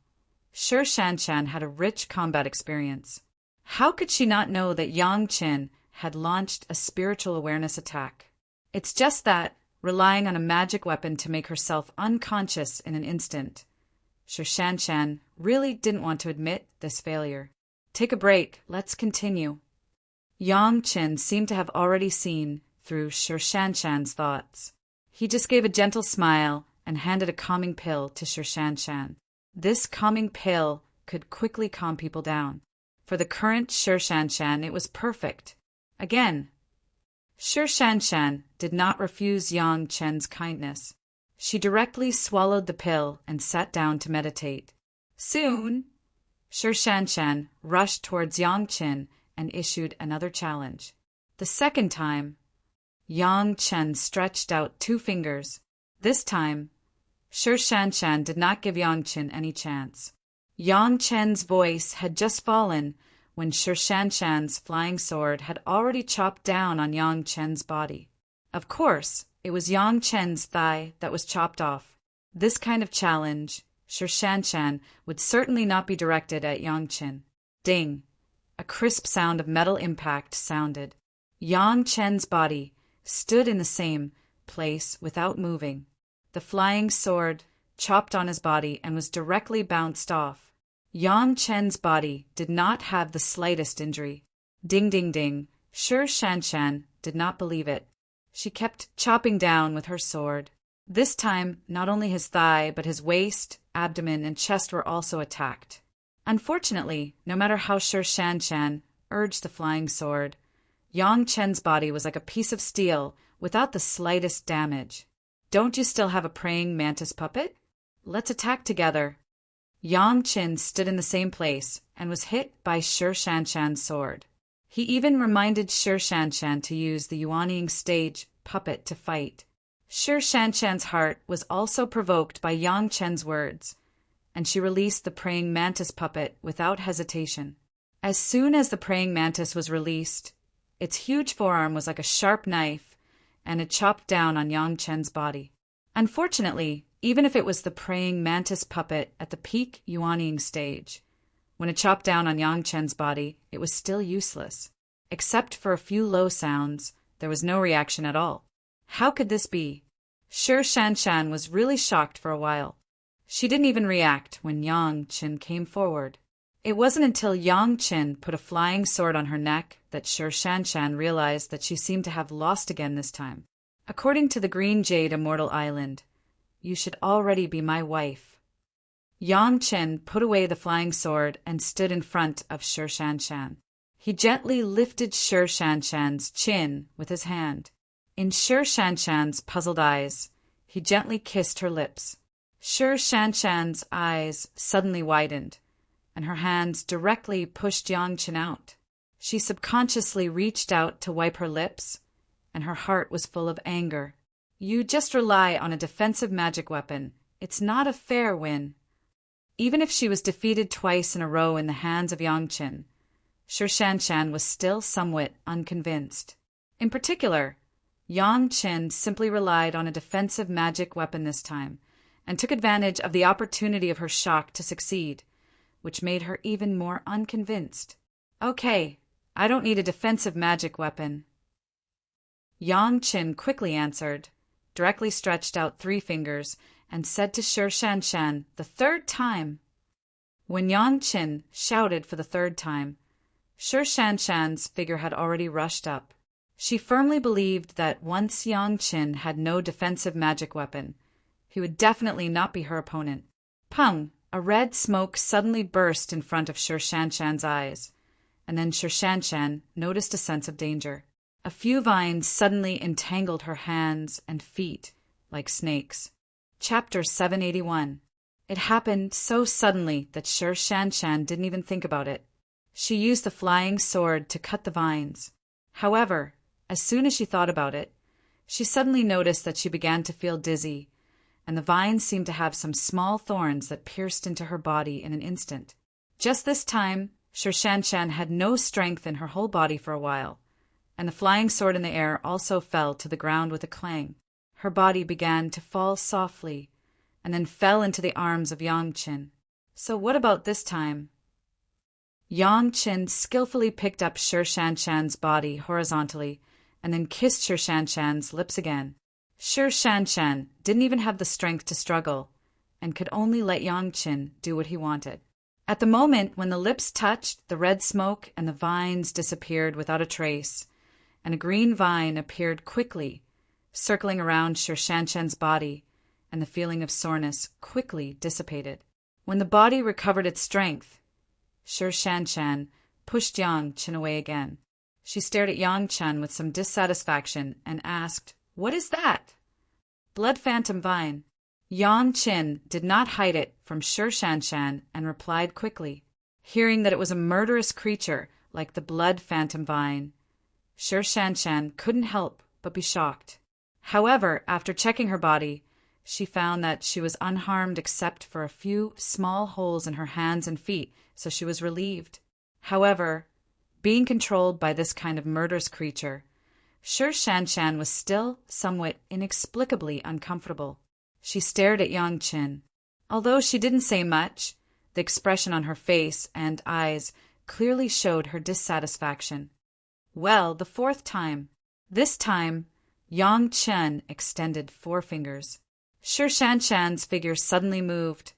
Speaker 1: Shi Shanshan had a rich combat experience. How could she not know that Yang Qin had launched a spiritual awareness attack? It's just that, relying on a magic weapon to make herself unconscious in an instant, Shi Shanshan really didn't want to admit this failure. Take a break, let's continue. Yang Qin seemed to have already seen through Shi Shanshan's thoughts. He just gave a gentle smile and handed a calming pill to Shi Shanshan. This calming pill could quickly calm people down. For the current Shi Shanshan, it was perfect. Again, Shi Shanshan did not refuse Yang Chen's kindness. She directly swallowed the pill and sat down to meditate. Soon, Shi Shanshan rushed towards Yang Qin and issued another challenge. The second time, Yang Chen stretched out 2 fingers. This time, Shi Shanshan did not give Yang Chen any chance. Yang Chen's voice had just fallen when Shi Shanshan's flying sword had already chopped down on Yang Chen's body. Of course, it was Yang Chen's thigh that was chopped off. This kind of challenge, Shi Shanshan, would certainly not be directed at Yang Chen. Ding! A crisp sound of metal impact sounded. Yang Chen's body stood in the same place without moving. The flying sword chopped on his body and was directly bounced off. Yang Chen's body did not have the slightest injury. Ding ding ding. Shi Shanshan did not believe it. She kept chopping down with her sword. This time, not only his thigh, but his waist, abdomen, and chest were also attacked. Unfortunately, no matter how Shi Shanshan urged the flying sword, Yang Chen's body was like a piece of steel without the slightest damage. Don't you still have a praying mantis puppet? Let's attack together. Yang Chen stood in the same place and was hit by Shi Shanshan's sword. He even reminded Shi Shanshan to use the Yuanying stage puppet to fight. Shi Shanshan's heart was also provoked by Yang Chen's words, and she released the praying mantis puppet without hesitation. As soon as the praying mantis was released, its huge forearm was like a sharp knife, and it chopped down on Yang Chen's body. Unfortunately, even if it was the praying mantis puppet at the peak Yuanying stage, When it chopped down on Yang Chen's body, it was still useless. Except for a few low sounds, there was no reaction at all. How could this be? Sure Shanshan was really shocked for a while. She didn't even react when Yang Chen came forward. It wasn't until Yang Chen put a flying sword on her neck that Sure Shanshan realized that she seemed to have lost again this time. According to the Green Jade Immortal Island, you should already be my wife. Yang Chen put away the flying sword and stood in front of Sure Shanshan. He gently lifted Sure Shanshan's chin with his hand. In Sure Shanshan's puzzled eyes, he gently kissed her lips. Sure Shanshan's eyes suddenly widened, and her hands directly pushed Yang Chen out. She subconsciously reached out to wipe her lips, and her heart was full of anger. You just rely on a defensive magic weapon. It's not a fair win. Even if she was defeated twice in a row in the hands of Yang Chen, Sure Shanshan was still somewhat unconvinced. In particular, Yang Chen simply relied on a defensive magic weapon this time, and took advantage of the opportunity of her shock to succeed, which made her even more unconvinced. Okay, I don't need a defensive magic weapon. Yang Chen quickly answered, directly stretched out 3 fingers, and said to Sure Shanshan the 3rd time. When Yang Chen shouted for the 3rd time, Sure Shanshan's figure had already rushed up. She firmly believed that once Yang Chen had no defensive magic weapon, he would definitely not be her opponent. Pung! A red smoke suddenly burst in front of Sure Shanshan's eyes, and then Sure Shanshan noticed a sense of danger. A few vines suddenly entangled her hands and feet like snakes. Chapter 781. It happened so suddenly that Sure Shanshan didn't even think about it. She used the flying sword to cut the vines. However, as soon as she thought about it, she suddenly noticed that she began to feel dizzy, and the vines seemed to have some small thorns that pierced into her body in an instant. Just this time, Sure Shanshan had no strength in her whole body for a while, and the flying sword in the air also fell to the ground with a clang. Her body began to fall softly, and then fell into the arms of Yang Chen. So what about this time? Yang Chen skillfully picked up Sure Shanshan's body horizontally, and then kissed Sure Shanshan's lips again. Sure Shanshan didn't even have the strength to struggle, and could only let Yang Chen do what he wanted. At the moment when the lips touched, the red smoke and the vines disappeared without a trace, and a green vine appeared quickly, circling around Sure Shanshan's body, and the feeling of soreness quickly dissipated. When the body recovered its strength, Sure Shanshan pushed Yang Chen away again. She stared at Yang Chen with some dissatisfaction and asked, "What is that?" "Blood Phantom Vine." Yang Chen did not hide it from Sure Shanshan and replied quickly. Hearing that it was a murderous creature like the Blood Phantom Vine, Sure Shanshan couldn't help but be shocked. However, after checking her body, she found that she was unharmed except for a few small holes in her hands and feet, so she was relieved. However, being controlled by this kind of murderous creature, Sure Shanshan was still somewhat inexplicably uncomfortable. She stared at Yang Chen. Although she didn't say much, the expression on her face and eyes clearly showed her dissatisfaction. Well, the 4th time. This time, Yang Chen extended 4 fingers. Sure Shanshan's figure suddenly moved,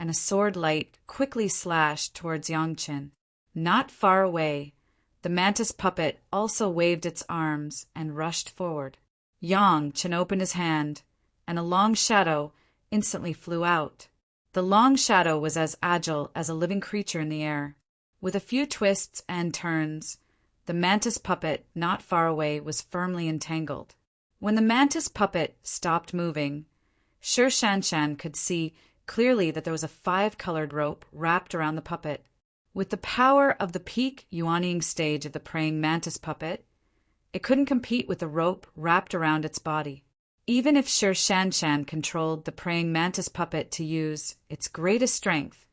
Speaker 1: and a sword light quickly slashed towards Yang Chen. Not far away, the mantis puppet also waved its arms and rushed forward. Yang Chen opened his hand, and a long shadow instantly flew out. The long shadow was as agile as a living creature in the air. With a few twists and turns, the mantis puppet not far away was firmly entangled. When the mantis puppet stopped moving, Sure Shanshan could see clearly that there was a 5-colored rope wrapped around the puppet. With the power of the peak yuanying stage of the praying mantis puppet, it couldn't compete with the rope wrapped around its body. Even if Sure Shanshan controlled the praying mantis puppet to use its greatest strength,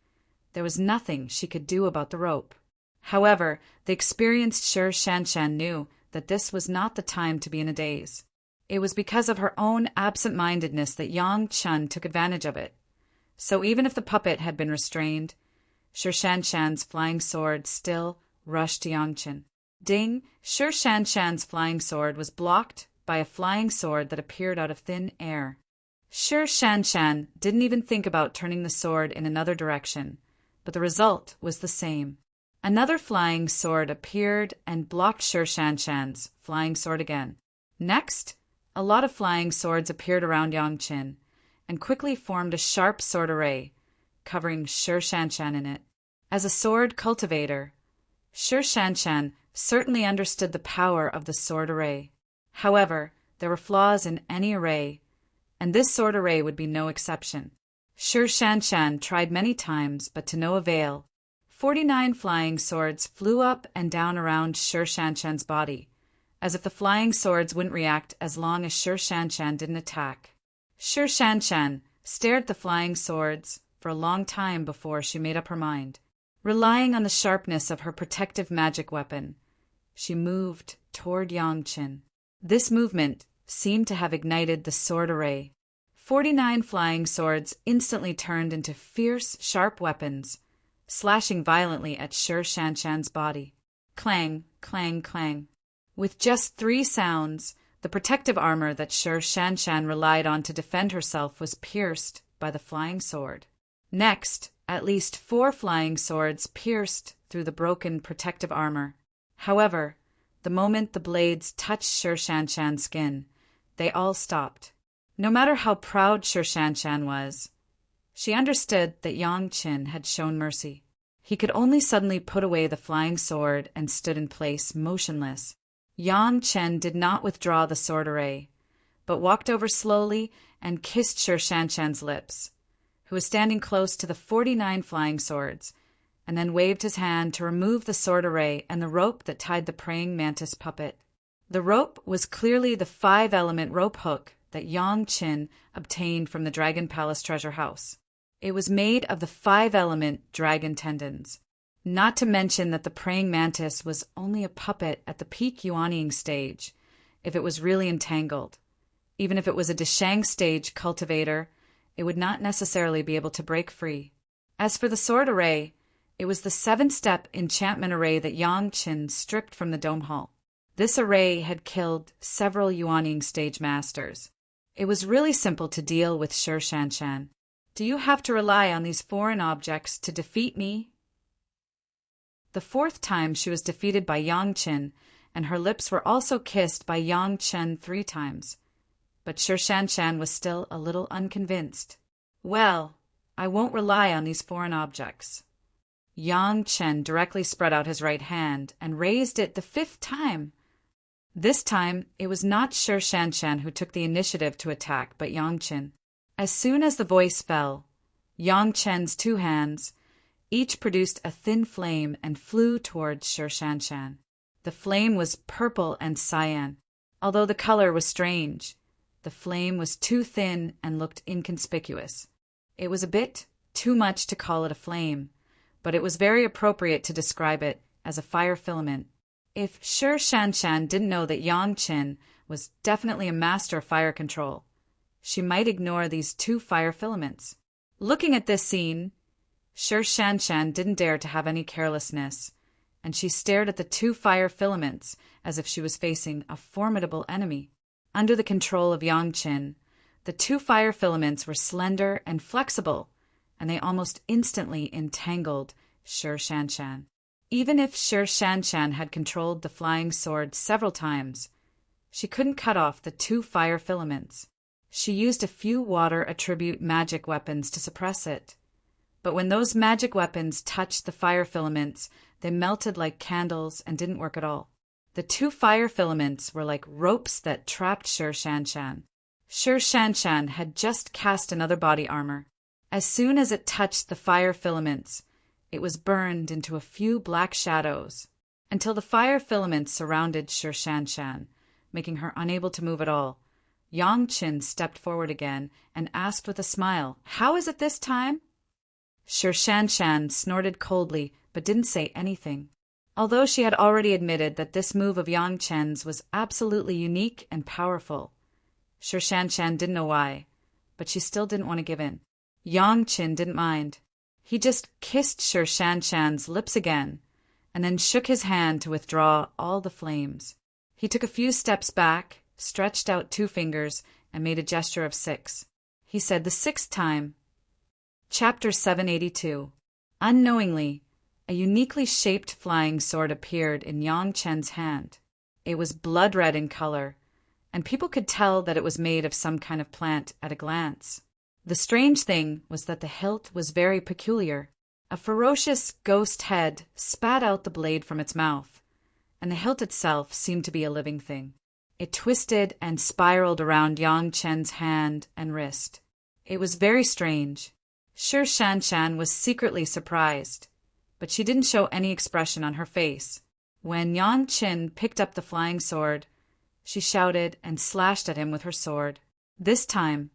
Speaker 1: there was nothing she could do about the rope. However, the experienced Sure Shanshan knew that this was not the time to be in a daze. It was because of her own absent-mindedness that Yang Chen took advantage of it. So even if the puppet had been restrained, Sher Shanshan's flying sword still rushed Yang Chen. Ding! Sher Shanshan's flying sword was blocked by a flying sword that appeared out of thin air. Sher Shanshan didn't even think about turning the sword in another direction, but the result was the same. Another flying sword appeared and blocked Sher Shanshan's flying sword again. Next, a lot of flying swords appeared around Yang Chen and quickly formed a sharp sword array, covering Sher Shanshan in it. As a sword cultivator, Sher Shanshan certainly understood the power of the sword array. However, there were flaws in any array, and this sword array would be no exception. Sher Shanshan tried many times, but to no avail. 49 flying swords flew up and down around Sher Shanshan's body, as if the flying swords wouldn't react as long as Sher Shanshan didn't attack. Sher Shanshan stared at the flying swords for a long time before she made up her mind. Relying on the sharpness of her protective magic weapon, she moved toward Yang Chen. This movement seemed to have ignited the sword array. 49 flying swords instantly turned into fierce, sharp weapons, slashing violently at Sher Shanshan's body. Clang, clang, clang. With just 3 sounds, the protective armor that Sher Shanshan relied on to defend herself was pierced by the flying sword. Next, at least 4 flying swords pierced through the broken protective armor. However, the moment the blades touched Sher Shanshan's skin, they all stopped. No matter how proud Sher Shanshan was, she understood that Yang Chen had shown mercy. He could only suddenly put away the flying sword and stood in place, motionless. Yang Chen did not withdraw the sword array, but walked over slowly and kissed Sher Shanshan's lips, who was standing close to the 49 flying swords, and then waved his hand to remove the sword array and the rope that tied the praying mantis puppet. The rope was clearly the 5-element rope hook that Yang Chen obtained from the Dragon Palace treasure house. It was made of the 5-element dragon tendons. Not to mention that the praying mantis was only a puppet at the peak yuanying stage, if it was really entangled. Even if it was a Deshang stage cultivator, it would not necessarily be able to break free. As for the sword array, it was the 7-step enchantment array that Yang Chen stripped from the Dome Hall. This array had killed several yuanying stage masters. It was really simple to deal with Sher Shanshan. Do you have to rely on these foreign objects to defeat me? The 4th time she was defeated by Yang Chen, and her lips were also kissed by Yang Chen 3 times. But Sher Shanshan was still a little unconvinced. Well, I won't rely on these foreign objects. Yang Chen directly spread out his right hand and raised it the 5th time. This time, it was not Sher Shanshan who took the initiative to attack, but Yang Chen. As soon as the voice fell, Yang Chen's 2 hands each produced a thin flame and flew towards Sher Shanshan. The flame was purple and cyan. Although the color was strange, the flame was too thin and looked inconspicuous. It was a bit too much to call it a flame, but it was very appropriate to describe it as a fire filament. If Sher Shanshan didn't know that Yang Chen was definitely a master of fire control, she might ignore these 2 fire filaments. Looking at this scene, Sher Shanshan didn't dare to have any carelessness, and she stared at the 2 fire filaments as if she was facing a formidable enemy. Under the control of Yang Chen, the 2 fire filaments were slender and flexible, and they almost instantly entangled Sher Shanshan. Even if Sher Shanshan had controlled the flying sword several times, she couldn't cut off the 2 fire filaments. She used a few water attribute magic weapons to suppress it. But when those magic weapons touched the fire filaments, they melted like candles and didn't work at all. The 2 fire filaments were like ropes that trapped Sher Shanshan. Sher Shanshan had just cast another body armor. As soon as it touched the fire filaments, it was burned into a few black shadows, until the fire filaments surrounded Sher Shanshan, making her unable to move at all. Yang Chen stepped forward again and asked with a smile, "How is it this time?" Sher Shanshan snorted coldly, but didn't say anything. Although she had already admitted that this move of Yang Chen's was absolutely unique and powerful, Sher Shanshan didn't know why, but she still didn't want to give in. Yang Chen didn't mind. He just kissed Sher Shanshan's lips again, and then shook his hand to withdraw all the flames. He took a few steps back, stretched out 2 fingers, and made a gesture of 6. He said the 6th time. Chapter 782. Unknowingly, a uniquely shaped flying sword appeared in Yang Chen's hand. It was blood red in color, and people could tell that it was made of some kind of plant at a glance. The strange thing was that the hilt was very peculiar. A ferocious ghost head spat out the blade from its mouth, and the hilt itself seemed to be a living thing. It twisted and spiraled around Yang Chen's hand and wrist. It was very strange. Sher Shanshan was secretly surprised, but she didn't show any expression on her face. When Yang Chen picked up the flying sword, she shouted and slashed at him with her sword. This time,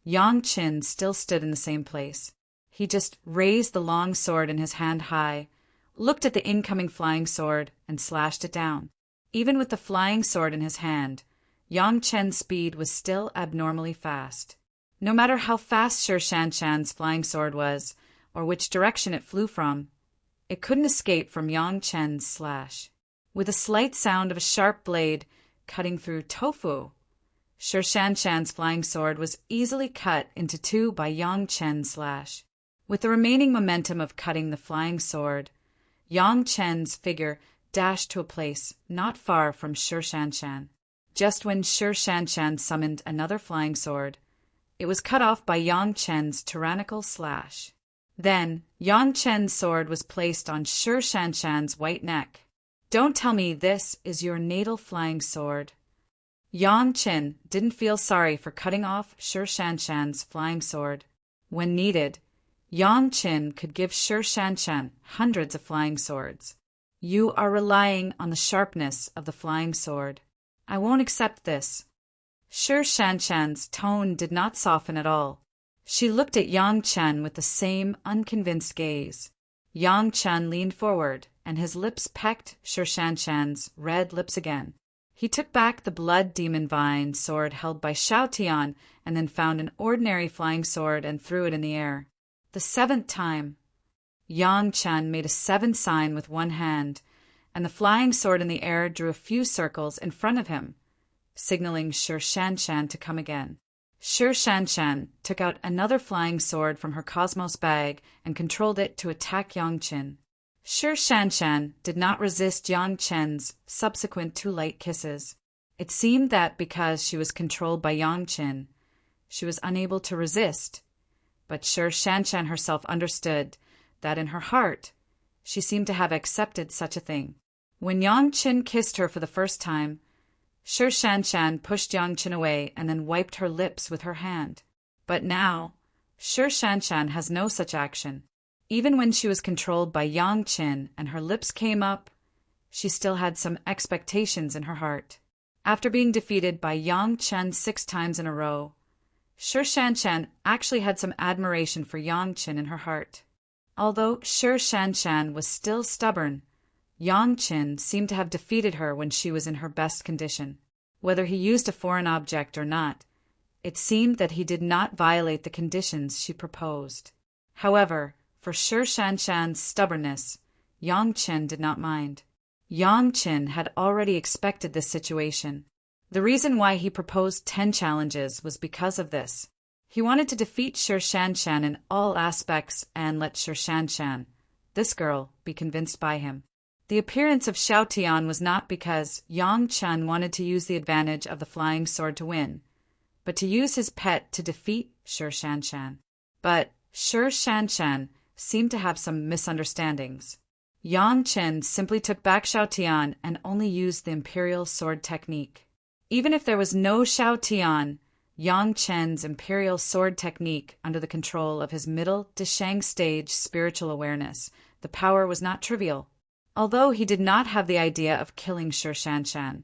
Speaker 1: Yang Chen still stood in the same place. He just raised the long sword in his hand high, looked at the incoming flying sword, and slashed it down. Even with the flying sword in his hand, Yang Chen's speed was still abnormally fast. No matter how fast Sher Shanshan's flying sword was, or which direction it flew from, it couldn't escape from Yang Chen's slash. With a slight sound of a sharp blade cutting through tofu, Sher Shanshan's flying sword was easily cut into 2 by Yang Chen's slash. With the remaining momentum of cutting the flying sword, Yang Chen's figure dashed to a place not far from Sher Shanshan. Just when Sher Shanshan summoned another flying sword, it was cut off by Yang Chen's tyrannical slash. Then, Yang Chen's sword was placed on Sher Shanshan's white neck. Don't tell me this is your natal flying sword. Yang Chen didn't feel sorry for cutting off Sher Shanshan's flying sword. When needed, Yang Chen could give Sher Shanshan hundreds of flying swords. You are relying on the sharpness of the flying sword. I won't accept this. Sher Shanshan's tone did not soften at all. She looked at Yang Chen with the same unconvinced gaze. Yang Chen leaned forward, and his lips pecked Sher Shanshan's red lips again. He took back the blood demon vine sword held by Xiao Tian, and then found an ordinary flying sword and threw it in the air. The 7th time. Yang Chen made a 7 sign with one hand, and the flying sword in the air drew a few circles in front of him, signaling Sher Shanshan to come again. Sher Shanshan took out another flying sword from her cosmos bag and controlled it to attack Yang Chen. Sher Shanshan did not resist Yang Chen's subsequent 2 light kisses. It seemed that because she was controlled by Yang Chen, she was unable to resist, but Sher Shanshan herself understood that in her heart she seemed to have accepted such a thing. When Yang Chen kissed her for the first time, Sher Shanshan pushed Yang Chen away and then wiped her lips with her hand. But now, Sher Shanshan has no such action. Even when she was controlled by Yang Chen and her lips came up, she still had some expectations in her heart. After being defeated by Yang Chen 6 times in a row, Sher Shanshan actually had some admiration for Yang Chen in her heart. Although Sher Shanshan was still stubborn, Yang Chen seemed to have defeated her when she was in her best condition. Whether he used a foreign object or not, it seemed that he did not violate the conditions she proposed. However, for Sher Shanshan's stubbornness, Yang Chen did not mind. Yang Chen had already expected this situation. The reason why he proposed 10 challenges was because of this. He wanted to defeat Sher Shanshan in all aspects and let Sher Shanshan, this girl, be convinced by him. The appearance of Xiao Tian was not because Yang Chen wanted to use the advantage of the flying sword to win, but to use his pet to defeat Sher Shanshan. But Sher Shanshan seemed to have some misunderstandings. Yang Chen simply took back Xiao Tian and only used the imperial sword technique. Even if there was no Xiao Tian, Yang Chen's imperial sword technique under the control of his middle Deshang stage spiritual awareness, the power was not trivial. Although he did not have the idea of killing Sher Shanshan,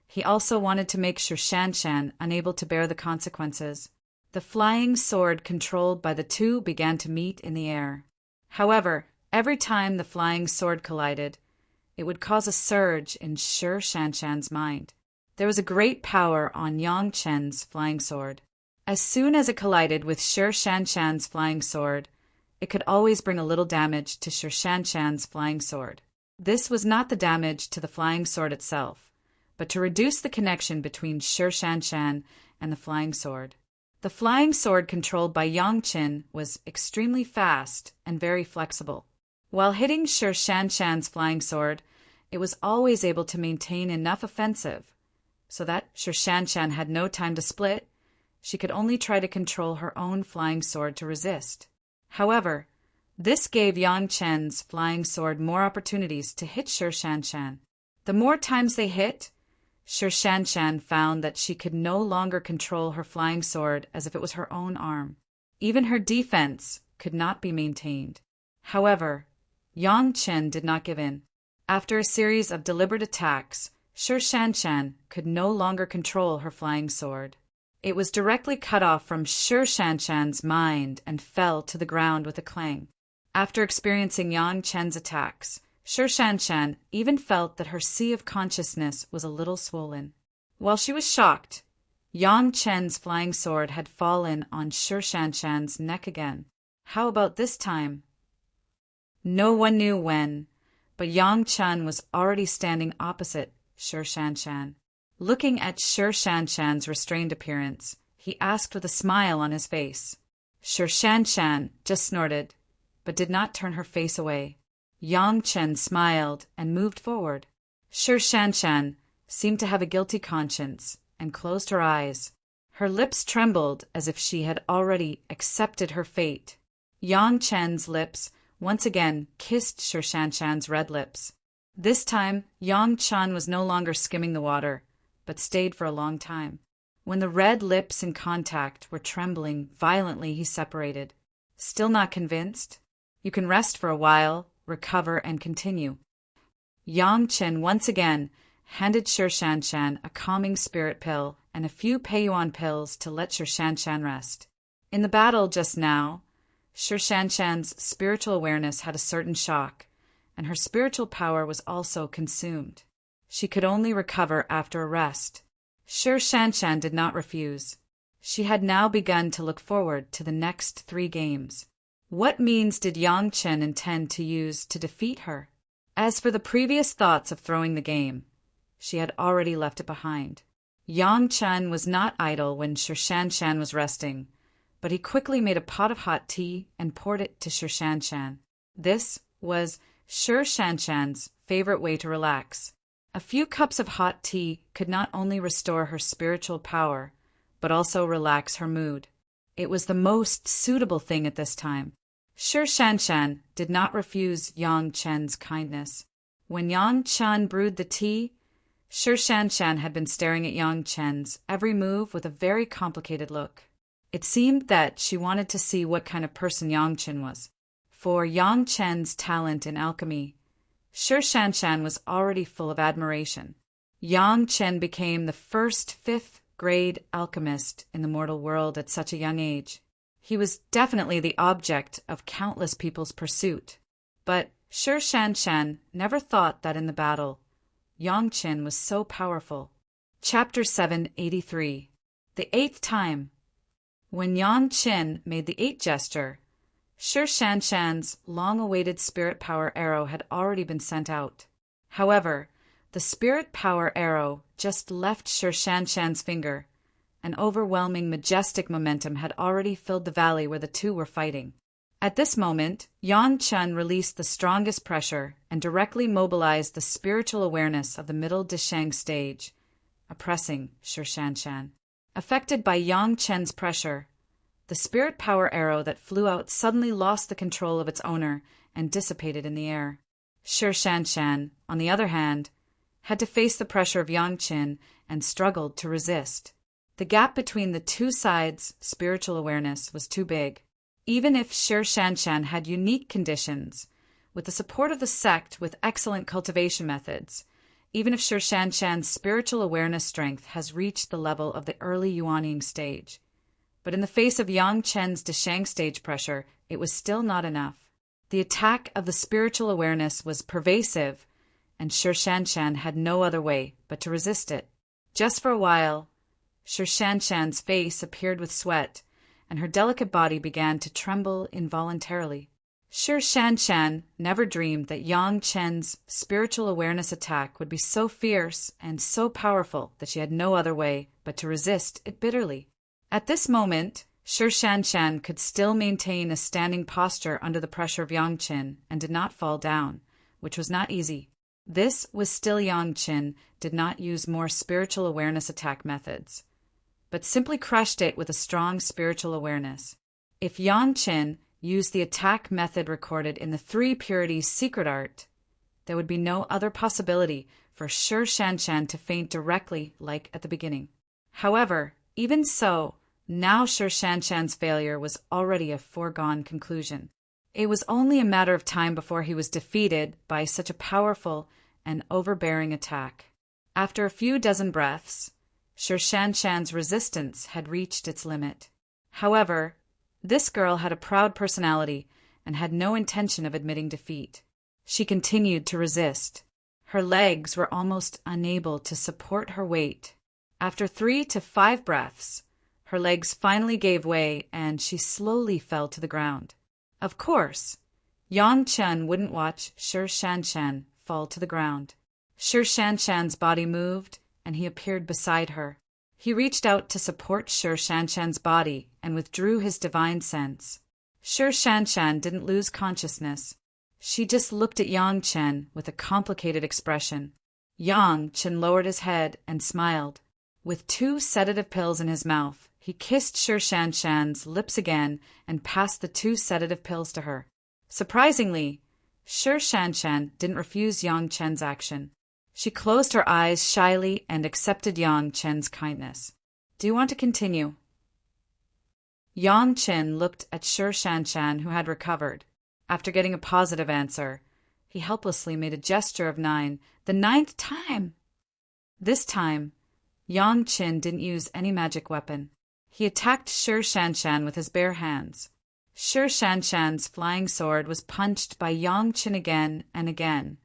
Speaker 1: he also wanted to make Sher Shanshan unable to bear the consequences. The flying sword controlled by the 2 began to meet in the air. However, every time the flying sword collided, it would cause a surge in Sher Shanshan's mind. There was a great power on Yang Chen's flying sword. As soon as it collided with Sher Shanshan's flying sword, it could always bring a little damage to Sir Shanshan's flying sword. This was not the damage to the flying sword itself, but to reduce the connection between Sir Shanshan and the flying sword. The flying sword controlled by Yang Qin was extremely fast and very flexible. While hitting Sir Shanshan's flying sword, it was always able to maintain enough offensive so that Sir Shanshan had no time to split. She could only try to control her own flying sword to resist. However, this gave Yang Chen's flying sword more opportunities to hit Sir Shanshan. The more times they hit, Sir Shanshan found that she could no longer control her flying sword as if it was her own arm. Even her defense could not be maintained. However, Yang Chen did not give in. After a series of deliberate attacks, Sir Shanshan could no longer control her flying sword. It was directly cut off from Sir Shanshan's mind and fell to the ground with a clang. After experiencing Yang Chen's attacks, Sir Shanshan even felt that her sea of consciousness was a little swollen. While she was shocked, Yang Chen's flying sword had fallen on Sir Shanshan's neck again. How about this time? No one knew when, but Yang Chen was already standing opposite Sir Shanshan. Looking at Sir Shanshan's restrained appearance, he asked with a smile on his face. Sir Shanshan just snorted, but did not turn her face away. Yang Chen smiled and moved forward. Sir Shanshan seemed to have a guilty conscience and closed her eyes. Her lips trembled as if she had already accepted her fate. Yang Chen's lips once again kissed Sir Shanshan's red lips. This time, Yang Chen was no longer skimming the water, but stayed for a long time. When the red lips in contact were trembling violently, he separated. Still not convinced? You can rest for a while, recover, and continue. Yang Chen once again handed Sir Shanshan a calming spirit pill and a few Peiyuan pills to let Sir Shanshan rest. In the battle just now, Sir Shanshan's spiritual awareness had a certain shock, and her spiritual power was also consumed. She could only recover after a rest. Sir Shanshan did not refuse. She had now begun to look forward to the next 3 games. What means did Yang Chen intend to use to defeat her? As for the previous thoughts of throwing the game, she had already left it behind. Yang Chen was not idle when Sir Shanshan was resting, but he quickly made a pot of hot tea and poured it to Sir Shanshan. This was Sir Shanshan's favorite way to relax. A few cups of hot tea could not only restore her spiritual power, but also relax her mood. It was the most suitable thing at this time. Sir Shanshan did not refuse Yang Chen's kindness. When Yang Chen brewed the tea, Sir Shanshan had been staring at Yang Chen's every move with a very complicated look. It seemed that she wanted to see what kind of person Yang Chen was. For Yang Chen's talent in alchemy, Sir Shanshan was already full of admiration. Yang Chen became the first 5th-grade alchemist in the mortal world at such a young age. He was definitely the object of countless people's pursuit. But Sir Shanshan never thought that in the battle, Yang Chen was so powerful. Chapter 783. The 8th time. When Yang Chen made the 8 gesture, Sir Shanshan's long-awaited spirit power arrow had already been sent out. However, the spirit power arrow just left Sir Shanshan's finger. An overwhelming, majestic momentum had already filled the valley where the two were fighting. At this moment, Yang Chen released the strongest pressure and directly mobilized the spiritual awareness of the middle Deshang stage, oppressing Sir Shanshan. Affected by Yang Chen's pressure, the spirit power arrow that flew out suddenly lost the control of its owner and dissipated in the air. Sir Shanshan, on the other hand, had to face the pressure of Yang Chen and struggled to resist. The gap between the two sides' spiritual awareness was too big. Even if Sir Shanshan had unique conditions, with the support of the sect with excellent cultivation methods, even if Sir Shanshan's spiritual awareness strength has reached the level of the early Yuanying stage, but in the face of Yang Chen's Deshang stage pressure, it was still not enough. The attack of the spiritual awareness was pervasive, and Sir Shanshan had no other way but to resist it. Just for a while, Sir Shanshan's face appeared with sweat, and her delicate body began to tremble involuntarily. Sure Shan never dreamed that Yang Chen's spiritual awareness attack would be so fierce and so powerful that she had no other way but to resist it bitterly. At this moment, Sure Shan could still maintain a standing posture under the pressure of Yang Chen and did not fall down, which was not easy. This was still Yang Chen did not use more spiritual awareness attack methods, but simply crushed it with a strong spiritual awareness. If Yang Chen used the attack method recorded in the Three Purities secret art, there would be no other possibility for Sure Shan to faint directly like at the beginning. However, even so, now Sure Shan's failure was already a foregone conclusion. It was only a matter of time before he was defeated by such a powerful and overbearing attack. After a few dozen breaths, Sure Shan's resistance had reached its limit. However, this girl had a proud personality and had no intention of admitting defeat. She continued to resist. Her legs were almost unable to support her weight. After 3 to 5 breaths, her legs finally gave way and she slowly fell to the ground. Of course, Yang Chen wouldn't watch Sure Shan fall to the ground. Sure Shan's body moved and he appeared beside her. He reached out to support Sure Shan's body and withdrew his divine sense. Sure Shan didn't lose consciousness. She just looked at Yang Chen with a complicated expression. Yang Chen lowered his head and smiled. With 2 sedative pills in his mouth, he kissed Sure Shan's lips again and passed the 2 sedative pills to her. Surprisingly, Sure Shan didn't refuse Yang Chen's action. She closed her eyes shyly and accepted Yang Chen's kindness. "Do you want to continue?" Yang Chen looked at Sure Shan who had recovered. After getting a positive answer, he helplessly made a gesture of 9, the 9th time. This time, Yang Chen didn't use any magic weapon. He attacked Sure Shan with his bare hands. Sure Shan's flying sword was punched by Yang Chen again and again,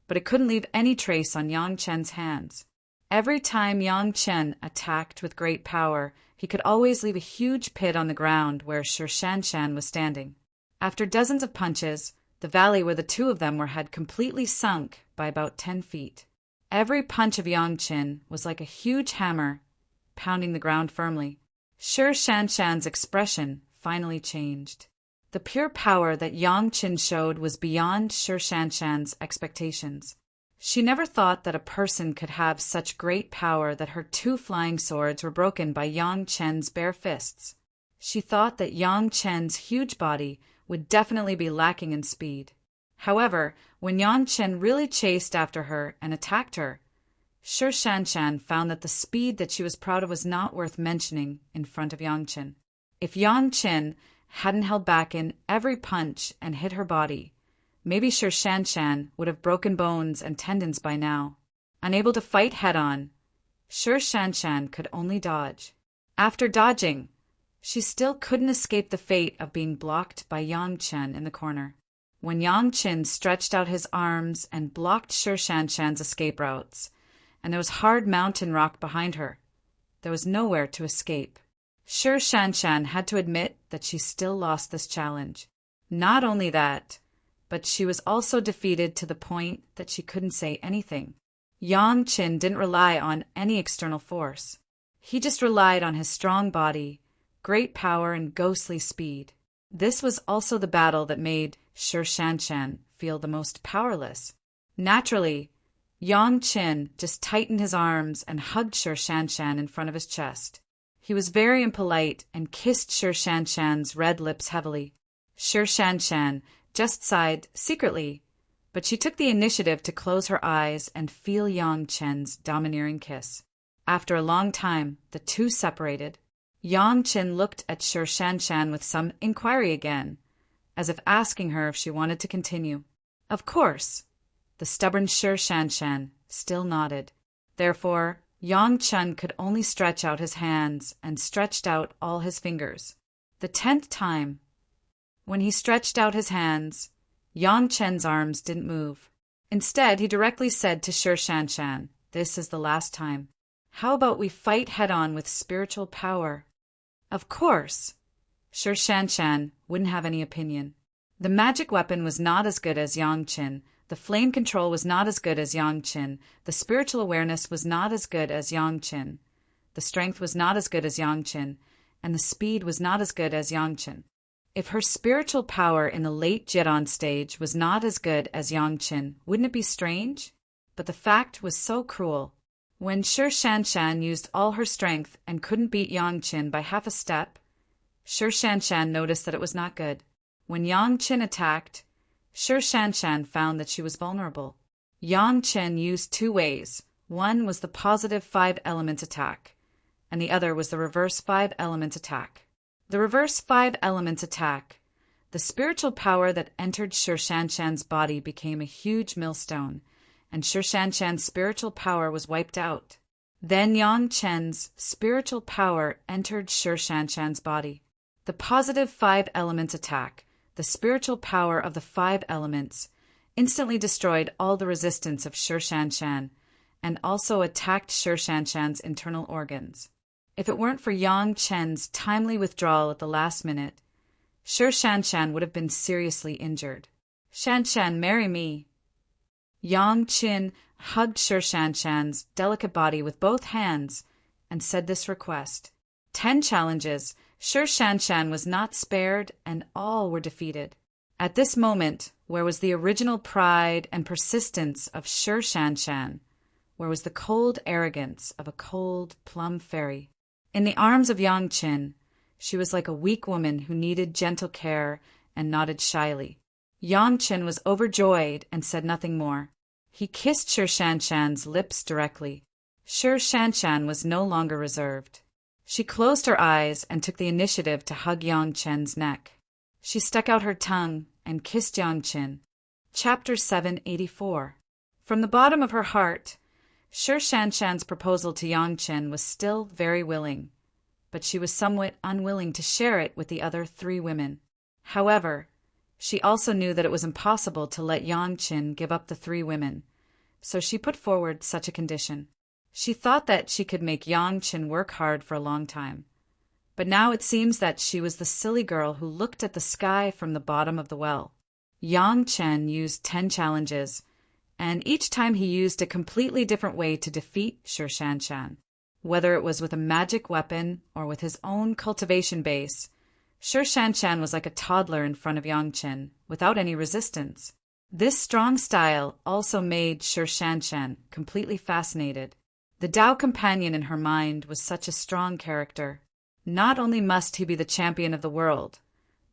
Speaker 1: but it couldn't leave any trace on Yang Chen's hands. Every time Yang Chen attacked with great power, he could always leave a huge pit on the ground where Sure Shan was standing. After dozens of punches, the valley where the 2 of them were had completely sunk by about 10 feet. Every punch of Yang Chen was like a huge hammer, pounding the ground firmly. Sure Shan's expression finally changed. The pure power that Yang Chen showed was beyond Sure Shan's expectations. She never thought that a person could have such great power that her 2 flying swords were broken by Yang Chen's bare fists. She thought that Yang Chen's huge body would definitely be lacking in speed. However, when Yang Chen really chased after her and attacked her, Sure Shan found that the speed that she was proud of was not worth mentioning in front of Yang Chen. If Yang Chen hadn't held back in every punch and hit her body, maybe Sure Shan would have broken bones and tendons by now. Unable to fight head-on, Sure Shan could only dodge. After dodging, she still couldn't escape the fate of being blocked by Yang Chen in the corner. When Yang Chen stretched out his arms and blocked Sure Shan's escape routes, and there was hard mountain rock behind her, there was nowhere to escape. Sure Shan had to admit that she still lost this challenge. Not only that, but she was also defeated to the point that she couldn't say anything. Yang Chen didn't rely on any external force. He just relied on his strong body, great power, and ghostly speed. This was also the battle that made Sure Shan feel the most powerless. Naturally, Yang Chen just tightened his arms and hugged Sure Shan in front of his chest. He was very impolite and kissed Sure Shan's red lips heavily. Sure Shan just sighed secretly, but she took the initiative to close her eyes and feel Yang Chen's domineering kiss. After a long time, the 2 separated. Yang Chen looked at Sure Shan with some inquiry again, as if asking her if she wanted to continue. Of course, the stubborn Sure Shan still nodded. Therefore, Yang Chen could only stretch out his hands and stretched out all his fingers. The 10th time, when he stretched out his hands, Yang Chen's arms didn't move. Instead, he directly said to Sure Shan, "This is the last time. How about we fight head-on with spiritual power?" Of course, Sure Shan wouldn't have any opinion. The magic weapon was not as good as Yang Qin. The flame control was not as good as Yang Qin. The spiritual awareness was not as good as Yang Qin. The strength was not as good as Yang Qin. And the speed was not as good as Yang Qin. If her spiritual power in the late Jiran stage was not as good as Yang Qin, wouldn't it be strange? But the fact was so cruel. When Shi Shanshan used all her strength and couldn't beat Yang Qin by half a step, Shi Shanshan noticed that it was not good. When Yang Qin attacked, Shi Shanshan found that she was vulnerable. Yang Qin used two ways. One was the positive 5 elements attack, and the other was the reverse 5 elements attack. The reverse 5 elements attack, the spiritual power that entered Shi Shanshan's body became a huge millstone, and Shi Shanshan's spiritual power was wiped out. Then Yang Qin's spiritual power entered Shi Shanshan's body. The positive 5 elements attack, the spiritual power of the 5 elements, instantly destroyed all the resistance of Shi Shanshan, and also attacked Shi Shanshan's internal organs. If it weren't for Yang Qin's timely withdrawal at the last minute, Shi Shanshan would have been seriously injured. "Shanshan, marry me." Yang Qin hugged Shi Shanshan's delicate body with both hands and said this request. 10 challenges. Shi Shanshan was not spared, and all were defeated. At this moment, where was the original pride and persistence of Shi Shanshan? Where was the cold arrogance of a cold plum fairy? In the arms of Yang Qin, she was like a weak woman who needed gentle care and nodded shyly. Yang Qin was overjoyed and said nothing more. He kissed Shi Shanshan's lips directly. Shi Shanshan was no longer reserved. She closed her eyes and took the initiative to hug Yang Qin's neck. She stuck out her tongue and kissed Yang Qin. Chapter 784. From the bottom of her heart, Shi Shanshan's proposal to Yang Qin was still very willing, but she was somewhat unwilling to share it with the other 3 women. However, she also knew that it was impossible to let Yang Qin give up the 3 women, so she put forward such a condition. She thought that she could make Yang Qin work hard for a long time, but now it seems that she was the silly girl who looked at the sky from the bottom of the well. Yang Qin used 10 challenges, and each time he used a completely different way to defeat Shi Shanshan. Whether it was with a magic weapon or with his own cultivation base, Shi Shanshan was like a toddler in front of Yang Qin, without any resistance. This strong style also made Shi Shanshan completely fascinated. The Tao companion in her mind was such a strong character. Not only must he be the champion of the world,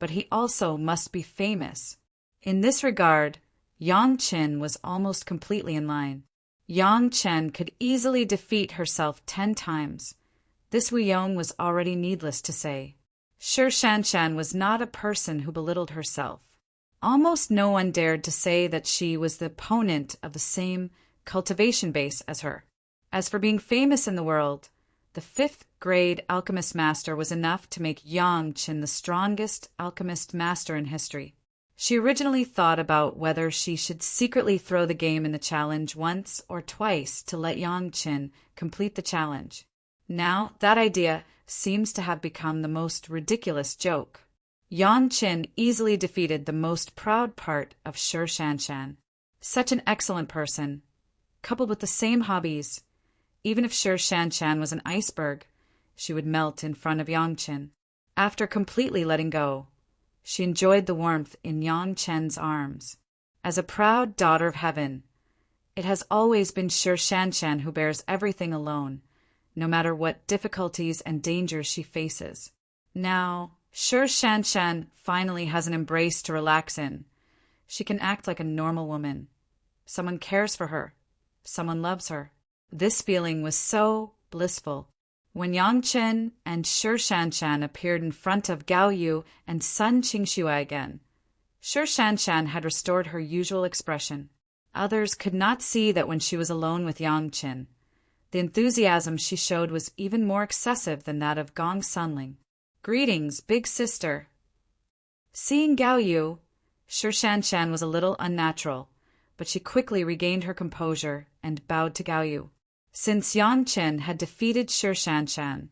Speaker 1: but he also must be famous. In this regard, Yang Qin was almost completely in line. Yang Qin could easily defeat herself 10 times. This Wu Yong was already needless to say. Shi Shanshan was not a person who belittled herself. Almost no one dared to say that she was the opponent of the same cultivation base as her. As for being famous in the world, the 5th grade alchemist master was enough to make Yang Qin the strongest alchemist master in history. She originally thought about whether she should secretly throw the game in the challenge once or twice to let Yang Qin complete the challenge. Now, that idea seems to have become the most ridiculous joke. Yang Qin easily defeated the most proud part of Shi Shanshan. Such an excellent person, coupled with the same hobbies. Even if Shi Shanshan was an iceberg, she would melt in front of Yang Qin. After completely letting go, she enjoyed the warmth in Yang Qin's arms. As a proud daughter of heaven, it has always been Shi Shanshan who bears everything alone, no matter what difficulties and dangers she faces. Now, Shi Shanshan finally has an embrace to relax in. She can act like a normal woman. Someone cares for her. Someone loves her. This feeling was so blissful. When Yang Qin and Shi Shanshan appeared in front of Gao Yu and Sun Qingxue again, Shi Shanshan had restored her usual expression. Others could not see that when she was alone with Yang Qin. The enthusiasm she showed was even more excessive than that of Gong Sunling. "Greetings, big sister." Seeing Gao Yu, Shi Shanshan was a little unnatural, but she quickly regained her composure and bowed to Gao Yu. Since Yang Qin had defeated Shi Shanshan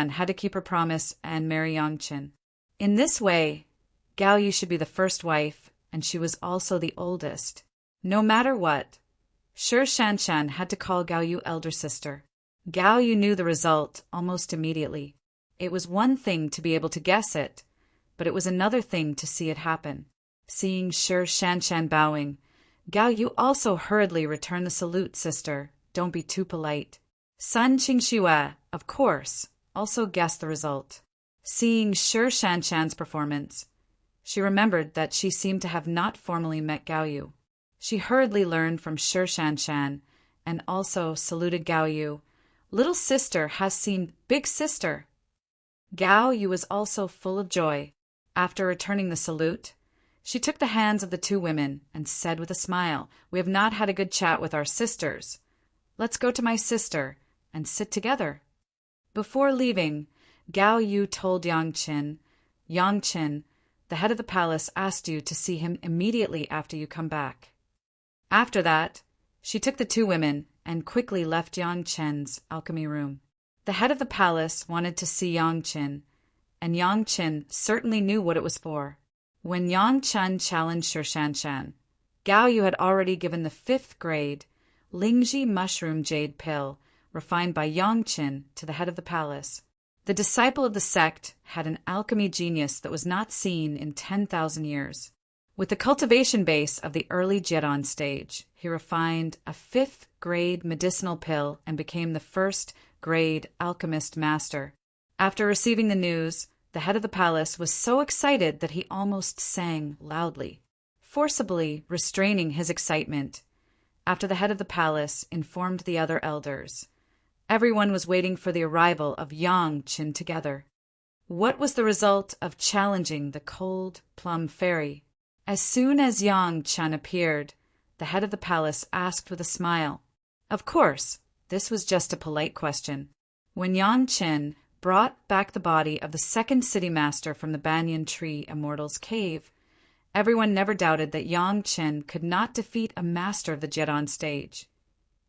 Speaker 1: had to keep her promise and marry Yang Qin. In this way, Gao Yu should be the first wife, and she was also the oldest. No matter what, Shi Shanshan had to call Gao Yu elder sister. Gao Yu knew the result almost immediately. It was one thing to be able to guess it, but it was another thing to see it happen. Seeing Shi Shanshan bowing, Gao Yu also hurriedly returned the salute, sister. Don't be too polite. Sun Qingxue, of course, also guessed the result. Seeing Shi Shanshan's performance, she remembered that she seemed to have not formally met Gao Yu. She hurriedly learned from Shi Shanshan and also saluted Gao Yu. Little sister has seen big sister. Gao Yu was also full of joy. After returning the salute, she took the hands of the two women and said with a smile, "We have not had a good chat with our sisters. Let's go to my sister and sit together." Before leaving, Gao Yu told Yang Qin, the head of the palace asked you to see him immediately after you come back. After that, she took the two women and quickly left Yang Qin's alchemy room. The head of the palace wanted to see Yang Qin, and Yang Qin certainly knew what it was for. When Yang Qin challenged Shi Shanshan, Gao Yu had already given the 5th grade Lingji mushroom jade pill refined by Yang Qin to the head of the palace. The disciple of the sect had an alchemy genius that was not seen in 10,000 years. With the cultivation base of the early Jian stage, he refined a 5th grade medicinal pill and became the 1st grade alchemist master. After receiving the news, the head of the palace was so excited that he almost sang loudly, forcibly restraining his excitement. After the head of the palace informed the other elders, everyone was waiting for the arrival of Yang Qin together. What was the result of challenging the cold plum fairy? As soon as Yang Qin appeared, the head of the palace asked with a smile. Of course, this was just a polite question. When Yang Qin brought back the body of the 2nd city master from the banyan tree Immortal's cave, everyone never doubted that Yang Qin could not defeat a master of the Jian stage,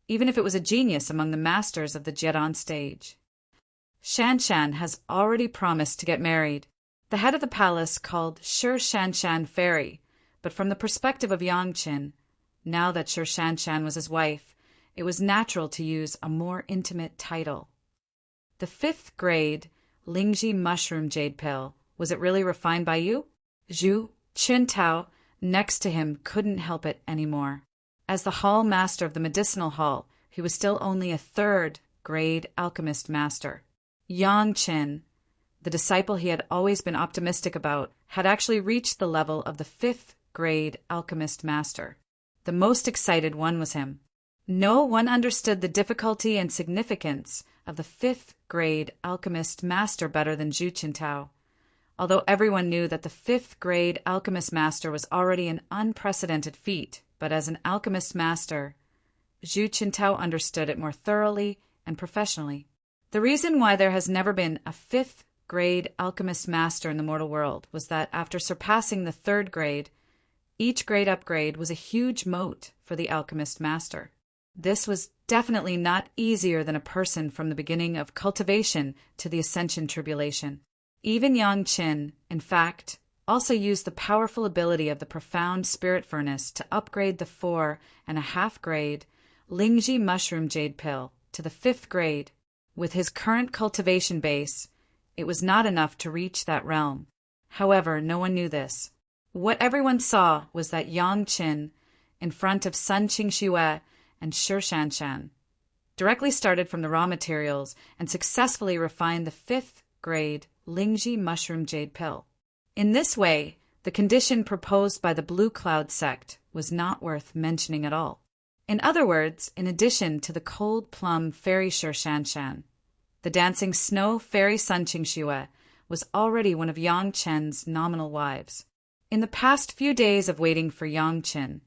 Speaker 1: even if it was a genius among the masters of the Jian stage. Shanshan has already promised to get married. The head of the palace called Shi Shanshan fairy, but from the perspective of Yang Qin, now that Shi Shanshan was his wife, it was natural to use a more intimate title. The 5th grade Lingji mushroom jade pill, was it really refined by you? Zhu Qintao, next to him, couldn't help it anymore. As the hall master of the medicinal hall, he was still only a 3rd grade alchemist master. Yang Qin, the disciple he had always been optimistic about, had actually reached the level of the 5th grade alchemist master. The most excited one was him. No one understood the difficulty and significance of the 5th grade alchemist master better than Zhu Qintao. Although everyone knew that the 5th grade alchemist master was already an unprecedented feat, but as an alchemist master, Zhu Qintao understood it more thoroughly and professionally. The reason why there has never been a 5th grade alchemist master in the mortal world was that after surpassing the 3rd grade, each grade upgrade was a huge moat for the alchemist master. This was definitely not easier than a person from the beginning of cultivation to the ascension tribulation. Even Yang Qin, in fact, also used the powerful ability of the profound spirit furnace to upgrade the 4.5 grade Lingji mushroom jade pill to the 5th grade. With his current cultivation base, it was not enough to reach that realm. However, no one knew this. What everyone saw was that Yang Qin, in front of Sun Qingxue and Shi Shanshan, directly started from the raw materials and successfully refined the 5th grade Lingji mushroom jade pill. In this way, the condition proposed by the Blue Cloud sect was not worth mentioning at all. In other words, in addition to the cold plum fairy Shi Shanshan, the dancing snow fairy Sun Qingxue was already one of Yang Qin's nominal wives. In the past few days of waiting for Yang Qin,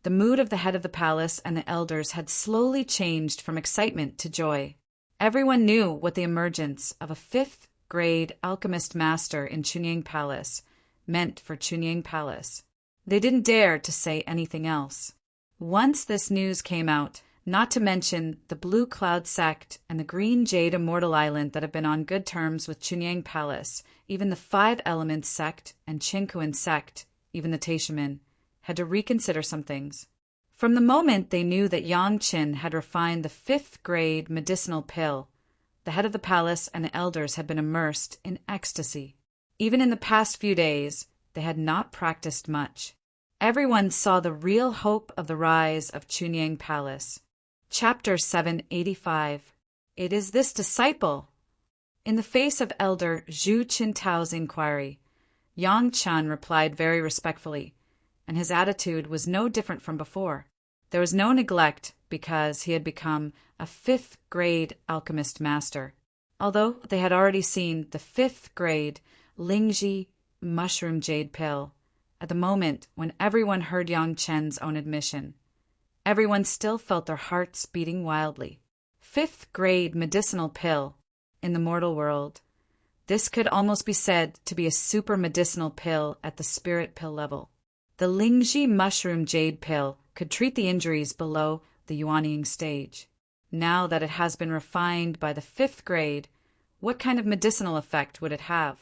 Speaker 1: the mood of the head of the palace and the elders had slowly changed from excitement to joy. Everyone knew what the emergence of a 5th grade alchemist master in Chunying Palace meant for Chunying Palace. They didn't dare to say anything else. Once this news came out, not to mention the Blue Cloud sect and the Green Jade Immortal Island that have been on good terms with Chunyang Palace. Even the Five Elements sect and Chinkuan sect, even the Taishaman, had to reconsider some things. From the moment they knew that Yang Qin had refined the 5th grade medicinal pill, the head of the palace and the elders had been immersed in ecstasy. Even in the past few days, they had not practiced much. Everyone saw the real hope of the rise of Chunyang Palace. Chapter 785. It is this disciple. In the face of Elder Zhu Qintao's inquiry, Yang Chan replied very respectfully, and his attitude was no different from before. There was no neglect because he had become a 5th grade alchemist master, although they had already seen the 5th grade Lingji mushroom jade pill. At the moment when everyone heard Yang Chen's own admission, everyone still felt their hearts beating wildly. 5th grade medicinal pill in the mortal world. This could almost be said to be a super medicinal pill at the spirit pill level. The Lingji mushroom jade pill could treat the injuries below the Yuanying stage. Now that it has been refined by the 5th grade, what kind of medicinal effect would it have?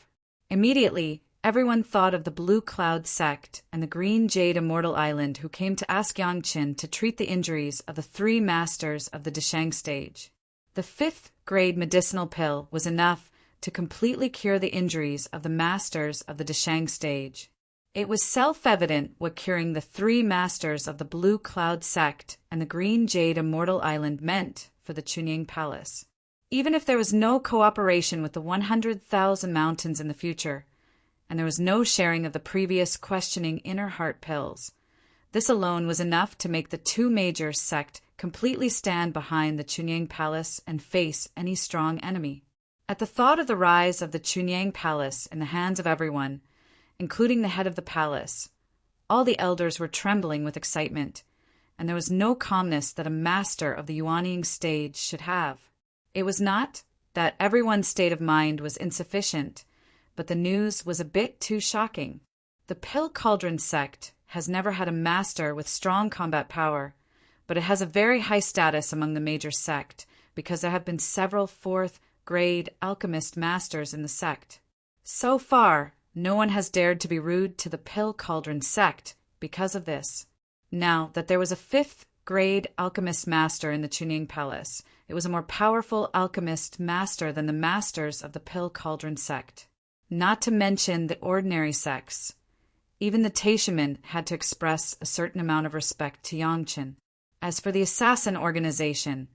Speaker 1: Immediately, everyone thought of the Blue Cloud sect and the Green Jade Immortal Island who came to ask Yang Qin to treat the injuries of the 3 masters of the Deshang stage. The 5th grade medicinal pill was enough to completely cure the injuries of the masters of the Deshang stage. It was self-evident what curing the 3 masters of the Blue Cloud sect and the Green Jade Immortal Island meant for the Chunyang Palace. Even if there was no cooperation with the 100,000 mountains in the future, and there was no sharing of the previous questioning inner heart pills, this alone was enough to make the 2 major sect completely stand behind the Chunyang Palace and face any strong enemy. At the thought of the rise of the Chunyang Palace in the hands of everyone, including the head of the palace, all the elders were trembling with excitement, and there was no calmness that a master of the Yuanying stage should have. It was not that everyone's state of mind was insufficient, but the news was a bit too shocking. The Pill Cauldron sect has never had a master with strong combat power, but it has a very high status among the major sect because there have been several 4th grade alchemist masters in the sect. So far, no one has dared to be rude to the Pill Cauldron sect because of this. Now that there was a 5th grade alchemist master in the Chunyang Palace, it was a more powerful alchemist master than the masters of the Pill Cauldron sect. Not to mention the ordinary sects. Even the Taishaman had to express a certain amount of respect to Yang Qin. As for the assassin organization,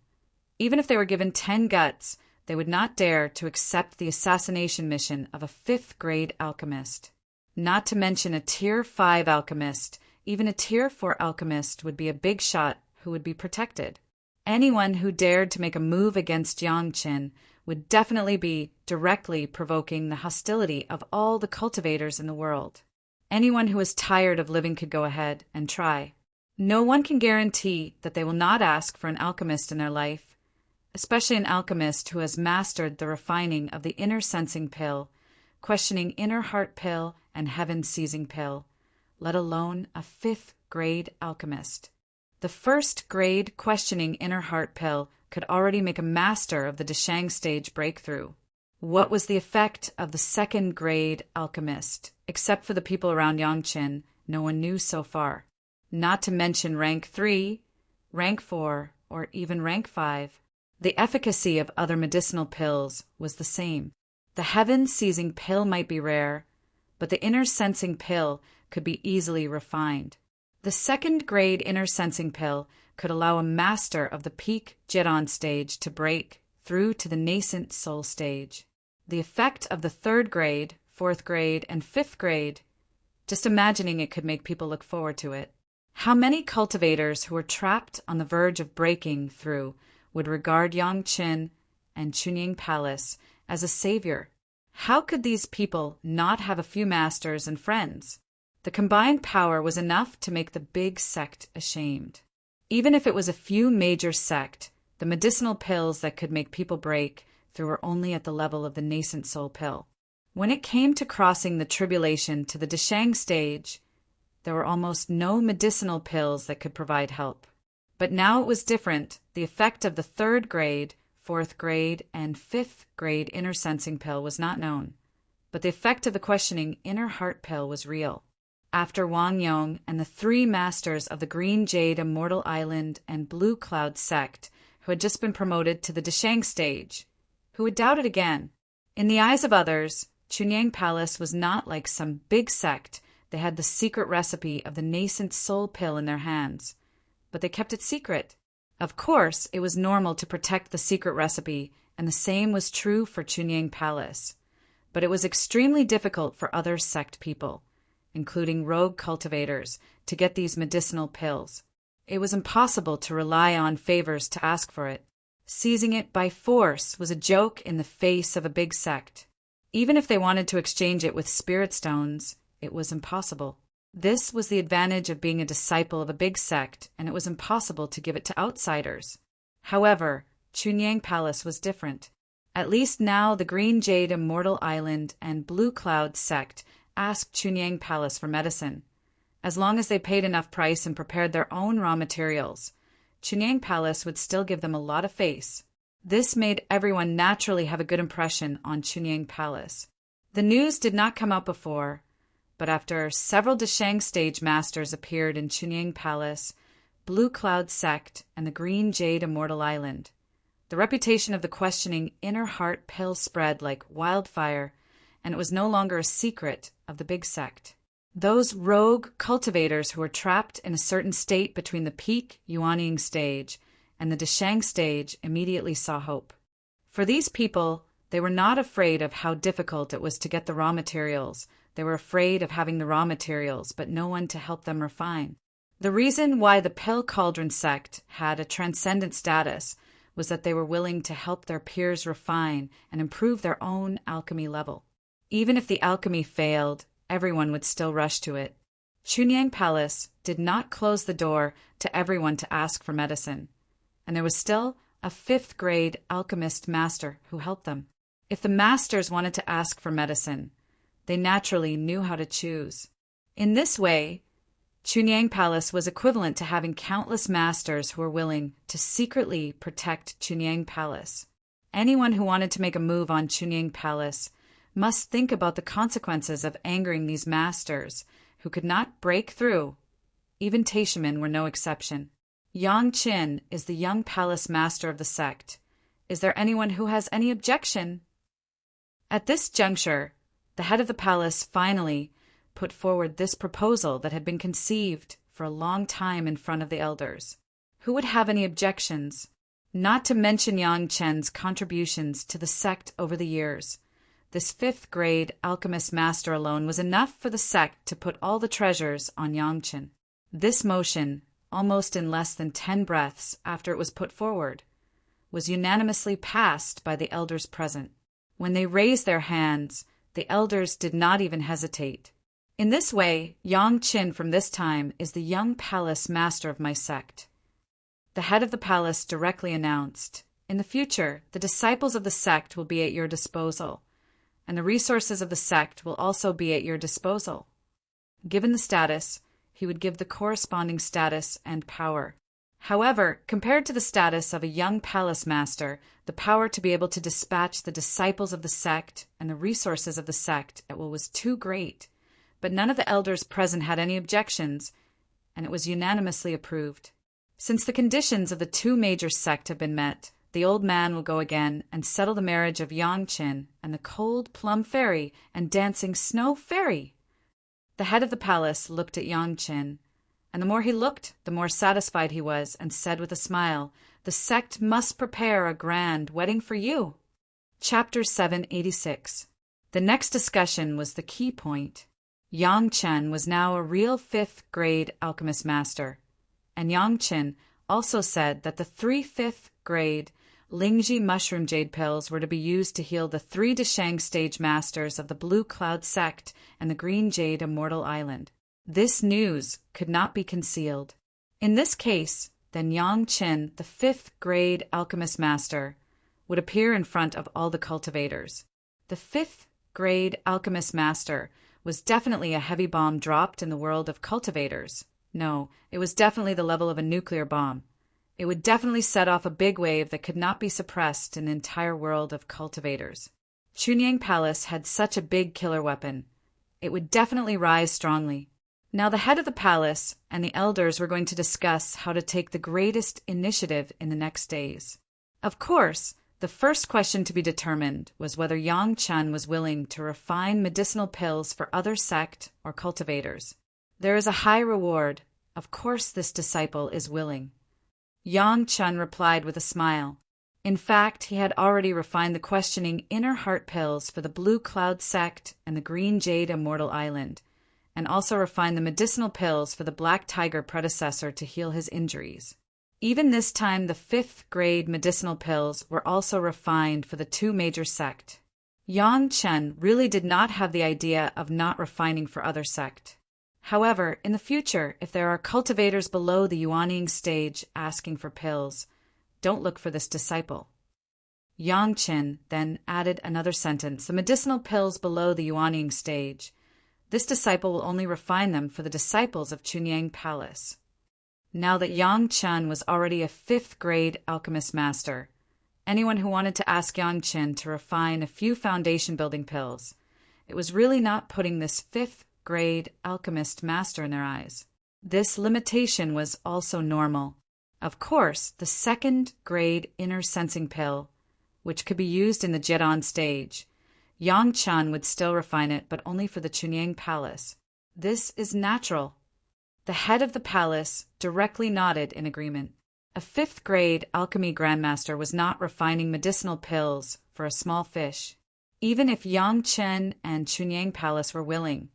Speaker 1: even if they were given 10 guts, they would not dare to accept the assassination mission of a 5th grade alchemist. Not to mention a Tier 5 alchemist, even a Tier 4 alchemist would be a big shot who would be protected. Anyone who dared to make a move against Yang Qin would definitely be directly provoking the hostility of all the cultivators in the world. Anyone who is tired of living could go ahead and try. No one can guarantee that they will not ask for an alchemist in their life, especially an alchemist who has mastered the refining of the inner sensing pill, questioning inner heart pill and heaven seizing pill, let alone a 5th grade alchemist. The 1st grade questioning inner heart pill could already make a master of the Deshang stage breakthrough. What was the effect of the 2nd grade alchemist? Except for the people around Yang Qin, no one knew so far. Not to mention rank 3, rank 4, or even rank 5. The efficacy of other medicinal pills was the same. The heaven-seizing pill might be rare, but the inner sensing pill could be easily refined. The 2nd grade inner sensing pill could allow a master of the peak Jedon stage to break through to the nascent soul stage. The effect of the 3rd grade, 4th grade, and 5th grade, just imagining it could make people look forward to it. How many cultivators who were trapped on the verge of breaking through would regard Yang Qin and Chunyang Palace as a savior? How could these people not have a few masters and friends? The combined power was enough to make the big sect ashamed. Even if it was a few major sect, the medicinal pills that could make people break through were only at the level of the nascent soul pill. When it came to crossing the tribulation to the Deshang stage, there were almost no medicinal pills that could provide help. But now it was different. The effect of the 3rd grade, 4th grade, and 5th grade inner sensing pill was not known. But the effect of the questioning inner heart pill was real. After Wang Yong and the 3 masters of the Green Jade Immortal Island and Blue Cloud sect, who had just been promoted to the Deshang stage, who would doubt it again? In the eyes of others, Chunyang Palace was not like some big sect. They had the secret recipe of the nascent soul pill in their hands, but they kept it secret. Of course, it was normal to protect the secret recipe, and the same was true for Chunyang Palace. But it was extremely difficult for other sect people, including rogue cultivators, to get these medicinal pills. It was impossible to rely on favors to ask for it. Seizing it by force was a joke in the face of a big sect. Even if they wanted to exchange it with spirit stones, it was impossible. This was the advantage of being a disciple of a big sect, and it was impossible to give it to outsiders. However, Chunyang Palace was different. At least now the Green Jade Immortal Island and Blue Cloud sect asked Chunyang Palace for medicine. As long as they paid enough price and prepared their own raw materials, Chunyang Palace would still give them a lot of face. This made everyone naturally have a good impression on Chunyang Palace. The news did not come out before, but after several Deshang stage masters appeared in Chunyang Palace, Blue Cloud sect, and the Green Jade Immortal Island, the reputation of the questioning inner heart pill spread like wildfire, and it was no longer a secret of the big sect. Those rogue cultivators who were trapped in a certain state between the peak Yuanying stage and the Deshang stage immediately saw hope. For these people, they were not afraid of how difficult it was to get the raw materials. They were afraid of having the raw materials, but no one to help them refine. The reason why the Pill Cauldron sect had a transcendent status was that they were willing to help their peers refine and improve their own alchemy level. Even if the alchemy failed, everyone would still rush to it. Chunyang Palace did not close the door to everyone to ask for medicine, and there was still a 5th grade alchemist master who helped them. If the masters wanted to ask for medicine, they naturally knew how to choose. In this way, Chunyang Palace was equivalent to having countless masters who were willing to secretly protect Chunyang Palace. Anyone who wanted to make a move on Chunyang Palace must think about the consequences of angering these masters who could not break through. Even Taishaman were no exception. Yang Qin is the young palace master of the sect. Is there anyone who has any objection? At this juncture, the head of the palace finally put forward this proposal that had been conceived for a long time in front of the elders. Who would have any objections? Not to mention Yang Chen's contributions to the sect over the years. This 5th grade alchemist master alone was enough for the sect to put all the treasures on Yang Chen. This motion, almost in less than 10 breaths after it was put forward, was unanimously passed by the elders present. When they raised their hands, the elders did not even hesitate. In this way, Yang Qin from this time is the young palace master of my sect. The head of the palace directly announced, in the future, the disciples of the sect will be at your disposal, and the resources of the sect will also be at your disposal. Given the status, he would give the corresponding status and power. However, compared to the status of a young palace master, the power to be able to dispatch the disciples of the sect and the resources of the sect was too great. But none of the elders present had any objections, and it was unanimously approved. Since the conditions of the 2 major sects have been met, the old man will go again and settle the marriage of Yang Qin and the cold plum fairy and dancing snow fairy. The head of the palace looked at Yang Qin, and the more he looked, the more satisfied he was, and said with a smile, "The sect must prepare a grand wedding for you." Chapter 786. The next discussion was the key point. Yang Chen was now a real 5th grade alchemist master, and Yang Qin also said that the 3 5th grade Lingji mushroom jade pills were to be used to heal the 3 Deshang stage masters of the Blue Cloud sect and the Green Jade Immortal Island. This news could not be concealed. In this case, then Yang Qin, the 5th grade alchemist master, would appear in front of all the cultivators. The 5th grade alchemist master was definitely a heavy bomb dropped in the world of cultivators. No, it was definitely the level of a nuclear bomb. It would definitely set off a big wave that could not be suppressed in the entire world of cultivators. Chunyang Palace had such a big killer weapon. It would definitely rise strongly. Now the head of the palace and the elders were going to discuss how to take the greatest initiative in the next days. Of course, the first question to be determined was whether Yang Chen was willing to refine medicinal pills for other sect or cultivators. There is a high reward. Of course this disciple is willing. Yang Chen replied with a smile. In fact, he had already refined the questioning inner heart pills for the Blue Cloud sect and the Green Jade Immortal Island, and also refined the medicinal pills for the Black Tiger predecessor to heal his injuries. Even this time, the 5th grade medicinal pills were also refined for the 2 major sect. Yang Chen really did not have the idea of not refining for other sect. However, in the future, if there are cultivators below the Yuanying stage asking for pills, don't look for this disciple. Yang Chen then added another sentence, the medicinal pills below the Yuanying stage. This disciple will only refine them for the disciples of Chunyang Palace. Now that Yang Chen was already a 5th grade alchemist master, anyone who wanted to ask Yang Chen to refine a few foundation building pills, it was really not putting this 5th grade alchemist master in their eyes. This limitation was also normal. Of course, the 2nd grade inner sensing pill, which could be used in the Jedon stage, Yang Chen would still refine it, but only for the Chunyang Palace. This is natural. The head of the palace directly nodded in agreement. A 5th grade alchemy grandmaster was not refining medicinal pills for a small fish. Even if Yang Chen and Chunyang Palace were willing,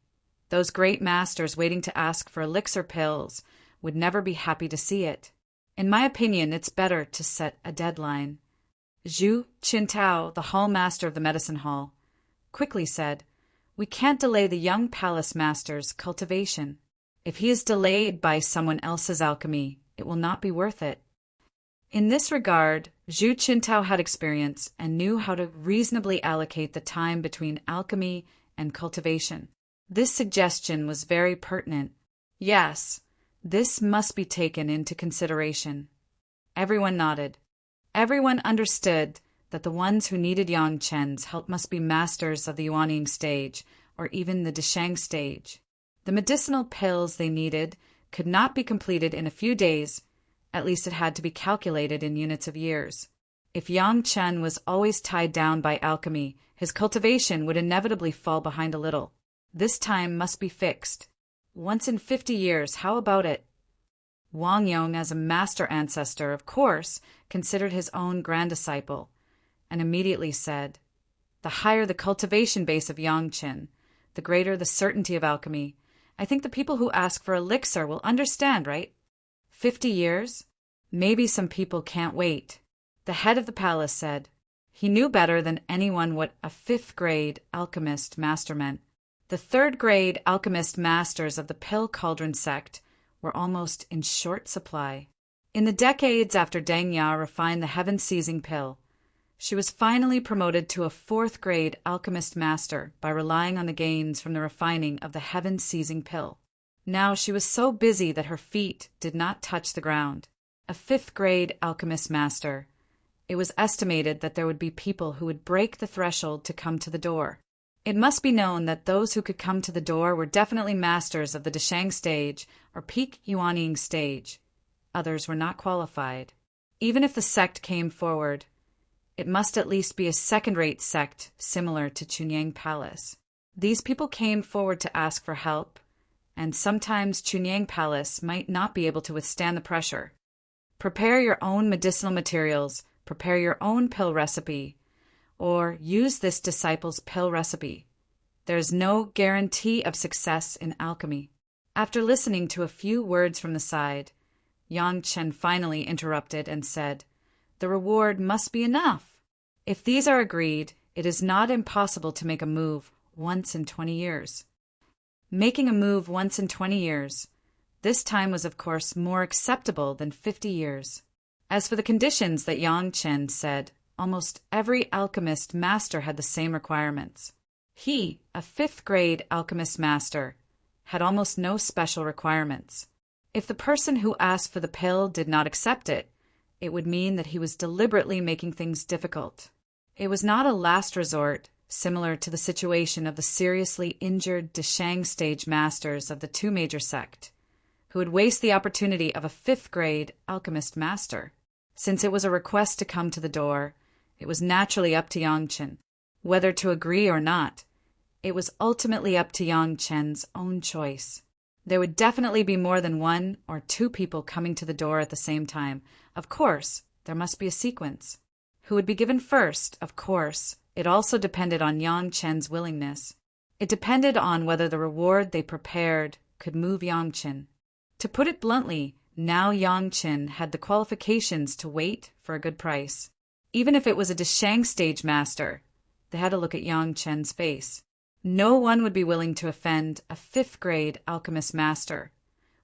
Speaker 1: those great masters waiting to ask for elixir pills would never be happy to see it. In my opinion, it's better to set a deadline. Zhu Qintao, the hall master of the medicine hall, quickly said, "We can't delay the young palace master's cultivation. If he is delayed by someone else's alchemy, it will not be worth it." In this regard, Zhu Qintao had experience and knew how to reasonably allocate the time between alchemy and cultivation. This suggestion was very pertinent. Yes, this must be taken into consideration. Everyone nodded. Everyone understood that the ones who needed Yang Chen's help must be masters of the Yuanying stage, or even the Deshang stage. The medicinal pills they needed could not be completed in a few days, at least it had to be calculated in units of years. If Yang Chen was always tied down by alchemy, his cultivation would inevitably fall behind a little. This time must be fixed. Once in 50 years, how about it? Wang Yong, as a master ancestor, of course, considered his own grand-disciple, and immediately said, "The higher the cultivation base of Yang Chen, the greater the certainty of alchemy. I think the people who ask for elixir will understand, right? 50 years? Maybe some people can't wait." The head of the palace said. He knew better than anyone what a 5th grade alchemist master meant. The 3rd grade alchemist masters of the Pill Cauldron sect were almost in short supply. In the decades after Deng Ya refined the heaven-seizing pill, she was finally promoted to a 4th grade alchemist master by relying on the gains from the refining of the heaven-seizing pill. Now she was so busy that her feet did not touch the ground. A 5th grade alchemist master. It was estimated that there would be people who would break the threshold to come to the door. It must be known that those who could come to the door were definitely masters of the Deshang stage or peak Yuanying stage. Others were not qualified. Even if the sect came forward, it must at least be a second-rate sect similar to Chunyang Palace. These people came forward to ask for help, and sometimes Chunyang Palace might not be able to withstand the pressure. Prepare your own medicinal materials, prepare your own pill recipe, or use this disciple's pill recipe. There is no guarantee of success in alchemy. After listening to a few words from the side, Yang Chen finally interrupted and said, "The reward must be enough. If these are agreed, it is not impossible to make a move once in 20 years. Making a move once in 20 years. This time was, of course, more acceptable than 50 years. As for the conditions that Yang Chen said, almost every alchemist master had the same requirements. He, a 5th grade alchemist master, had almost no special requirements. If the person who asked for the pill did not accept it, it would mean that he was deliberately making things difficult. It was not a last resort, similar to the situation of the seriously injured Deshang stage masters of the two major sect, who would waste the opportunity of a fifth-grade alchemist master. Since it was a request to come to the door, it was naturally up to Yang Chen. Whether to agree or not, it was ultimately up to Yang Chen's own choice. There would definitely be more than one or two people coming to the door at the same time. Of course, there must be a sequence. Who would be given first? Of course, it also depended on Yang Chen's willingness. It depended on whether the reward they prepared could move Yang Chen. To put it bluntly, now Yang Chen had the qualifications to wait for a good price. Even if it was a Deshang stage master, they had to look at Yang Chen's face. No one would be willing to offend a fifth-grade alchemist master,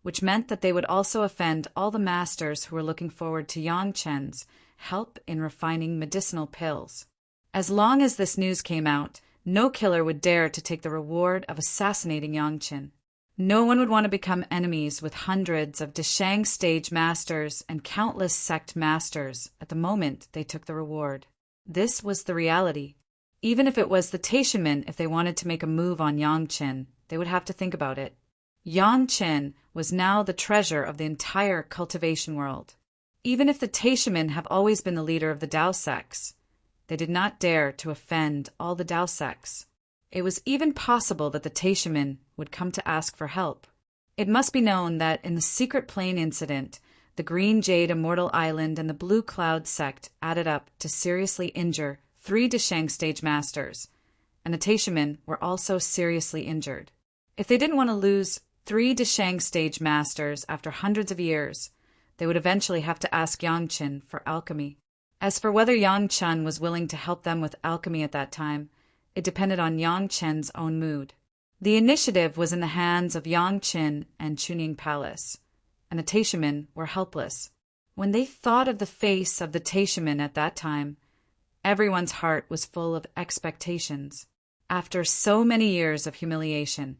Speaker 1: which meant that they would also offend all the masters who were looking forward to Yang Chen's help in refining medicinal pills. As long as this news came out, no killer would dare to take the reward of assassinating Yang Chen. No one would want to become enemies with hundreds of Deshang stage masters and countless sect masters at the moment they took the reward. This was the reality. Even if it was the Taishinmen, if they wanted to make a move on Yang Chen, they would have to think about it. Yang Chen was now the treasure of the entire cultivation world. Even if the Taishinmen have always been the leader of the Dao sects, they did not dare to offend all the Dao sects. It was even possible that the Taishinmen would come to ask for help. It must be known that in the Secret Plane incident, the Green Jade Immortal Island and the Blue Cloud sect added up to seriously injure 3 Deshang stage masters, and the Taishinmen were also seriously injured. If they didn't want to lose 3 Deshang stage masters after hundreds of years, they would eventually have to ask Yang Chen for alchemy. As for whether Yang Chen was willing to help them with alchemy at that time, it depended on Yang Chen's own mood. The initiative was in the hands of Yang Chen and Chunying Palace, and the Taishinmen were helpless. When they thought of the face of the Taishinmen at that time, everyone's heart was full of expectations. After so many years of humiliation,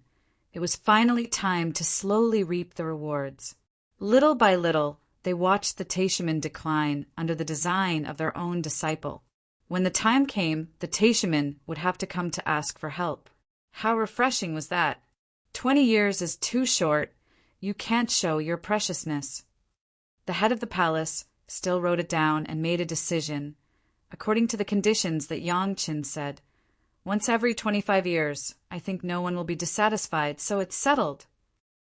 Speaker 1: it was finally time to slowly reap the rewards. Little by little, they watched the Taishinmen decline under the design of their own disciple. When the time came, the Taishinmen would have to come to ask for help. How refreshing was that? 20 years is too short. You can't show your preciousness. The head of the palace still wrote it down and made a decision, according to the conditions that Yang Chen said. Once every 25 years, I think no one will be dissatisfied, so it's settled.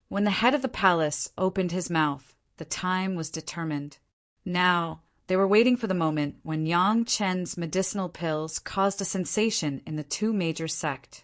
Speaker 1: When the head of the palace opened his mouth, the time was determined. Now, they were waiting for the moment when Yang Chen's medicinal pills caused a sensation in the two major sects.